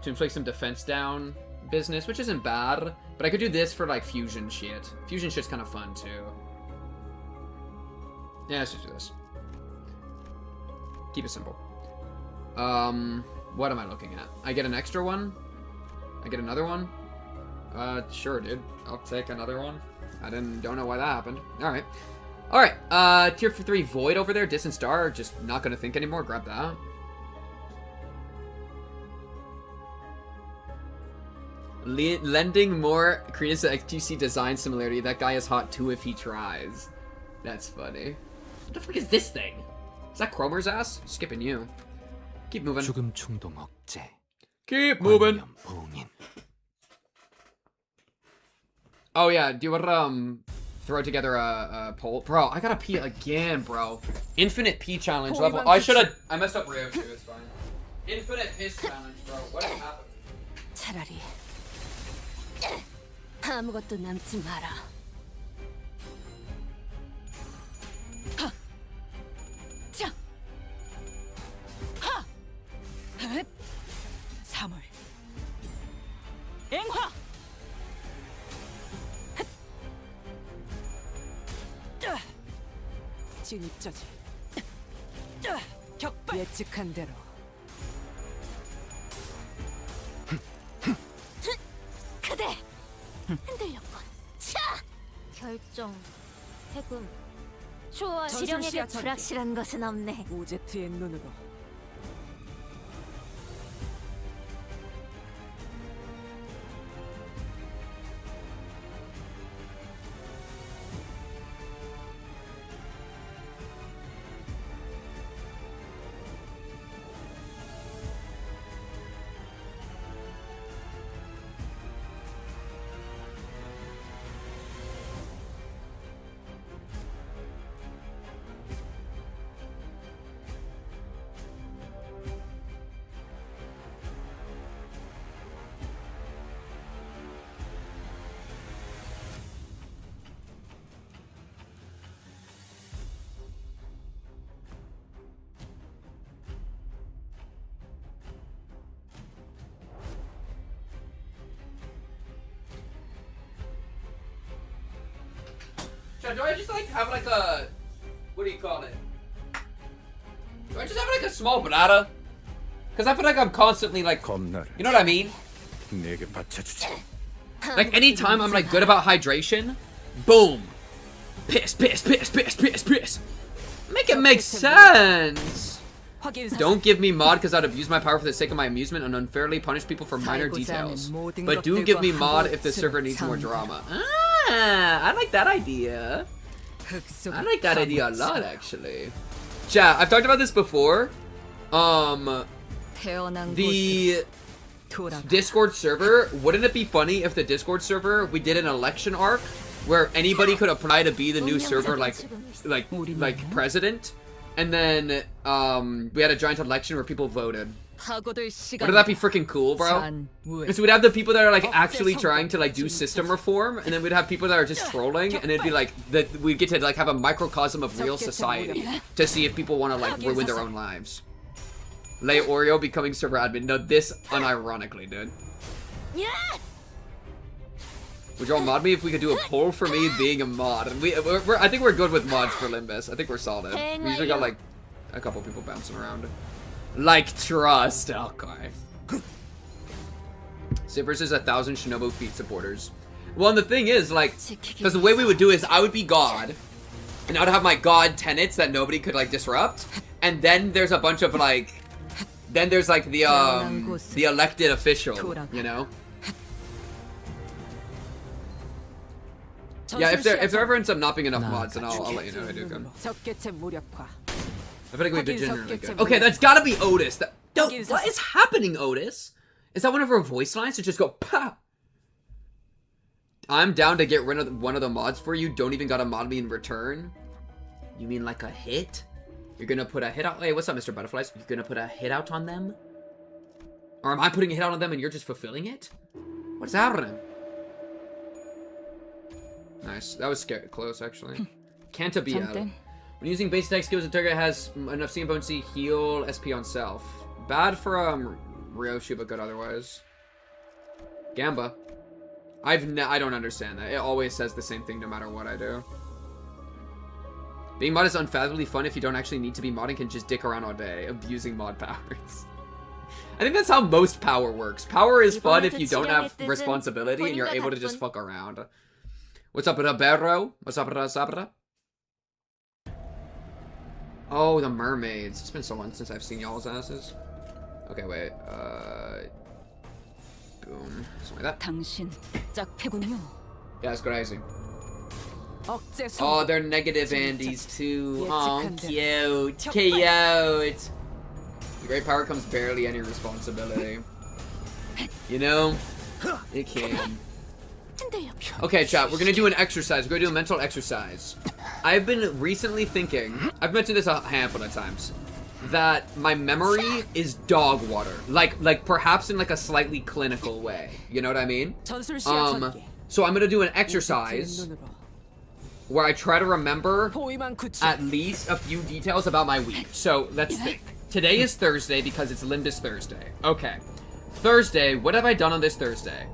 to inflict some defense down. business, which isn't bad. But I could do this for, like, fusion shit. Fusion shit's kind of fun, too. Yeah, let's just do this. Keep it simple. What am I looking at? I get an extra one? I get another one? Sure, dude. I'll take another one. Don't know why that happened. Alright. Alright, tier 3 Void over there. Distant Star, just not gonna think anymore. Grab that. Lending more credence to XQC design similarity. That guy is hot too if he tries. That's funny. What the frick is this thing? Is that Cromer's ass? Skipping you. Keep moving. 죽음 충동 억제. Keep moving. 관념 봉인. Oh yeah, do you want to throw together a poll? Bro, I gotta pee again, bro. Infinite pee challenge level. I messed up Rio too, it's fine. Infinite piss challenge, bro. What happened? 차라리 아무것도 남지 마라. 하! 자! 하! 헥! 사물 앵화! 헥! 뜨! 진입저지 뜨! 격발! 예측한 대로 그대 흔들렸군. 차! 결정. 해금. 좋아. 지령에게 전술시야 전개. 불확실한 것은 없네. 오제트의 눈으로 Do I just like have like a, what do you call it? Do I just have like a small brada? Cause I feel like I'm constantly like, you know what I mean? Like anytime I'm like good about hydration, boom, piss, piss, piss, piss, piss, piss. Make it make sense. Don't give me mod because I'd abuse my power for the sake of my amusement and unfairly punish people for minor details. But do give me mod if the server needs more drama. I like that idea. I like that idea a lot, actually. Chat, I've talked about this before. The Discord server, wouldn't it be funny if the Discord server, we did an election arc where anybody could apply to be the new server, like president, and then we had a giant election where people voted. Wouldn't that be freaking cool, bro? Because we'd have the people that are like actually trying to like do system reform, and then we'd have people that are just trolling, and it'd be like that we'd get to like have a microcosm of real society to see if people want to like ruin their own lives. Lay Oreo becoming server admin. No, this unironically, dude. Would y'all mod me if we could do a poll for me being a mod? And I think we're good with mods for Limbus. I think we're solid. We usually got like a couple people bouncing around. Like trust. Okay. Say versus 1,000 Shinobu Feet supporters. Well, and the thing is, like, because the way we would do is I would be God, and I would have my God tenets that nobody could like disrupt, and then there's a bunch of like, then there's like the elected official, you know. Yeah, if there ever ends up not being enough mods, then I'll let you know. I do good. I feel like we've been generally good. Okay, that's gotta be Otis. What is happening, Otis? Is that one of her voice lines to just go, pa? I'm down to get rid of one of the mods for you. Don't even gotta mod me in return. You mean like a hit? You're gonna put a hit out? Hey, what's up, Mr. Butterflies? You're gonna put a hit out on them? Or am I putting a hit out on them and you're just fulfilling it? What's happening? Nice. That was scary close, actually. Can't be out. When using base attack skills, the target has enough CM potency, heal SP on self. Bad for Ryoshi, but good otherwise. Gamba. I don't understand that. It always says the same thing no matter what I do. Being mod is unfathomably fun if you don't actually need to be modding, can just dick around all day, abusing mod powers. I think that's how most power works. Power is fun if you don't have responsibility and you're able to just fuck around. What's up, Roberto? What's up, Sabra? Oh, the mermaids. It's been so long since I've seen y'all's asses. Okay, wait. Boom. Something like that. 당신 짝패군요. Yeah, it's crazy. Oh, they're negative Andes too. Oh, cute. Cute. With great power comes barely any responsibility. You know? It can. Okay, chat, we're gonna do an exercise. We're gonna do a mental exercise. I've been recently thinking, I've mentioned this a handful of times, that my memory is dog water. Like perhaps in like a slightly clinical way. You know what I mean? So I'm gonna do an exercise where I try to remember at least a few details about my week. So let's think. Today is Thursday because it's Linda's Thursday. Okay. Thursday, what have I done on this Thursday?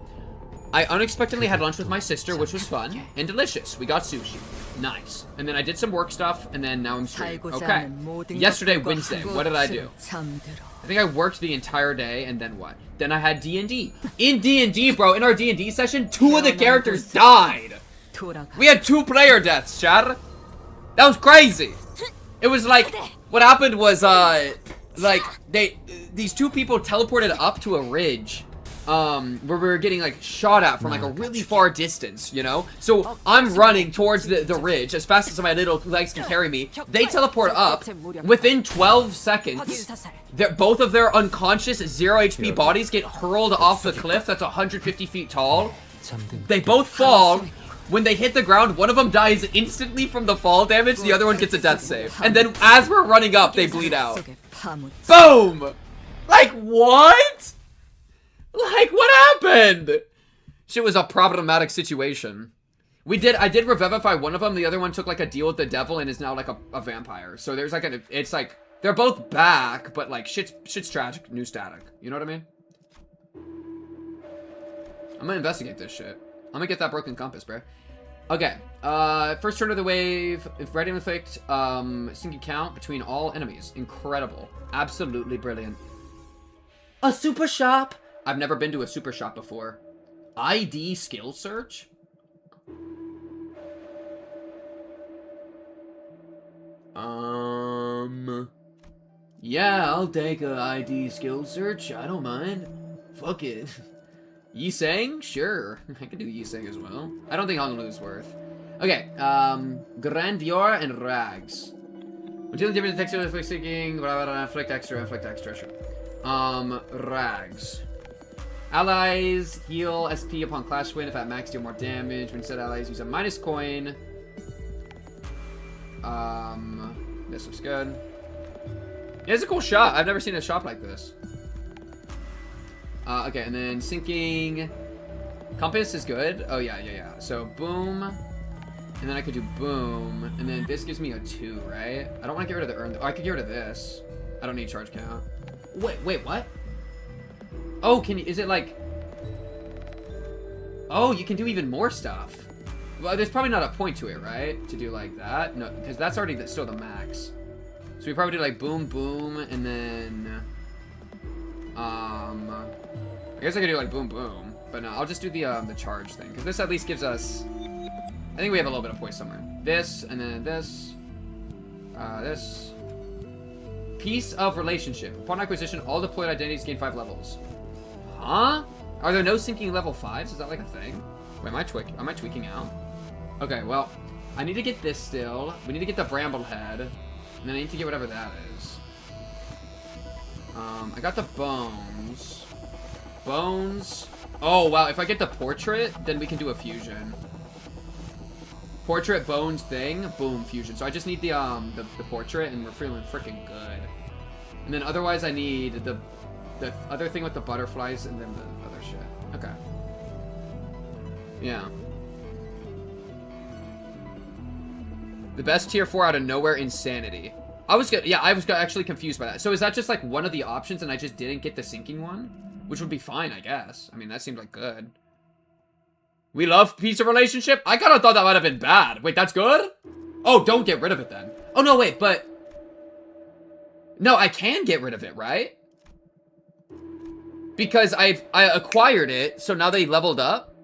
I unexpectedly had lunch with my sister, which was fun and delicious. We got sushi. Nice. And then I did some work stuff, and then now I'm streaming. Okay. Yesterday, Wednesday, what did I do? I think I worked the entire day, and then what? Then I had D&D. In D&D, bro, in our D&D session, 2 of the characters died. We had 2 player deaths, chat. That was crazy. It was like, what happened was, like, these 2 people teleported up to a ridge, where we were getting, like, shot at from, like, a really far distance, you know? So, I'm running towards the ridge as fast as my little legs can carry me. They teleport up. Within 12 seconds, both of their unconscious 0 HP bodies get hurled off the cliff that's 150 feet tall. They both fall. When they hit the ground, one of them dies instantly from the fall damage, the other one gets a death save. And then as we're running up, they bleed out. Boom! Like, what? Like, what happened? Shit was a problematic situation. I did revivify one of them, the other one took like a deal with the devil and is now like a vampire. So there's like it's like, they're both back, but like, shit's tragic, new static. You know what I mean? I'm gonna investigate this shit. I'm gonna get that broken compass, bro. Okay, first turn of the wave, if ready effect, sinking count between all enemies. Incredible. Absolutely brilliant. A super shop? I've never been to a super shop before. ID skill search? Yeah, I'll take a ID skill search. I don't mind. Fuck it. Yisang? Sure. I could do Yisang as well. I don't think Honolulu's worth. Okay, Grandeur and Rags. Until the different texture of seeking, inflict extra, sure. Rags. Allies heal SP upon clash win. If at max, deal more damage. When said allies use a minus coin. This looks good. Yeah, it's a cool shop. I've never seen a shop like this. Okay, and then sinking. Compass is good. Oh, yeah. So, boom. And then I could do boom. And then this gives me a 2, right? I don't want to get rid of the urn. Oh, I could get rid of this. I don't need charge count. Wait, what? Oh, is it like... Oh, you can do even more stuff. Well, there's probably not a point to it, right? To do like that? No, because that's already still the max. So we probably do like boom, boom, and then... I guess I could do like boom, boom. But no, I'll just do the charge thing. Because this at least gives us... I think we have a little bit of poise somewhere. This, and then this. This. Piece of relationship. Upon acquisition, all deployed identities gain 5 levels. Huh? Are there no sinking level 5s? Is that like a thing? Wait, am I tweaking out? Okay, well, I need to get this still. We need to get the bramble head. And then I need to get whatever that is. I got the bones. Bones. Oh, wow. If I get the portrait, then we can do a fusion. Portrait, bones, thing. Boom, fusion. So I just need the portrait, and we're feeling freaking good. And then otherwise I need the other thing with the butterflies, and then the other shit. Okay. Yeah. The best tier 4 out of nowhere, insanity. I was actually confused by that. So is that just like one of the options and I just didn't get the sinking one? Which would be fine, I guess. I mean, that seems like good. We love peace of relationship? I kind of thought that might have been bad. Wait, that's good? Oh, don't get rid of it then. Oh, no, wait, but... No, I can get rid of it, right? Because I acquired it, so now they leveled up.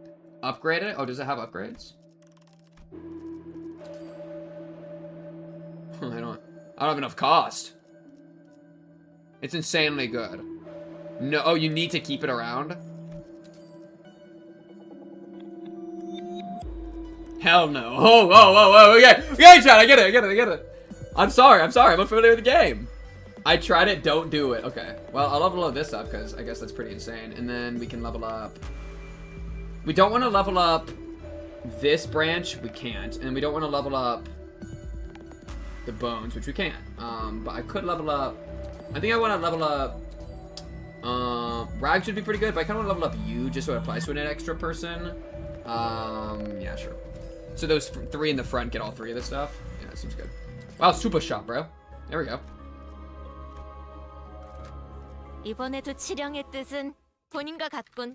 Upgraded it? Oh, does it have upgrades? I don't have enough cost. It's insanely good. No, oh, you need to keep it around? Hell no. Oh, okay. Okay, Chad, I get it. I'm sorry, I'm unfamiliar with the game. I tried it, don't do it. Okay, well, I'll level this up, because I guess that's pretty insane. And then we can level up... We don't want to level up this branch, we can't. And we don't want to level up the bones, which we can. But I could level up... I think I want to level up... Rags would be pretty good, but I kind of want to level up you, just so it applies to an extra person. Yeah, sure. So those 3 in the front get all 3 of this stuff. Yeah, that seems good. Wow, super shot, bro. There we go. 이번에도 치령의 뜻은 본인과 같군.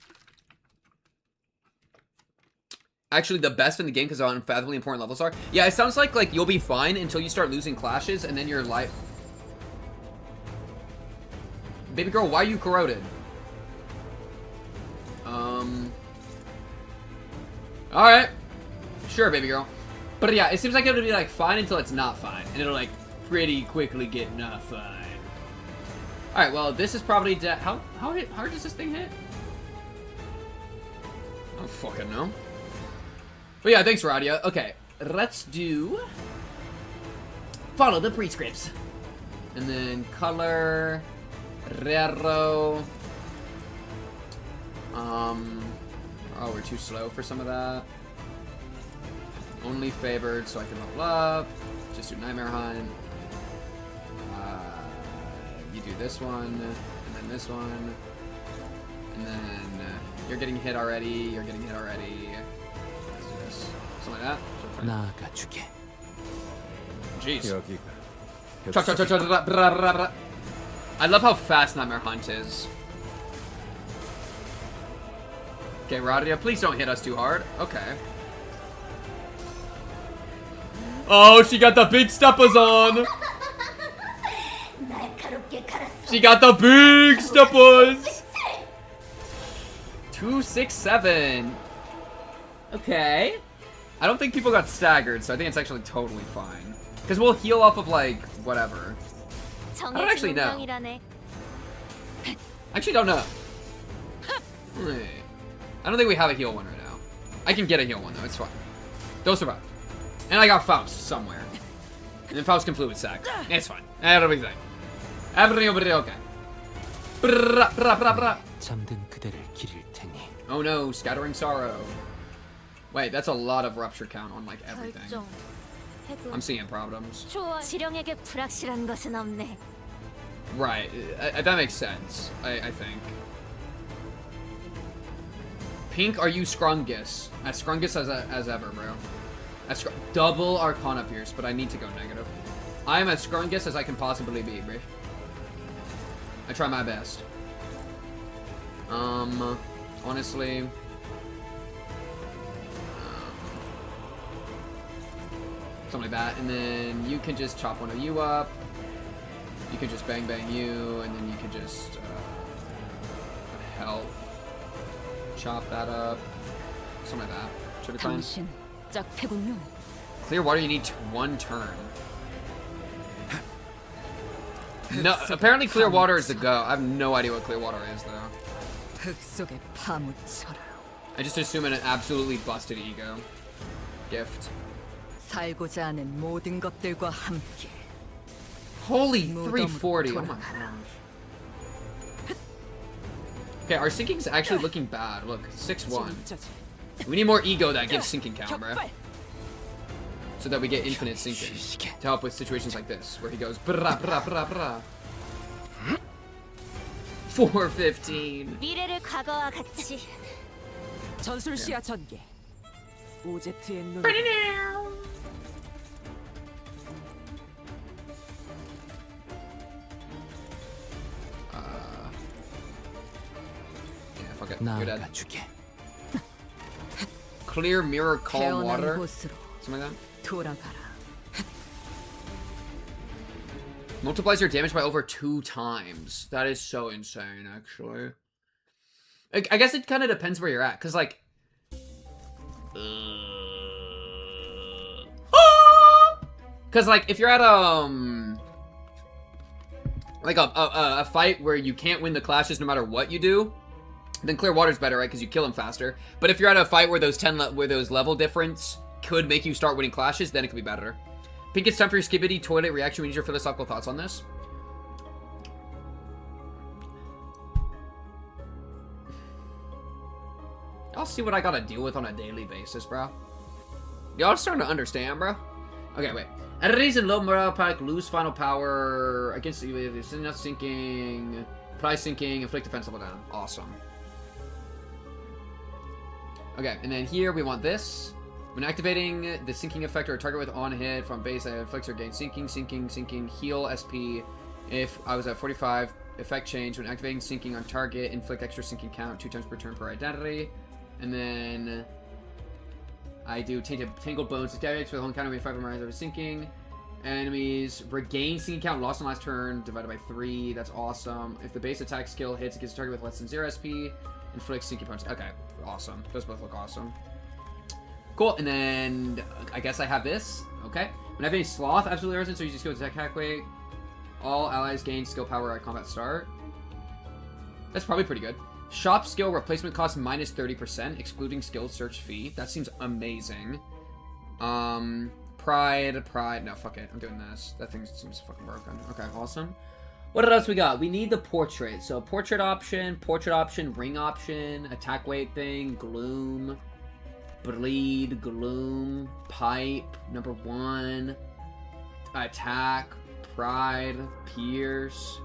Actually, the best in the game because how unfathomably important levels are. Yeah, it sounds like you'll be fine until you start losing clashes, and then your life... Baby girl, why are you corroded? Alright. Sure, baby girl. But yeah, it seems like it'll be fine until it's not fine. And it'll pretty quickly get not fine. Alright, well, this is probably how hard does this thing hit? I don't fucking know. But yeah, thanks, Radia. Okay, let's do... Follow the prescripts. And then color... Raro... Oh, we're too slow for some of that. Only favored, so I can level up. Just do Nightmare Hunt. You do this one, and then this one. And then you're getting hit already, Let's do this. Something like that. 나아가주게. Jeez. Chop. I love how fast Nightmare Hunt is. Okay, Radia, please don't hit us too hard. Okay. Oh, she got the big steppers on! She got the big steppers! 267. Okay. I don't think people got staggered, so I think it's actually totally fine. Because we'll heal off of, whatever. I don't actually know. Actually don't know. I don't think we have a heal one right now. I can get a heal one, though. It's fine. Don't survive. And I got Faust somewhere. And then Faust can fluid sack. It's fine. That'll be fine. Everything will be okay. 잠든 그대를 기릴 테니. Oh no, scattering sorrow. Wait, that's a lot of rupture count on everything. 결정, 해금. I'm seeing problems. 좋아. 치령에게 불확실한 것은 없네. Right, that makes sense, I think. Pink, are you Scrungus? As Scrungus as ever, bro. Double Arcana Pierce, but I need to go negative. I am as Scrungus as I can possibly be, bro. I try my best. Honestly... something like that, and then you can just chop one of you up. You can just bang you, and then you can just help chop that up. Something like that. Should be fine. 당신 짝패군요. Clear water, you need 1 turn. No, apparently clear water is the go. I have no idea what clear water is though. 흙 속에 파묻혀라. I just assume an absolutely busted ego. Gift. 살고자 하는 모든 것들과 함께. Holy 340. Oh my gosh. Okay, our sinking's actually looking bad. Look, 6-1. We need more ego that gives sinking count, bro. So that we get infinite sinking. To help with situations like this, where he goes brah brah brah brah. 415. 미래를 과거와 같이. 전술 시야 전개. 오제트의 눈. fuck it. You're dead. 나아가주게. Clear mirror calm 태어난 water. 곳으로 Something like that. 돌아가라. Multiplies your damage by over 2 times. That is so insane, actually. I guess it kind of depends where you're at, because, like... Because, like, if you're at, like, a fight where you can't win the clashes no matter what you do, then clear water's better, right? Because you kill them faster. But if you're at a fight where those where those level difference could make you start winning clashes, then it could be better. Pink, it's time for your Skibidi toilet reaction. We need your philosophical thoughts on this. Y'all see what I gotta deal with on a daily basis, bro. Y'all starting to understand, bro? Okay, wait. Enemies in low morale pack lose final power against the sinking, price sinking, inflict defensible down. Awesome. Okay, and then here we want this. When activating the sinking effect or a target with on hit from base that inflicts or gains sinking, heal SP. If I was at 45, effect change. When activating sinking on target, inflict extra sinking count 2 times per turn per identity. And then I do Tangled Bones. It activates for the whole encounter with 5 reminders of sinking. Enemies regain sinking count lost on last turn divided by 3. That's awesome. If the base attack skill hits against a target with less than 0 SP, inflicts sinking punch. Okay, awesome. Those both look awesome. Cool, and then I guess I have this. Okay. When I have any sloth, absolutely resonant, so use your skill attack halfway. All allies gain skill power at combat start. That's probably pretty good. Shop skill replacement cost minus 30%, excluding skill search fee. That seems amazing. Pride. No, fuck it. I'm doing this. That thing seems fucking broken. Okay, awesome. What else we got? We need the portrait. So portrait option, ring option, attack weight thing, gloom. Bleed, gloom, pipe, number 1, attack, pride, pierce.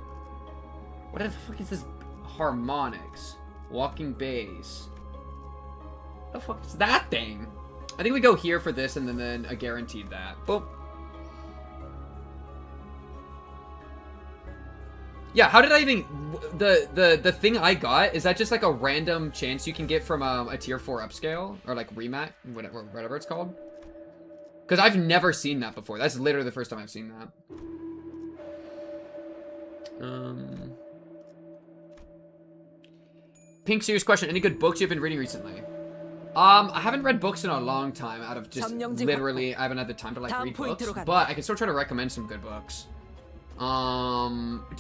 What the fuck is this? Harmonics, walking bass. What the fuck is that thing? I think we go here for this and then a guaranteed that. Boop. Yeah, how did I even... The thing I got, is that just like a random chance you can get from a tier 4 upscale? Or like remat? Whatever it's called? Because I've never seen that before. That's literally the first time I've seen that. Pink, serious question. Any good books you've been reading recently? I haven't read books in a long time out of just literally... I haven't had the time to like read books. But I can still try to recommend some good books. Do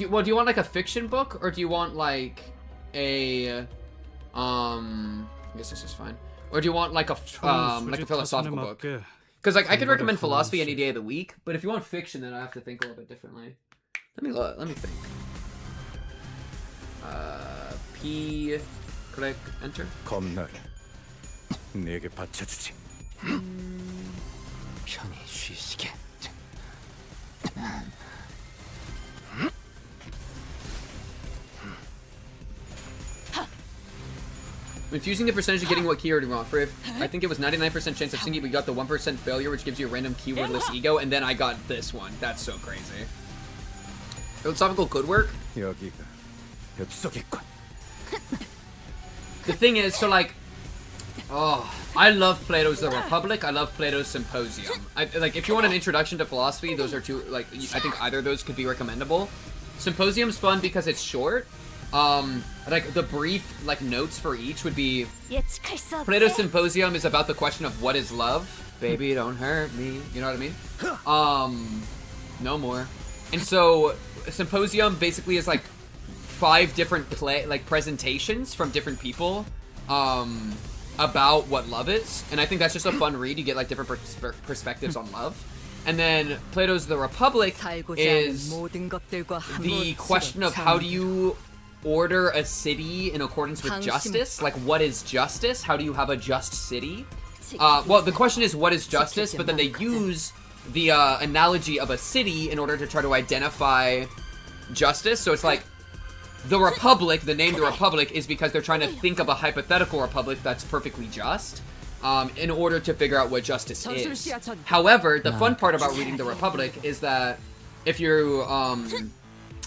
you want like a fiction book, or do you want like a I guess this is fine, or do you want like a philosophical book? Because like I could recommend philosophy any day of the week, but if you want fiction, then I have to think a little bit differently. Let me think. P, click enter. 겁날 내게 바쳐주지. 편히 쉬시게. When fusing the percentage of getting what keyword you want, for I think it was 99% chance of singing, we got the 1% failure, which gives you a random keywordless ego, and then I got this one. That's so crazy. Philosophical could work. 여기가 엽석이군. The thing is, so like, I love Plato's The Republic. I love Plato's Symposium. Like, if you want an introduction to philosophy, those are two, like, I think either of those could be recommendable. Symposium's fun because it's short. Like, the brief, like, notes for each would be... Plato's Symposium is about the question of what is love. Baby, don't hurt me. You know what I mean? No more. And so, Symposium basically is, like, 5 different presentations from different people, about what love is. And I think that's just a fun read. You get, like, different perspectives on love. And then Plato's The Republic is the question of how do you order a city in accordance with justice? Like, what is justice? How do you have a just city? Well, the question is, what is justice? But then they use the analogy of a city in order to try to identify justice. So it's like, the Republic, the name The Republic, is because they're trying to think of a hypothetical republic that's perfectly just, in order to figure out what justice is. However, the fun part about reading The Republic is that if you're,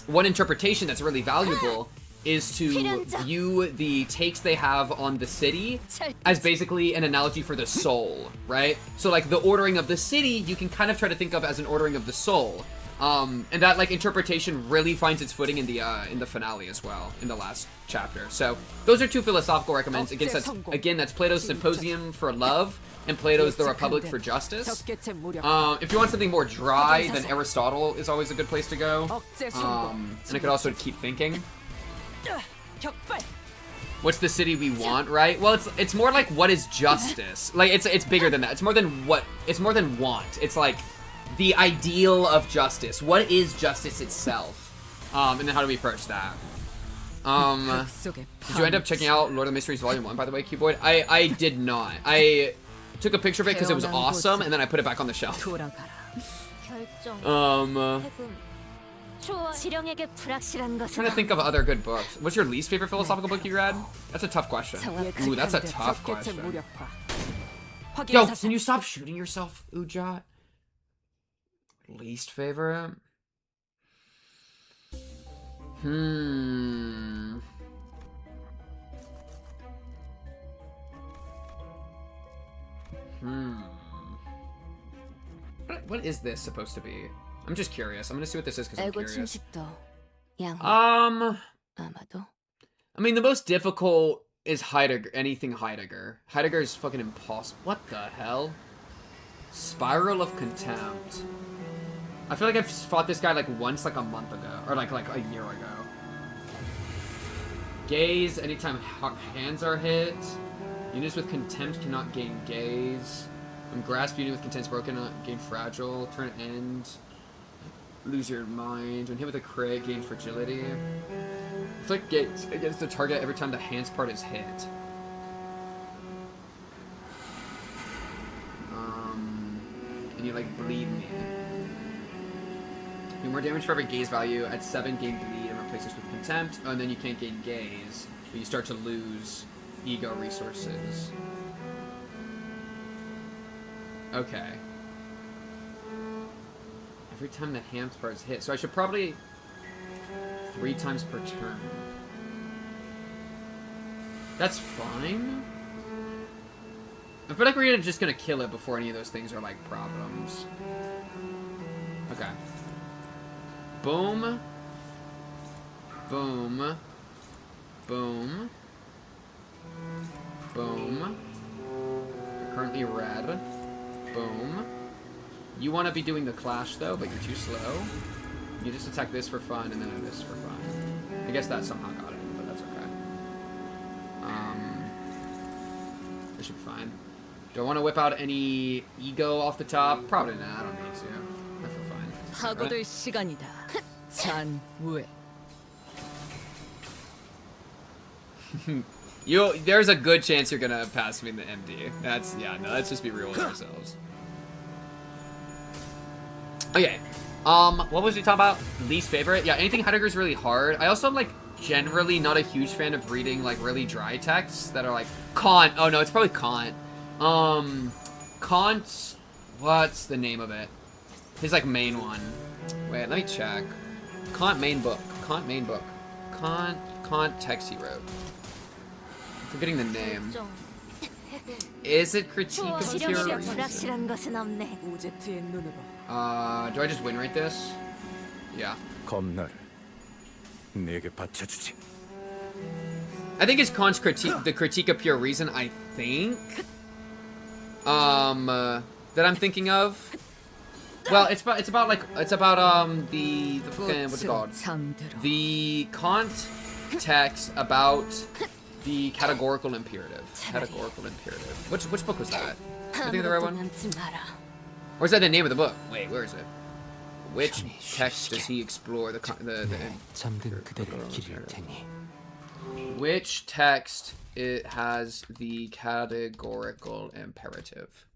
one interpretation that's really valuable is to view the takes they have on the city as basically an analogy for the soul, right? So like the ordering of the city, you can kind of try to think of as an ordering of the soul. And that like interpretation really finds its footing in the finale as well, in the last chapter. So those are two philosophical recommends. That's Plato's Symposium for Love and Plato's The Republic for Justice. If you want something more dry, then Aristotle is always a good place to go. And I could also keep thinking. What's the city we want, right? Well, it's more like what is justice? Like it's bigger than that. It's more than what. It's more than want. It's like the ideal of justice. What is justice itself? And then how do we approach that? Did you end up checking out Lord of the Mysteries Volume 1, by the way, Cuboid? I did not. I took a picture of it because it was awesome, and then I put it back on the shelf. I'm trying to think of other good books. What's your least favorite philosophical book you read? That's a tough question. Ooh, that's a tough question. Yo, can you stop shooting yourself, Ujat? Least favorite? What is this supposed to be? I'm just curious. I'm gonna see what this is because I'm curious. I mean, the most difficult is Heidegger. Anything Heidegger. Heidegger is fucking impossible. What the hell? Spiral of Contempt. I feel like I've fought this guy like once, like a month ago, or like a year ago. Gaze. Anytime hands are hit. Units with Contempt cannot gain Gaze. When grasp, unit with Contempt is broken, gain Fragile. Turn end. Lose your mind. When hit with a crit, gain Fragility. Inflict gaze against the target every time the hands part is hit. And you like bleed me. Do more damage for every gaze value. At 7, gain bleed and replace this with Contempt. Oh, and then you can't gain gaze, but you start to lose ego resources. Okay. Every time the hands part is hit. So I should probably 3 times per turn. That's fine. I feel like we're just gonna kill it before any of those things are like problems. Okay. Boom. Boom. Boom. Boom. You're currently red. Boom. You want to be doing the clash though, but you're too slow. You just attack this for fun and then this for fun. I guess that somehow got it, but that's okay. That should be fine. Do I want to whip out any ego off the top? Probably not. I don't need to. I feel fine. 하고들 시간이다. 잔우에. There's a good chance you're gonna pass me in the MD. Let's just be real with ourselves. Okay. What was we talking about? Least favorite? Yeah, anything Heidegger's really hard. I also am like generally not a huge fan of reading like really dry texts that are like Kant. Oh no, it's probably Kant. Kant, what's the name of it? His like main one. Wait, let me check. Kant main book. Kant main book. Kant text he wrote. I'm forgetting the name. Is it Critique of Pure Reason? Do I just win rate this? Yeah. 겁나를 내게 바쳐주지. I think it's Kant's critique, the Critique of Pure Reason, I think. That I'm thinking of. Well, it's about the fucking, what's it called? The Kant text about the categorical imperative. Categorical imperative. Which book was that? I think the right one. Or is that the name of the book? Wait, where is it? Which text does he explore Which text it has the categorical imperative?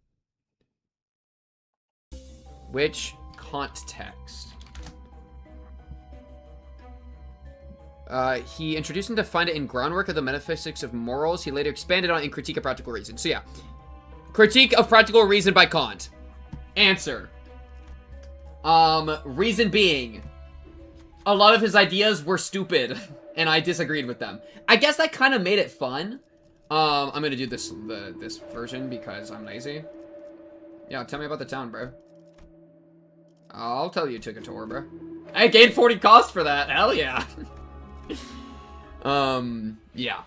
Which Kant text? He introduced and defined it in Groundwork of the Metaphysics of Morals. He later expanded on it in Critique of Practical Reason. So yeah, Critique of Practical Reason by Kant. Answer. Reason being, a lot of his ideas were stupid, and I disagreed with them. I guess that kind of made it fun. I'm gonna do this version because I'm lazy. Yeah, tell me about the town, bro. I'll tell you took a tour, bro. I gained 40 cost for that. Hell yeah. Yeah.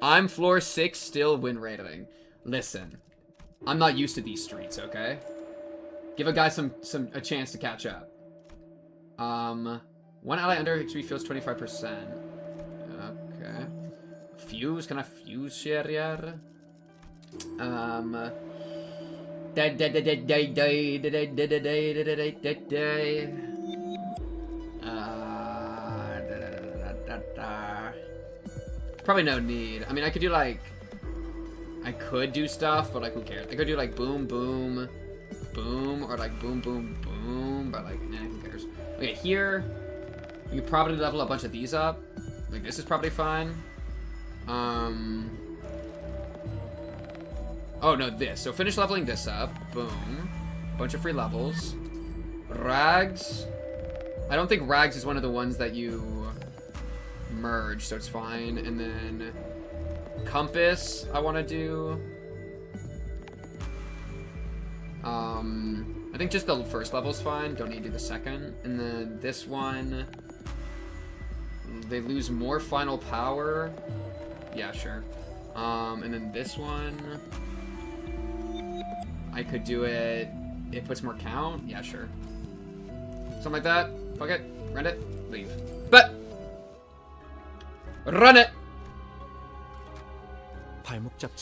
I'm floor 6, still win rating. Listen, I'm not used to these streets, okay? Give a guy a chance to catch up. One ally under XP feels 25%. Okay. Fuse? Can I fuse Sheriar? Probably no need. I mean, I could do like... I could do stuff, but like, who cares? I could do like boom, boom, boom, or like boom, boom, boom, but like, nah, who cares? Okay, here, you could probably level a bunch of these up. Like, this is probably fine. Oh, no, this. So finish leveling this up. Boom. Bunch of free levels. Rags. I don't think Rags is one of the ones that you merge, so it's fine. And then Compass, I want to do. I think just the first level's fine. Don't need to do the second. And then this one, they lose more final power. Yeah, sure. And then this one, I could do it. It puts more count. Yeah, sure. Something like that. Fuck it. Run it. Leave. But run it.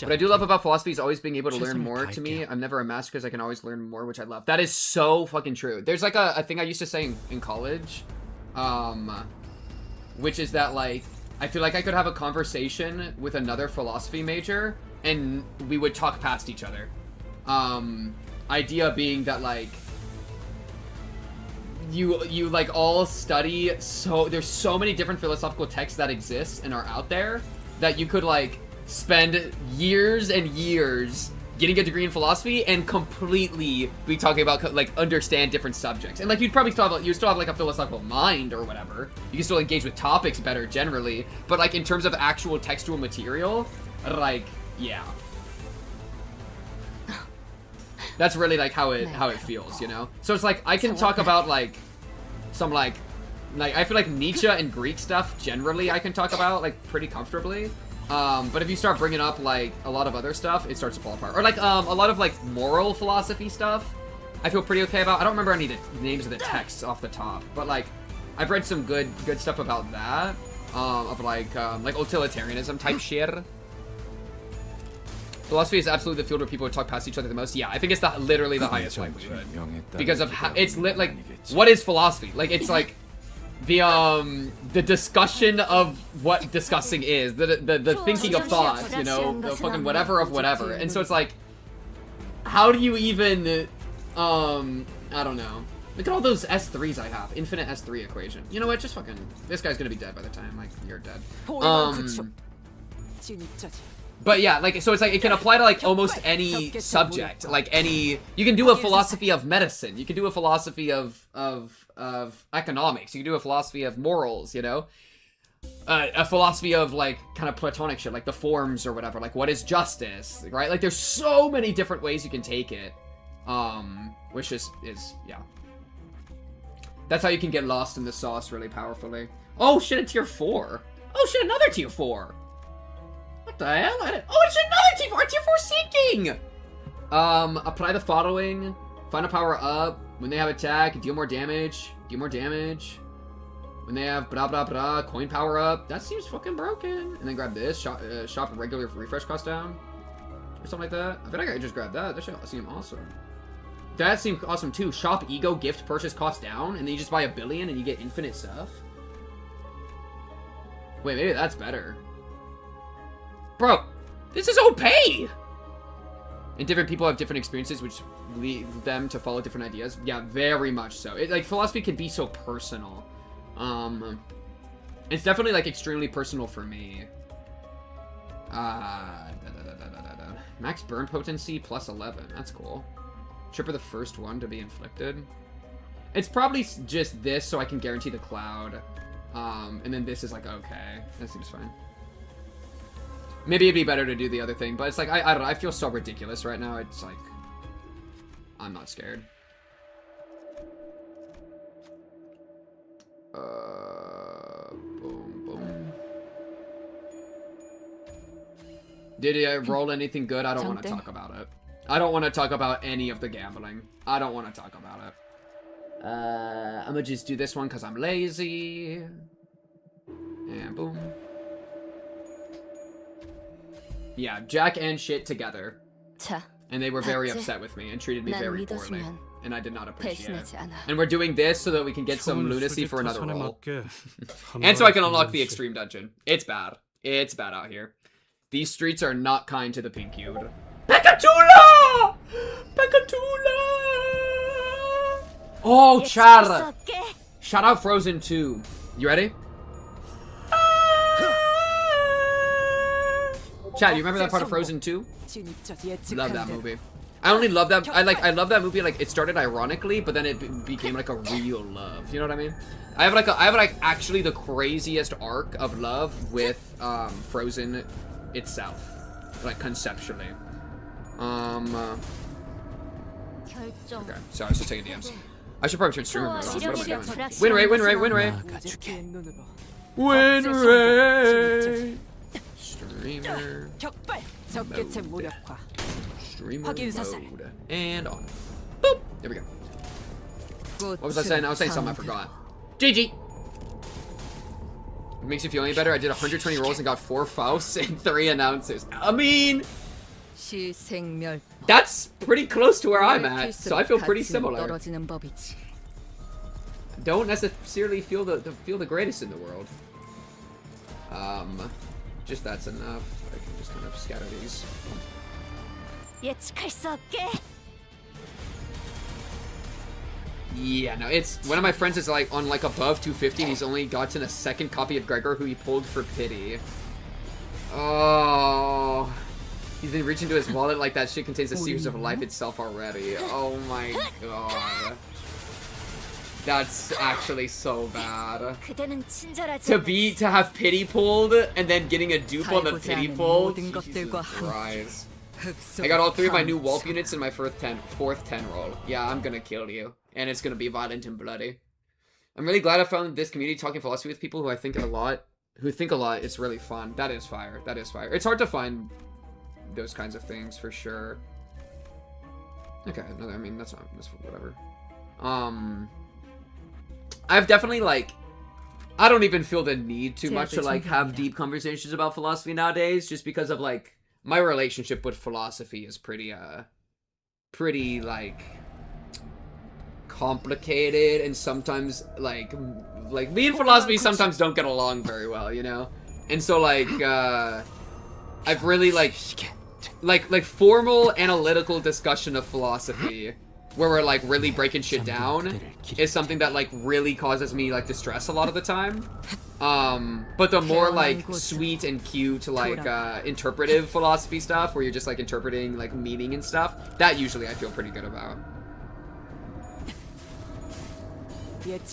What I do love about philosophy is always being able to learn more to me. I'm never a master because I can always learn more, which I love. That is so fucking true. There's like a thing I used to say in college, which is that like, I feel like I could have a conversation with another philosophy major and we would talk past each other. Idea being that like, you like all study, so there's so many different philosophical texts that exist and are out there that you could like spend years and years getting a degree in philosophy and completely be talking about like understand different subjects. And like you'd probably still have like a philosophical mind or whatever. You can still engage with topics better generally, but like in terms of actual textual material, like yeah. That's really like how it feels, you know? So it's like I can talk about like some like I feel like Nietzsche and Greek stuff generally I can talk about like pretty comfortably. But if you start bringing up like a lot of other stuff, it starts to fall apart. Or like a lot of like moral philosophy stuff, I feel pretty okay about. I don't remember any of the names of the texts off the top, but like I've read some good stuff about that. Of like utilitarianism type shit. Philosophy is absolutely the field where people would talk past each other the most. Yeah, I think it's literally the highest likelihood because of how it's like. What is philosophy? Like it's like the discussion of what discussing is, the thinking of thoughts, you know, the fucking whatever of whatever. And so it's like, how do you even I don't know. Look at all those S3s I have. Infinite S3 equation. You know what? Just fucking, this guy's gonna be dead by the time like you're dead. But yeah, like, so it's like, it can apply to like almost any subject, like any, you can do a philosophy of medicine, you can do a philosophy of economics, you can do a philosophy of morals, you know? A philosophy of like, kind of Platonic shit, like the forms or whatever, like what is justice, right? Like there's so many different ways you can take it, which is, yeah. That's how you can get lost in the sauce really powerfully. Oh shit, a tier 4. Oh shit, another tier 4. What the hell? Oh, it's another tier 4! Tier 4 seeking! Apply the following. Final power up. When they have attack, deal more damage. Deal more damage. When they have blah blah blah, coin power up. That seems fucking broken. And then grab this. Shop regular refresh cost down. Or something like that. I bet I could just grab that. That should seem awesome. That seems awesome too. Shop ego gift purchase cost down. And then you just buy 1 billion and you get infinite stuff. Wait, maybe that's better. Bro, this is OP! And different people have different experiences which lead them to follow different ideas. Yeah, very much so. Like, philosophy can be so personal. It's definitely, like, extremely personal for me. Max burn potency plus 11. That's cool. Tripper the first one to be inflicted. It's probably just this, so I can guarantee the cloud. And then this is like, okay. That seems fine. Maybe it'd be better to do the other thing, but it's like, I don't know, I feel so ridiculous right now. It's like, I'm not scared. Boom, boom. Did I roll anything good? I don't want to talk about it. I don't want to talk about any of the gambling. I don't want to talk about it. I'm gonna just do this one because I'm lazy. And boom. Yeah, Jack and shit together. 자, And they were very 봤지? upset with me and treated me 날 very poorly. 믿어주면 And I did not appreciate it. 배신하지 않아. And we're doing this so that we can get some lunacy for another roll. And so I can unlock the extreme dungeon. It's bad. It's bad out here. These streets are not kind to the pink cubed. Pekatula! Pekatula! Oh, Chara! Shout out Frozen 2. You ready? Chad, you remember that part of Frozen 2? Love that movie. I only love that. I love that movie. Like, it started ironically, but then it became like a real love. You know what I mean? I have like actually the craziest arc of love with Frozen itself, like conceptually. Okay, so I was just taking DMs. I should probably turn streamer mode on. What am I doing? Win rate, win rate, win rate. Win rate. Streamer. Streamer mode. And on. Boop. There we go. What was I saying? I was saying something I forgot. GG. It makes you feel any better? I did 120 rolls and got 4 Fausts and 3 announcers. I mean, that's pretty close to where I'm at, so I feel pretty similar. Don't necessarily feel the greatest in the world. Just that's enough. I can just kind of scatter these. Yeah, no, it's one of my friends is like on like above 250 and he's only gotten a second copy of Gregor who he pulled for pity. Oh, he's been reaching to his wallet like that shit contains the secrets of life itself already. Oh my god. That's actually so bad. To have pity pulled and then getting a dupe on the pity pull. Jesus Christ. I got all 3 of my new Wulp units in my fourth 10 roll. Yeah, I'm gonna kill you. And it's gonna be violent and bloody. I'm really glad I found this community talking philosophy with people who I think a lot. It's really fun. That is fire. That is fire. It's hard to find those kinds of things for sure. Okay, no, I mean that's whatever. I've definitely like I don't even feel the need too much to like have deep conversations about philosophy nowadays, just because of like my relationship with philosophy is pretty like complicated, and sometimes like me and philosophy sometimes don't get along very well, you know? And so like I've really like formal analytical discussion of philosophy where we're like really breaking shit down is something that like really causes me like distress a lot of the time. But the more like sweet and cute like interpretive philosophy stuff where you're just like interpreting like meaning and stuff, that usually I feel pretty good about. It's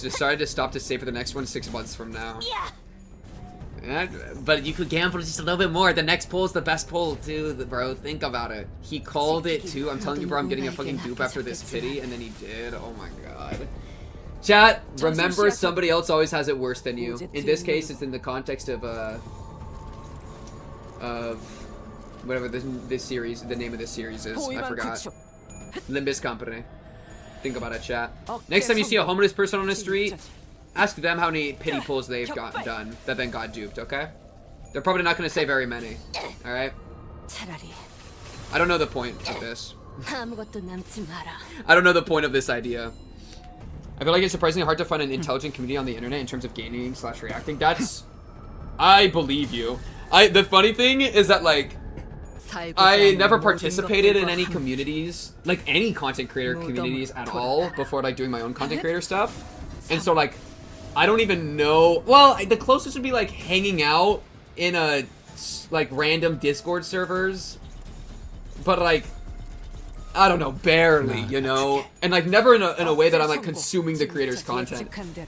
decided to stop to save for the next one 6 months from now. But you could gamble just a little bit more. The next poll is the best poll too, bro. Think about it. He called it too. I'm telling you, bro, I'm getting a fucking dupe after this pity, and then he did. Oh my god. Chat, remember somebody else always has it worse than you. In this case, it's in the context of whatever this series, the name of this series is. I forgot. Limbus Company. Think about it, chat. Next time you see a homeless person on the street, ask them how many pity pulls they've gotten done that then got duped, okay? They're probably not going to say very many, alright? I don't know the point of this. I don't know the point of this idea. I feel like it's surprisingly hard to find an intelligent community on the internet in terms of gaming/reacting. That's... I believe you. The funny thing is that, like, I never participated in any communities, like any content creator communities at all before like doing my own content creator stuff. And so like, I don't even know, well, the closest would be like hanging out in a, like random Discord servers. But like, I don't know, barely, you know? And like never in a way that I'm like consuming the creator's content. 예측한 대로.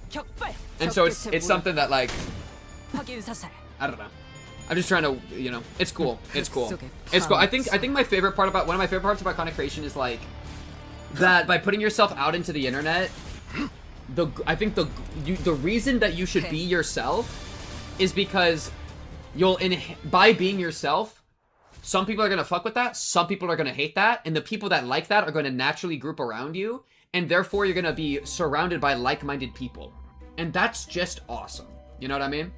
격발. And so it's something that like, 확인 사살. I don't know. I'm just trying to, you know, it's cool. It's cool. It's cool. I think my favorite part about, one of my favorite parts about content creation is like, that by putting yourself out into the internet, I think the reason that you should be yourself is because by being yourself, some people are gonna fuck with that, some people are gonna hate that, and the people that like that are gonna naturally group around you, and therefore you're gonna be surrounded by like-minded people. And that's just awesome. You know what I mean?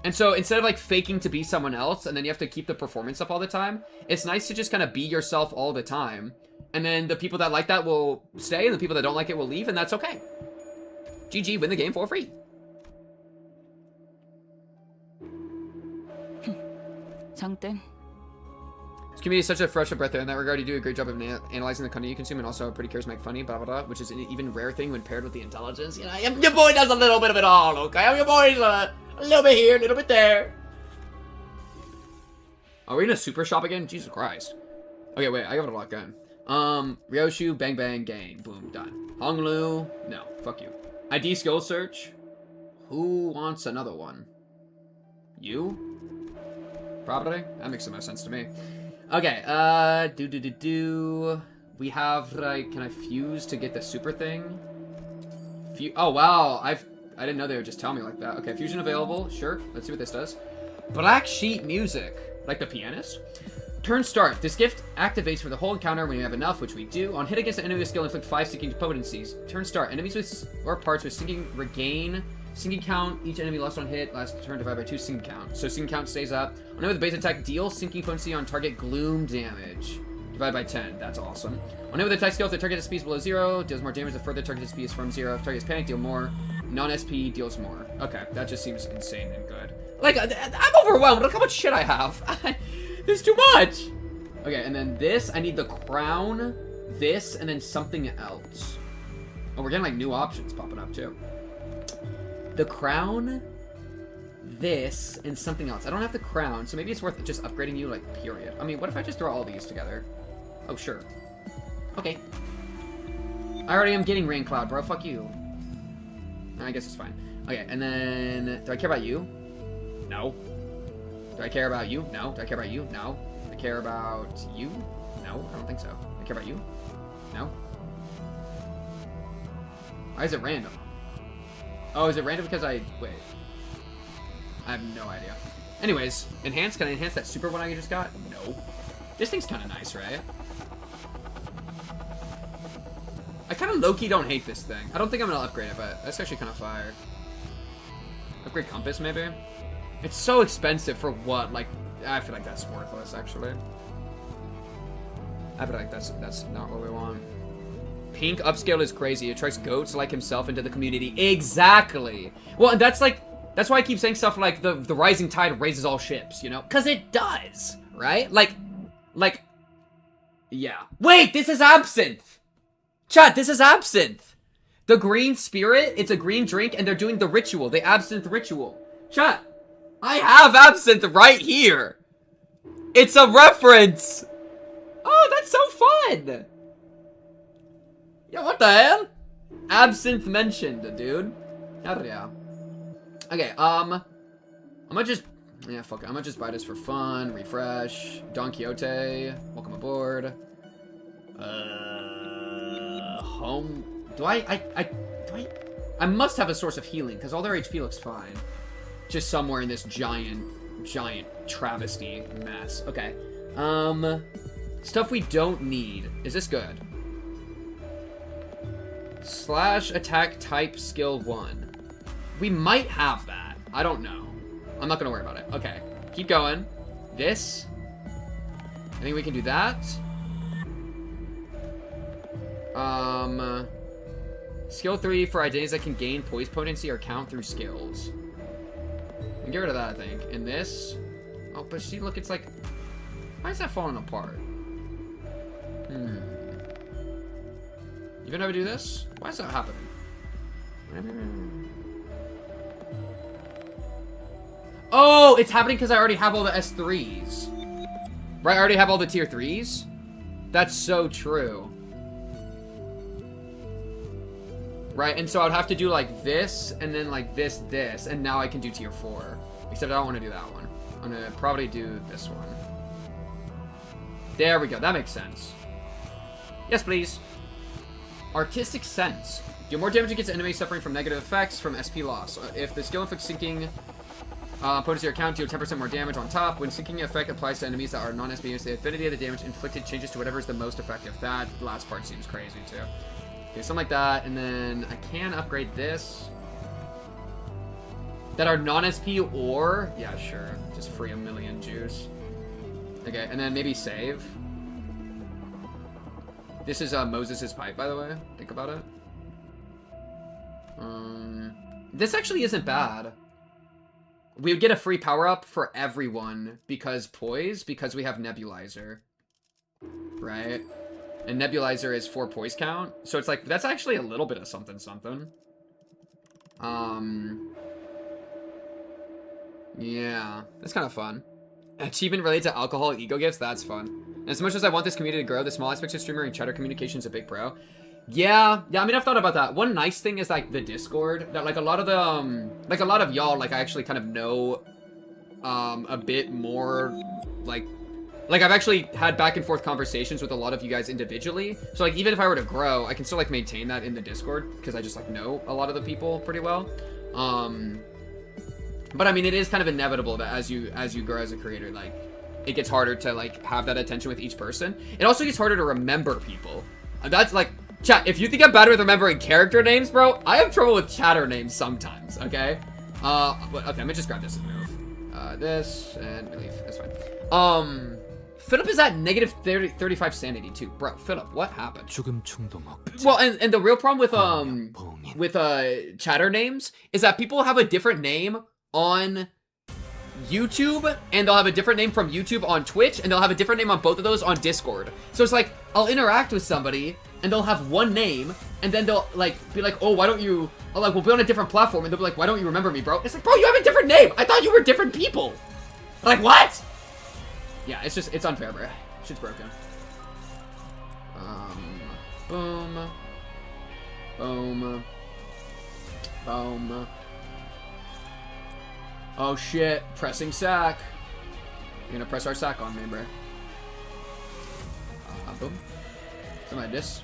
And so instead of like faking to be someone else, and then you have to keep the performance up all the time, it's nice to just kind of be yourself all the time. And then the people that like that will stay, and the people that don't like it will leave, and that's okay. GG, win the game for free. 장땡. This community is such a fresh breath in that regard. You do a great job of analyzing the content you consume, and also pretty charismatic, funny, blah, blah, blah, which is an even rare thing when paired with the intelligence. You know, your boy does a little bit of it all, okay? Your boy's a little bit here, a little bit there. Are we in a super shop again? Jesus Christ. Okay, wait, I got a lot going. Ryoshu, bang bang, gang. Boom, done. Honglu, no, fuck you. ID skill search. Who wants another one? You? Probably? That makes the most sense to me. Okay, we have, like, can I fuse to get the super thing? Oh, wow, I didn't know they would just tell me like that. Okay, fusion available, sure, let's see what this does. Black sheet music, like the pianist. Turn start. This gift activates for the whole encounter when you have enough, which we do. On hit against an enemy with skill, inflict 5 sinking potencies. Turn start. Enemies with or parts with sinking regain sinking count. Each enemy lost on hit last turn divided by 2 sinking count. So sinking count stays up. On enemy with base attack, deal sinking potency on target gloom damage. Divided by 10. That's awesome. On enemy with attack skill, if the target SP is below 0, deals more damage the further target SP is from 0. If target is panic, deal more. Non-SP deals more. Okay, that just seems insane and good. Like, I'm overwhelmed. Look how much shit I have. There's too much! Okay, and then this, I need the crown, this, and then something else. Oh, we're getting, like, new options popping up, too. The crown, this, and something else. I don't have the crown, so maybe it's worth just upgrading you, like, period. I mean, what if I just throw all these together? Oh, sure. Okay. I already am getting Rain Cloud, bro. Fuck you. I guess it's fine. Okay, and then, do I care about you? No. Do I care about you? No. Do I care about you? No. Do I care about you? No, I don't think so. Do I care about you? No. Why is it random? Oh, is it random because wait. I have no idea. Anyways, enhance. Can I enhance that super one I just got? No. This thing's kind of nice, right? I kind of low-key don't hate this thing. I don't think I'm going to upgrade it, but that's actually kind of fire. Upgrade compass, maybe? It's so expensive for what? Like, I feel like that's worthless, actually. I feel like that's not what we want. Pink upscale is crazy. It attracts goats like himself into the community. Exactly. Well, and that's why I keep saying stuff like the rising tide raises all ships, you know? Because it does, right? Like, yeah. Wait, this is absinthe! Chat, this is absinthe! The green spirit, it's a green drink, and they're doing the ritual, the absinthe ritual. Chat, I have absinthe right here! It's a reference! Oh, that's so fun! Yeah, what the hell? Absinthe mentioned, dude. Hell yeah. Okay, I'm gonna just... Yeah, fuck it. I'm gonna just buy this for fun. Refresh. Don Quixote. Welcome aboard. Home... Do I must have a source of healing, because all their HP looks fine. Just somewhere in this giant travesty mess. Okay. Stuff we don't need. Is this good? Slash attack type skill 1. We might have that. I don't know. I'm not gonna worry about it. Okay. Keep going. This. I think we can do that. Skill 3 for identities that can gain poise potency or count through skills. We can get rid of that, I think. And this. Oh, but see, look, it's like... Why is that falling apart? Even though we do this? Why is that happening? Oh, it's happening because I already have all the S3s. Right, I already have all the tier 3s? That's so true. Right, and so I'd have to do like this, and then like this, and now I can do tier 4. Except I don't want to do that one. I'm gonna probably do this one. There we go, that makes sense. Yes, please. Artistic Sense. Deal more damage against enemies suffering from negative effects from SP loss. If the skill inflicts sinking opponents to your account, deal 10% more damage on top. When sinking effect applies to enemies that are non-SP units, the affinity of the damage inflicted changes to whatever is the most effective. That last part seems crazy, too. Okay, something like that, and then I can upgrade this. That are non-SP or... Yeah, sure. Just free a million juice. Okay, and then maybe save. This is Moses' pipe, by the way. Think about it. This actually isn't bad. We would get a free power-up for everyone because because we have Nebulizer. Right? And Nebulizer is 4 poise count. So it's like, that's actually a little bit of something. Yeah, that's kind of fun. Achievement related to alcohol ego gifts, that's fun. And as much as I want this community to grow, the small aspects of streamer and chatter communication is a big pro. Yeah, I mean, I've thought about that. One nice thing is like the Discord, that like a lot of the, like a lot of y'all, like I actually kind of know, a bit more, like I've actually had back and forth conversations with a lot of you guys individually. So like, even if I were to grow, I can still like maintain that in the Discord because I just like know a lot of the people pretty well. But I mean, it is kind of inevitable that as you grow as a creator, like it gets harder to like have that attention with each person. It also gets harder to remember people. That's like, chat, if you think I'm bad with remembering character names, bro, I have trouble with chatter names sometimes, okay? Okay, I'm gonna just grab this and move. This, and leave, that's fine. Philip is at negative 35 sanity too. Bro, Philip, what happened? Well, and the real problem with chatter names is that people have a different name on YouTube, and they'll have a different name from YouTube on Twitch, and they'll have a different name on both of those on Discord. So it's like, I'll interact with somebody, and they'll have one name, and then they'll like be like, oh, why don't you, I'll like, we'll be on a different platform, and they'll be like, why don't you remember me, bro? It's like, bro, you have a different name. I thought you were different people. Like, what? Yeah, it's just, it's unfair, bro. Shit's broken. Boom. Boom. Boom. Oh shit, pressing sack. You're gonna press our sack on me, bro. Boom. Something like this.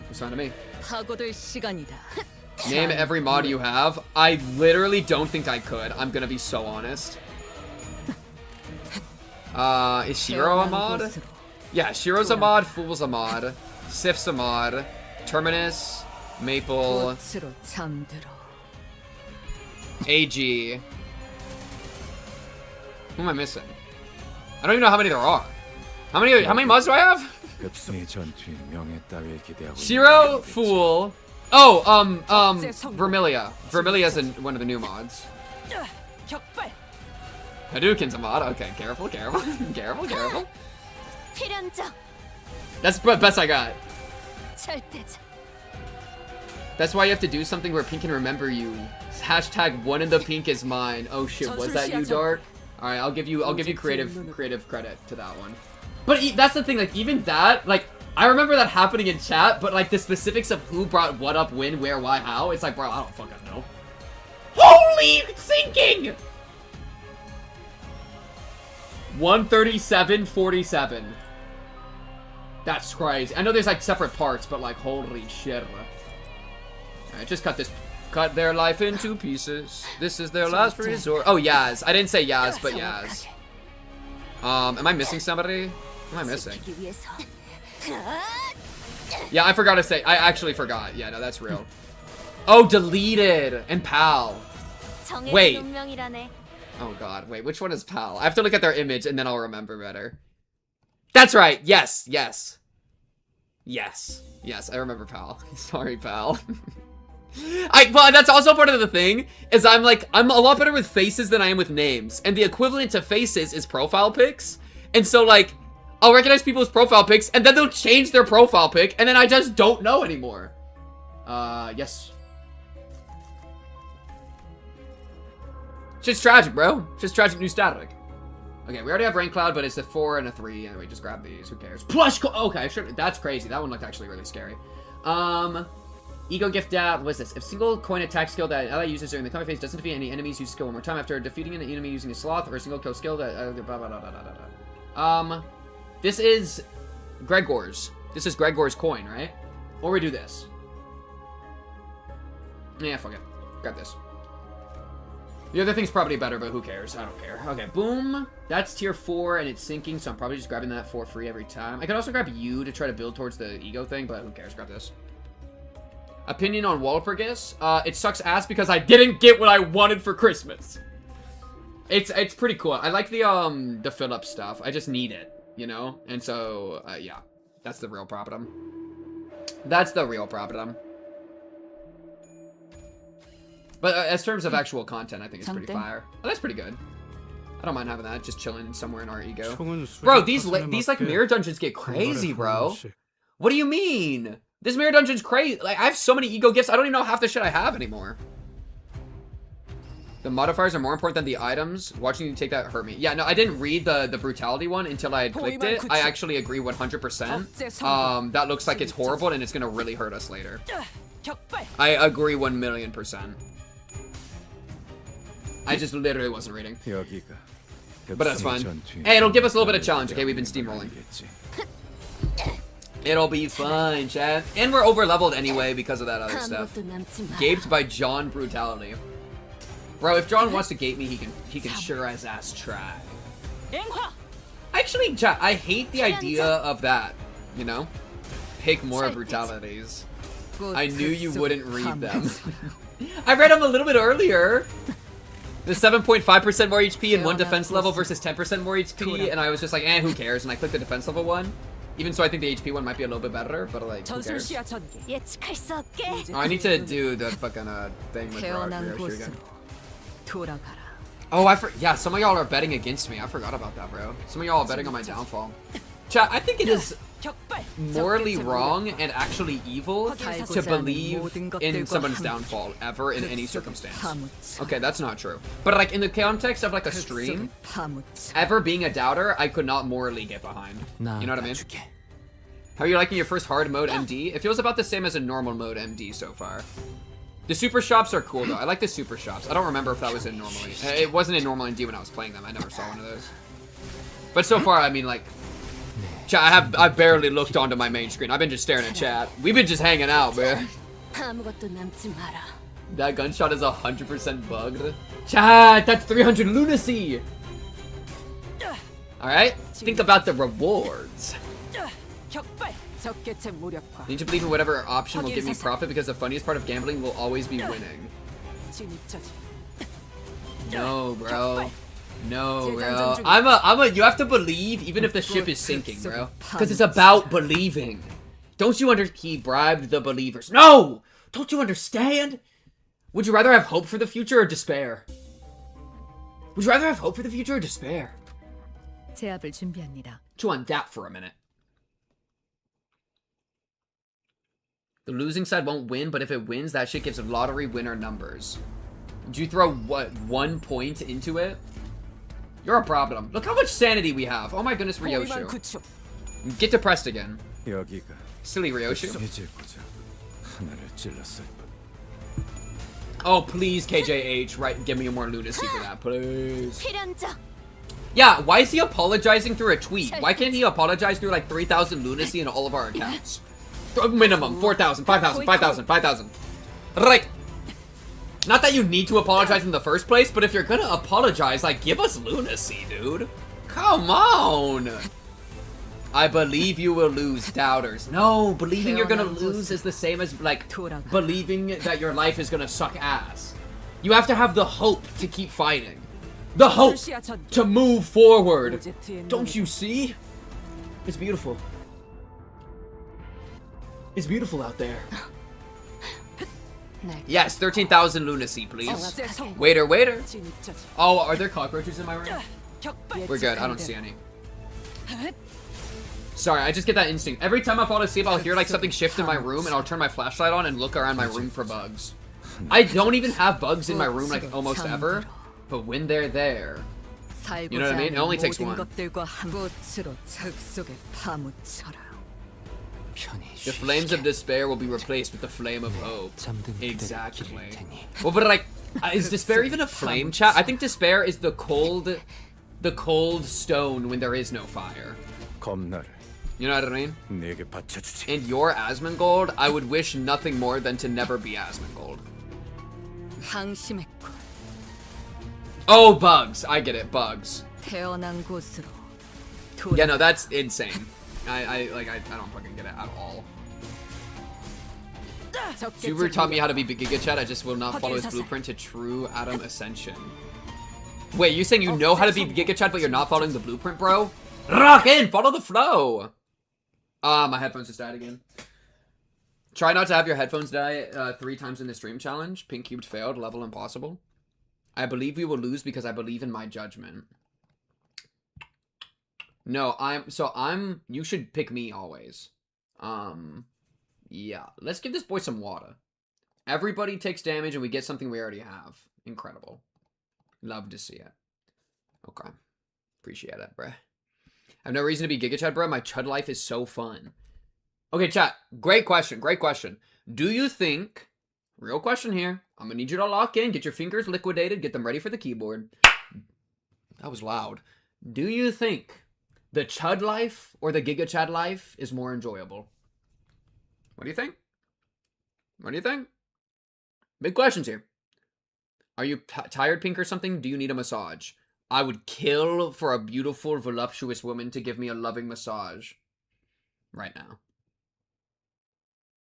It's fine to me. 파고들 시간이다. Name every mod you have. I literally don't think I could. I'm gonna be so honest. Is Shiro a mod? Yeah, Shiro's a mod, Fool's a mod, Sif's a mod, Terminus, Maple, 꽃으로 잠들어. AG. Who am I missing? I don't even know how many there are. How many mods do I have? Shiro, Fool. Oh, Vermilia. Vermilia's one of the new mods. 격발. Hadouken's a mod. Okay, careful. Careful. 필연적 That's the best I got. 절대적. That's why you have to do something where Pink can remember you. Hashtag one in the pink is mine. Oh shit, was that you, Dark? All right, I'll give you creative credit to that one. But that's the thing, like even that, like I remember that happening in chat, but like the specifics of who brought what up, when, where, why, how, it's like, bro, I don't fucking know. Holy sinking! 137.47. That's crazy. I know there's like separate parts, but like holy shit. Alright, just cut their life into pieces. This is their last resort. Oh, Yaz. I didn't say Yaz, but Yaz. Am I missing somebody? Who am I missing? Yeah, I forgot to say. I actually forgot. Yeah, no, that's real. Oh, deleted. And Pal. Wait. Oh god, wait, which one is Pal? I have to look at their image and then I'll remember better. That's right, yes, I remember Pal. Sorry, Pal. Well, that's also part of the thing, is I'm a lot better with faces than I am with names. And the equivalent to faces is profile pics. And so like, I'll recognize people's profile pics and then they'll change their profile pic and then I just don't know anymore. Yes. Shit's tragic, bro. Shit's tragic new static. Okay, we already have Rain Cloud, but it's a 4 and a 3. Anyway, just grab these. Who cares? Plush. Okay, sure. That's crazy. That one looked actually really scary. Ego Gift Dab. What's this? If single coin attack skill that ally uses during the combat phase doesn't defeat any enemies, use skill one more time after defeating an enemy using a sloth or a single kill skill that. Blah, blah, blah, blah, blah, blah. This is Gregor's. This is Gregor's coin, right? Or we do this. Yeah, fuck it. Grab this. The other thing's probably better, but who cares? I don't care. Okay, boom. That's tier 4, and it's sinking, so I'm probably just grabbing that for free every time. I could also grab you to try to build towards the ego thing, but who cares? Grab this. Opinion on Walpurgis? It sucks ass because I didn't get what I wanted for Christmas. It's pretty cool. I like the fill-up stuff. I just need it, you know? And so, yeah. That's the real problem. That's the real problem. But as terms of actual content, I think it's pretty fire. Oh, that's pretty good. I don't mind having that, just chilling somewhere in our ego. Bro, these like mirror dungeons get crazy, bro. What do you mean? This mirror dungeon's crazy. Like, I have so many ego gifts, I don't even know half the shit I have anymore. The modifiers are more important than the items. Watching you take that hurt me. Yeah, no, I didn't read the brutality one until I had clicked it. I actually agree 100%. That looks like it's horrible and it's gonna really hurt us later. I agree 1,000,000%. I just literally wasn't reading. But that's fine. Hey, it'll give us a little bit of challenge, okay? We've been steamrolling. It'll be fine, chat. And we're over-leveled anyway because of that other stuff. Gaped by John Brutality. Bro, if John wants to gape me, he can sure as ass try. Actually, chat, I hate the idea of that, you know? Pick more brutalities. I knew you wouldn't read them. I read them a little bit earlier. The 7.5% more HP and 1 defense level versus 10% more HP, and I was just like, who cares? And I clicked the defense level one. Even so, I think the HP one might be a little bit better, but like, who cares? Oh, I need to do the fucking thing with Ryoshi again. Oh, yeah, some of y'all are betting against me. I forgot about that, bro. Some of y'all are betting on my downfall. Chat, I think it is morally wrong and actually evil to believe in someone's downfall ever in any circumstance. Okay, that's not true. But like in the context of like a stream, ever being a doubter, I could not morally get behind. You know what I mean? How are you liking your first hard mode MD? It feels about the same as a normal mode MD so far. The super shops are cool though. I like the super shops. I don't remember if that was in normally. It wasn't in normal MD when I was playing them. I never saw one of those. But so far, I mean, like, chat, I barely looked onto my main screen. I've been just staring at chat. We've been just hanging out, man. That gunshot is 100% bugged. Chat, that's 300 lunacy. All right, think about the rewards. Need to believe in whatever option will give me profit because the funniest part of gambling will always be winning. No, bro. No, bro. You have to believe even if the ship is sinking, bro. Because it's about believing. Don't you he bribed the believers. No! Don't you understand? Would you rather have hope for the future or despair? Would you rather have hope for the future or despair? Chew on that for a minute. The losing side won't win, but if it wins, that shit gives lottery winner numbers. Did you throw, what, 1 point into it? You're a problem. Look how much sanity we have. Oh my goodness, Ryoshu. Get depressed again. Silly Ryoshu. Oh, please, KJH, right? Give me more lunacy for that, please. Yeah, why is he apologizing through a tweet? Why can't he apologize through like 3,000 lunacy in all of our accounts? Minimum, 4,000, 5,000, 5,000, 5,000. Like, not that you need to apologize in the first place, but if you're gonna apologize, like, give us lunacy, dude. Come on. I believe you will lose, doubters. No, believing you're gonna lose is the same as, like, believing that your life is gonna suck ass. You have to have the hope to keep fighting. The hope to move forward. Don't you see? It's beautiful. It's beautiful out there. Yes, 13,000 lunacy, please. Waiter, waiter. Oh, are there cockroaches in my room? We're good. I don't see any. Sorry, I just get that instinct. Every time I fall asleep, I'll hear like something shift in my room, and I'll turn my flashlight on and look around my room for bugs. I don't even have bugs in my room like almost ever, but when they're there, You know what I mean? It only takes one. 것들과 꽃으로 적 속에 파묻혀라. The flames of despair will be replaced with the flame of hope. Exactly. Well, but like, is despair even a flame, chat? I think despair is the cold stone when there is no fire. 겁나를 You know what I mean? 내게 바쳐주지. And your Asmongold, I would wish nothing more than to never be Asmongold. 방심했고 Oh, bugs. I get it, bugs. 태어난 곳으로 Yeah, no, that's insane. I don't fucking get it at all. Subaru taught me how to be Giga Chat. I just will not follow his blueprint to true Atom Ascension. Wait, you saying you know how to be Giga Chat, but you're not following the blueprint, bro? Rock in! Follow the flow! My headphones just died again. Try not to have your headphones die 3 times in the stream challenge. Pink cubed failed. Level impossible. I believe we will lose because I believe in my judgment. No, you should pick me always. Yeah. Let's give this boy some water. Everybody takes damage and we get something we already have. Incredible. Love to see it. Okay. Appreciate it, bruh. I have no reason to be Giga Chad, bro. My chud life is so fun. Okay, chat. Great question. Great question. Do you think... Real question here. I'm gonna need you to lock in. Get your fingers liquidated. Get them ready for the keyboard. That was loud. Do you think the chud life or the Giga Chad life is more enjoyable? What do you think? What do you think? Big questions here. Are you tired, Pink, or something? Do you need a massage? I would kill for a beautiful, voluptuous woman to give me a loving massage. Right now.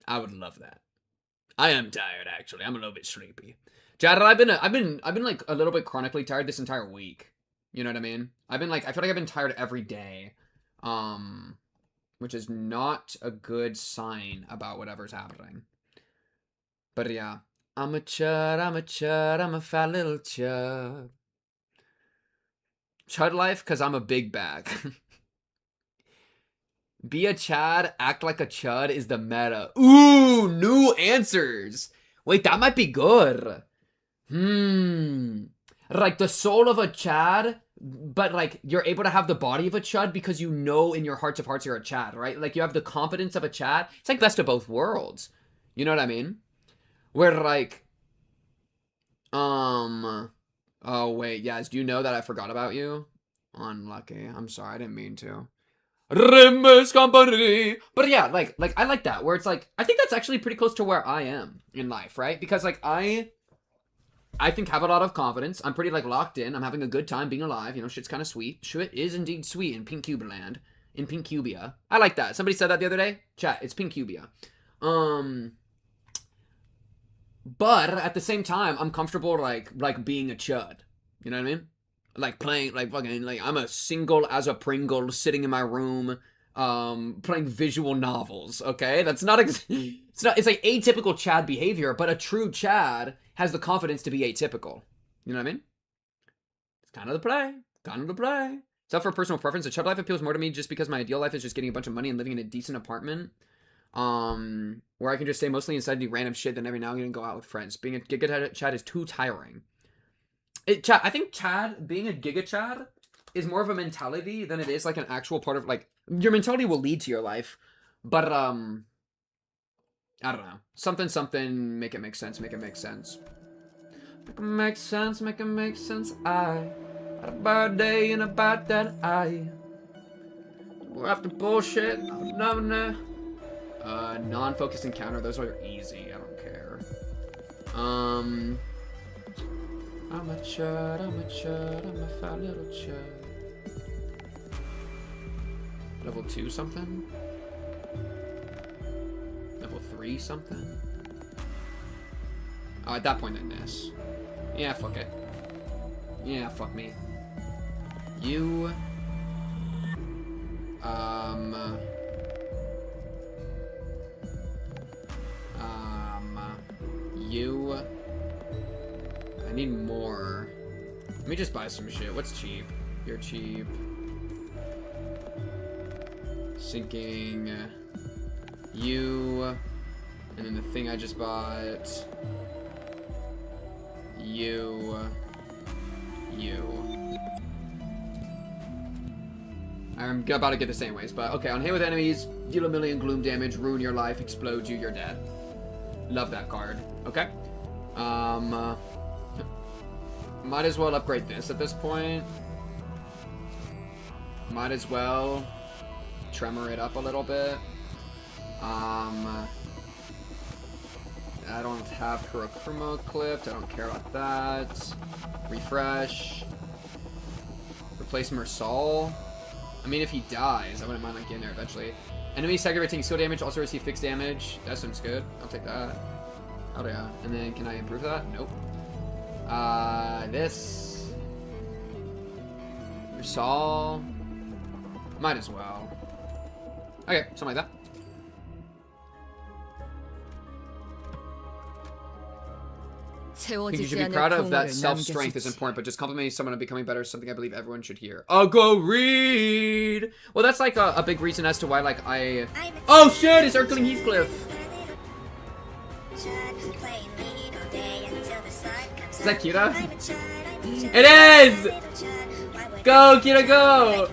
I would love that. I am tired, actually. I'm a little bit sleepy. Jada, I've been like a little bit chronically tired this entire week. You know what I mean? I feel like I've been tired every day. Which is not a good sign about whatever's happening. But yeah. I'm a chud, I'm a fat little chud. Chud life, cause I'm a big bag. Be a Chad, act like a chud is the meta. Ooh, new answers. Wait, that might be good. Like the soul of a Chad, but like you're able to have the body of a chud because you know in your hearts of hearts you're a Chad, right? Like you have the confidence of a Chad. It's like best of both worlds. You know what I mean? Where like, oh wait, yes, do you know that I forgot about you? Unlucky. I'm sorry, I didn't mean to. But yeah, like I like that, where it's like, I think that's actually pretty close to where I am in life, right? Because like I think have a lot of confidence. I'm pretty like locked in. I'm having a good time being alive. You know, shit's kind of sweet. Shit is indeed sweet in Pink Cube land. In Pink Cubia. I like that. Somebody said that the other day. Chat, it's Pink Cubia. But at the same time, I'm comfortable like being a chud. You know what I mean? Like playing, like fucking, like I'm a single as a Pringle sitting in my room, playing visual novels, okay? That's not, it's like atypical Chad behavior, but a true Chad has the confidence to be atypical. You know what I mean? It's kind of the play. It's up for personal preference. The Chud life appeals more to me just because my ideal life is just getting a bunch of money and living in a decent apartment. Where I can just stay mostly inside and do random shit, then every now and then go out with friends. Being a Giga Chad is too tiring. I think being a Giga Chad is more of a mentality than it is like an actual part of, like, your mentality will lead to your life. But, I don't know. Something, make it make sense, make it make sense. Make it make sense, make it make sense. I had a bad day and about that I. We're after bullshit. Non-focused encounter, those are easy, I don't care. I'm a chud, I'm a fat little chud. Level 2 something? Level 3 something? Oh, at that point then this. Yeah, fuck it. Yeah, fuck me. You... You... I need more. Let me just buy some shit. What's cheap? You're cheap. Sinking. You. And then the thing I just bought. You. I'm about to get this anyways, but okay. On hit with enemies, deal a million gloom damage, ruin your life, explode you, you're dead. Love that card. Okay. Might as well upgrade this at this point. Might as well tremor it up a little bit. I don't have Kurokuma clipped. I don't care about that. Refresh. Replace Mersal. I mean, if he dies, I wouldn't mind like getting there eventually. Enemy aggravating skill damage also receive fixed damage. That sounds good. I'll take that. Oh yeah. And then can I improve that? Nope. This. Mersal. Might as well. Okay, something like that. I think you should be proud of that self-strength is important, but just complimenting someone on becoming better is something I believe everyone should hear. I'll go read! Well, that's like a big reason as to why, like, Oh shit, it's Earthling Heathcliff! Is that Kira? It is! Go, Kira, go!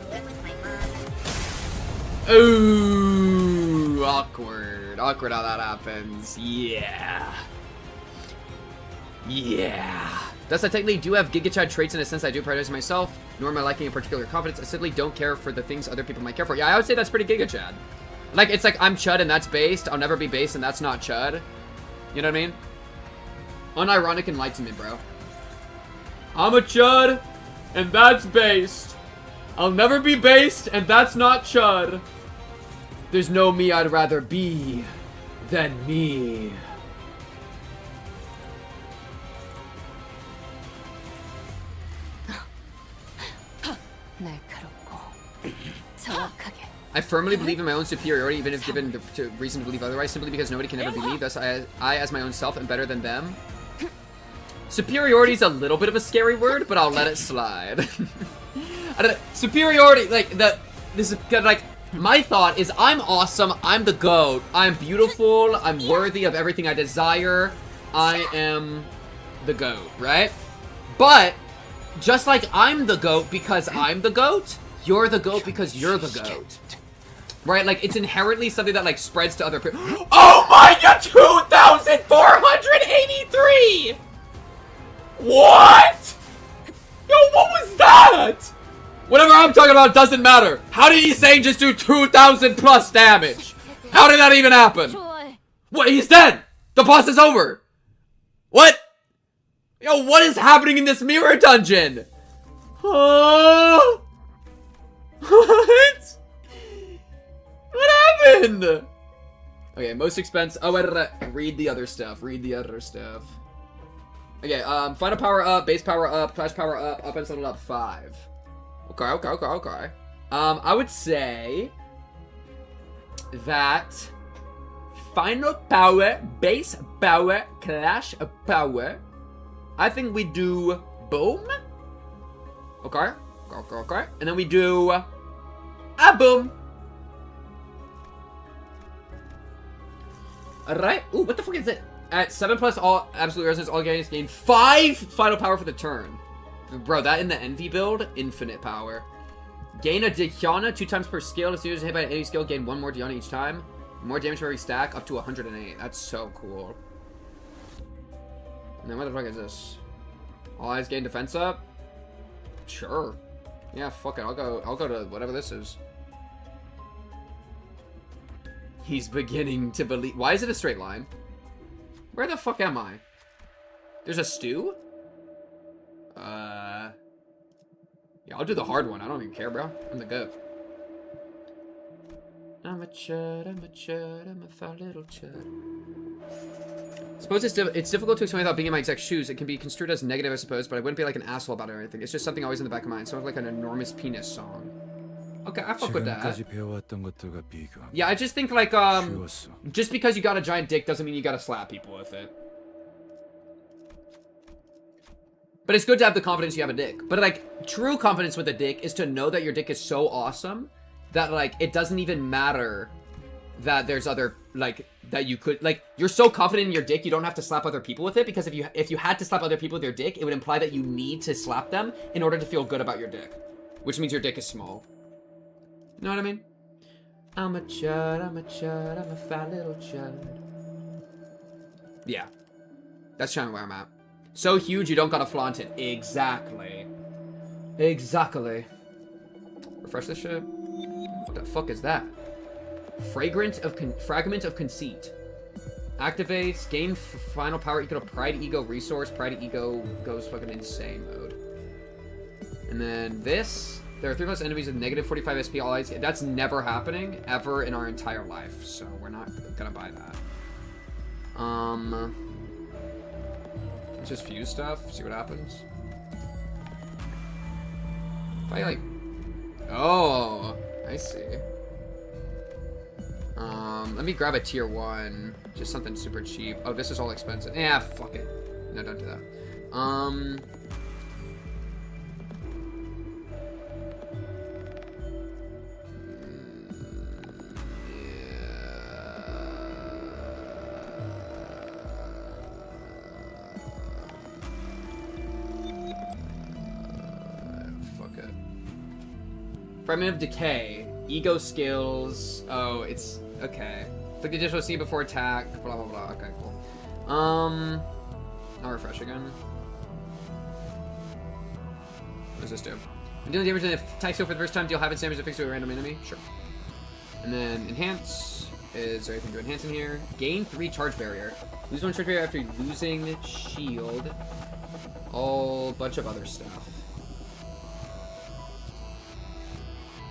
Ooh, awkward. Awkward how that happens. Yeah. Yeah. Thus, I technically do have Giga Chad traits in a sense I do prioritize myself, nor am I lacking in particular confidence. I simply don't care for the things other people might care for. Yeah, I would say that's pretty Giga Chad. Like, it's like, I'm Chud and that's based. I'll never be based and that's not Chud. You know what I mean? Unironic enlightenment, bro. I'm a Chud and that's based. I'll never be based and that's not Chud. There's no me I'd rather be than me. I firmly believe in my own superiority, even if given the reason to believe otherwise, simply because nobody can ever be me. Thus, I, as my own self, am better than them. Superiority is a little bit of a scary word, but I'll let it slide. I don't know. Superiority, like, this is like, my thought is I'm awesome, I'm the GOAT, I'm beautiful, I'm worthy of everything I desire, I am the GOAT, right? But, just like I'm the GOAT because I'm the GOAT, you're the GOAT because you're the GOAT. Right? Like, it's inherently something that, like, spreads to other people. Oh my god! 2,483! What? Yo, what was that? Whatever I'm talking about doesn't matter. How did he say just do 2,000 plus damage? How did that even happen? What? He's dead! The boss is over! What? Yo, what is happening in this mirror dungeon? Huh? What? What happened? Okay, most expense. Oh, wait, read the other stuff. Read the other stuff. Okay, final power up, base power up, clash power up, offense level up 5. Okay. I would say that final power, base power, clash power. I think we do boom. Okay. And then we do a boom. Alright. Ooh, what the fuck is it? At 7 plus all absolute resonance, all gains gain 5 final power for the turn. Bro, that in the Envy build, infinite power. Gain a Dhyana 2 times per skill. If users hit by an enemy skill, gain 1 more Dhyana each time. More damage for every stack, up to 108. That's so cool. And then what the fuck is this? All eyes gain defense up? Sure. Yeah, fuck it. I'll go to whatever this is. He's beginning to believe. Why is it a straight line? Where the fuck am I? There's a stew? Yeah, I'll do the hard one. I don't even care, bro. I'm the goat. I'm a chud, I'm a foul little chud. Suppose it's difficult to explain without being in my exact shoes. It can be construed as negative, I suppose, but I wouldn't be like an asshole about it or anything. It's just something always in the back of my mind. Sort of like an enormous penis song. Okay, I fuck with that. Yeah, I just think like, just because you got a giant dick doesn't mean you gotta slap people with it. But it's good to have the confidence you have a dick. But like, true confidence with a dick is to know that your dick is so awesome that like, it doesn't even matter that there's other, like, that you could, like, you're so confident in your dick you don't have to slap other people with it, because if you had to slap other people with your dick, it would imply that you need to slap them in order to feel good about your dick. Which means your dick is small. know what I mean? I'm a chud, I'm a chud, I'm a fat little chud. Yeah. That's kind of where I'm at. So huge you don't gotta flaunt it. Exactly. Exactly. Refresh this shit. What the fuck is that? Fragment of Conceit. Activates, gain final power equal to Pride Ego resource. Pride Ego goes fucking insane mode. And then this, there are 3 plus enemies with negative 45 SP all eyes. That's never happening ever in our entire life, so we're not gonna buy that. Let's just fuse stuff, see what happens. If I like, oh, I see. Let me grab a tier 1. Just something super cheap. Oh, this is all expensive. Yeah, fuck it. No, don't do that. Fuck it. Fragment of Decay. Ego skills. Oh, it's okay. Click the additional C before attack. Blah blah blah. Okay, cool. I'll refresh again. What does this do? When dealing damage in the attack skill for the first time, deal half its damage affixed to a random enemy. Sure. And then enhance. Is there anything to enhance in here? Gain 3 charge barrier. Lose 1 charge barrier after losing shield. All bunch of other stuff.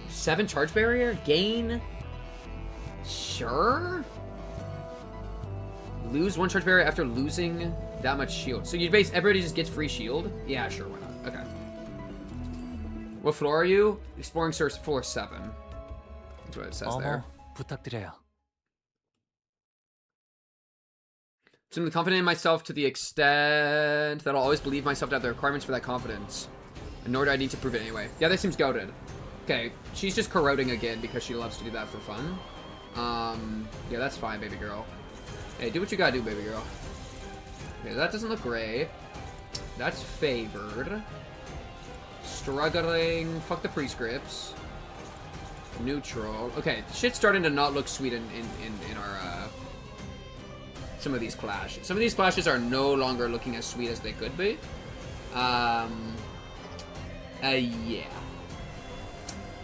7 charge barrier? Gain? Sure? Lose 1 charge barrier after losing that much shield. So you base everybody just gets free shield? Yeah, sure, why not? Okay. What floor are you? Exploring source floor 7. That's what it says there. 부탁드려요. I'm confident in myself to the extent that I'll always believe myself to have the requirements for that confidence. And nor do I need to prove it anyway. Yeah, that seems goated. Okay, she's just corroding again because she loves to do that for fun. Yeah, that's fine, baby girl. Hey, do what you gotta do, baby girl. Okay, that doesn't look great. That's favored. Struggling. Fuck the prescripts. Neutral. Okay, shit's starting to not look sweet in our, some of these clashes. Some of these clashes are no longer looking as sweet as they could be. Yeah.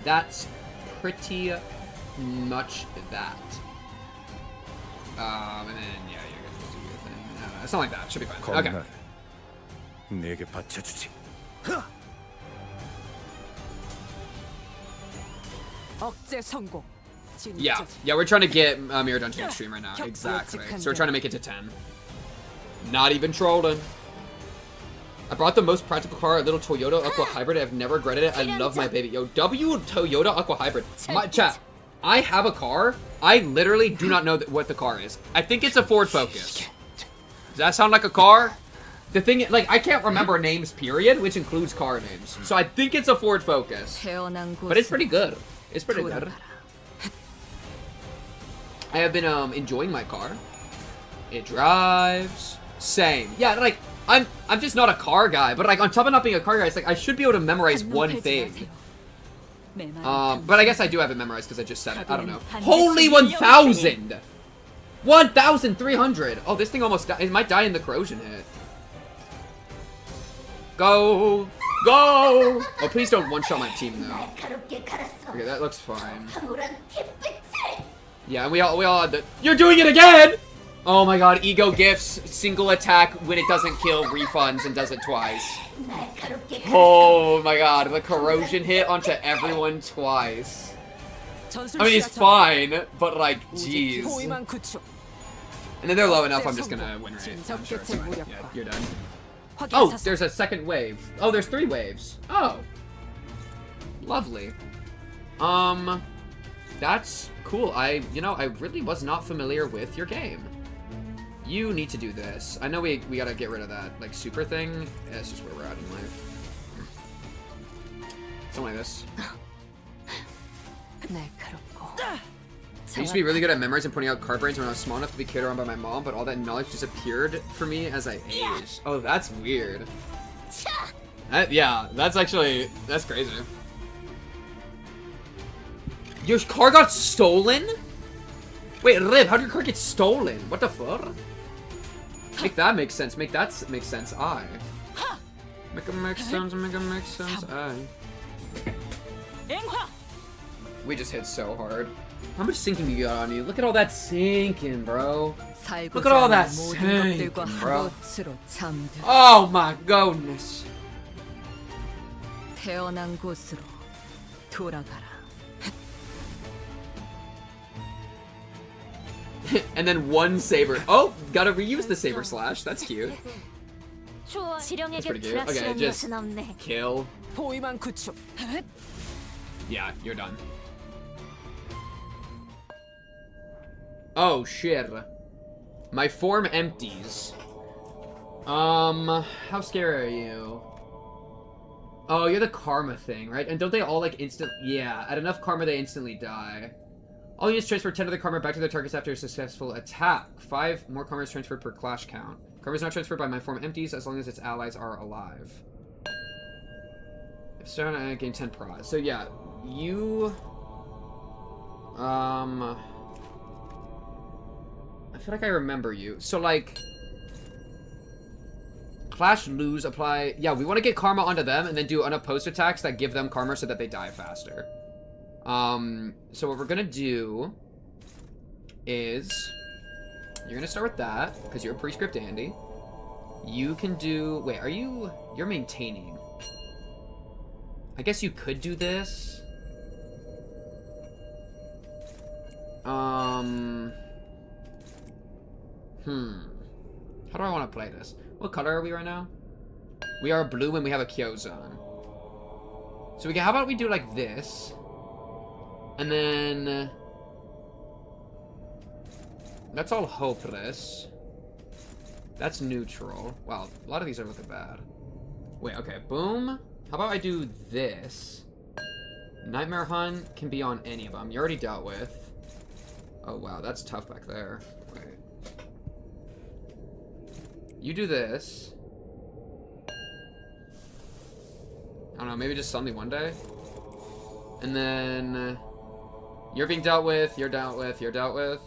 That's pretty much that. And then, yeah, you're gonna just do your thing. It's not like that. Should be fine. Okay. 내게 바쳐주지. 억제 성공. Yeah, we're trying to get Mirror Dungeon Extreme right now. Exactly. So we're trying to make it to 10. Not even trolling. I brought the most practical car, a little Toyota Aqua Hybrid. I've never regretted it. I love my baby. Yo, W Toyota Aqua Hybrid. My chat, I have a car. I literally do not know what the car is. I think it's a Ford Focus. Does that sound like a car? The thing, like, I can't remember names, period, which includes car names. So I think it's a Ford Focus. But it's pretty good. It's pretty good. I have been enjoying my car. It drives. Same. Yeah, like, I'm just not a car guy, but like on top of not being a car guy, it's like I should be able to memorize one thing. But I guess I do have it memorized because I just said it. I don't know. Holy 1,000! 1,300! Oh, this thing almost died. It might die in the corrosion hit. Go! Go! Oh, please don't one-shot my team though. Okay, that looks fine. Yeah, and we all had the. You're doing it again! Oh my god, ego gifts, single attack when it doesn't kill, refunds, and does it twice. Oh my god, the corrosion hit onto everyone twice. I mean, it's fine, but like, jeez. And then they're low enough, I'm just gonna win rate. I'm sure it's fine. Yeah, you're done. Oh, there's a second wave. Oh, there's 3 waves. Oh. Lovely. That's cool. I really was not familiar with your game. You need to do this. I know we gotta get rid of that, like, super thing. Yeah, it's just where we're at in life. Something like this. I used to be really good at memorizing and pointing out card brains when I was small enough to be carried around by my mom, but all that knowledge disappeared for me as I aged. Oh, that's weird. Yeah, that's crazy. Your car got stolen? Wait, Rib, how did your car get stolen? What the fuck? Make that make sense. Make that make sense. I. Make it make sense. Make it make sense. I. We just hit so hard. How much sinking you got on you? Look at all that sinking, bro. Look at all that sinking, bro. Oh my goodness. 태어난 곳으로 돌아가라. And then one saber. Oh, gotta reuse the saber slash. That's cute. That's pretty cute. Okay, just kill. 포위만 구축. Yeah, you're done. Oh shit. My form empties. How scary are you? Oh, you're the karma thing, right? And don't they all like instant? Yeah, at enough karma they instantly die. All units transfer 10 of the karma back to their targets after a successful attack. 5 more karma is transferred per clash count. Karma is not transferred by my form empties as long as its allies are alive. If so, I gain 10 pros. So yeah, you... I feel like I remember you. So like... Clash, lose, apply... Yeah, we want to get karma onto them and then do unopposed attacks that give them karma so that they die faster. So what we're gonna do is... You're gonna start with that, because you're a pre-script Andy. You can do... Wait, are you... You're maintaining. I guess you could do this. How do I want to play this? What color are we right now? We are blue and we have a Kyozan. So we can, how about we do like this? And then... That's all hopeless. That's neutral. Wow, a lot of these are looking bad. Wait, okay, boom. How about I do this? Nightmare Hunt can be on any of them. You already dealt with. Oh, wow, that's tough back there. Wait. You do this. I don't know, maybe just suddenly one day. And then... You're being dealt with, you're dealt with, you're dealt with.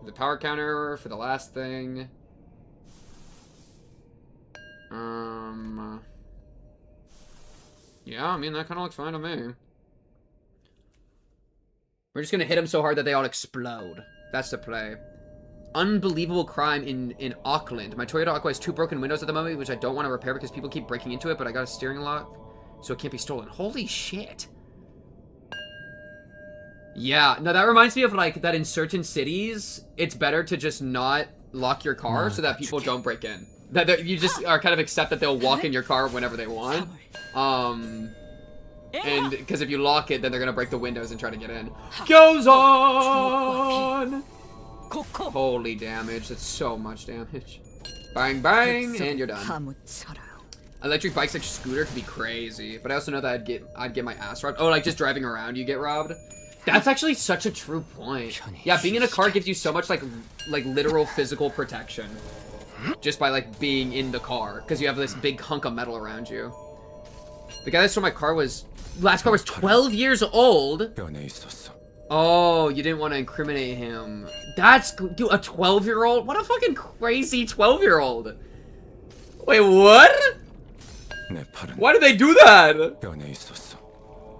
The power counter for the last thing. Yeah, I mean, that kind of looks fine to me. We're just gonna hit them so hard that they all explode. That's the play. Unbelievable crime in Auckland. My Toyota Aqua has 2 broken windows at the moment, which I don't want to repair because people keep breaking into it, but I got a steering lock, so it can't be stolen. Holy shit. Yeah, no, that reminds me of, like, that in certain cities, it's better to just not lock your car so that people don't break in. That you just are kind of accept that they'll walk in your car whenever they want. And because if you lock it, then they're gonna break the windows and try to get in. Goes on! Holy damage, that's so much damage. Bang, bang, and you're done. Electric bikes like scooter could be crazy, but I also know that I'd get my ass robbed. Oh, like just driving around you get robbed? That's actually such a true point. Yeah, being in a car gives you so much like literal physical protection. Just by like being in the car, because you have this big hunk of metal around you. The guy that stole my car last car was 12 years old. Oh, you didn't want to incriminate him. That's, dude, a 12-year-old? What a fucking crazy 12-year-old. Wait, what? Why did they do that?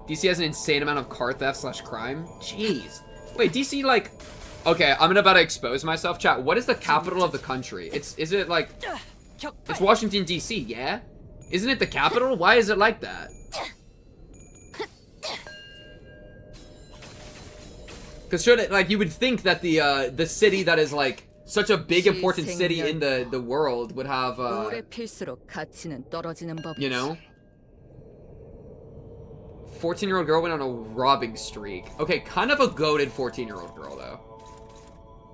DC has an insane amount of car theft / crime. Jeez. Wait, DC like... Okay, I'm about to expose myself, chat. What is the capital of the country? Is it like... It's Washington, DC, yeah? Isn't it the capital? Why is it like that? Because like, you would think that the city that is like such a big important city in the world would have you know, 14-year-old girl went on a robbing streak. Okay, kind of a goated 14-year-old girl though.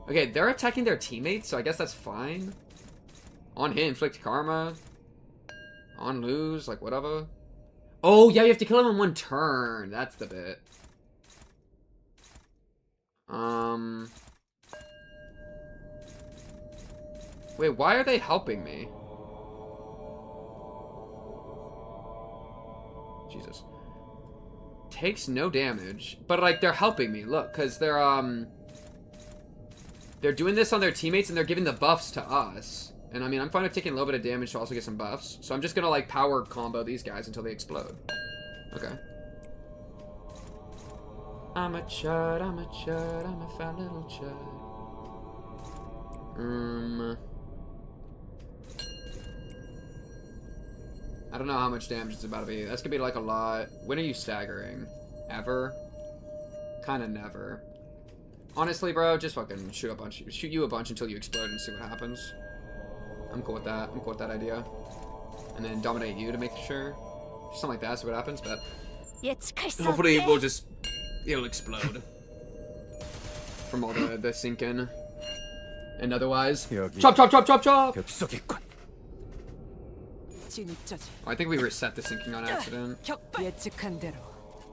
Okay, they're attacking their teammates, so I guess that's fine. On hit, inflict karma. On lose, like whatever. Oh yeah, you have to kill him in 1 turn. That's the bit. Wait, why are they helping me? Jesus. takes no damage. But, like, they're helping me. Look, because they're doing this on their teammates, and they're giving the buffs to us. And, I mean, I'm fine with taking a little bit of damage to also get some buffs. So I'm just gonna, like, power combo these guys until they explode. Okay. I'm a chud, I'm a chud, I'm a fat little chud. I don't know how much damage it's about to be. That's gonna be like a lot. When are you staggering? Ever? Kinda never. Honestly, bro, just fucking shoot you a bunch until you explode and see what happens. I'm cool with that. I'm cool with that idea. And then dominate you to make sure. Something like that, see what happens, but hopefully it'll explode. From all the sinking. And otherwise, chop, chop, chop, chop, chop! I think we reset the sinking on accident.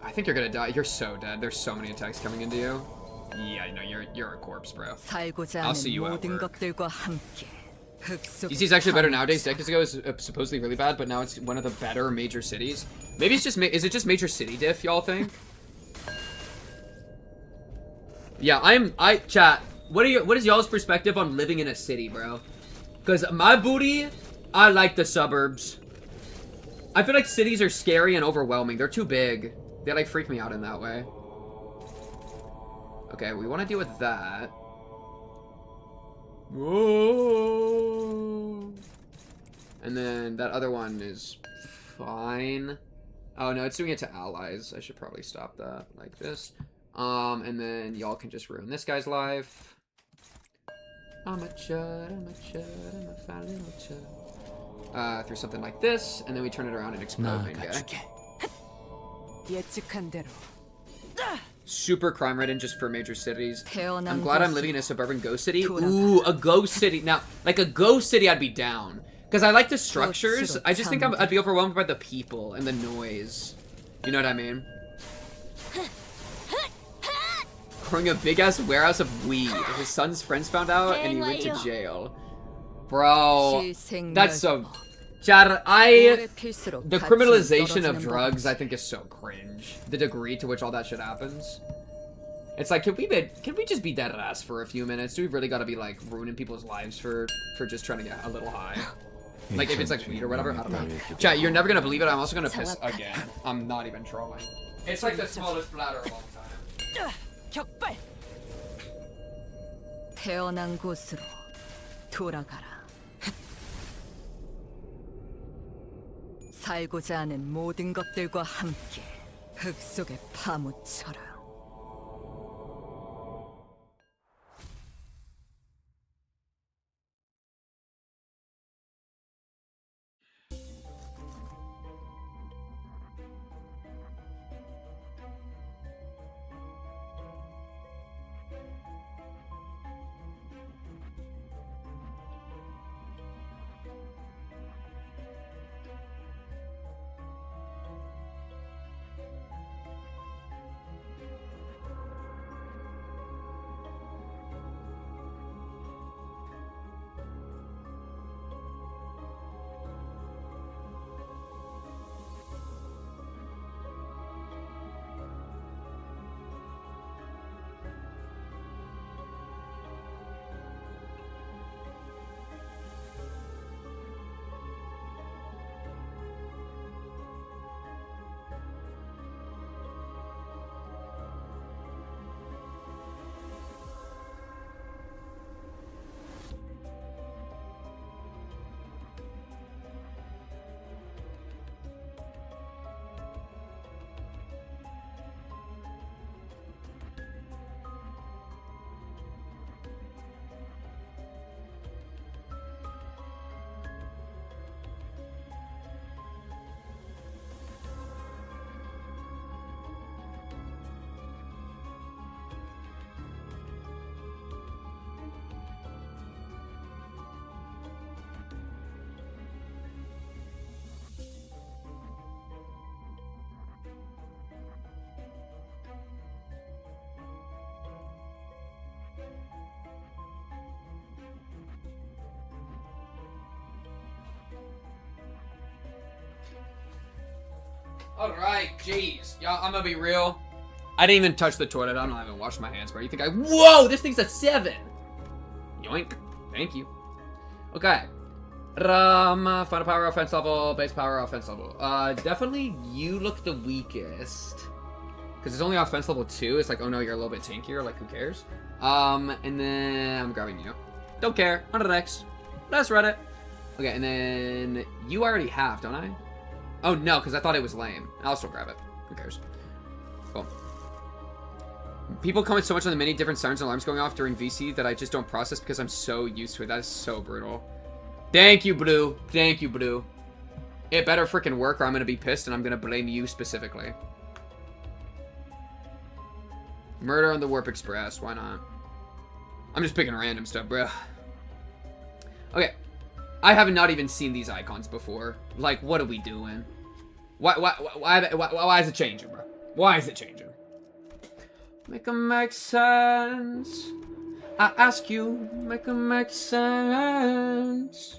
I think you're gonna die. You're so dead. There's so many attacks coming into you. Yeah, no, you're a corpse, bro. I'll see you at work. DC's actually better nowadays. Decades ago is supposedly really bad, but now it's one of the better major cities. Maybe it's just, is it just major city diff, y'all think? Yeah, chat, what is y'all's perspective on living in a city, bro? Because my booty, I like the suburbs. I feel like cities are scary and overwhelming. They're too big. They, like, freak me out in that way. Okay, we want to deal with that. Whoa. And then that other one is fine. Oh, no, it's doing it to allies. I should probably stop that like this. And then y'all can just ruin this guy's life. I'm a chud, I'm a chud, I'm a fat little chud. Through something like this, and then we turn it around and explode main guy. Super crime ridden just for major cities. I'm glad I'm living in a suburban ghost city. Ooh, a ghost city. Now, like a ghost city, I'd be down. Because I like the structures. I just think I'd be overwhelmed by the people and the noise. You know what I mean? Growing a big-ass warehouse of weed. His son's friends found out, and he went to jail. Bro, that's so... Chad, the criminalization of drugs, I think, is so cringe. The degree to which all that shit happens. It's like, can we just be dead ass for a few minutes? Do we really gotta be, like, ruining people's lives for just trying to get a little high? Like, if it's, like, weed or whatever? I don't know. Chat, you're never gonna believe it. I'm also gonna piss again. I'm not even trolling. It's like the smallest bladder of all time. 태어난 곳으로 돌아가라. 살고자 하는 모든 것들과 함께 흙 속에 파묻혀라. Alright, jeez. Y'all, I'm gonna be real. I didn't even touch the toilet. I'm not even washing my hands, bro. You think Whoa! This thing's a 7! Yoink. Thank you. Okay. Final power, offense level, base power, offense level. Definitely you look the weakest. Because it's only offense level 2. It's like, oh no, you're a little bit tankier. Like, who cares? And then I'm grabbing you. Don't care. On to the next. Let's run it. Okay, and then you already have, don't I? Oh no, because I thought it was lame. I'll still grab it. Who cares? Cool. People comment so much on the many different sirens and alarms going off during VC that I just don't process because I'm so used to it. That is so brutal. Thank you, Blue. Thank you, Blue. It better freaking work or I'm gonna be pissed and I'm gonna blame you specifically. Murder on the Warp Express. Why not? I'm just picking random stuff, bro. Okay. I have not even seen these icons before. Like, what are we doing? Why is it changing, bro? Why is it changing? Make 'em make sense. I ask you, make 'em make sense.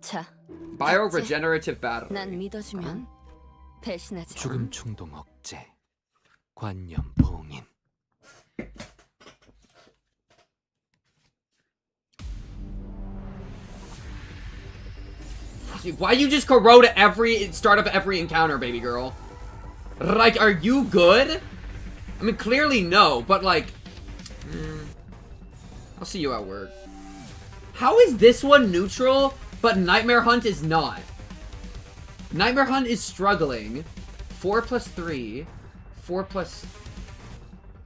자, Bioregenerative battery. 난 믿어주면 배신하지. 죽음 충동 억제. 관념 봉인. Why you just corrode at every start of every encounter, baby girl? Like, are you good? I mean, clearly no, but like... I'll see you at work. How is this one neutral, but Nightmare Hunt is not? Nightmare Hunt is struggling. 4 plus 3. 4 plus...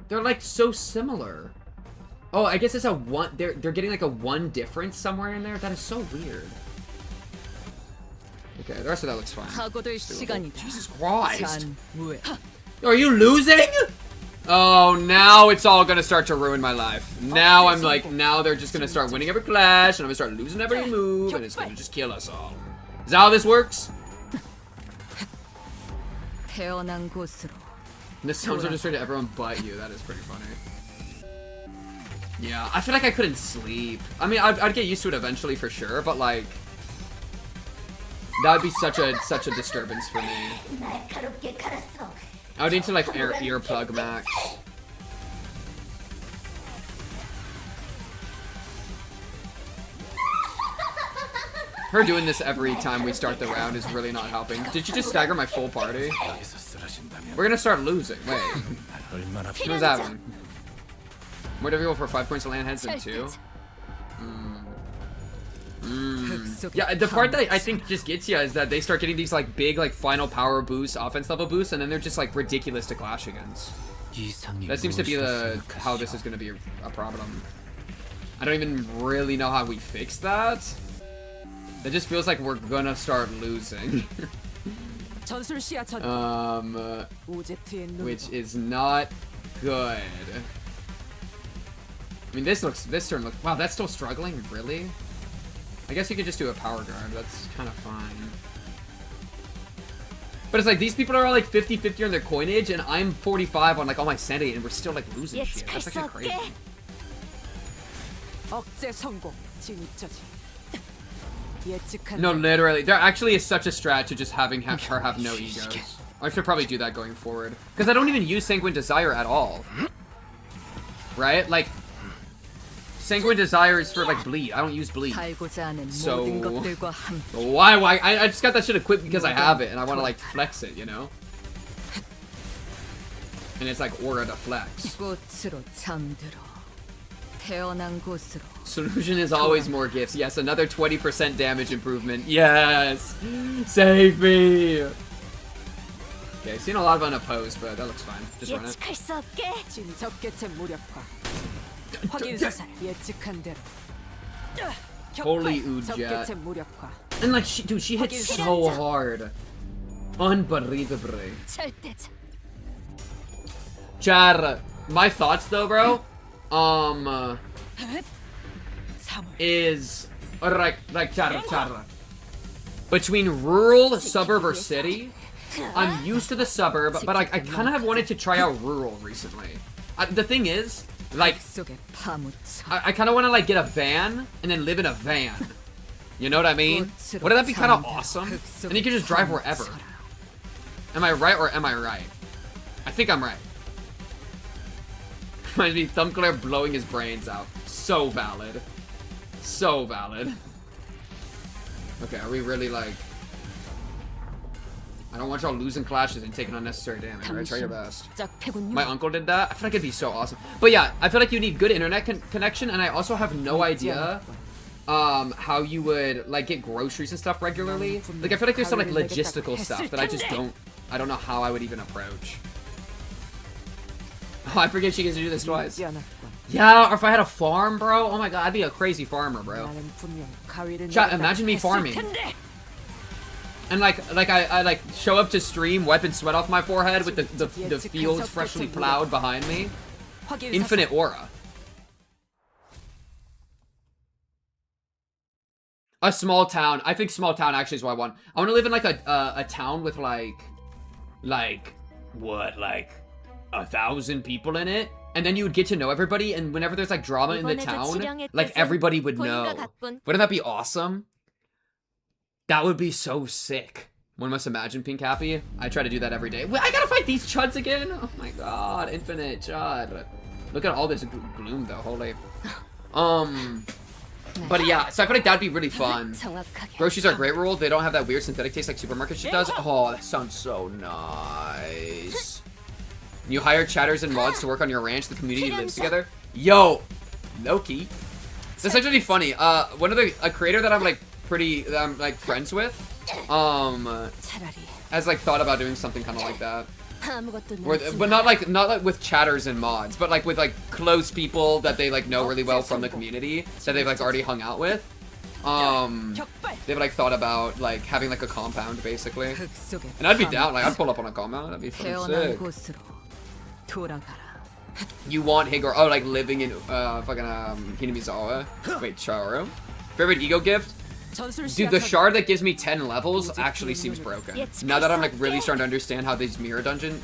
They're like so similar. Oh, I guess it's a 1... They're getting like a 1 difference somewhere in there? That is so weird. Okay, the rest of that looks fine. Jesus Christ. Are you losing? Oh, now it's all gonna start to ruin my life. Now I'm like, now they're just gonna start winning every clash, and I'm gonna start losing every move, and it's gonna just kill us all. Is that how this works? This sounds so destroyed to everyone but you. That is pretty funny. Yeah, I feel like I couldn't sleep. I mean, I'd get used to it eventually for sure, but like... That would be such a disturbance for me. I would need to like earplug max. Her doing this every time we start the round is really not helping. Did you just stagger my full party? We're gonna start losing. Wait. What's happening? More difficult for 5 points to land heads than 2? Yeah, the part that I think just gets you is that they start getting these like big like final power boosts, offense level boosts, and then they're just like ridiculous to clash against. That seems to be how this is going to be a problem. I don't even really know how we fix that. It just feels like we're gonna start losing. Which is not good. I mean, this turn looks, wow, that's still struggling, really? I guess you could just do a power guard. That's kind of fine. But it's like, these people are all like 50-50 on their coinage, and I'm 45 on like all my sanity, and we're still like losing shit. That's actually crazy. No, literally. There actually is such a strat to just having her have no egos. I should probably do that going forward. Because I don't even use Sanguine Desire at all. Right? Like... Sanguine Desire is for, like, bleed. I don't use bleed. So... Why? I just got that shit equipped because I have it, and I want to, like, flex it, you know? And it's like aura to flex. Solution is always more gifts. Yes, another 20% damage improvement. Yes! Save me! Okay, I've seen a lot of unopposed, but that looks fine. Just run it. Holy Ujet. And like, she hits so hard. Unbelievably. Char, my thoughts though, bro, is like Char. Between rural, suburb, or city, I'm used to the suburb, but I kind of have wanted to try out rural recently. The thing is, like, I kind of want to like get a van and then live in a van. You know what I mean? Wouldn't that be kind of awesome? And you can just drive wherever. Am I right or am I right? I think I'm right. Reminds me of Thumbclair blowing his brains out. So valid. So valid. Okay, are we really like... I don't want y'all losing clashes and taking unnecessary damage, right? Try your best. My uncle did that. I feel like it'd be so awesome. But yeah, I feel like you need good internet connection, and I also have no idea how you would like get groceries and stuff regularly. Like I feel like there's some like logistical stuff that I don't know how I would even approach. Oh, I forget she gets to do this twice. Yeah, or if I had a farm, bro. Oh my god, I'd be a crazy farmer, bro. Chat, imagine me farming. And like I like show up to stream, wiping sweat off my forehead with the fields freshly plowed behind me. Infinite aura. A small town. I think small town actually is what I want. I want to live in like a town with like what, like 1,000 people in it, and then you would get to know everybody, and whenever there's like drama in the town, like everybody would know. Wouldn't that be awesome? That would be so sick. One must imagine, Pink Happy. I try to do that every day. Wait, I gotta fight these chuds again? Oh my god, infinite chud. Look at all this gloom though, holy. But yeah, so I feel like that'd be really fun. Groceries are a great rule. They don't have that weird synthetic taste like supermarket shit does. Oh, that sounds so nice. You hire chatters and mods to work on your ranch. The community lives together. Yo, Loki. That's actually funny. A creator that I'm like friends with, has like thought about doing something kind of like that. But not like with chatters and mods, but like with like close people that they like know really well from the community that they've like already hung out with. They've like thought about like having like a compound basically, and I'd be down. Like I'd pull up on a compound. That'd be fucking sick. You want Higor? Oh, like living in fucking Hinamizawa. Wait, Charu. Favorite ego gift? Dude, the shard that gives me 10 levels actually seems broken. Now that I'm like really starting to understand how this mirror dungeon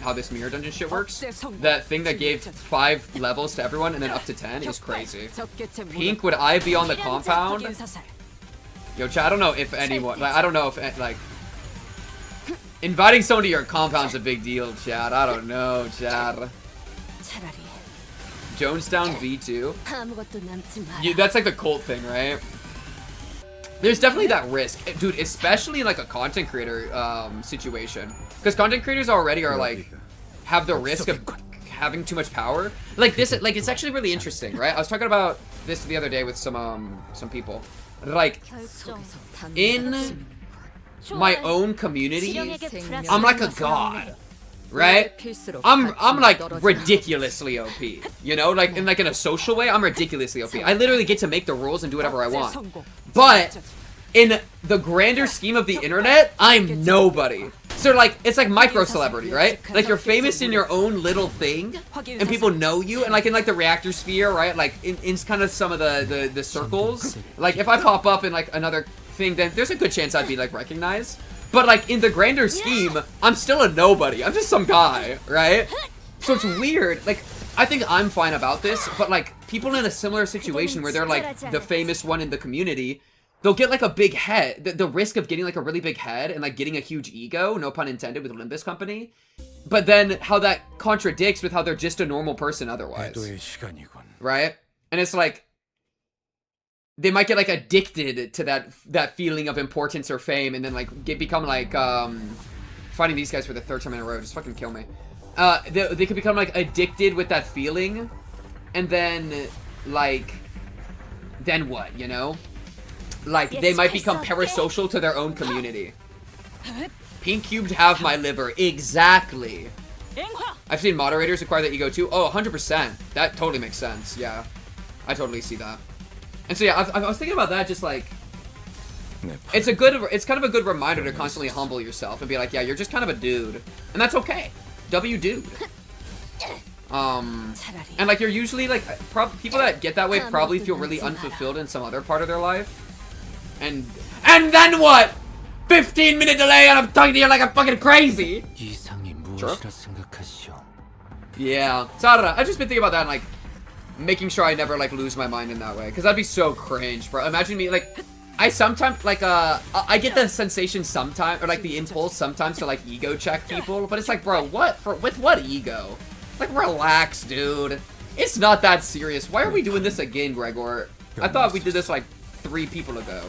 shit works, that thing that gave 5 levels to everyone and then up to 10 is crazy. Pink, would I be on the compound? Yo, chat, I don't know if anyone, like, I don't know if, like, inviting someone to your compound's a big deal, chat. I don't know, chat. Jonestown V2. That's like the cult thing, right? There's definitely that risk, dude, especially in like a content creator situation, because content creators already are like have the risk of having too much power. Like this, like it's actually really interesting, right? I was talking about this the other day with some people. Like in my own community, I'm like a god, right? I'm like ridiculously OP, you know, like in a social way, I'm ridiculously OP. I literally get to make the rules and do whatever I want. But in the grander scheme of the internet, I'm nobody. So like it's like micro celebrity, right? Like you're famous in your own little thing, and people know you, and like in like the reactor sphere, right? Like in kind of some of the circles. Like if I pop up in like another thing, then there's a good chance I'd be like recognized. But like in the grander scheme, I'm still a nobody. I'm just some guy, right? So it's weird. Like I think I'm fine about this, but like people in a similar situation where they're like the famous one in the community, they'll get like a big head. The risk of getting like a really big head and like getting a huge ego, no pun intended, with Olympus Company. But then how that contradicts with how they're just a normal person otherwise, right? And it's like they might get like addicted to that feeling of importance or fame, and then like become like fighting these guys for the 3rd time in a row. Just fucking kill me. They could become like addicted with that feeling, and then like then what, you know? Like they might become parasocial to their own community. Pink cubed have my liver. Exactly. I've seen moderators acquire the ego too. Oh, 100%. That totally makes sense. Yeah, I totally see that. And so yeah, I was thinking about that. Just like it's kind of a good reminder to constantly humble yourself and be like, yeah, you're just kind of a dude, and that's okay. W dude. And like you're usually like people that get that way probably feel really unfulfilled in some other part of their life. And then what? 15-minute delay and I'm talking to you like I'm fucking crazy. Sure. Yeah. So I don't know. I've just been thinking about that and like making sure I never like lose my mind in that way, because that'd be so cringe, bro. Imagine me like I sometimes, like, I get the sensation sometimes, or like the impulse sometimes to like ego check people, but it's like, bro, with what ego? Like, relax, dude. It's not that serious. Why are we doing this again, Gregor? I thought we did this like 3 people ago.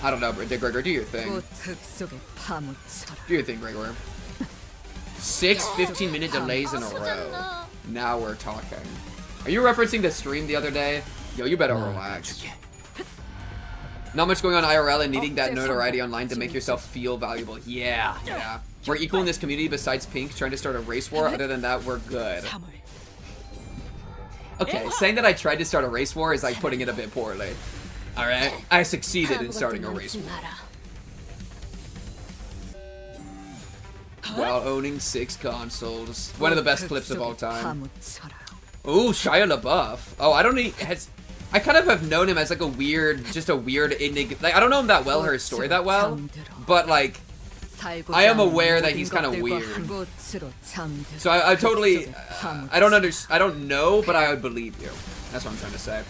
I don't know, Gregor, do your thing. Do your thing, Gregor. 6 15-minute delays in a row. Now we're talking. Are you referencing the stream the other day? Yo, you better relax. Not much going on IRL and needing that notoriety online to make yourself feel valuable. Yeah, yeah. We're equal in this community besides Pink trying to start a race war. Other than that, we're good. Okay, saying that I tried to start a race war is like putting it a bit poorly. Alright? I succeeded in starting a race war. While owning 6 consoles. One of the best clips of all time. Ooh, Shia LaBeouf. Oh, I don't need... I kind of have known him as like a weird, just a weird enigma. Like, I don't know him that well or his story that well, but like, I am aware that he's kind of weird. So I totally, I don't know, but I would believe you. That's what I'm trying to say.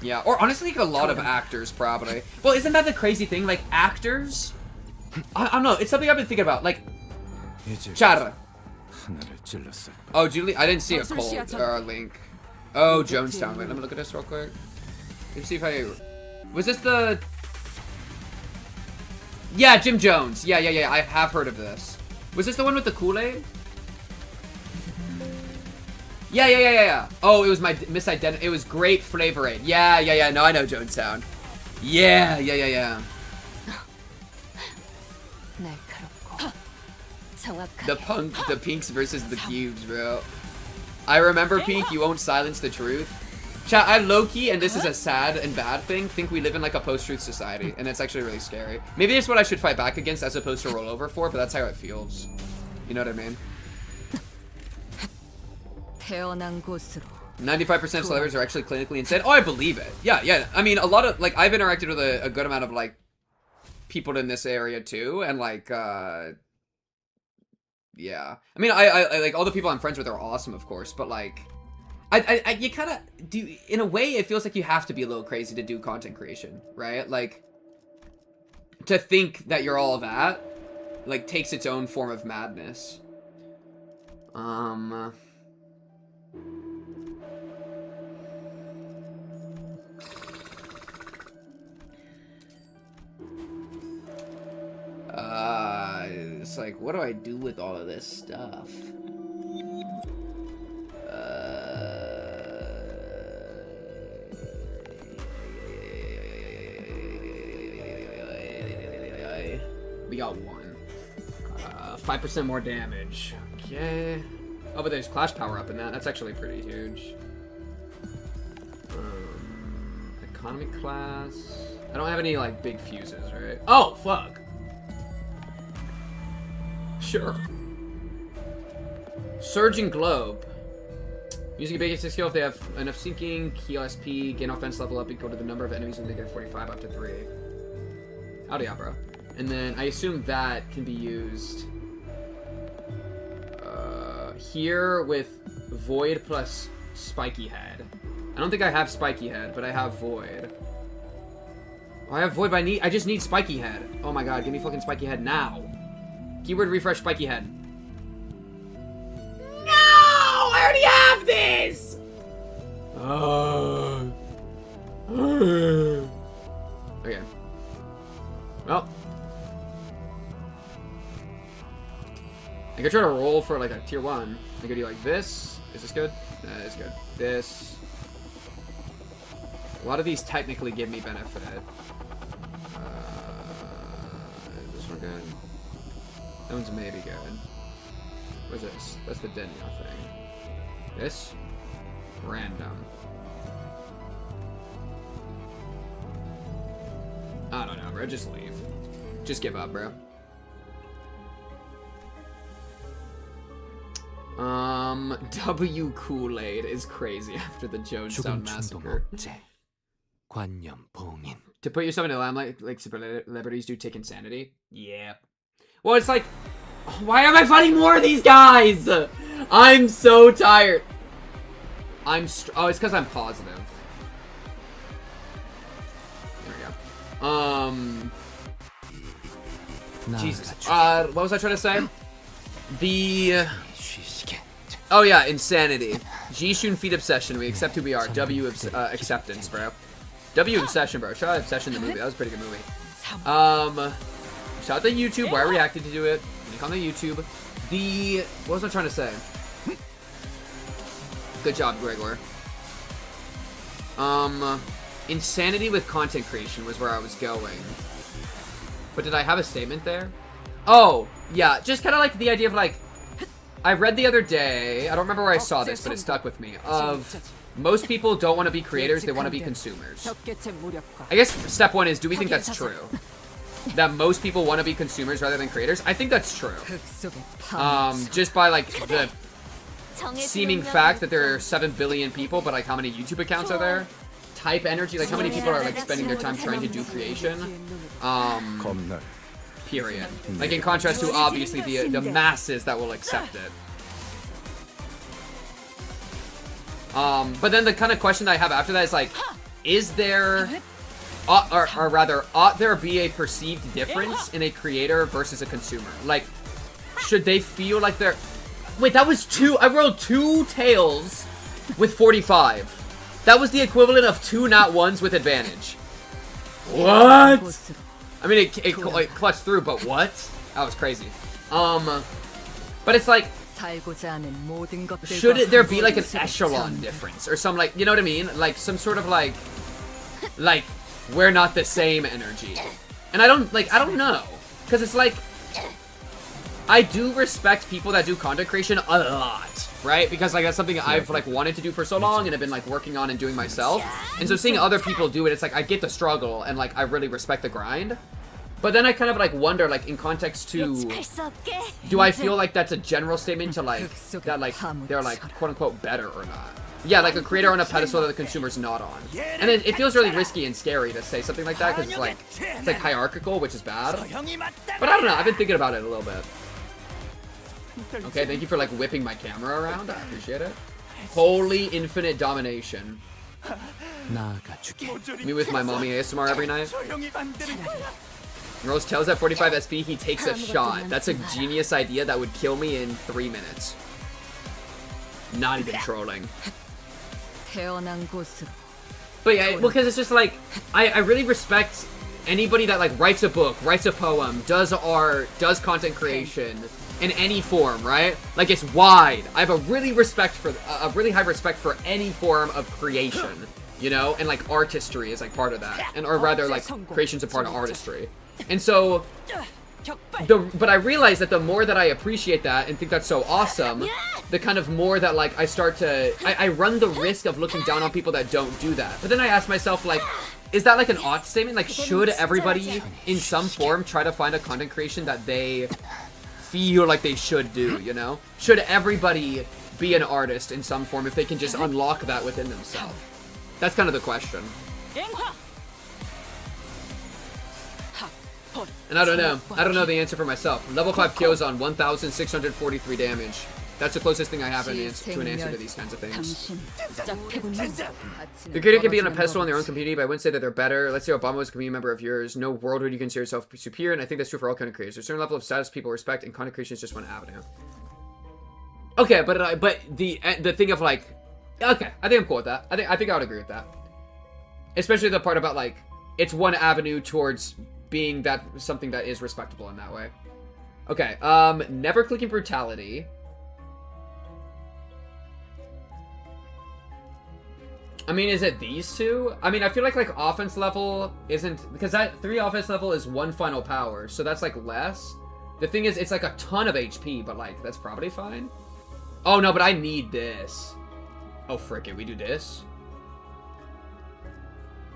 Yeah, or honestly, like a lot of actors probably. Well, isn't that the crazy thing? Like actors, I don't know. It's something I've been thinking about. Like, Chara. Oh, Julie, I didn't see a cold link. Oh, Jonestown. Wait, let me look at this real quick. Let's see if I... Was this the... Yeah, Jim Jones. Yeah. I have heard of this. Was this the one with the Kool-Aid? Yeah. Oh, it was my misidentity. It was Great Flavor Aid. Yeah. No, I know Jonestown. Yeah. The Pinks versus the Cubes, bro. I remember, Pink, you won't silence the truth. Chat, I low-key, and this is a sad and bad thing, think we live in like a post-truth society, and it's actually really scary. Maybe it's what I should fight back against as opposed to roll over for, but that's how it feels. You know what I mean? 95% of celebrities are actually clinically insane. Oh, I believe it. Yeah. I mean, a lot of, like, I've interacted with a good amount of, like, people in this area, too, and, like, yeah. I mean, I like, all the people I'm friends with are awesome, of course, but, like, you kind of do, in a way, it feels like you have to be a little crazy to do content creation, right? Like, to think that you're all that, like, takes its own form of madness. It's like, what do I do with all of this stuff? We got 1. 5% more damage. Okay. Oh, but there's Clash power up in that. That's actually pretty huge. Economy class. I don't have any, like, big fuses, right? Oh, fuck. Sure. Surging Globe. Using a basic skill if they have enough sinking, key SP, gain offense level up equal to the number of enemies in negative 45 up to 3. Howdy, yeah, bro. And then I assume that can be used here with Void plus Spiky Head. I don't think I have Spiky Head, but I have Void. Oh, I have Void, but I just need Spiky Head. Oh my god, give me fucking Spiky Head now. Keyword refresh Spiky Head. No! I already have this! Okay. Well. I could try to roll for like a tier 1. I could do like this. Is this good? It's good. This. A lot of these technically give me benefit. Is this one good? That one's maybe good. What's this? That's the Denya thing. This? Random. I don't know, bro. Just leave. Just give up, bro. W Kool-Aid is crazy after the Jonestown massacre. To put yourself in a limelight like celebrities do take insanity? Yeah. Well, it's like, why am I fighting more of these guys? I'm so tired. Oh, it's because I'm positive. Jesus. What was I trying to say? Oh yeah, Insanity. Jishun Feet Obsession. We accept who we are. W Acceptance, bro. W Obsession, bro. Shout out Obsession the movie. That was a pretty good movie. Shout out to YouTube where I reacted to it. Link on the YouTube. What was I trying to say? Good job, Gregor. Insanity with content creation was where I was going. But did I have a statement there? Oh, yeah. Just kind of like the idea of like, I read the other day, I don't remember where I saw this, but it stuck with me, of most people don't want to be creators, they want to be consumers. I guess step one is, do we think that's true? That most people want to be consumers rather than creators? I think that's true. Just by like the seeming fact that there are 7 billion people, but like how many YouTube accounts are there? Type energy, like how many people are like spending their time trying to do creation? Period. Like in contrast to obviously the masses that will accept it. But then the kind of question that I have after that is like, is there, or rather, ought there be a perceived difference in a creator versus a consumer? Like, should they feel like they're... Wait, that was I rolled 2 tails with 45. That was the equivalent of 2 not ones with advantage. What? I mean, it clutched through, but what? That was crazy. But it's like, should there be like an echelon difference or some like, you know what I mean? Like some sort of like we're not the same energy. And I don't know, because it's like, I do respect people that do content creation a lot, right? Because like that's something I've like wanted to do for so long and have been like working on and doing myself. And so seeing other people do it, it's like I get the struggle and like I really respect the grind. But then I kind of like wonder, like in context to, do I feel like that's a general statement to like that like they're like quote unquote better or not? Yeah, like a creator on a pedestal that the consumer's not on. And it feels really risky and scary to say something like that because it's like hierarchical, which is bad. But I don't know, I've been thinking about it a little bit. Okay, thank you for like whipping my camera around. I appreciate it. Holy infinite domination. Me with my mommy ASMR every night. Rose tells at 45 SP he takes a shot. That's a genius idea that would kill me in 3 minutes. Not even trolling. But yeah, well, because it's just like, I really respect anybody that like writes a book, writes a poem, does art, does content creation in any form, right? Like it's wide. I have a really high respect for any form of creation, you know, and like artistry is like part of that, and or rather like creation's a part of artistry. And so, but I realize that the more that I appreciate that and think that's so awesome, the kind of more that like I start to, I run the risk of looking down on people that don't do that. But then I ask myself like, is that like an ought statement? Like should everybody in some form try to find a content creation that they feel like they should do, you know? Should everybody be an artist in some form if they can just unlock that within themselves? That's kind of the question. And I don't know. I don't know the answer for myself. Level 5 Kyozan, 1,643 damage. That's the closest thing I have to an answer to these kinds of things. The creator can be on a pedestal in their own community, but I wouldn't say that they're better. Let's say Obama was a community member of yours. No world would you consider yourself superior, and I think that's true for all content creators. There's a certain level of status people respect, and content creation is just one avenue. Okay, but the thing of like, okay, I think I'm cool with that. I think I would agree with that. Especially the part about like, it's one avenue towards being that something that is respectable in that way. Okay, never clicking brutality. I mean, is it these two? I mean, I feel like offense level isn't, because that 3 offense level is 1 final power, so that's like less. The thing is, it's like a ton of HP, but like that's probably fine. Oh no, but I need this. Oh frick it, we do this.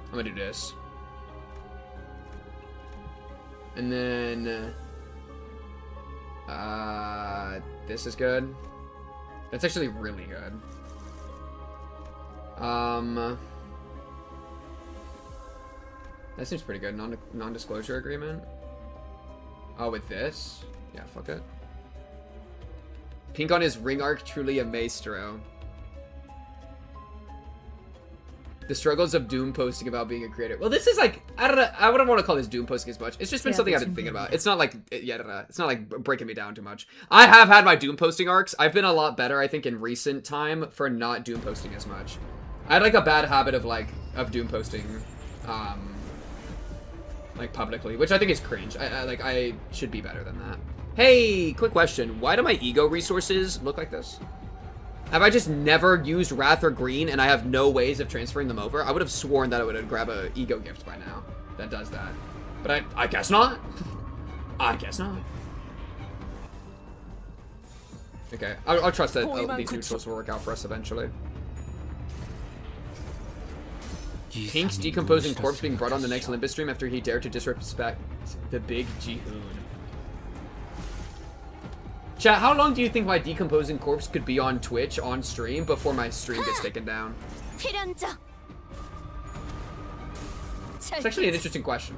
I'm gonna do this. And then, this is good. That's actually really good. That seems pretty good. Non-disclosure agreement. Oh, with this? Yeah, fuck it. Pink on his ring arc, truly a maestro. The struggles of doom posting about being a creator. Well, this is like, I don't know, I wouldn't want to call this doom posting as much. It's just been something I've been thinking about. It's not like, it's not like breaking me down too much. I have had my doom posting arcs. I've been a lot better, I think, in recent time for not doom posting as much. I had like a bad habit of of doom posting, like publicly, which I think is cringe. I should be better than that. Hey, quick question. Why do my ego resources look like this? Have I just never used Wrath or Green and I have no ways of transferring them over? I would have sworn that I would grab a ego gift by now that does that. But I guess not. I guess not. Okay, I'll trust that these neutrals will work out for us eventually. Pink's decomposing corpse being brought on the next Olympus stream after he dared to disrespect the big Jihoon. Chat, how long do you think my decomposing corpse could be on Twitch on stream before my stream gets taken down? It's actually an interesting question.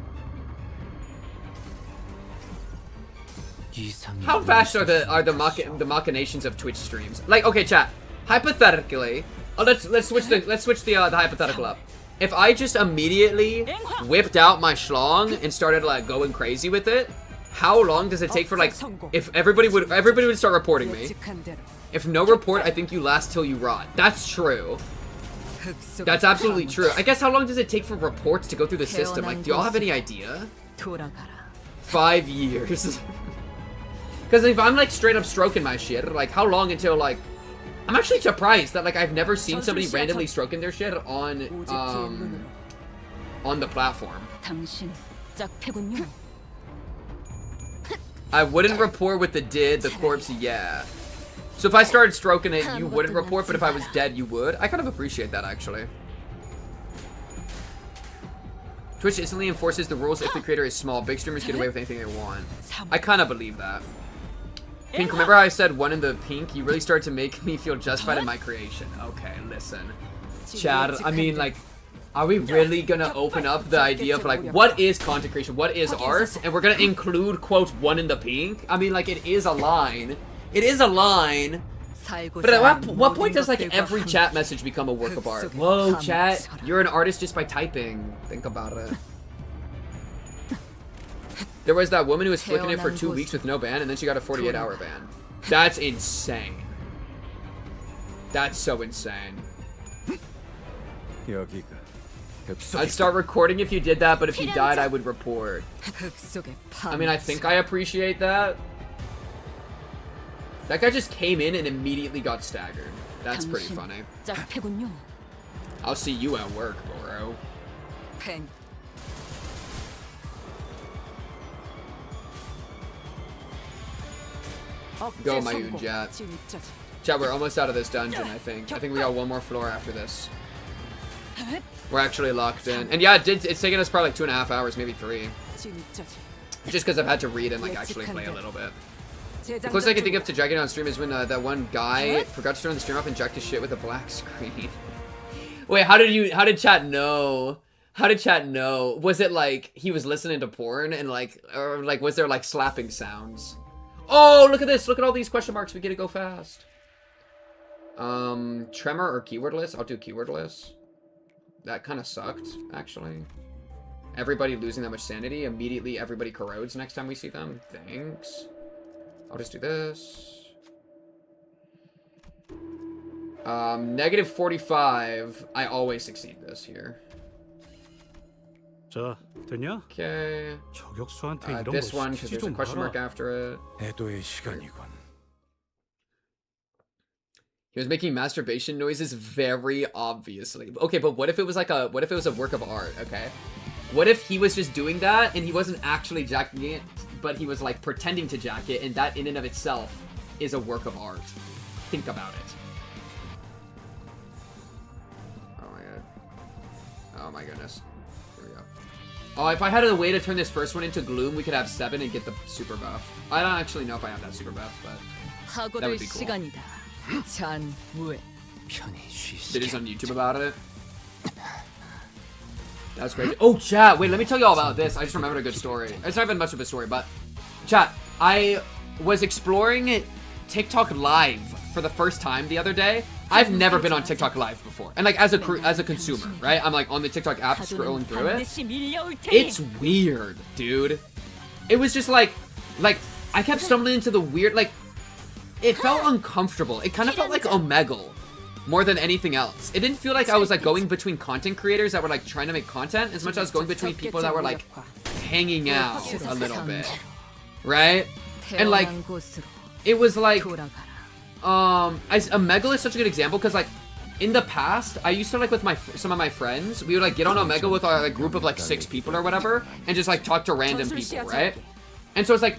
How fast are the machinations of Twitch streams? Like, okay, chat. Hypothetically, let's switch the hypothetical up. If I just immediately whipped out my schlong and started like going crazy with it, how long does it take for like if everybody would start reporting me? If no report, I think you last till you rot. That's true. That's absolutely true. I guess how long does it take for reports to go through the system? Like, do y'all have any idea? 5 years. Because if I'm like straight up stroking my shit, like how long until like I'm actually surprised that like I've never seen somebody randomly stroking their shit on the platform. I wouldn't report with the corpse, yeah. So if I started stroking it, you wouldn't report, but if I was dead, you would. I kind of appreciate that, actually. Twitch instantly enforces the rules if the creator is small. Big streamers get away with anything they want. I kind of believe that. Pink, remember how I said one in the pink? You really started to make me feel justified in my creation. Okay, listen. Chad, I mean, like, are we really gonna open up the idea of, like, what is content creation? What is art? And we're gonna include, quote, one in the pink? I mean, like, it is a line. It is a line. But at what point does, like, every chat message become a work of art? Whoa, chat. You're an artist just by typing. Think about it. There was that woman who was flicking it for 2 weeks with no ban, and then she got a 48-hour ban. That's insane. That's so insane. I'd start recording if you did that, but if you died, I would report. I mean, I think I appreciate that. That guy just came in and immediately got staggered. That's pretty funny. I'll see you at work, bro. Go, Mayun, chat. Chat, we're almost out of this dungeon, I think. I think we got one more floor after this. We're actually locked in. And yeah, it's taken us probably like 2.5 hours, maybe 3. Just because I've had to read and like actually play a little bit. The closest I can think of to dragging it on stream is when that one guy forgot to turn the stream off and jacked his shit with a black screen. Wait, how did chat know? How did chat know? Was it like he was listening to porn and like, or like was there like slapping sounds? Oh, look at this. Look at all these question marks. We get to go fast. Tremor or keywordless? I'll do keywordless. That kind of sucked, actually. Everybody losing that much sanity. Immediately, everybody corrodes next time we see them. Thanks. I'll just do this. Negative 45. I always succeed this here. Okay. This one, because there's a question mark after it. He was making masturbation noises very obviously. Okay, but what if it was like a work of art, okay? What if he was just doing that and he wasn't actually jacking it, but he was like pretending to jack it, and that in and of itself is a work of art? Think about it. Oh my god. Oh my goodness. Here we go. Oh, if I had a way to turn this first one into gloom, we could have 7 and get the super buff. I don't actually know if I have that super buff, but that would be cool. Videos on YouTube about it. That's crazy. Oh, chat, wait, let me tell you all about this. I just remembered a good story. It's not even much of a story, but chat, I was exploring TikTok Live for the first time the other day, I've never been on TikTok Live before, and like as a consumer, right? I'm like on the TikTok app scrolling through it. It's weird, dude. It was just like I kept stumbling into the weird, like it felt uncomfortable. It kind of felt like Omegle more than anything else. It didn't feel like I was like going between content creators that were like trying to make content as much as I was going between people that were like hanging out a little bit, right? And like it was like Omegle is such a good example because like in the past I used to like with some of my friends, we would like get on Omegle with our like group of like 6 people or whatever and just like talk to random people, right? And so it's like,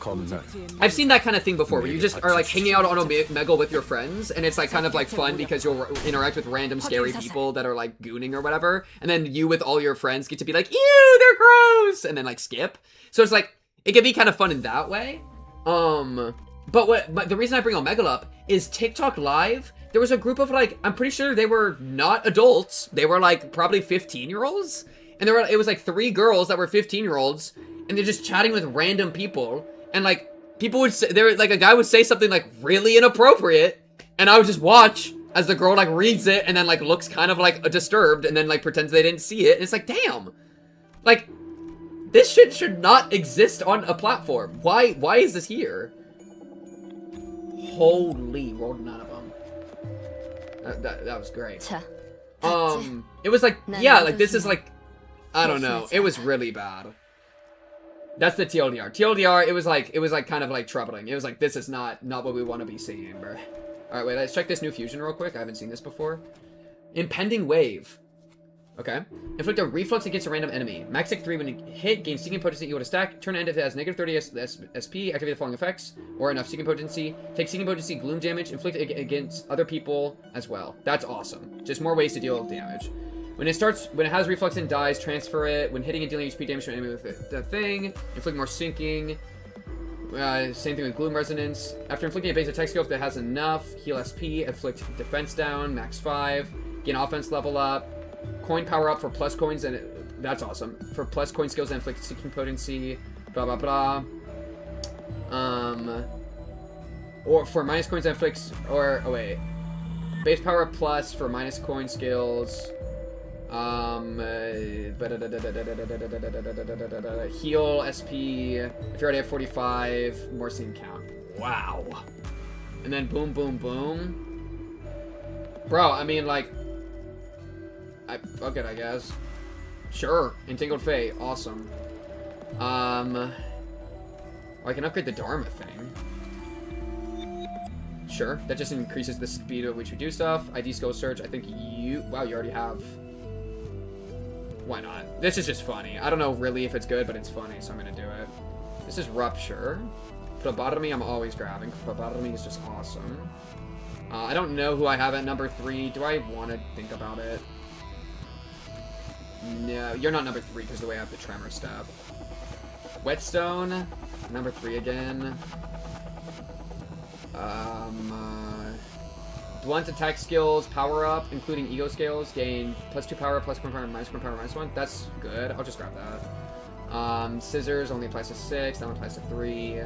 I've seen that kind of thing before, where you just are like hanging out on Omegle with your friends, and it's like kind of like fun because you'll interact with random scary people that are like gooning or whatever, and then you with all your friends get to be like, ew, they're gross, and then like skip. So it's like, it can be kind of fun in that way. But the reason I bring Omegle up is TikTok Live. There was a group of like, I'm pretty sure they were not adults. They were like probably 15-year-olds. And it was like 3 girls that were 15-year-olds. And they're just chatting with random people. And like, people would say, a guy would say something like really inappropriate. And I would just watch as the girl like reads it and then like looks kind of like disturbed and then like pretends they didn't see it. And it's like, damn. Like, this shit should not exist on a platform. Why is this here? Holy, rolled none of them. That was great. It was like, yeah, like this is like, I don't know. It was really bad. That's the TLDR. TLDR, it was like kind of like troubling. It was like, this is not what we want to be seeing, bro. Alright, wait, let's check this new fusion real quick. I haven't seen this before. Impending Wave. Okay. Inflict a reflex against a random enemy. Max 3 when you hit, gain seeking potency equal to stack. Turn end if it has negative 30 SP. Activate the following effects. Or enough seeking potency. Take seeking potency, gloom damage. Inflict against other people as well. That's awesome. Just more ways to deal with damage. When it has reflex and dies, transfer it. When hitting and dealing HP damage to an enemy with the thing. Inflict more sinking. Same thing with gloom resonance. After inflicting a base attack skill, if it has enough, heal SP. Inflict defense down, max 5. Gain offense level up. Coin power up for plus coins, and that's awesome. For plus coin skills and inflict seeking potency. Blah blah blah. Or for minus coins and inflicts, or oh wait, base power up plus for minus coin skills. Heal SP if you already have 45, more scene count. Wow. And then boom, boom, boom. Bro, I mean, like, fuck it, I guess. Sure. Entangled Fate, awesome. I can upgrade the Dharma thing. Sure, that just increases the speed at which we do stuff. ID skill search, I think wow, you already have. Why not? This is just funny. I don't know really if it's good, but it's funny, so I'm gonna do it. This is Rupture. Phlebotomy, I'm always grabbing. Phlebotomy is just awesome. I don't know who I have at number 3. Do I want to think about it? No, you're not number 3 because the way I have the tremor step. Whetstone, number 3 again. Blunt attack skills, power up, including ego scales, gain +2 power, +1 power, -1 power, -1. That's good. I'll just grab that. Scissors only applies to 6. That one applies to 3.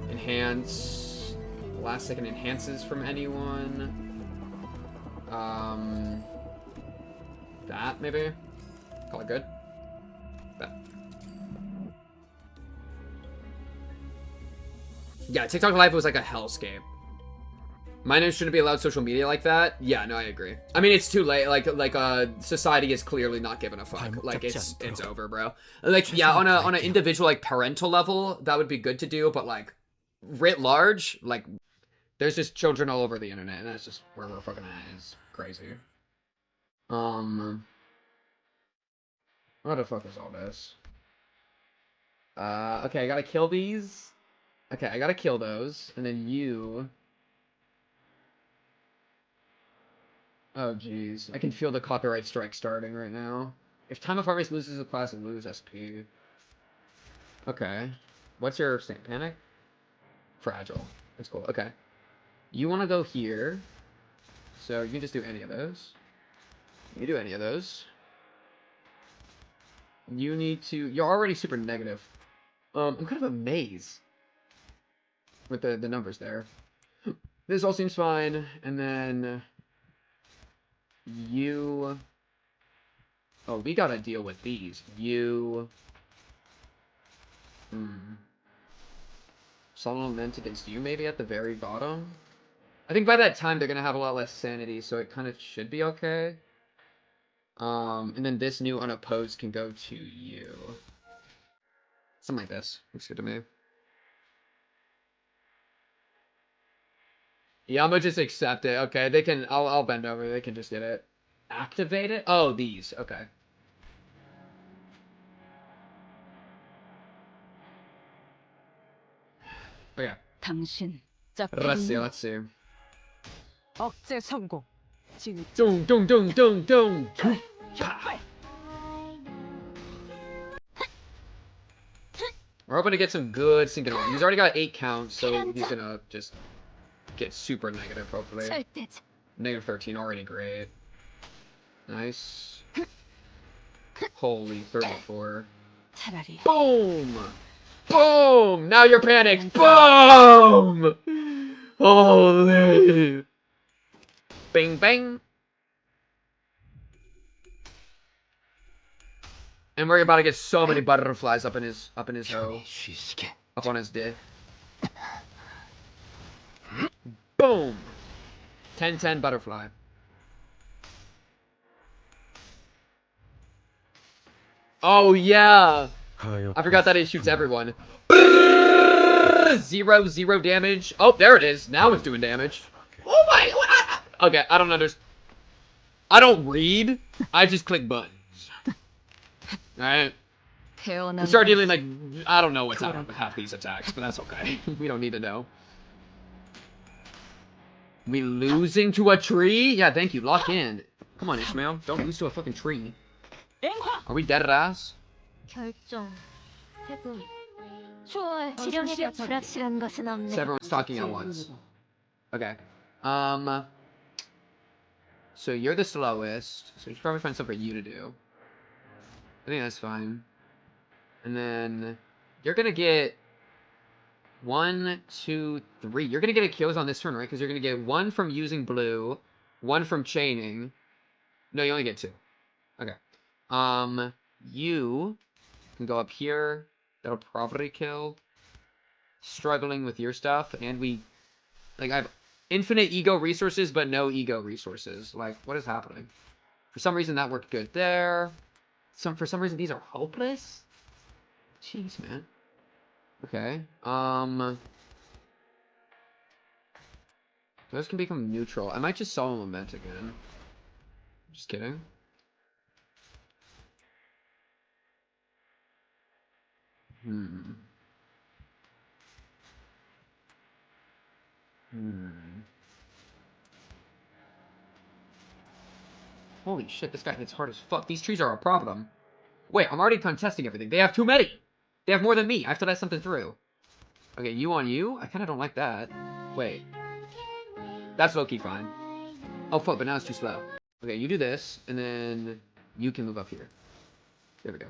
Enhance. Last second enhances from anyone. That maybe. Call it good. That. Yeah, TikTok Live was like a hellscape. Minors shouldn't be allowed social media like that. Yeah, no, I agree. I mean, it's too late. Like, society is clearly not giving a fuck. Like, it's over, bro. Like, yeah, on an individual, like, parental level, that would be good to do. But, like, writ large, like, there's just children all over the internet, and that's just where we're fucking at. It's crazy. What the fuck is all this? Okay, I gotta kill these. Okay, I gotta kill those, and then you. Oh, jeez. I can feel the copyright strike starting right now. If Time of Harvest loses a class, it loses SP. Okay. What's your state? Panic? Fragile. That's cool. Okay. You want to go here. So you can just do any of those. You can do any of those. You need to... You're already super negative. I'm kind of amazed with the numbers there. This all seems fine. And then... You... Oh, we gotta deal with these. You... Solemn lament against you, maybe, at the very bottom? I think by that time, they're gonna have a lot less sanity, so it kind of should be okay. And then this new unopposed can go to you. Something like this. Looks good to me. Yeah, I'm gonna just accept it. Okay, they can... I'll bend over. They can just get it. Activate it? Oh, these. Okay. Oh, yeah. 당신 Let's see, let's see. 억제 성공. 진짜 Dung, dung, dung, dung, dung. We're hoping to get some good synchronicity. He's already got 8 counts, so he's gonna just get super negative, hopefully. 절대지. Negative 13, already great. Nice. Holy 34. 차라리 Boom! Boom! Now you're panicked. Boom! Holy! Bing, bang! And we're about to get so many butterflies up in his hoe. Up on his dick. Boom! 10-10 butterfly. Oh yeah! I forgot that it shoots everyone. 0 damage. Oh, there it is. Now it's doing damage. Oh my god! Okay, I don't understand. I don't read. I just click buttons. Alright. 태어난 We start dealing like... I don't know what's happening with half these attacks, but that's okay. We don't need to know. We losing to a tree? Yeah, thank you. Lock in. Come on, Ishmael. Don't lose to a fucking tree. Are we dead at ass? 결정. 해금. 추월 지령에 대해 불확실한 것은 없네. So everyone's talking at once. Okay. So you're the slowest, so you should probably find something for you to do. I think that's fine. And then you're gonna get 1, 2, 3. You're gonna get a kills on this turn, right? Because you're gonna get 1 from using blue, 1 from chaining. No, you only get 2. Okay. You can go up here. That'll probably kill. Struggling with your stuff, and we... Like, I have infinite ego resources, but no ego resources. Like, what is happening? For some reason, that worked good there. For some reason, these are hopeless? Jeez, man. Okay. Those can become neutral. I might just solo lament again. Just kidding. Holy shit, this guy hits hard as fuck. These trees are a problem. Wait, I'm already contesting everything. They have too many! They have more than me. I have to let something through. Okay, you on you? I kind of don't like that. Wait. That's low-key fine. Oh, fuck, but now it's too slow. Okay, you do this, and then you can move up here. There we go.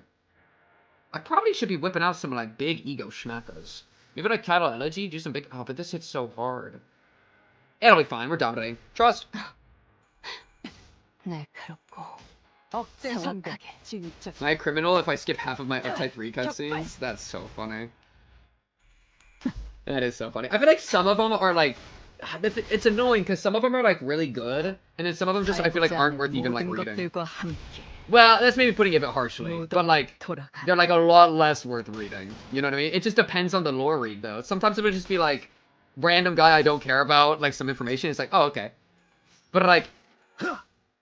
I probably should be whipping out some, like, big ego schmackas. Maybe like Cattle Elegy, do some big... Oh, but this hits so hard. It'll be fine. We're dominating. Trust. 날카롭고 억제 성공. 진짜 Am I a criminal if I skip half of my Uptype 3 cutscenes? That's so funny. That is so funny. I feel like some of them are like... It's annoying because some of them are like really good, and then some of them just I feel like aren't worth even like reading. 것들과 함께 Well, that's maybe putting it a bit harshly, but like they're like a lot less worth reading. You know what I mean? It just depends on the lore read though. Sometimes it'll just be like random guy I don't care about, like some information. It's like, oh okay, but like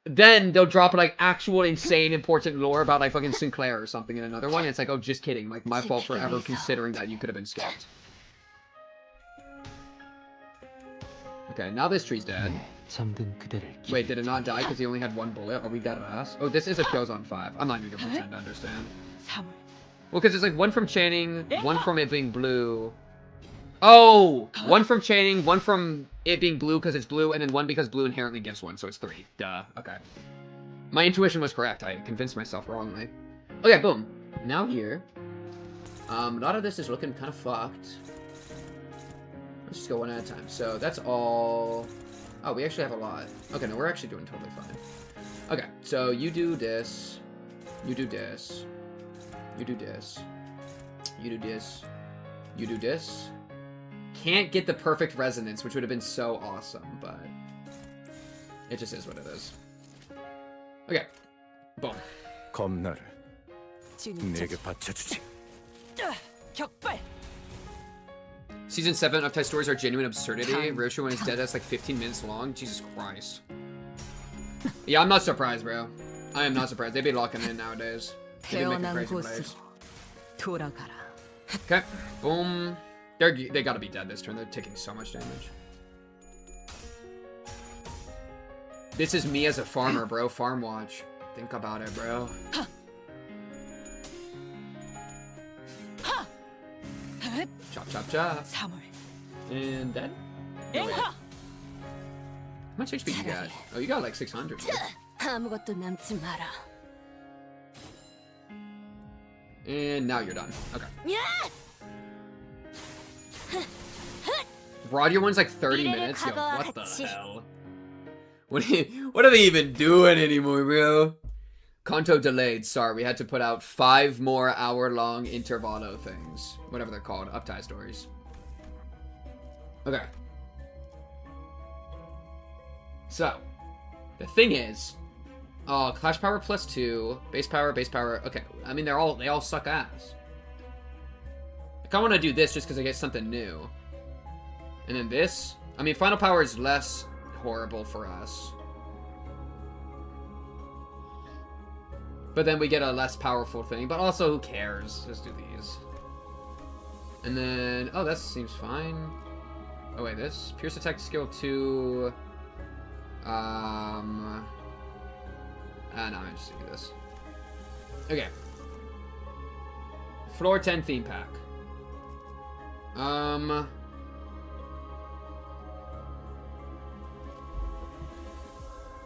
then they'll drop like actual insane important lore about like fucking Sinclair or something in another one. And it's like, oh, just kidding. Like my fault for ever considering that you could have been skipped. Okay, now this tree's dead. Wait, did it not die because he only had 1 bullet? Are we dead ass? Oh, this is a kills on 5. I'm not even gonna pretend to understand. Well, because it's like 1 from chaining, 1 from it being blue. Oh! 1 from chaining, 1 from it being blue because it's blue, and then 1 because blue inherently gives 1, so it's 3. Duh. Okay. My intuition was correct. I convinced myself wrongly. Okay, boom. Now here. A lot of this is looking kind of fucked. Let's just go one at a time. So that's all... Oh, we actually have a lot. Okay, no, we're actually doing totally fine. Okay, so you do this. You do this. You do this. You do this. You do this. Can't get the perfect resonance, which would have been so awesome, but it just is what it is. Okay. Boom. 검나를 내게 바쳐주지. 격발. Season 7 uptight stories are genuine absurdity. Roshu when he's dead, that's like 15 minutes long. Jesus Christ. Yeah, I'm not surprised, bro. I am not surprised. They be locking in nowadays. They be making crazy plays. 돌아가라. Okay. Boom. They gotta be dead this turn. They're taking so much damage. This is me as a farmer, bro. Farm watch. Think about it, bro. Chop, chop, chop. And dead? No, wait. How much HP you got? Oh, you got like 600. 아무것도 남지 마라. And now you're done. Okay. Rod, your one's like 30 minutes? Yo, what the hell? What are they even doing anymore, bro? Kanto delayed. Sorry, we had to put out 5 more hour-long Intervallo things. Whatever they're called. Uptie stories. Okay. So, the thing is... Clash power +2. Base power, base power. Okay, I mean, they all suck ass. I kinda wanna do this just because I get something new. And then this. I mean, final power is less horrible for us. But then we get a less powerful thing. But also, who cares? Just do these. And then... Oh, that seems fine. Oh, wait, this? Pierce attack skill 2... no, I'm just gonna do this. Okay. Floor 10 theme pack.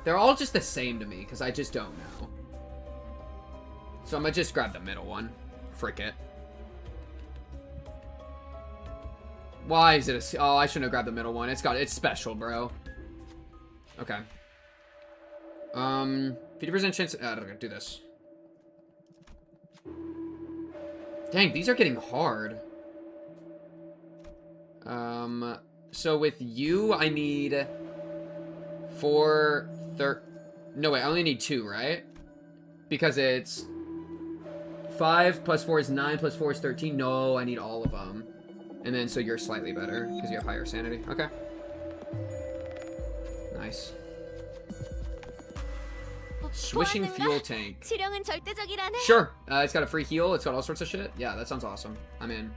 They're all just the same to me, because I just don't know. So I'm gonna just grab the middle one. Frick it. Why is it a... Oh, I shouldn't have grabbed the middle one. It's special, bro. Okay. 50% chance... I'm gonna do this. Dang, these are getting hard. So with you, I need... 4... No, wait, I only need 2, right? Because it's... 5 plus 4 is 9 plus 4 is 13. No, I need all of them. And then, so you're slightly better, because you have higher sanity. Okay. Nice. Swishing fuel tank. 치령은 절대적이라네. Sure. It's got a free heal. It's got all sorts of shit. Yeah, that sounds awesome. I'm in.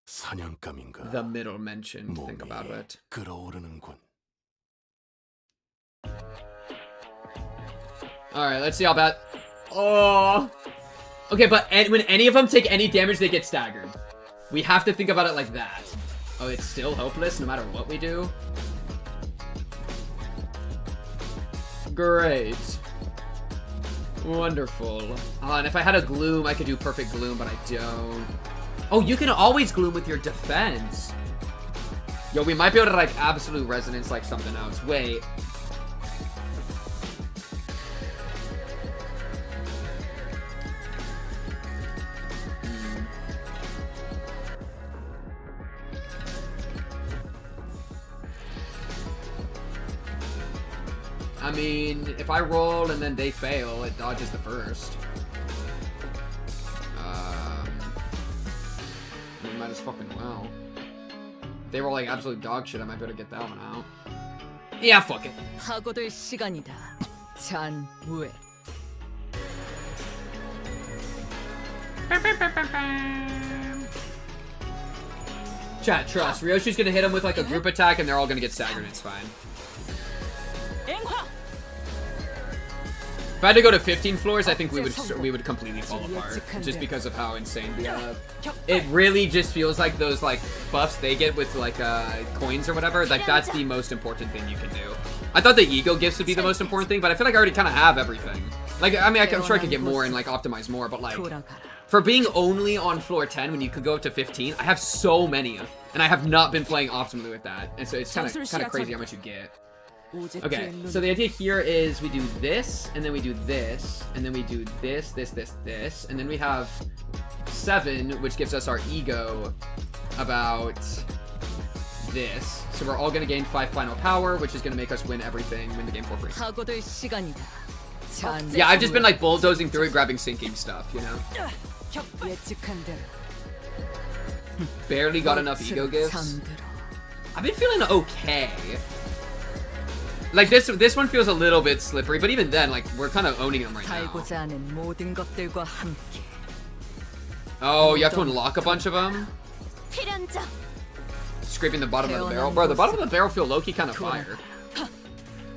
사냥감인가? The middle mentioned. Think about it. 끓어오르는군. Alright, let's see how bad... Oh! Okay, but when any of them take any damage, they get staggered. We have to think about it like that. Oh, it's still hopeless no matter what we do? Great. Wonderful. And if I had a gloom, I could do perfect gloom, but I don't. Oh, you can always gloom with your defense. Yo, we might be able to, like, absolute resonance like something else. Wait. I mean, if I roll and then they fail, it dodges the first. We might as fucking well. If they roll like absolute dog shit, I might be able to get that one out. Yeah, fuck it. 하고들 시간이다. 잔우에. Chat, trust. Ryoshi's gonna hit him with like a group attack and they're all gonna get staggered. It's fine. If I had to go to 15 floors, I think we would completely fall apart, just because of how insane the it really just feels like those like buffs they get with like coins or whatever. Like that's the most important thing you can do. I thought the ego gifts would be the most important thing, but I feel like I already kind of have everything. Like I mean, I'm sure I could get more and like optimize more, but like for being only on floor 10 when you could go up to 15, I have so many, and I have not been playing optimally with that, and so it's kind of crazy how much you get. Okay, so the idea here is we do this, and then we do this, and then we do this, this, and then we have 7, which gives us our ego about this. So we're all going to gain 5 final power, which is going to make us win everything, win the game for free. Yeah, I've just been like bulldozing through it, grabbing sinking stuff, you know? Barely got enough ego gifts. I've been feeling okay. Like this one feels a little bit slippery, but even then, like we're kind of owning them right now. Oh, you have to unlock a bunch of them. Scraping the bottom of the barrel, bro. The bottom of the barrel feel low-key kind of fire.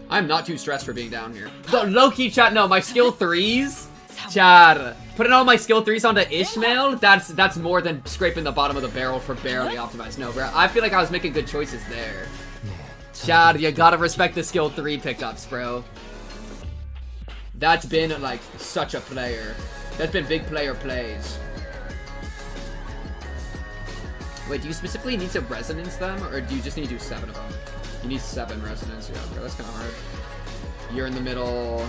I'm not too stressed for being down here. Low-key chat. No, my skill 3s. Chat. Putting all my skill 3s onto Ishmael. That's more than scraping the bottom of the barrel for barely optimized. No, bro. I feel like I was making good choices there. Chad, you gotta respect the skill 3 pickups, bro. That's been, like, such a player. That's been big player plays. Wait, do you specifically need to resonance them, or do you just need to do 7 of them? You need 7 resonance. Yeah, okay, that's kind of hard. You're in the middle.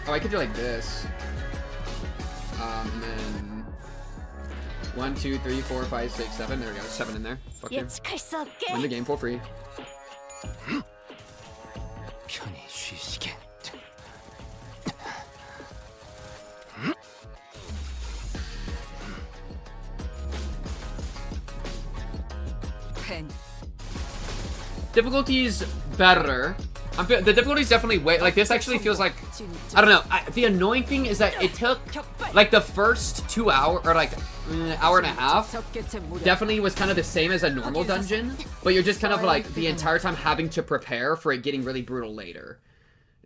Oh, I could do like this. And then 1, 2, 3, 4, 5, 6, 7. There we go. 7 in there. Fuck you. Win the game for free. Difficulty's better. The difficulty's definitely way, like, this actually feels like, I don't know, the annoying thing is that it took, like, the first 2 hours, or like, hour and a half, definitely was kind of the same as a normal dungeon, but you're just kind of, like, the entire time having to prepare for it getting really brutal later.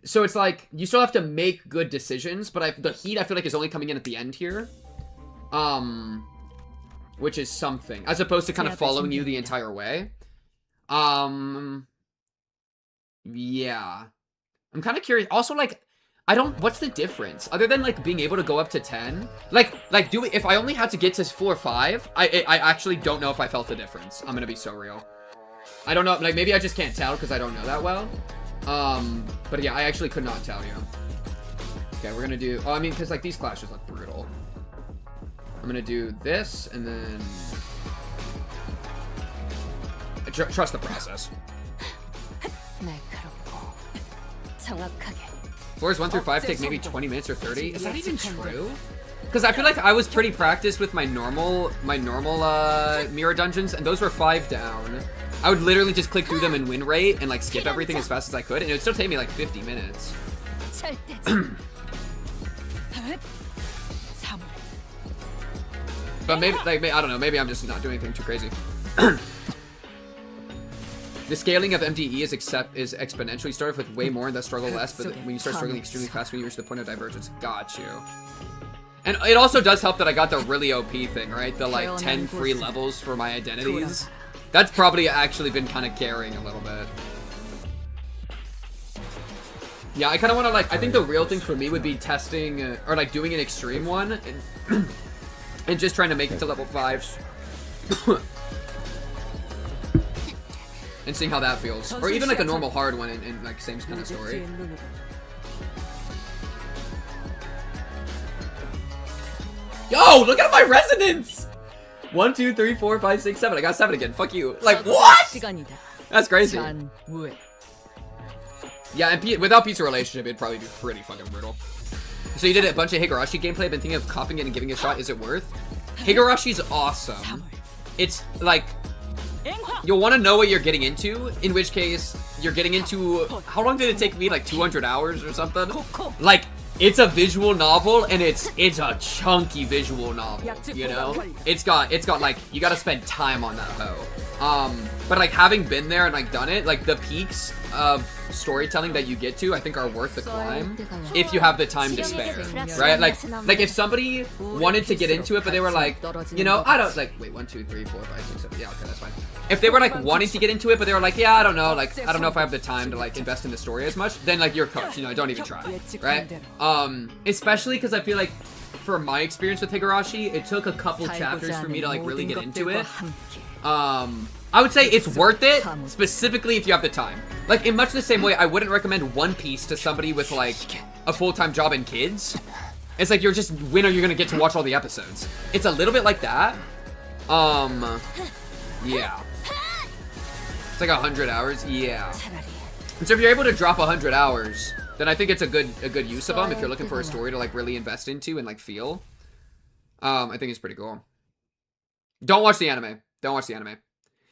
So it's like, you still have to make good decisions, but the heat, I feel like, is only coming in at the end here. Which is something, as opposed to kind of following you the entire way. Yeah. I'm kind of curious. Also, like, what's the difference? Other than, like, being able to go up to 10? If I only had to get to 4 or 5, I actually don't know if I felt the difference. I'm gonna be so real. I don't know, like, maybe I just can't tell because I don't know that well. But yeah, I actually could not tell you. Okay, we're gonna do, I mean, because, like, these clashes look brutal. I'm gonna do this, and then... Trust the process. Floors 1 through 5 take maybe 20 minutes or 30. Is that even true? Because I feel like I was pretty practiced with my normal mirror dungeons, and those were 5 down. I would literally just click through them in win rate and like skip everything as fast as I could, and it would still take me like 50 minutes. But maybe, like, I don't know, maybe I'm just not doing anything too crazy. The scaling of MDE is exponential. You start with way more and thus struggle less, but when you start struggling extremely fast, when you reach the point of divergence, got you. And it also does help that I got the really OP thing, right? The, like, 10 free levels for my identities. That's probably actually been kind of carrying a little bit. Yeah, I kind of want to, like, I think the real thing for me would be testing, or, like, doing an extreme one, and just trying to make it to level 5. And seeing how that feels. Or even like a normal hard one in like same kind of story. Yo, look at my resonance! 1, 2, 3, 4, 5, 6, 7. I got 7 again. Fuck you. Like, what? That's crazy. Yeah, and without pizza relationship, it'd probably be pretty fucking brutal. So you did a bunch of Higurashi gameplay. I've been thinking of copying it and giving it a shot. Is it worth? Higurashi's awesome. It's like... You'll want to know what you're getting into, in which case, you're getting into... How long did it take me? Like 200 hours or something? Like, it's a visual novel, and it's a chunky visual novel, you know? It's got like, you gotta spend time on that hoe. But like, having been there and like done it, like the peaks of storytelling that you get to, I think are worth the climb if you have the time to spare, right? Like if somebody wanted to get into it, but they were like, you know, I don't, like, wait, 1, 2, 3, 4, 5, 6, 7, yeah, okay, that's fine. If they were like wanting to get into it, but they were like, yeah, I don't know, like, I don't know if I have the time to like invest in the story as much, then like you're cooked, you know, don't even try, right? Especially because I feel like, for my experience with Higurashi, it took a couple chapters for me to like really get into it. I would say it's worth it, specifically if you have the time. Like, in much the same way, I wouldn't recommend One Piece to somebody with, like, a full-time job and kids. It's like, when are you gonna get to watch all the episodes? It's a little bit like that. Yeah. It's like 100 hours, yeah. And so if you're able to drop 100 hours, then I think it's a good use of them if you're looking for a story to, like, really invest into and, like, feel. I think it's pretty cool. Don't watch the anime. Don't watch the anime.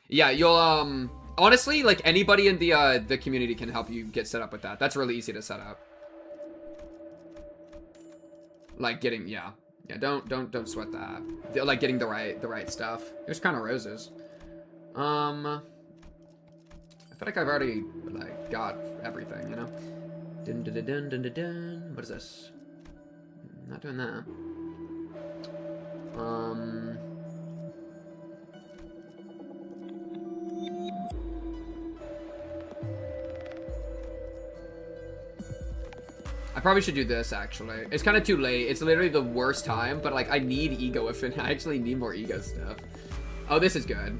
Yeah, you'll, honestly, like, anybody in the community can help you get set up with that. That's really easy to set up. Like, yeah, don't sweat that. Like, getting the right stuff. There's kind of roses. I feel like I've already, like, got everything, you know? Dun dun dun dun dun dun dun. What is this? Not doing that. I probably should do this, actually. It's kind of too late. It's literally the worst time, but, like, I need ego I actually need more ego stuff. Oh, this is good.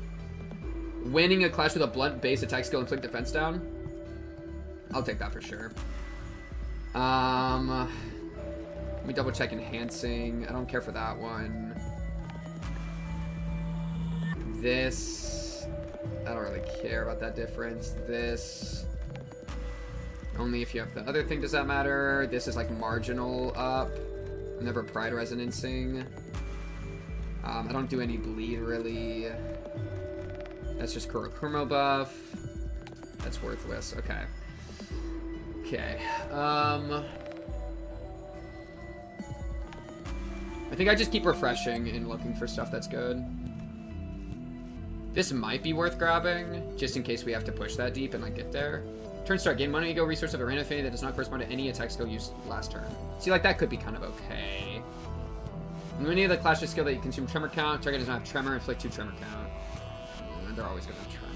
Winning a clash with a blunt base attack skill, inflict defense down. I'll take that for sure. Let me double check enhancing. I don't care for that one. This, I don't really care about that difference. This, only if you have the other thing does that matter. This is like marginal up. Never pride resonancing. I don't do any bleed really. That's just Kurokumo buff. That's worthless. Okay. Okay. I think I just keep refreshing and looking for stuff that's good. This might be worth grabbing, just in case we have to push that deep and like get there. Turn start, gain money, ego, resource of a random affinity that does not correspond to any attack skill used last turn. See, like that could be kind of okay. When any of the clashes skill that you consume tremor count, target does not have tremor, inflict 2 tremor count. They're always gonna have tremor.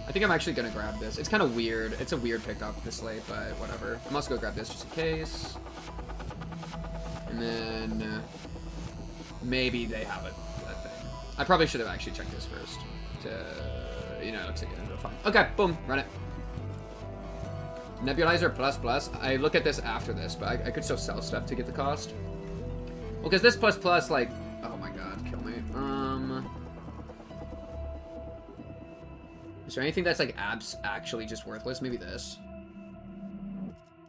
I think I'm actually gonna grab this. It's kind of weird. It's a weird pickup this late, but whatever. I'm also gonna grab this just in case. And then maybe they have a thing. I probably should have actually checked this first to, you know, to get into the fun. Okay, boom, run it. Nebulizer plus plus. I look at this after this, but I could still sell stuff to get the cost. Well, because this plus plus, like, oh my god, kill me. Is there anything that's like actually just worthless? Maybe this.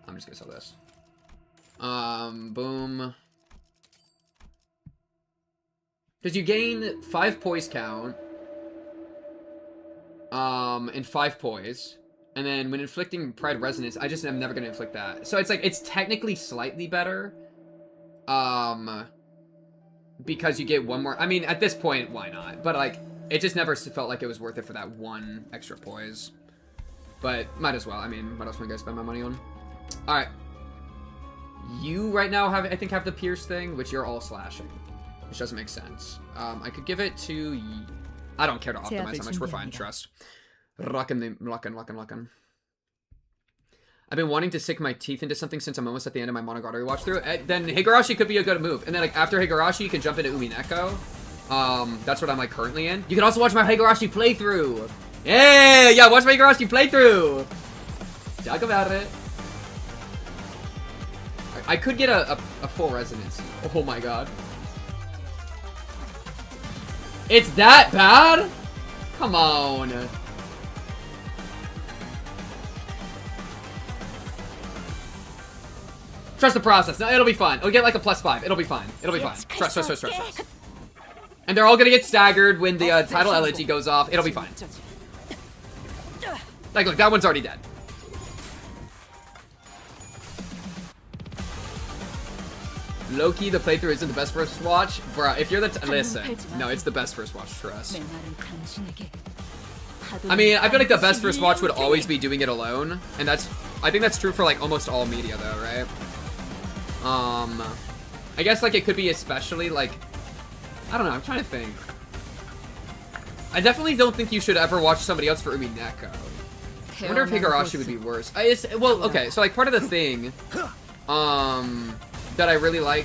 I'm just gonna sell this. Boom. Does you gain 5 poise count, and 5 poise, and then when inflicting pride resonance, I just am never gonna inflict that. So it's like, it's technically slightly better, because you get 1 more. I mean, at this point, why not? But like, it just never felt like it was worth it for that 1 extra poise. But might as well. I mean, what else am I gonna spend my money on? All right. You right now have, I think, have the pierce thing, which you're all slashing, which doesn't make sense. I could give it to. I don't care to optimize how much. We're fine. Trust. Rockin'. I've been wanting to sink my teeth into something since I'm almost at the end of my Monogatari watch through. Then Higurashi could be a good move, and then like after Higurashi, you can jump into Umineko. That's what I'm like currently in. You can also watch my Higurashi playthrough. Yeah, watch my Higurashi playthrough. Talk about it. I could get a full resonance. Oh my god. It's that bad? Come on. Trust the process. No, it'll be fine. It'll get like a +5. It'll be fine. It'll be fine. Trust. And they're all gonna get staggered when the title elegy goes off. It'll be fine. Like, look, that one's already dead. Low-key, the playthrough isn't the best first watch. Bruh, if you're the listen, no, it's the best first watch, trust. I mean, I feel like the best first watch would always be doing it alone. And that's, I think that's true for like almost all media though, right? I guess like it could be especially like, I don't know, I'm trying to think. I definitely don't think you should ever watch somebody else for Umineko. I wonder if Higurashi would be worse. Well, okay, so like part of the thing, that I really like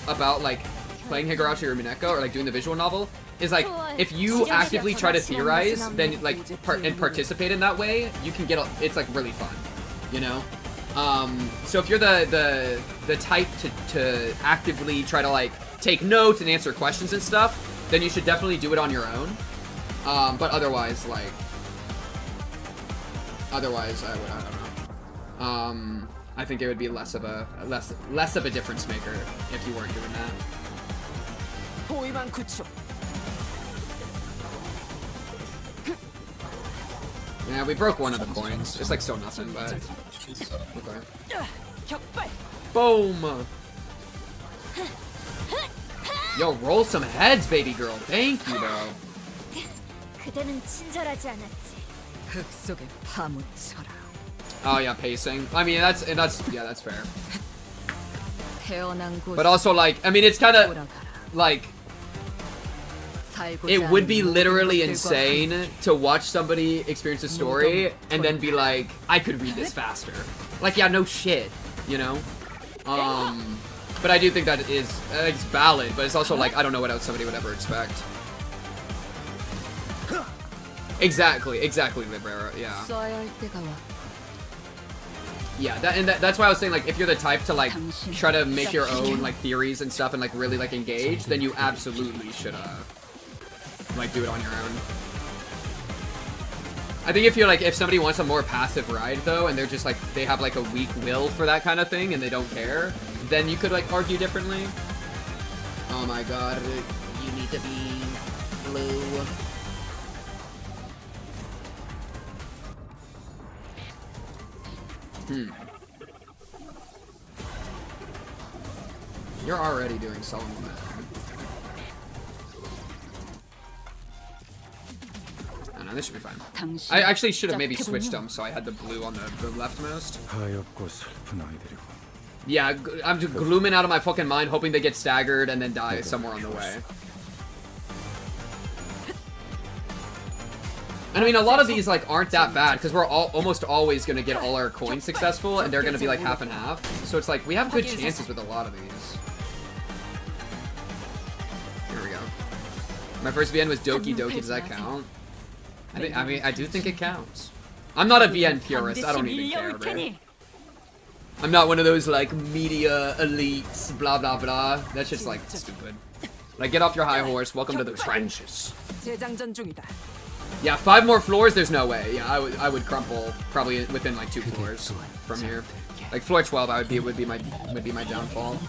about like playing Higurashi or Umineko or like doing the visual novel is like if you actively try to theorize, then like and participate in that way, you can get it's like really fun, you know. So if you're the type to actively try to like take notes and answer questions and stuff, then you should definitely do it on your own. But otherwise, like, I don't know. I think it would be less of a difference maker if you weren't doing that. 호위망 구축. Yeah, we broke one of the coins. It's like still nothing, but okay. 격발. Boom! Yo, roll some heads, baby girl. Thank you, bro. 그대는 친절하지 않았지. 흙 속에 파묻혀라. Oh yeah, pacing. I mean, that's fair. 태어난 곳. But also, like, I mean, it's kind of like it would be literally insane to watch somebody experience a story and then be like, I could read this faster. Like, yeah, no shit, you know. But I do think that it's valid, but it's also like I don't know what else somebody would ever expect. Exactly, Librera, yeah. Yeah, that's why I was saying, like, if you're the type to, like, try to make your own, like, theories and stuff and, like, really, like, engage, then you absolutely should, like, do it on your own. I think if you're, like, if somebody wants a more passive ride, though, and they're just, like, they have, like, a weak will for that kind of thing and they don't care, then you could, like, argue differently. Oh my god, you need to be blue. You're already doing so momentum. Oh no, this should be fine. I actually should have maybe switched them so I had the blue on the leftmost. Yeah, I'm just glooming out of my fucking mind, hoping they get staggered and then die somewhere on the way. And I mean, a lot of these, like, aren't that bad, because we're almost always going to get all our coins successful, and they're going to be, like, half and half. So it's like, we have good chances with a lot of these. Here we go. My first VN was Doki Doki, does that count? I mean, I do think it counts. I'm not a VN purist, I don't even care, bro. I'm not one of those, like, media elites, blah, blah, blah. That's just, like, stupid. Like, get off your high horse, welcome to the trenches. 재장전 중이다. Yeah, 5 more floors, there's no way. Yeah, I would crumple probably within like 2 floors from here. Like floor 12, would be my downfall.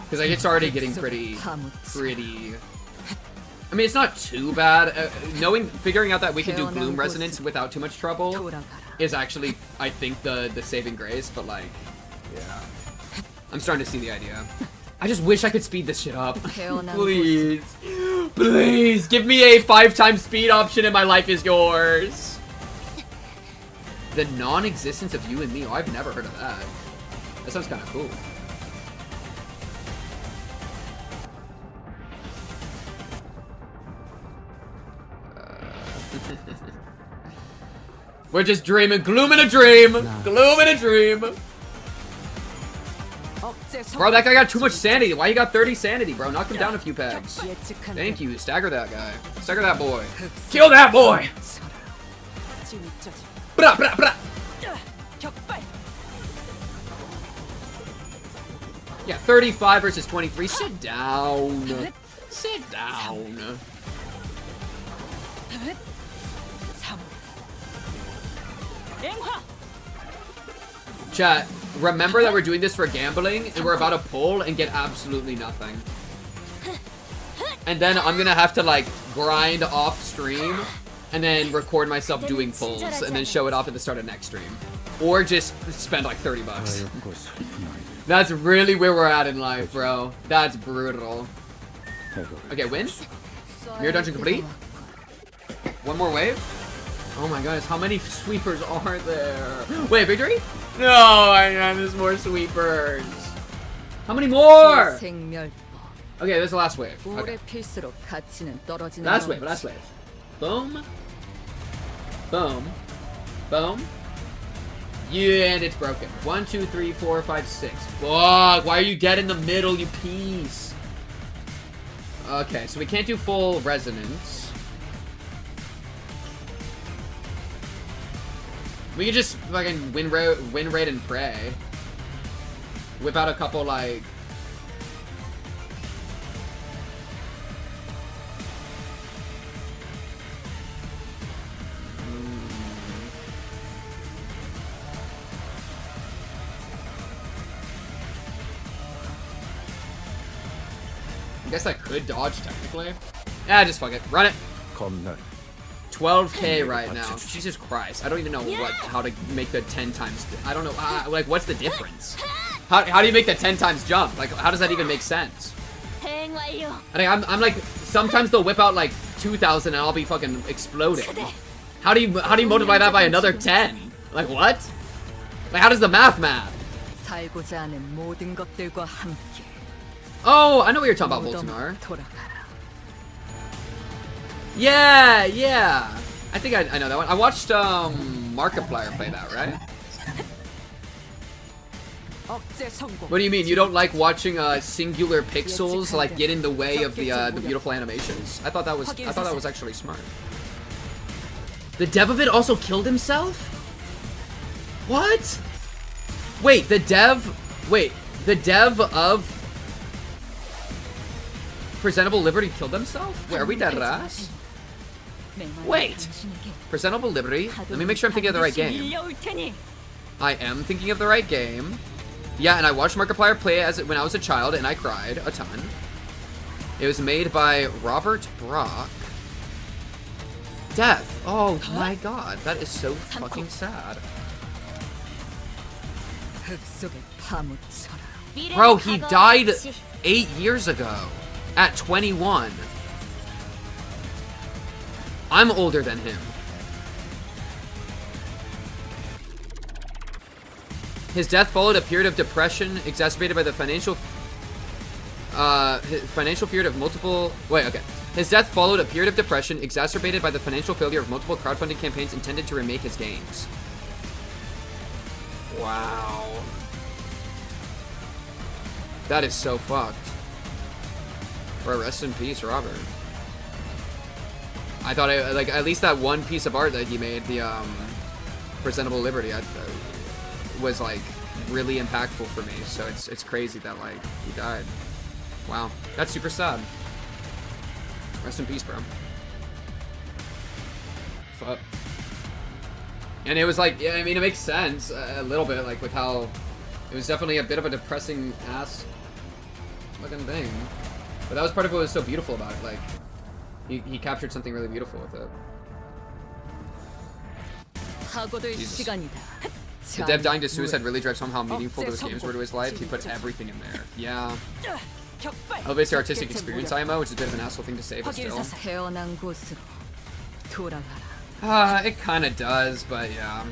Because like it's already getting pretty. I mean, it's not too bad. Figuring out that we can do Gloom Resonance without too much trouble is actually, I think, the saving grace. But like, yeah, I'm starting to see the idea. I just wish I could speed this shit up. Please. Please, give me a 5x speed option and my life is yours. The non-existence of you and me. Oh, I've never heard of that. That sounds kind of cool. We're just dreaming. Gloom in a dream. Gloom in a dream. Bro, that guy got too much sanity. Why you got 30 sanity, bro? Knock him down a few pegs. Thank you. Stagger that guy. Stagger that boy. Kill that boy! Bra, bra, bra. Yeah, 35 versus 23. Sit down. Sit down. Chat, remember that we're doing this for gambling, and we're about to pull and get absolutely nothing. And then I'm gonna have to, like, grind off stream, and then record myself doing pulls, and then show it off at the start of next stream. Or just spend, like, 30 bucks. That's really where we're at in life, bro. That's brutal. Okay, win? Mirror dungeon complete? One more wave? Oh my goodness, how many sweepers are there? Wait, victory? No, my god, there's more sweepers. How many more? Okay, there's the last wave. Okay. Last wave, last wave. Boom. Boom. Boom. Yeah, and it's broken. 1, 2, 3, 4, 5, 6. Fuck, why are you dead in the middle, you piece? Okay, so we can't do full resonance. We could just fucking win rate and pray. Whip out a couple like. I guess I could dodge technically. Yeah, just fuck it. Run it. 겁나를 12k right now. Jesus Christ. I don't even know how to make the 10 times. I don't know. Like, what's the difference? How do you make the 10 times jump? Like, how does that even make sense? I think I'm like, sometimes they'll whip out like 2,000 and I'll be fucking exploding. How do you multiply that by another 10? Like, what? Like, how does the math? 살고자 하는 모든 것들과 함께 Oh, I know what you're talking about, Voltanar. Yeah. I think I know that one. I watched Markiplier play that, right? What do you mean? You don't like watching singular pixels like get in the way of the beautiful animations? I thought that was actually smart. The dev of it also killed himself? What? Wait, the dev of Presentable Liberty killed himself? Wait, are we dead ass? Wait! Presentable Liberty? Let me make sure I'm thinking of the right game. I am thinking of the right game. Yeah, and I watched Markiplier play when I was a child, and I cried a ton. It was made by Robert Brock. Death. Oh my god, that is so fucking sad. Bro, he died 8 years ago. At 21. I'm older than him. His death followed a period of depression exacerbated by the financial fear of multiple... Wait, okay. His death followed a period of depression exacerbated by the financial failure of multiple crowdfunding campaigns intended to remake his games. Wow. That is so fucked. Or rest in peace, Robert. I thought, like, at least that one piece of art that he made, the, Presentable Liberty, was, like, really impactful for me. So it's crazy that, like, he died. Wow. That's super sad. Rest in peace, bro. Fuck. And it was, like, yeah, I mean, it makes sense a little bit, like, with how it was definitely a bit of a depressing ass fucking thing. But that was part of what was so beautiful about it. Like, he captured something really beautiful with it. Jesus. The dev dying to suicide really drives home how meaningful those games were to his life. He put everything in there. Yeah. Elevates the artistic experience, IMO, which is a bit of an asshole thing to say, but still. It kind of does, but yeah.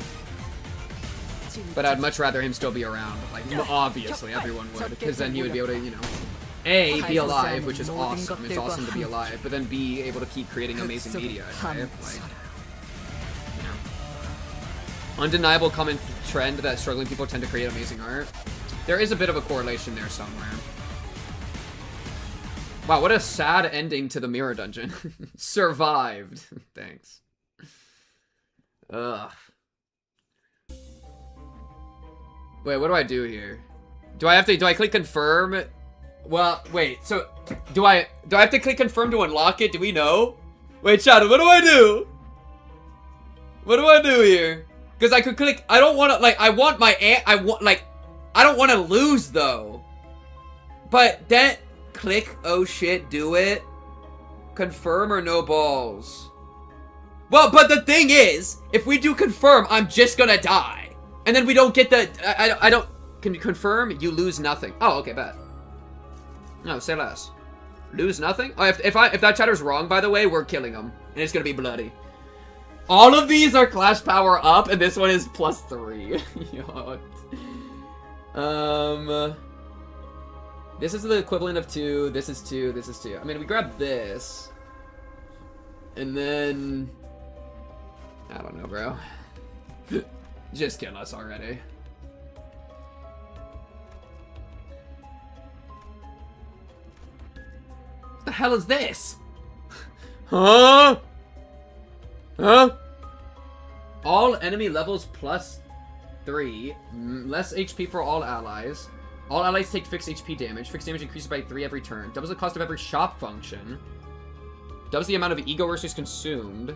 But I'd much rather him still be around. Like, obviously, everyone would. Because then he would be able to, you know... A, be alive, which is awesome. It's awesome to be alive, but then B, able to keep creating amazing media, right? Like, you know. Undeniable common trend that struggling people tend to create amazing art. There is a bit of a correlation there somewhere. Wow, what a sad ending to the Mirror Dungeon. Survived. Thanks. Ugh. Wait, what do I do here? Do I click confirm? Well, wait, so, do I have to click confirm to unlock it? Do we know? Wait, Shadow, what do I do? What do I do here? Because I could click, I don't want to, like, I don't want to lose, though. But then, click, oh shit, do it. Confirm or no balls? Well, but the thing is, if we do confirm, I'm just gonna die. And then we don't get the, I don't, can you confirm? You lose nothing. Oh, okay, bet. No, say less. Lose nothing? Oh, if that chatter's wrong, by the way, we're killing him. And it's gonna be bloody. All of these are clash power up, and this one is +3. This is the equivalent of 2, this is 2, this is 2. I mean, we grab this. And then... I don't know, bro. Just kill us already. What the hell is this? Huh? Huh? All enemy levels +3. Less HP for all allies. All allies take fixed HP damage. Fixed damage increases by 3 every turn. Doubles the cost of every shop function. Doubles the amount of ego resources consumed.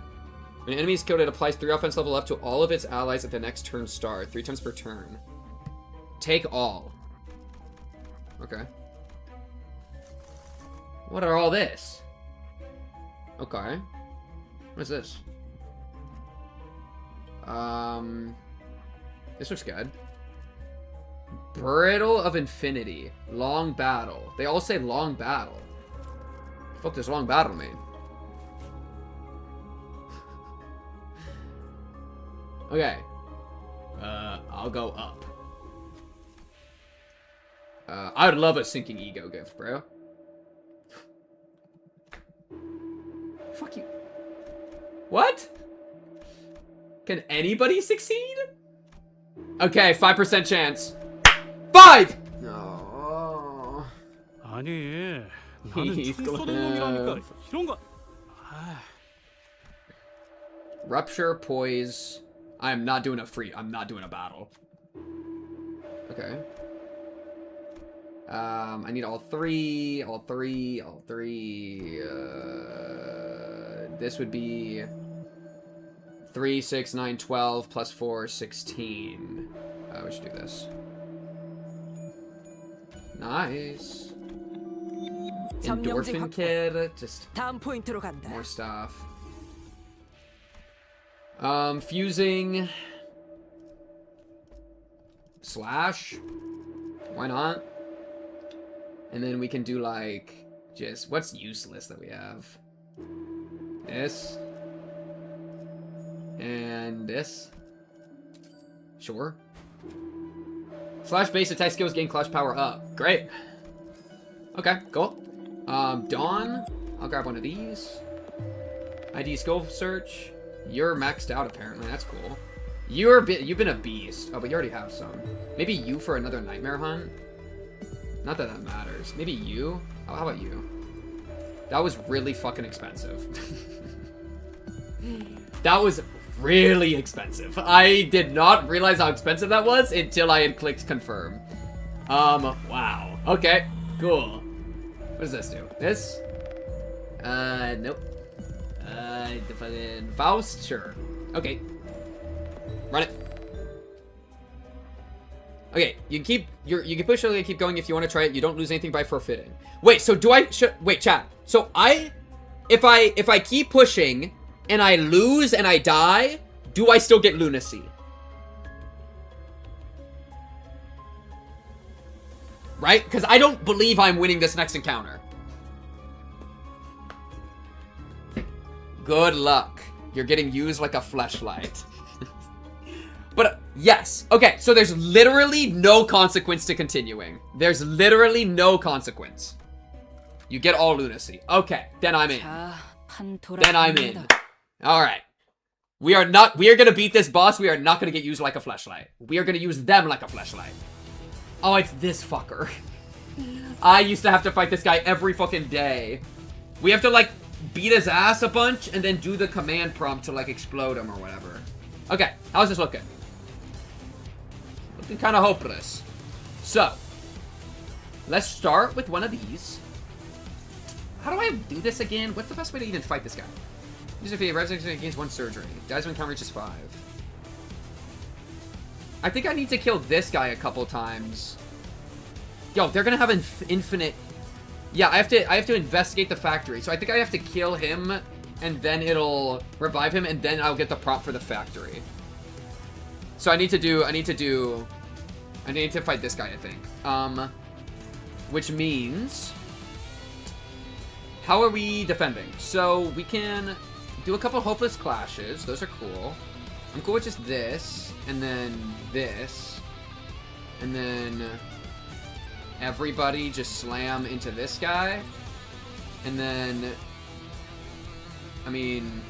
When an enemy is killed, it applies 3 offense level up to all of its allies at the next turn start. 3 times per turn. Take all. Okay. What are all this? Okay. What is this? This looks good. Brittle of Infinity. Long battle. They all say long battle. The fuck does long battle mean? Okay. I'll go up. I would love a sinking ego gift, bro. Fuck you. What? Can anybody succeed? Okay, 5% chance. 5! No. 아니, He's gonna Rupture, poise. I'm not doing a battle. Okay. I need all three. This would be 3, 6, 9, 12, plus 4, 16. We should do this. Nice. Endorphin kid. Just 다음 포인트로 간다. more stuff. Fusing. Slash. Why not? And then we can do like, just, what's useless that we have? This. And this. Sure. Slash base attack skills gain clutch power up. Great. Okay, cool. Dawn. I'll grab one of these. ID skill search. You're maxed out apparently. That's cool. You've been a beast. Oh, but you already have some. Maybe you for another nightmare hunt. Not that that matters. Maybe you. How about you? That was really fucking expensive. That was really expensive. I did not realize how expensive that was until I had clicked confirm. Wow. Okay, cool. What does this do? This? Nope. The fucking Faust? Sure. Okay. Run it. Okay, you can push it and keep going if you want to try it. You don't lose anything by forfeiting. Wait, so do I wait, chat. So if I keep pushing and I lose and I die, do I still get lunacy? Right? Because I don't believe I'm winning this next encounter. Good luck. You're getting used like a fleshlight. But, yes. Okay, so there's literally no consequence to continuing. There's literally no consequence. You get all lunacy. Okay, then I'm in. Then I'm in. Alright. We are gonna beat this boss. We are not gonna get used like a fleshlight. We are gonna use them like a fleshlight. Oh, it's this fucker. I used to have to fight this guy every fucking day. We have to, like, beat his ass a bunch and then do the command prompt to, like, explode him or whatever. Okay, how's this looking? Looking kind of hopeless. So, let's start with one of these. How do I do this again? What's the best way to even fight this guy? Use if he resurrects against 1 surgery. Dies when count reaches 5. I think I need to kill this guy a couple times. Yo, they're gonna have infinite... Yeah, I have to investigate the factory. So I think I have to kill him, and then it'll revive him, and then I'll get the prompt for the factory. So I need to fight this guy, I think. Which means... How are we defending? So we can do a couple hopeless clashes. Those are cool. I'm cool with just this, and then this, and then everybody just slam into this guy, and then, I mean,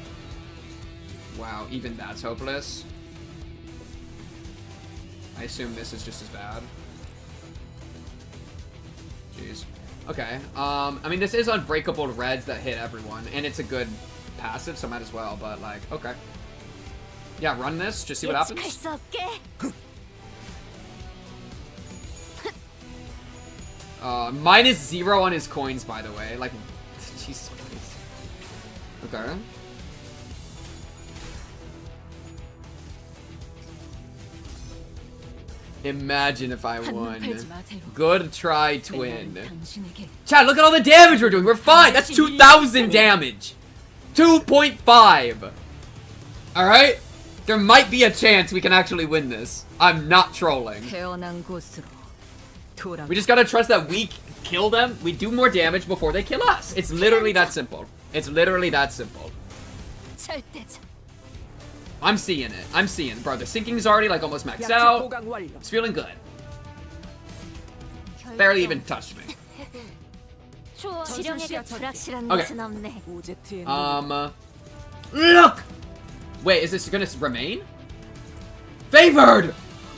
wow, even that's hopeless. I assume this is just as bad. Jeez. Okay. I mean, this is unbreakable reds that hit everyone, and it's a good passive, so might as well. But like, okay. Yeah, run this. Just see what happens. -0 on his coins, by the way. Like, Jesus Christ. Okay. Imagine if I won. Good try, twin. Chad, look at all the damage we're doing. We're fine. That's 2,000 damage. 2.5. Alright? There might be a chance we can actually win this. I'm not trolling. We just gotta trust that we kill them. We do more damage before they kill us. It's literally that simple. It's literally that simple. I'm seeing it. I'm seeing it. Bro, the sinking's already like almost maxed out. It's feeling good. Barely even touched me. Okay. Look! Wait, is this gonna remain? Favored!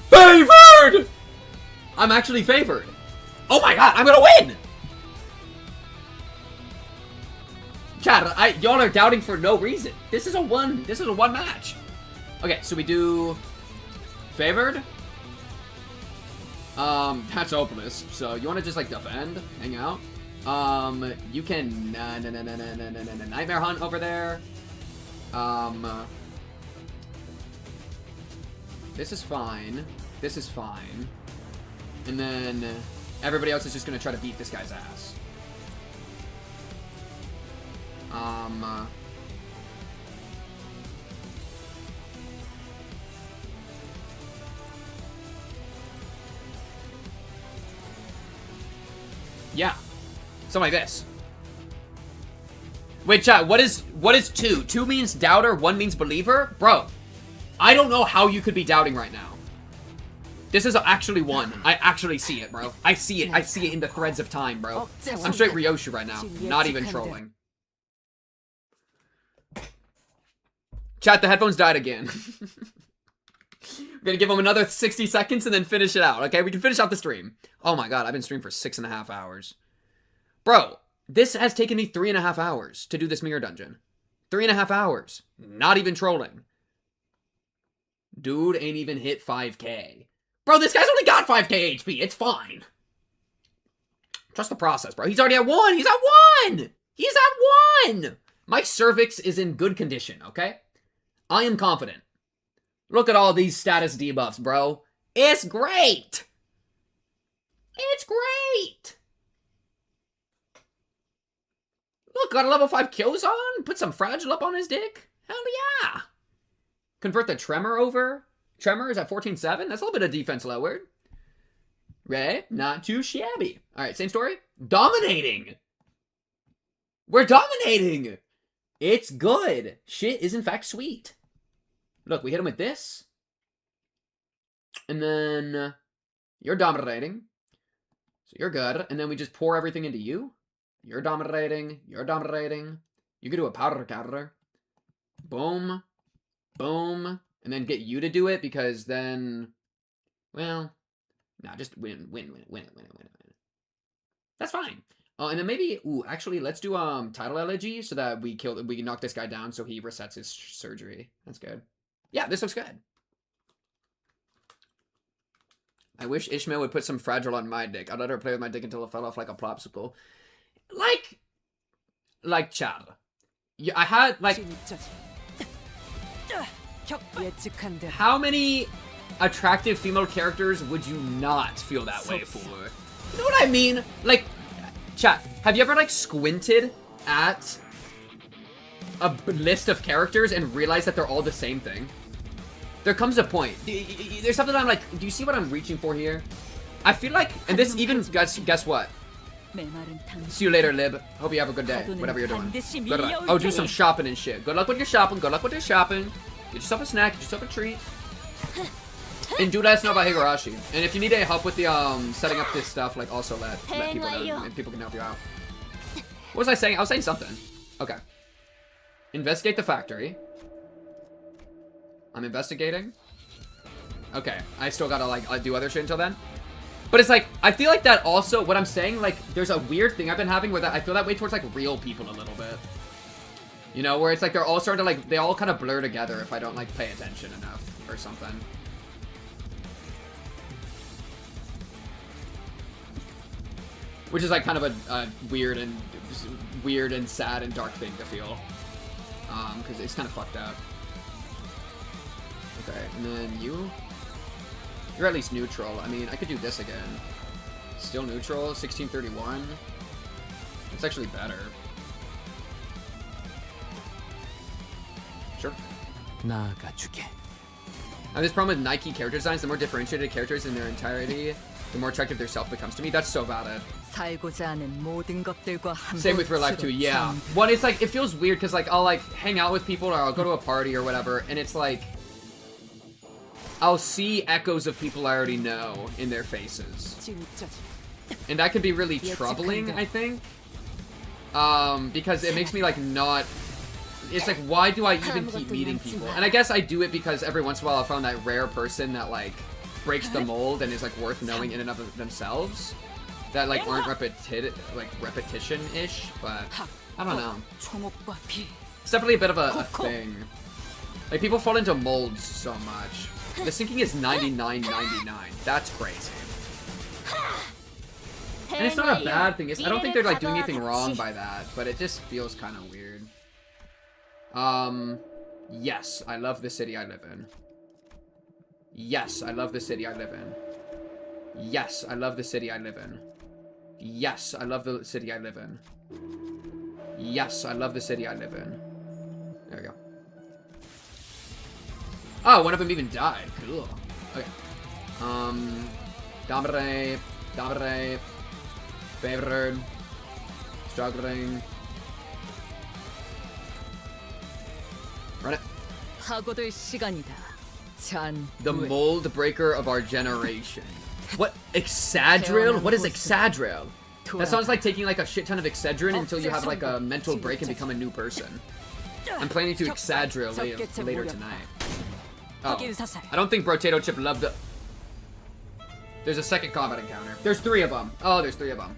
Favored! I'm actually favored. Oh my god, I'm gonna win! Chad, y'all are doubting for no reason. This is a one match. Okay, so we do favored. That's hopeless. So you want to just like defend, hang out. You can nightmare hunt over there. This is fine. This is fine. And then everybody else is just gonna try to beat this guy's ass. Yeah. Something like this. Wait, chat, what is 2? 2 means doubter, 1 means believer? Bro, I don't know how you could be doubting right now. This is actually 1. I actually see it, bro. I see it. I see it in the threads of time, bro. I'm straight Ryoshi right now. Not even trolling. Chat, the headphones died again. We're gonna give them another 60 seconds and then finish it out, okay? We can finish out the stream. Oh my god, I've been streaming for 6.5 hours. Bro, this has taken me 3.5 hours to do this mirror dungeon. 3.5 hours. Not even trolling. Dude ain't even hit 5k. Bro, this guy's only got 5k HP. It's fine. Trust the process, bro. He's already at 1. He's at 1. He's at 1. My cervix is in good condition, okay? I am confident. Look at all these status debuffs, bro. It's great. It's great. Look, got a level 5 Killzone. Put some Fragile up on his dick. Hell yeah. Convert the Tremor over. Tremor is at 14.7. That's a little bit of defense lowered. Right? Not too shabby. All right, same story. Dominating. We're dominating. It's good. Shit is in fact sweet. Look, we hit him with this. And then you're dominating. So you're good. And then we just pour everything into you. You're dominating. You're dominating. You could do a powder counter. Boom. Boom. And then get you to do it because then, well, nah, just win it. That's fine. Oh, and then maybe, ooh, actually, let's do title elegy so that we can knock this guy down so he resets his surgery. That's good. Yeah, this looks good. I wish Ishmael would put some Fragile on my dick. I'd let her play with my dick until it fell off like a popsicle. Like Chad. Yeah, I had, like, how many attractive female characters would you not feel that way for? You know what I mean? Like, chat, have you ever, like, squinted at a list of characters and realized that they're all the same thing? There comes a point. There's something I'm like, do you see what I'm reaching for here? I feel like, and this even, guess what? See you later, Lib. Hope you have a good day, whatever you're doing. Good luck. Oh, do some shopping and shit. Good luck with your shopping. Good luck with your shopping. Get yourself a snack. Get yourself a treat. And do let us know about Higurashi. And if you need any help with the setting up this stuff, like also let people know, and people can help you out. What was I saying? I was saying something. Okay. Investigate the factory. I'm investigating. Okay. I still gotta like do other shit until then. But it's like, I feel like that also, what I'm saying, like, there's a weird thing I've been having where that I feel that way towards, like, real people a little bit. You know, where it's like they're all starting to, like, they all kind of blur together if I don't, like, pay attention enough or something. Which is, like, kind of a weird and sad and dark thing to feel. Because it's kind of fucked up. Okay, and then you... You're at least neutral. I mean, I could do this again. Still neutral, 1631. It's actually better. Sure. Now, this problem with Nike character designs, the more differentiated characters in their entirety, the more attractive their self becomes to me. That's so valid. Same with real life too, yeah. One, it's like, it feels weird because like I'll like hang out with people or I'll go to a party or whatever, and it's like I'll see echoes of people I already know in their faces. And that can be really troubling, I think. Because it makes me like not... It's like, why do I even keep meeting people? And I guess I do it because every once in a while I found that rare person that like breaks the mold and is like worth knowing in and of themselves. That like aren't repetition-ish, but I don't know. It's definitely a bit of a thing. Like people fall into molds so much. The syncing is 99.99. That's crazy. And it's not a bad thing. I don't think they're like doing anything wrong by that, but it just feels kind of weird. Yes, I love the city I live in. Yes, I love the city I live in. Yes, I love the city I live in. Yes, I love the city I live in. Yes, I love the city I live in. There we go. Oh, one of them even died. Cool. Okay. Dominate. Favored. Struggling. Run it. The mold breaker of our generation. What? Excadrill? What is Excadrill? That sounds like taking like a shit ton of Excedrin until you have like a mental break and become a new person. I'm planning to Excadrill later tonight. Oh. I don't think Brotato Chip loved the... There's a second combat encounter. There's 3 of them. Oh, there's 3 of them.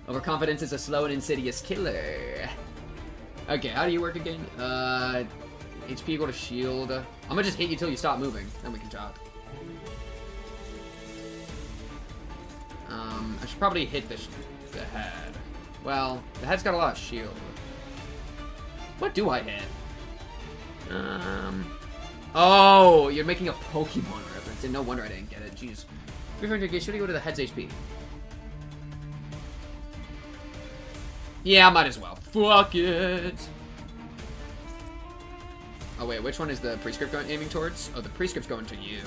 Overconfidence is a slow and insidious killer. Okay, how do you work again? HP equal to shield. I'm gonna just hit you till you stop moving, then we can talk. I should probably hit the head. Well, the head's got a lot of shield. What do I hit? Oh, you're making a Pokemon reference, and no wonder I didn't get it. Jeez. Should we go to the head's HP? Yeah, might as well. Fuck it. Oh wait, which one is the prescript aiming towards? Oh, the prescript's going to you.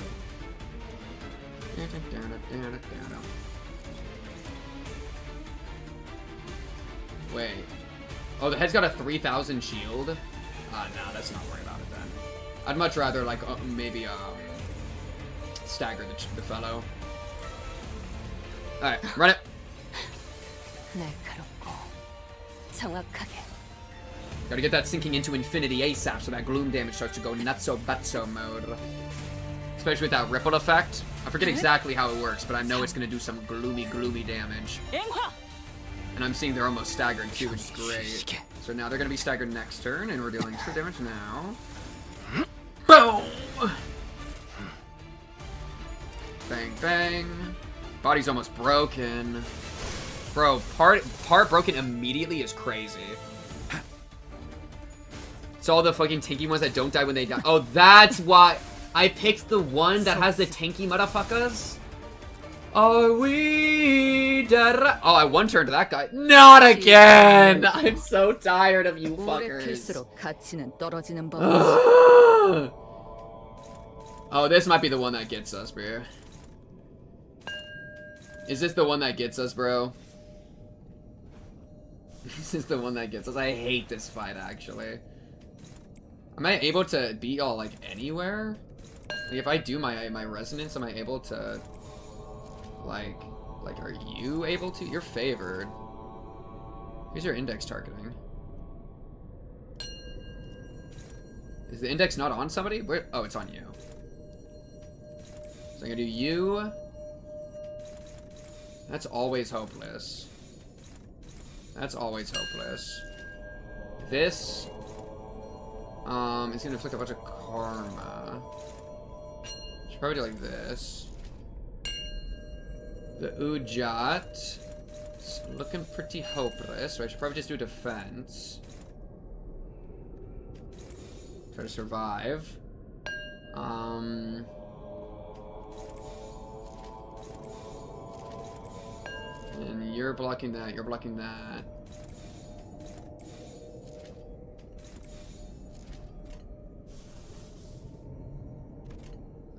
Wait. Oh, the head's got a 3,000 shield? No, let's not worry about it then. I'd much rather, like, maybe, stagger the fellow. Alright, run it. Gotta get that sinking into infinity ASAP so that gloom damage starts to go nutso-butso mode. Especially with that ripple effect. I forget exactly how it works, but I know it's gonna do some gloomy damage. And I'm seeing they're almost staggered too, which is great. So now they're gonna be staggered next turn, and we're dealing 2 damage now. Boom! Bang, bang. Body's almost broken. Bro, part broken immediately is crazy. It's all the fucking tanky ones that don't die when they die. Oh, that's why I picked the one that has the tanky motherfuckers. Are we dead? Oh, I one-turned that guy. Not again! I'm so tired of you fuckers. Oh, this might be the one that gets us, bro. Is this the one that gets us, bro? This is the one that gets us. I hate this fight, actually. Am I able to be all, like, anywhere? Like, if I do my resonance, am I able to... Like, are you able to? You're favored. Here's your index targeting. Is the index not on somebody? Where? Oh, it's on you. I'm gonna do you. That's always hopeless. That's always hopeless. This it's gonna inflict a bunch of karma. Should probably do like this. The Ujat. It's looking pretty hopeless, so I should probably just do defense. Try to survive. And you're blocking that, you're blocking that.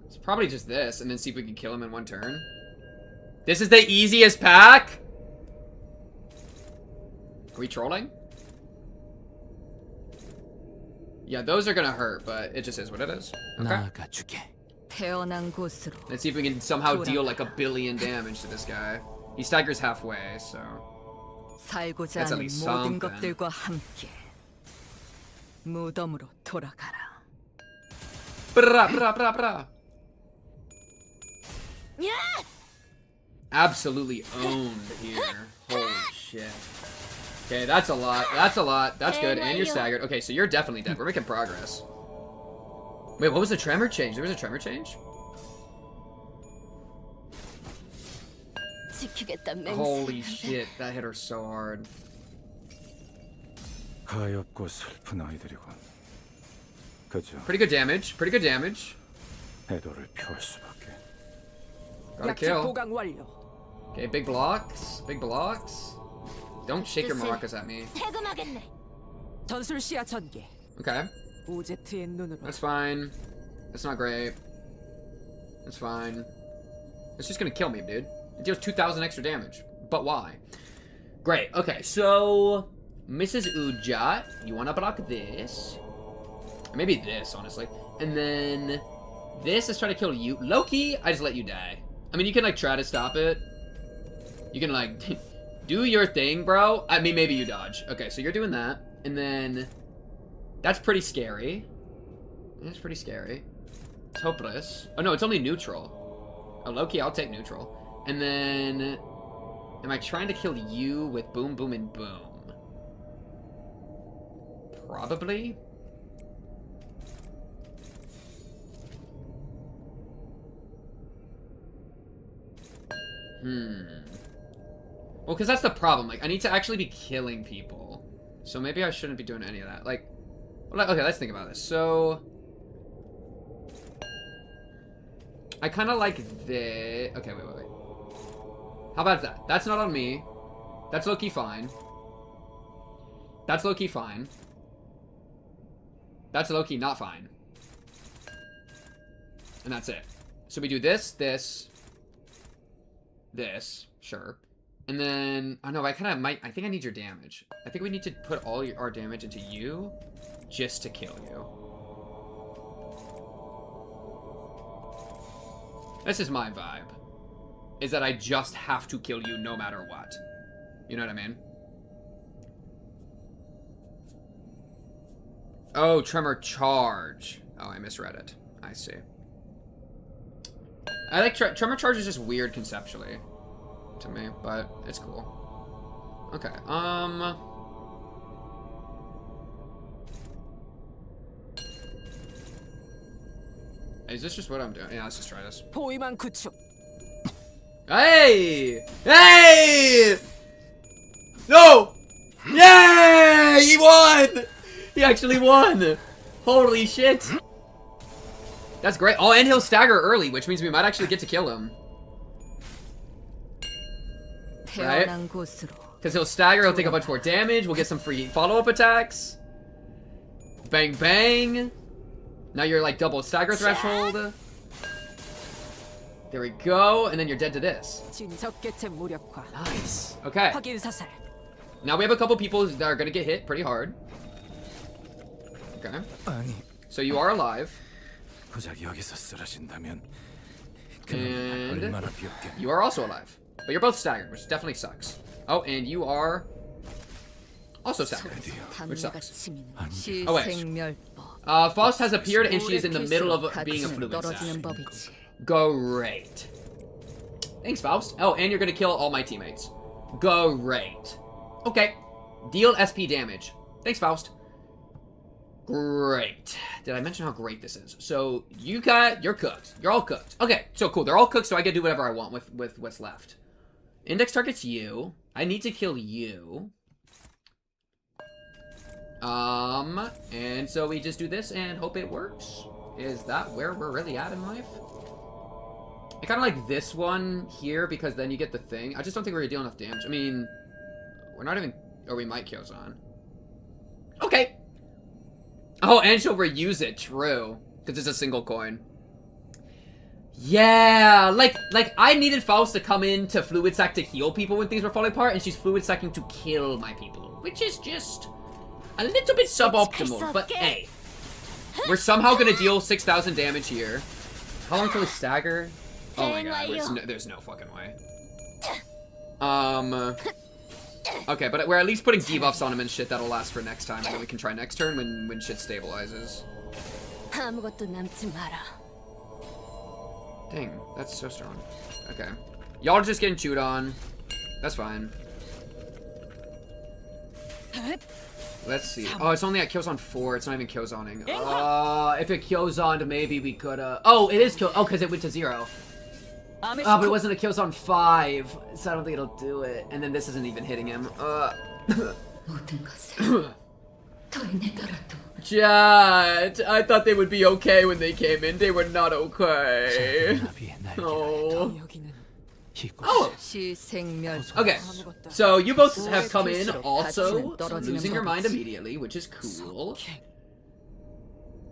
It's probably just this, and then see if we can kill him in one turn. This is the easiest pack? Are we trolling? Yeah, those are gonna hurt, but it just is what it is. Okay. 태어난 곳으로 Let's see if we can somehow deal like 1 billion damage to this guy. He staggers halfway, so... 살고자 That's at 하는 least 모든 something. 것들과 함께 무덤으로 돌아가라. Bra, bra, bra, bra. Absolutely owned here. Holy shit. Okay, that's a lot. That's a lot. That's good. And you're staggered. Okay, so you're definitely dead. We're making progress. Wait, what was the tremor change? There was a tremor change? Holy shit, that hit her so hard. 가엾고 슬픈 아이들이군. 그저 Pretty good damage. Pretty good damage. 애도를 표할 수밖에. Got a 약지 kill. 보강 완료. Okay, big blocks. Big blocks. Don't shake your maracas at me. 세금하겠네. 전술 시야 전개. Okay, 오제트의 눈으로. that's fine. That's not great. That's fine. It's just gonna kill me, dude. It deals 2,000 extra damage. But why? Great. Okay, so Mrs. Ujat, you wanna block this? Or maybe this, honestly. And then this is trying to kill you. Loki, I just let you die. I mean, you can like try to stop it. You can like do your thing, bro. I mean, maybe you dodge. Okay, so you're doing that. And then that's pretty scary. That's pretty scary. It's hopeless. Oh no, it's only neutral. Oh, Loki, I'll take neutral. And then am I trying to kill you with boom, boom, and boom? Probably. Well, because that's the problem. Like, I need to actually be killing people. So maybe I shouldn't be doing any of that. Like, well, okay, let's think about this. So I kind of like the... Okay, wait. How about that? That's not on me. That's low-key fine. That's low-key fine. That's low-key not fine. And that's it. So we do this, this, this, sure. And then, I know, I kind of might, I think I need your damage. I think we need to put all our damage into you just to kill you. This is my vibe. Is that I just have to kill you no matter what. You know what I mean? Oh, Tremor Charge. Oh, I misread it. I see. I like Tremor Charge is just weird conceptually to me, but it's cool. Okay, is this just what I'm doing? Yeah, let's just try this. 포위망 구축. Hey! Hey! No! Yay! He won! He actually won! Holy shit! That's great. Oh, and he'll stagger early, which means we might actually get to kill him. Right? Because he'll stagger, he'll take a bunch more damage, we'll get some free follow-up attacks. Bang, bang. Now you're like double stagger threshold. There we go, and then you're dead to this. 진적개체 무력화. Nice. Okay. 확인 사살. Now we have a couple people that are gonna get hit pretty hard. Okay. 아니, So you are alive. 고작 여기서 쓰러진다면 And 얼마나 비었겠니? you are also alive. But you're both staggered, which definitely sucks. Oh, and you are also staggered, which sucks. Oh, wait. Faust has appeared and she is in the middle of being a fluid sack. Great. Thanks, Faust. Oh, and you're gonna kill all my teammates. Great. Okay. Deal SP damage. Thanks, Faust. Great. Did I mention how great this is? So, you're cooked. You're all cooked. Okay, so cool. They're all cooked, so I can do whatever I want with what's left. Index target's you. I need to kill you. And so we just do this and hope it works. Is that where we're really at in life? I kind of like this one here because then you get the thing. I just don't think we're gonna deal enough damage. I mean, we're not even... Or we might Kyozan. Okay. Oh, and she'll reuse it. True. Because it's a single coin. Yeah. Like I needed Faust to come in to Fluid Sac to heal people when things were falling apart, and she's Fluid Sacking to kill my people. Which is just a little bit suboptimal. But hey. We're somehow going to deal 6,000 damage here. How long till we stagger? Oh my god, there's no fucking way. Okay, but we're at least putting debuffs on him and shit that'll last for next time, and then we can try next turn when shit stabilizes. Dang, that's so strong. Okay. Y'all are just getting chewed on. That's fine. Let's see. Oh, it's only at Kyozan 4. It's not even Kyozaning. If it Kyozaned, maybe we could, Oh, it is Oh, because it went to 0. Oh, but it wasn't a Kyozan 5, so I don't think it'll do it. And then this isn't even hitting him. Chat, I thought they would be okay when they came in. They were not okay. Oh. Oh! Okay, so you both have come in also, losing your mind immediately, which is cool.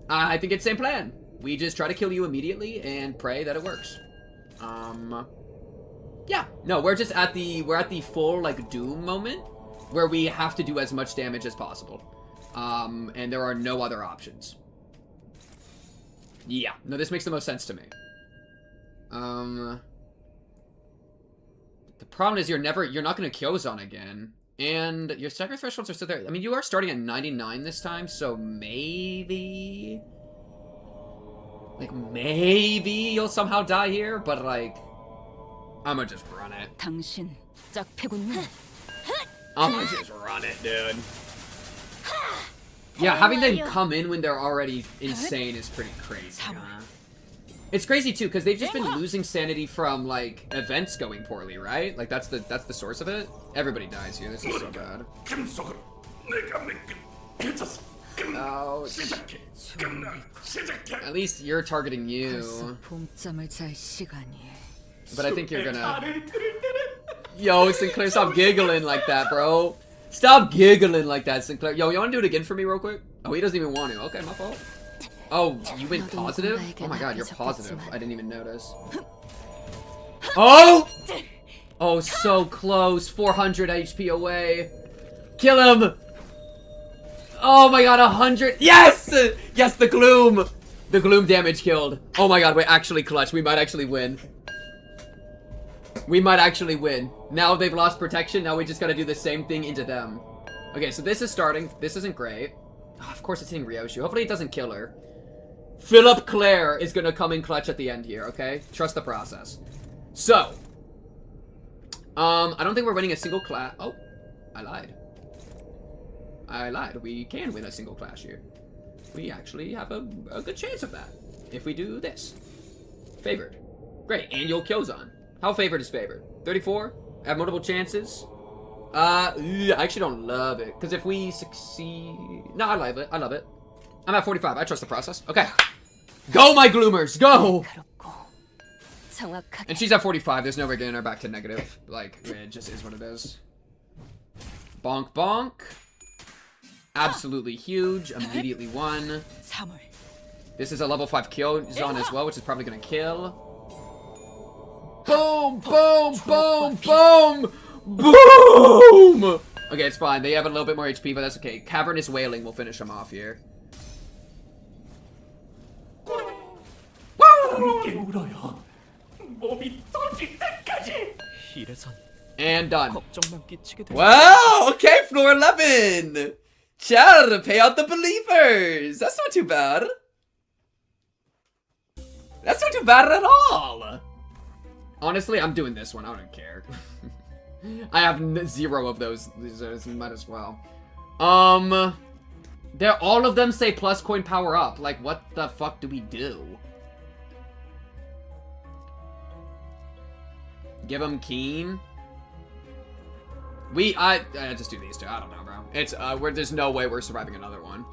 I think it's the same plan. We just try to kill you immediately and pray that it works. Yeah, no, we're at the full, like, Doom moment, where we have to do as much damage as possible. And there are no other options. Yeah, no, this makes the most sense to me. The problem is you're not going to Kyozan again. And your stagger thresholds are still there. I mean, you are starting at 99 this time, so maybe... Like, maybe you'll somehow die here, but, like... I'm gonna just run it. I'm gonna just run it, dude. Yeah, having them come in when they're already insane is pretty crazy, huh? It's crazy too, because they've just been losing sanity from, like, events going poorly, right? Like, that's the source of it. Everybody dies here. This is so bad. Oh, at least you're targeting you. But I think you're gonna... Yo, Sinclair, stop giggling like that, bro. Stop giggling like that, Sinclair. Yo, you wanna do it again for me real quick? Oh, he doesn't even want to. Okay, my fault. Oh, you went positive? Oh my god, you're positive. I didn't even notice. Oh! Oh, so close. 400 HP away. Kill him! Oh my god, 100. Yes! Yes, the gloom! The gloom damage killed. Oh my god, we're actually clutch. We might actually win. We might actually win. Now they've lost protection. Now we just gotta do the same thing into them. Okay, so this is starting. This isn't great. Oh, of course it's hitting Ryoshu. Hopefully it doesn't kill her. Philip Claire is gonna come in clutch at the end here, okay? Trust the process. So. I don't think we're winning a single clash. Oh, I lied. I lied. We can win a single clash here. We actually have a good chance of that. If we do this. Favored. Great, and you'll Kyozan. How favored is favored? 34? Have multiple chances? I actually don't love it. Because if we succeed... No, I love it. I love it. I'm at 45. I trust the process. Okay. Go, my gloomers! Go! And she's at 45. There's no way getting her back to negative. Like, it just is what it is. Bonk, bonk. Absolutely huge. Immediately won. This is a level 5 Kyozan as well, which is probably going to kill. Boom! Boom! Boom! Boom! Boom! Okay, it's fine. They have a little bit more HP, but that's okay. Cavernous Wailing will finish them off here. And done. Wow! Okay, floor 11! Char, pay out the believers! That's not too bad. That's not too bad at all. Honestly, I'm doing this one. I don't care. I have 0 of those. These might as well. They're all of them say plus coin power up. Like, what the fuck do we do? Give them keen. I just do these two. I don't know, bro. It's there's no way we're surviving another one.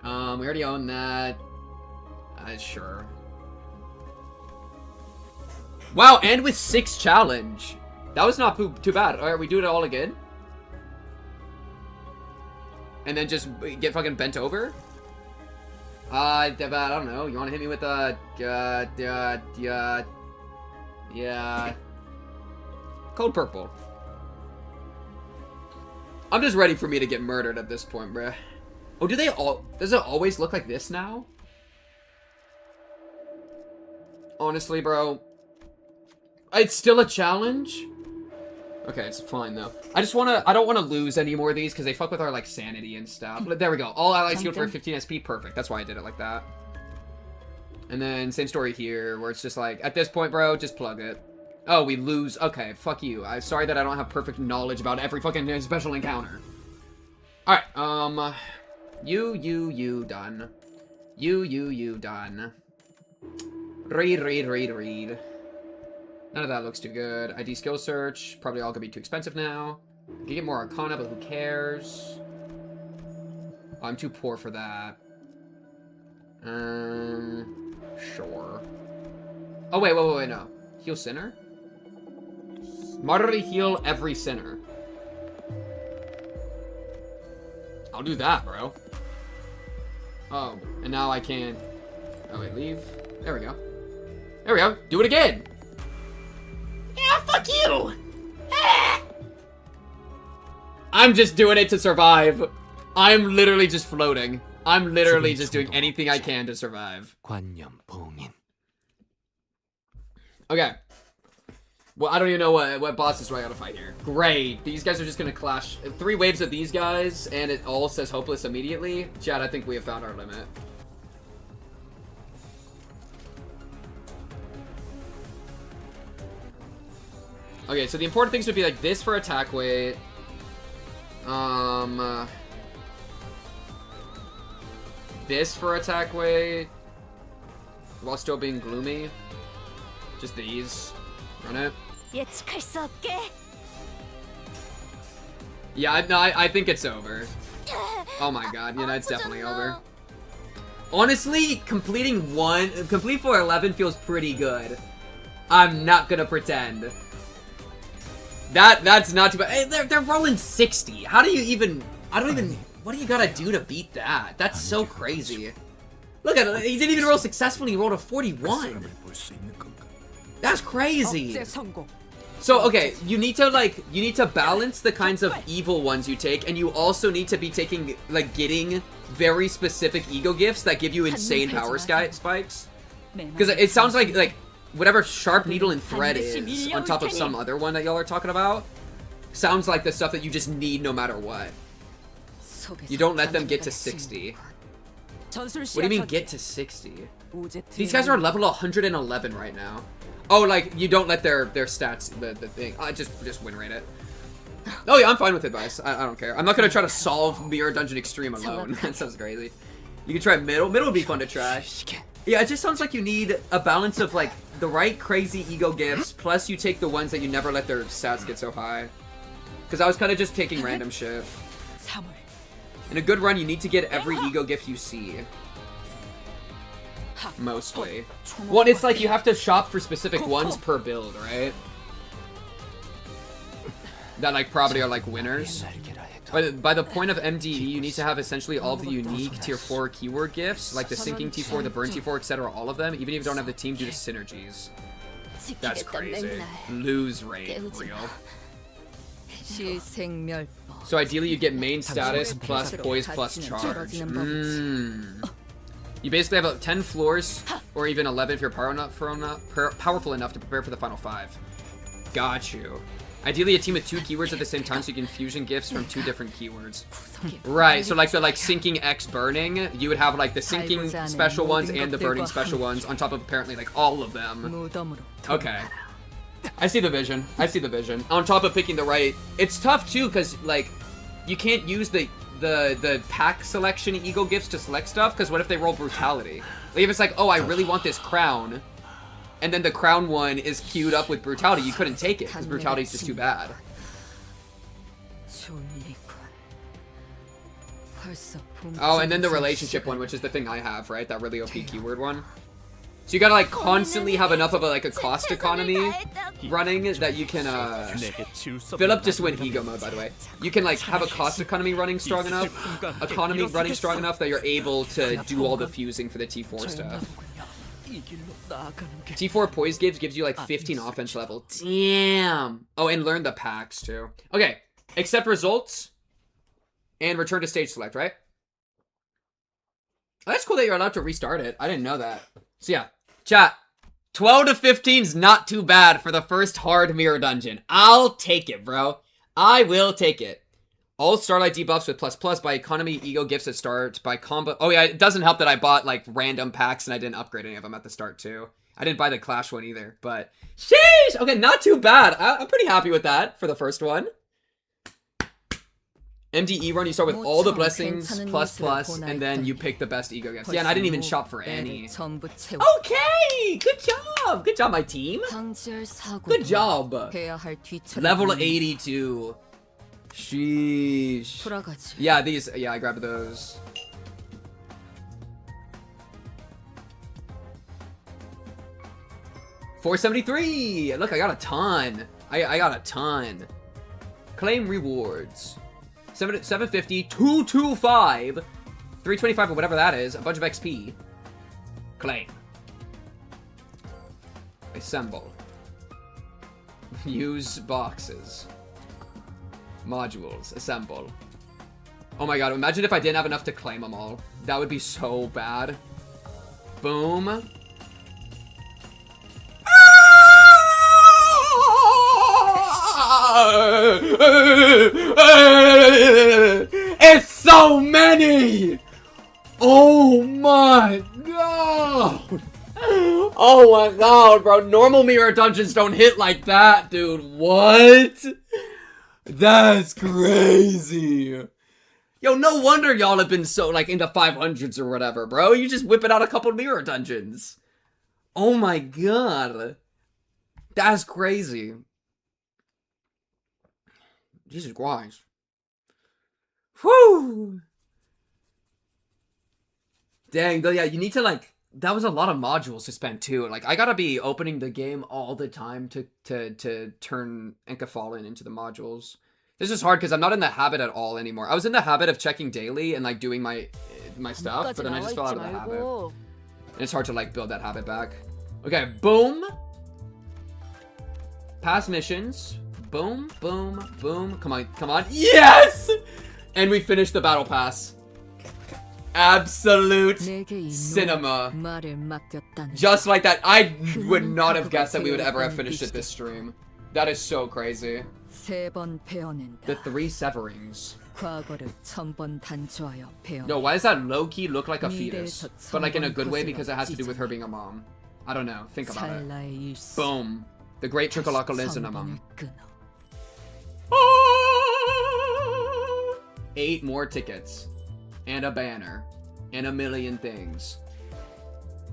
We already own that. Sure. Wow, and with 6 challenge. That was not too bad. Alright, we do it all again. And then just get fucking bent over? I don't know. You want to hit me with a... yeah. Code purple. I'm just ready for me to get murdered at this point, bruh. Oh, do they all... Does it always look like this now? Honestly, bro. It's still a challenge? Okay, it's fine, though. I don't want to lose any more of these, because they fuck with our, like, sanity and stuff. But there we go. All allies healed for 15 SP. Perfect. That's why I did it like that. And then, same story here, where it's just like, at this point, bro, just plug it. Oh, we lose. Okay, fuck you. I'm sorry that I don't have perfect knowledge about every fucking special encounter. Alright, you, done. You, done. Read. None of that looks too good. ID skill search. Probably all gonna be too expensive now. I can get more Arcana, but who cares? Oh, I'm too poor for that. Sure. Oh, wait, no. Heal Sinner? Moderately heal every Sinner. I'll do that, bro. Oh, and now I can't... Oh, wait, leave. There we go. There we go. Do it again! Yeah, fuck you! I'm just doing it to survive. I'm literally just floating. I'm literally just doing anything I can to survive. Okay. Well, I don't even know what bosses do I gotta fight here. Great. These guys are just gonna clash. 3 waves of these guys, and it all says hopeless immediately. Chad, I think we have found our limit. Okay, so the important things would be like this for attack weight. This for attack weight. While still being gloomy. Just these. Run it. Yeah, no, I think it's over. Oh my god, yeah, it's definitely over. Honestly, complete 411 feels pretty good. I'm not gonna pretend. That's not too bad. Hey, they're rolling 60. How do you even... What do you gotta do to beat that? That's so crazy. Look at it. He didn't even roll successfully. He rolled a 41. That's crazy. So, okay, you need to balance the kinds of evil ones you take, and you also need to be taking, like, getting very specific ego gifts that give you insane power spikes. Because it sounds like, whatever Sharp Needle and Thread is, on top of some other one that y'all are talking about, sounds like the stuff that you just need no matter what. You don't let them get to 60. What do you mean get to 60? These guys are level 111 right now. Oh, like, you don't let their stats, the thing. Just win rate it. Oh yeah, I'm fine with advice. I don't care. I'm not gonna try to solve Mirror Dungeon Extreme alone. That sounds crazy. You can try middle. Middle would be fun to try. Yeah, it just sounds like you need a balance of, like, the right crazy ego gifts, plus you take the ones that you never let their stats get so high. Because I was kind of just taking random shit. In a good run, you need to get every ego gift you see. Mostly. Well, it's like you have to shop for specific ones per build, right? That, like, probably are, like, winners. By the point of MDE, you need to have essentially all of the unique tier 4 keyword gifts, like the Sinking T4, the Burn T4, etc., all of them, even if you don't have the team due to synergies. That's crazy. Lose rate, real. So ideally you get main status plus poise plus charge. You basically have 10 floors, or even 11 if you're powerful enough to prepare for the final 5. Got you. Ideally, a team with 2 keywords at the same time so you can fusion gifts from 2 different keywords. Right, so like the sinking X burning, you would have like the sinking special ones and the burning special ones on top of apparently like all of them. Okay. I see the vision. I see the vision. On top of picking the right, it's tough too because like you can't use the pack selection ego gifts to select stuff because what if they roll brutality? Like if it's like, oh, I really want this crown, and then the crown one is queued up with brutality, you couldn't take it because brutality is just too bad. Oh, and then the relationship one, which is the thing I have, right? That really OP keyword one. So you gotta like constantly have enough of a cost economy running that you can Philip just went ego mode, by the way. You can like have a cost economy running strong enough, that you're able to do all the fusing for the T4 stuff. T4 poise gives you like 15 offense level. Damn. Oh, and learn the packs too. Okay, accept results and return to stage select, right? Oh, that's cool that you're allowed to restart it. I didn't know that. So yeah, chat, 12 to 15 is not too bad for the first hard mirror dungeon. I'll take it, bro. I will take it. All Starlight debuffs with ++ by economy ego gifts at start by combo. Oh yeah, it doesn't help that I bought like random packs and I didn't upgrade any of them at the start too. I didn't buy the Clash one either, but sheesh. Okay, not too bad. I'm pretty happy with that for the first one. MDE run, you start with all the blessings ++, and then you pick the best ego gifts. Yeah, and I didn't even shop for any. Okay, good job. Good job, my team. Good job. Level 82. Sheesh. Yeah, these. Yeah, I grabbed those. $473. Look, I got a ton. I got a ton. Claim rewards. 750, 225, 325 or whatever that is, a bunch of XP. Claim. Assemble. Use boxes. Modules. Assemble. Oh my god, imagine if I didn't have enough to claim them all. That would be so bad. Boom. It's so many! Oh my god! Oh my god, bro. Normal mirror dungeons don't hit like that, dude. What? That's crazy. Yo, no wonder y'all have been so, like, into 500s or whatever, bro. You just whipping out a couple mirror dungeons. Oh my god. That's crazy. Jesus Christ. Whew. Dang, though, yeah, you need to, like, that was a lot of modules to spend, too. Like, I gotta be opening the game all the time to turn Fallen into the modules. This is hard because I'm not in the habit at all anymore. I was in the habit of checking daily and, like, doing my stuff, but then I just fell out of the habit. And it's hard to, like, build that habit back. Okay, boom. Past missions. Boom, boom, boom. Come on, come on. Yes! And we finished the battle pass. Absolute cinema. Just like that. I would not have guessed that we would ever have finished it this stream. That is so crazy. The 3 severings. No, why does that low-key look like a fetus? But like in a good way because it has to do with her being a mom. I don't know. Think about it. Boom. The great Tricolocalism. 8 more tickets. And a banner. And a million things.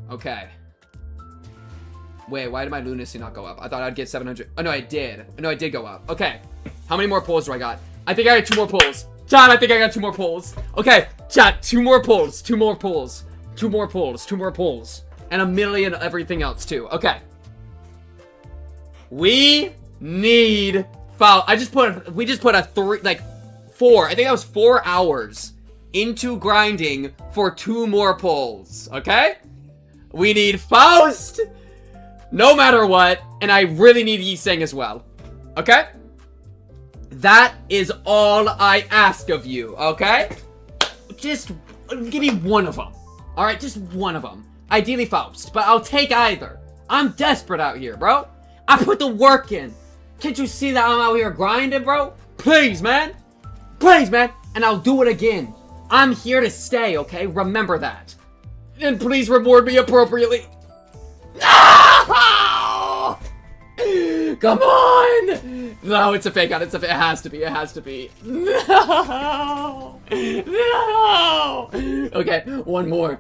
Okay. Wait, why did my lunacy not go up? I thought I'd get 700. Oh, no, I did. No, I did go up. Okay. How many more pulls do I got? I think I got 2 more pulls. Chat, I think I got 2 more pulls. Okay, chat, 2 more pulls. 2 more pulls. 2 more pulls. 2 more pulls. And a million everything else, too. Okay. We need foul. We just put a 4. I think that was 4 hours into grinding for 2 more pulls. Okay? We need Faust no matter what, and I really need Yi-Sang as well. Okay? That is all I ask of you, okay? Just give me one of them. Alright, just one of them. Ideally Faust, but I'll take either. I'm desperate out here, bro. I put the work in. Can't you see that I'm out here grinding, bro? Please, man. Please, man. And I'll do it again. I'm here to stay, okay? Remember that. And please reward me appropriately. No! Come on! No, it's a fake out. It has to be. It has to be. No! No! Okay, one more.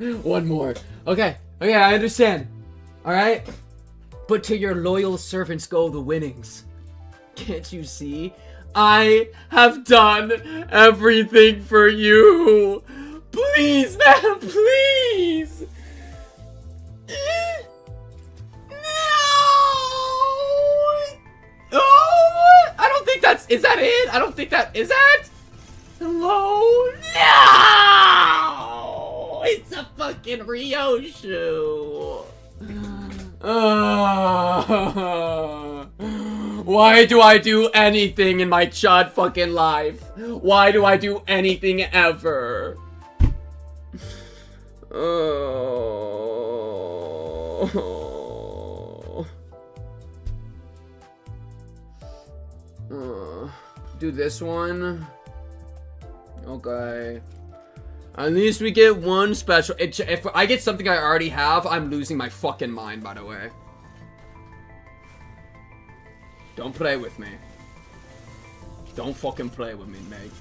Okay, I understand. Alright? But to your loyal servants go the winnings. Can't you see? I have done everything for you. Please, man, please. No. Oh, I don't think that's. Is that it? I don't think that is that. Hello. No. It's a fucking Ryoshu. Why do I do anything in my chud fucking life? Why do I do anything ever? Do this one. Okay. At least we get one special. If I get something I already have, I'm losing my fucking mind, by the way. Don't play with me. Don't fucking play with me, mate.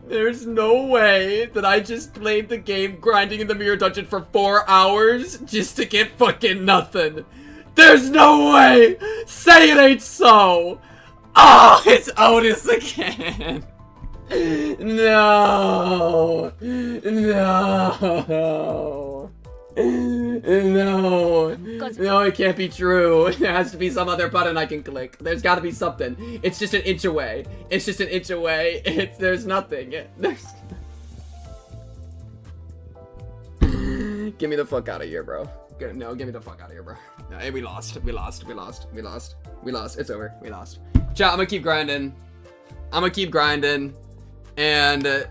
There's no way that I just played the game grinding in the mirror dungeon for 4 hours just to get fucking nothing. There's no way! Say it ain't so! Oh, it's Otis again! No! No! No, it can't be true. There has to be some other button I can click. There's gotta be something. It's just an inch away. It's just an inch away. There's nothing. Get me the fuck out of here, bro. No, get me the fuck out of here, bro. No, hey, we lost. We lost. It's over. We lost. Chat, I'm gonna keep grinding. And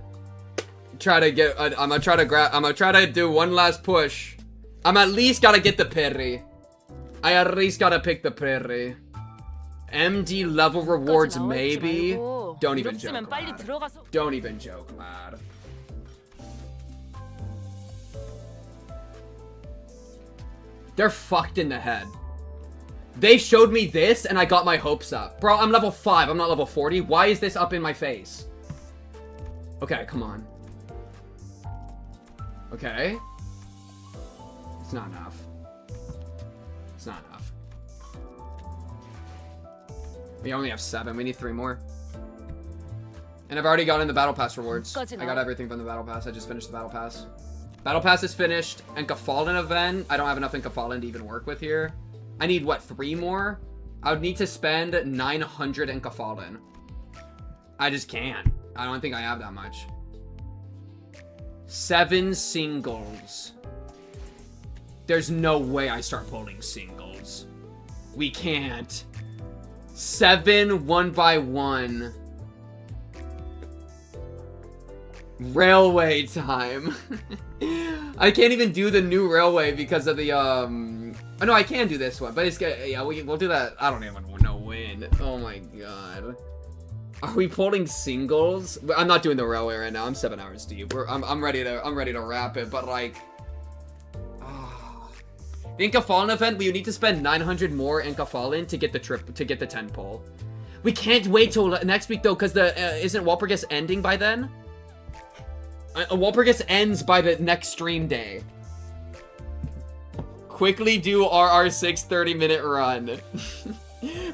try to get. I'm gonna try to do one last push. I'm at least gotta get the parry. I at least gotta pick the parry. MD level rewards, maybe. Don't even joke, lad. Don't even joke, lad. They're fucked in the head. They showed me this and I got my hopes up. Bro, I'm level 5. I'm not level 40. Why is this up in my face? Okay, come on. Okay. It's not enough. It's not enough. We only have 7. We need 3 more. And I've already gotten the battle pass rewards. I got everything from the battle pass. I just finished the battle pass. Battle pass is finished. Inca Fallen event. I don't have enough Inca Fallen to even work with here. I need, what, 3 more? I would need to spend 900 Inca Fallen. I just can't. I don't think I have that much. 7 singles. There's no way I start pulling singles. We can't. 7 1 by 1. Railway time. I can't even do the new railway because of the oh no, I can do this one, but it's good. Yeah, we'll do that. I don't even know when. Oh my god. Are we pulling singles? I'm not doing the railway right now. I'm 7 hours deep. I'm ready to wrap it, but like the Inca Fallen event, we need to spend 900 more Inca Fallen to get the 10 pull. We can't wait till next week though, because the isn't Walpurgis ending by then? Walpurgis ends by the next stream day. Quickly do RR6 30-minute run.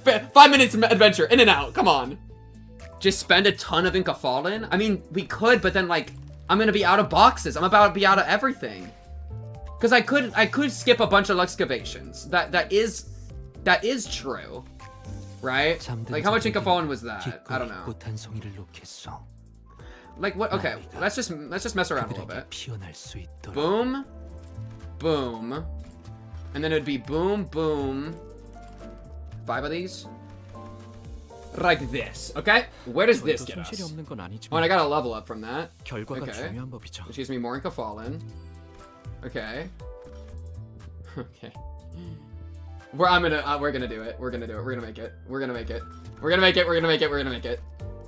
5 minutes adventure, in and out, come on. Just spend a ton of Inca Fallen? I mean, we could, but then like, I'm gonna be out of boxes. I'm about to be out of everything. Cause I could skip a bunch of excavations. That is true. Right? Like how much Inca Fallen was that? I don't know. Like what? Okay, let's just mess around a little bit. Boom, boom, and then it'd be boom, boom. 5 of these, like this. Okay, where does this get us? Oh, and I got a level up from that. Okay, which gives me more Inca Fallen. Okay, Okay. We're gonna do it. We're gonna do it. We're gonna make it. We're gonna make it. We're gonna make it. We're gonna make it. We're gonna make it.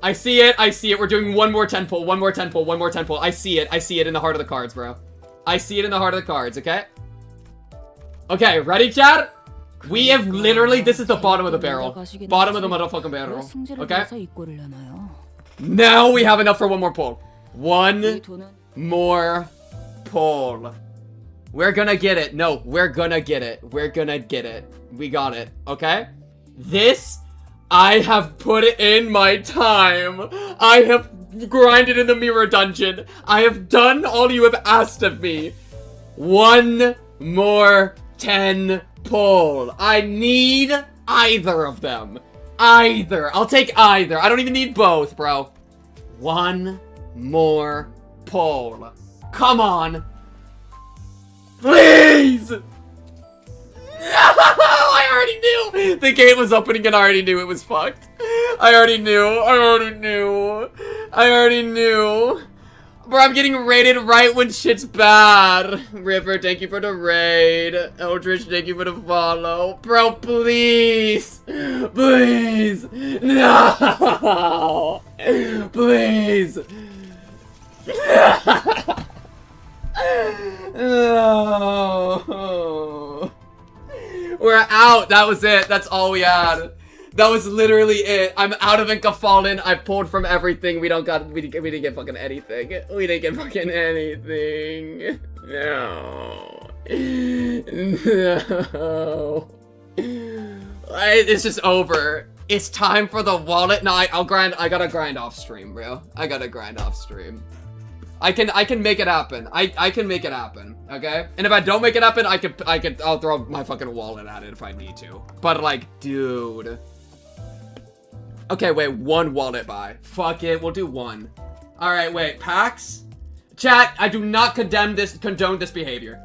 I see it. I see it. We're doing one more 10 pull. One more 10 pull. One more 10 pull. I see it. I see it in the heart of the cards, bro. I see it in the heart of the cards, okay? Okay, ready, Chad? We have literally, this is the bottom of the barrel. Bottom of the motherfucking barrel. Okay? Now we have enough for one more pull. One more pull. We're gonna get it. No, we're gonna get it. We're gonna get it. We got it, okay? This, I have put it in my time. I have grinded in the mirror dungeon. I have done all you have asked of me. One more 10 pull. I need either of them. Either. I'll take either. I don't even need both, bro. One more pull. Come on. Please! No! I already knew! The gate was opening and I already knew it was fucked. I already knew. Bro, I'm getting raided right when shit's bad. River, thank you for the raid. Eldritch, thank you for the follow. Bro, please. Please. No. Please. No. We're out. That was it. That's all we had. That was literally it. I'm out of Inca Fallen. I pulled from everything. We didn't get fucking anything. We didn't get fucking anything. No. No. It's just over. It's time for the wallet. No, I'll grind. I gotta grind off stream, bro. I gotta grind off stream. I can make it happen. I can make it happen, okay? And if I don't make it happen, I'll throw my fucking wallet at it if I need to. But like, dude. Okay, wait, one wallet buy. Fuck it, we'll do one. Alright, wait, packs? Chat, I do not condone this behavior.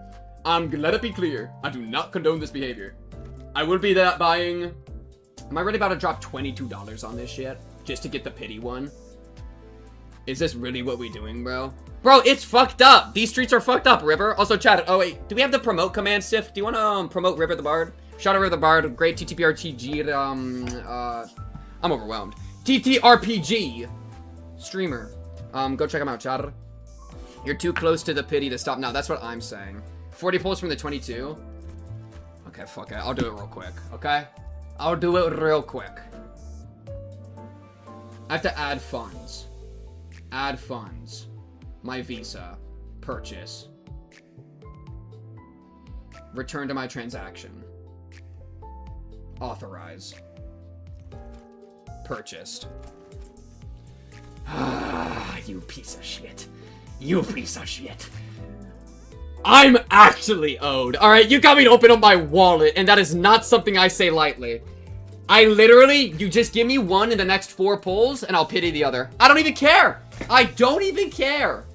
Let it be clear. I do not condone this behavior. I will be buying... Am I really about to drop $22 on this shit? Just to get the pity one? Is this really what we doing, bro? Bro, it's fucked up. These streets are fucked up, River. Also, chat. Oh, wait. Do we have the promote command, Sif? Do you want to promote River the Bard? Shout out River the Bard. Great TTPRTG. I'm overwhelmed. TTRPG streamer. Go check him out, chat. You're too close to the pity to stop now. That's what I'm saying. 40 pulls from the 22. Okay, fuck it. I'll do it real quick, okay? I'll do it real quick. I have to add funds. Add funds. My Visa. Purchase. Return to my transaction. Authorize. Purchased. Ah, you piece of shit. You piece of shit. I'm actually owed. Alright, you got me to open up my wallet, and that is not something I say lightly. I literally, you just give me one in the next 4 pulls, and I'll pity the other. I don't even care. I don't even care.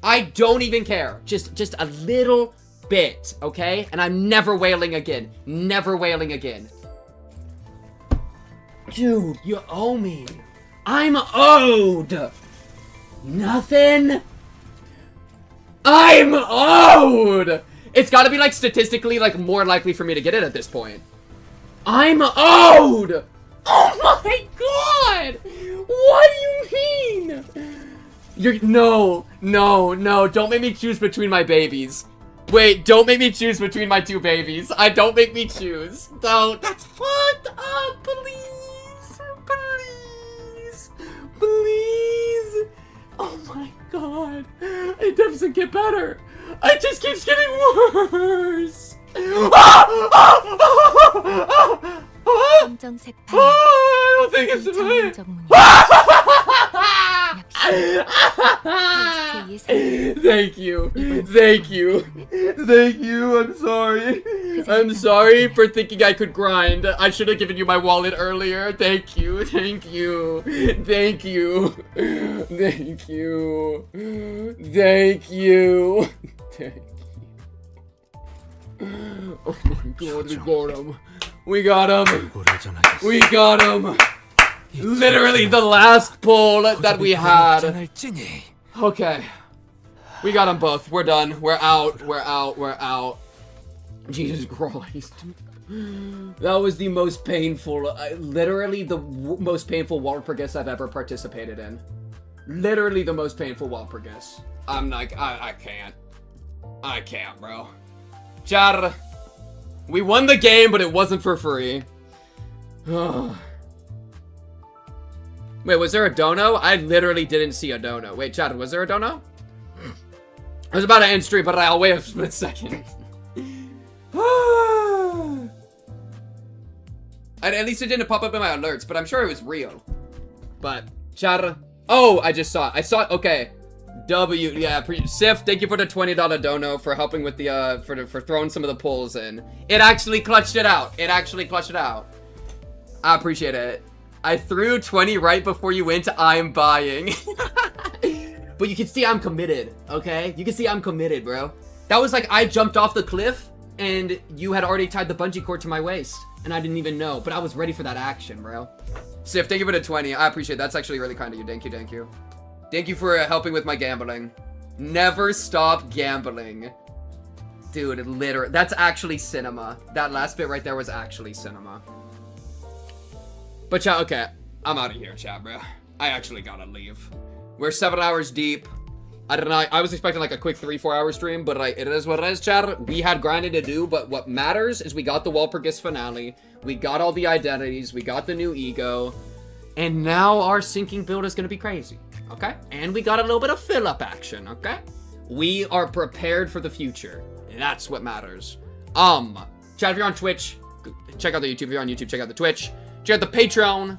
I don't even care. Just a little bit, okay? And I'm never wailing again. Never wailing again. Dude, you owe me. I'm owed. Nothing. I'm owed. It's gotta be like statistically like more likely for me to get it at this point. I'm owed. Oh my god. What do you mean? No, don't make me choose between my babies. Wait, don't make me choose between my 2 babies. Don't make me choose. No, that's fucked up. Please. Please. Oh my god. It doesn't get better. It just keeps getting worse. I don't think it's me. Thank you. I'm sorry for thinking I could grind. I should have given you my wallet earlier. Thank you. Oh my god, we got him. Literally the last pull that we had. Okay. We got them both. We're done. We're out. Jesus Christ. That was the most painful, literally the most painful Walpurgis I've ever participated in. Literally the most painful Walpurgis. I'm like, I can't. I can't, bro. Chat, we won the game, but it wasn't for free. Wait, was there a dono? I literally didn't see a dono. Wait, chat, was there a dono? I was about to end stream, but I'll wait a split second. At least it didn't pop up in my alerts, but I'm sure it was real. But, chat. Oh, I just saw it. I saw it. Okay. Yeah, Sif, thank you for the $20 dono for helping with the, for throwing some of the polls in. It actually clutched it out. It actually clutched it out. I appreciate it. I threw 20 right before you went to I'm buying. But you can see I'm committed, okay? You can see I'm committed, bro. That was like I jumped off the cliff and you had already tied the bungee cord to my waist. And I didn't even know, but I was ready for that action, bro. Sif, thank you for the 20. I appreciate it. That's actually really kind of you. Thank you, thank you. Thank you for helping with my gambling. Never stop gambling. Dude, literally, that's actually cinema. That last bit right there was actually cinema. But chat, okay, I'm out of here, chat, bro. I actually gotta leave. We're 7 hours deep. I don't know, I was expecting like a quick 3-4 hour stream, but it is what it is, chat. We had grinding to do, but what matters is we got the Walpurgis finale, we got all the identities, we got the new ego, and now our sinking build is gonna be crazy, okay? And we got a little bit of fill-up action, okay? We are prepared for the future. That's what matters. Chat, if you're on Twitch, check out the YouTube. If you're on YouTube, check out the Twitch. Check out the Patreon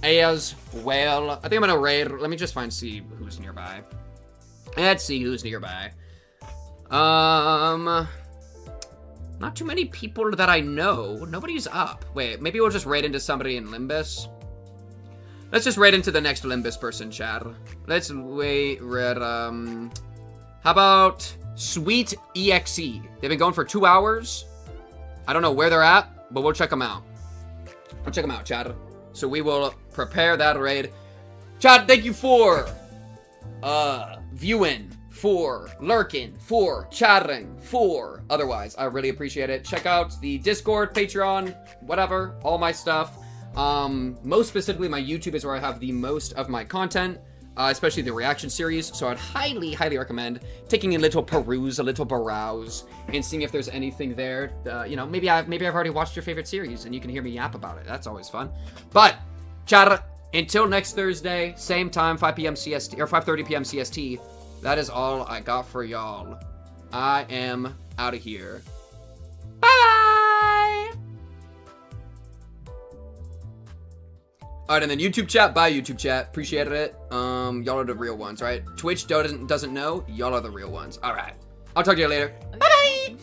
as well. I think I'm gonna raid. Let me just see who's nearby. Let's see who's nearby. Not too many people that I know. Nobody's up. Wait, maybe we'll just raid into somebody in Limbus. Let's just raid into the next Limbus person, chat. Let's wait. How about Sweet EXE? They've been going for 2 hours. I don't know where they're at, but we'll check them out. We'll check them out, chat. So we will prepare that raid. Chat, thank you for viewing, for lurking, for chatting, for otherwise. I really appreciate it. Check out the Discord, Patreon, whatever, all my stuff. Most specifically, my YouTube is where I have the most of my content, especially the reaction series. So I'd highly, highly recommend taking a little peruse, a little browse, and seeing if there's anything there. You know, maybe I've already watched your favorite series, and you can hear me yap about it. That's always fun. But chat, until next Thursday, same time, 5 p.m. CST, or 5:30 p.m. CST, that is all I got for y'all. I am out of here. Bye! Alright, and then YouTube chat, bye YouTube chat. Appreciated it. Y'all are the real ones, right? Twitch doesn't know, y'all are the real ones. Alright. I'll talk to you later. Bye-bye!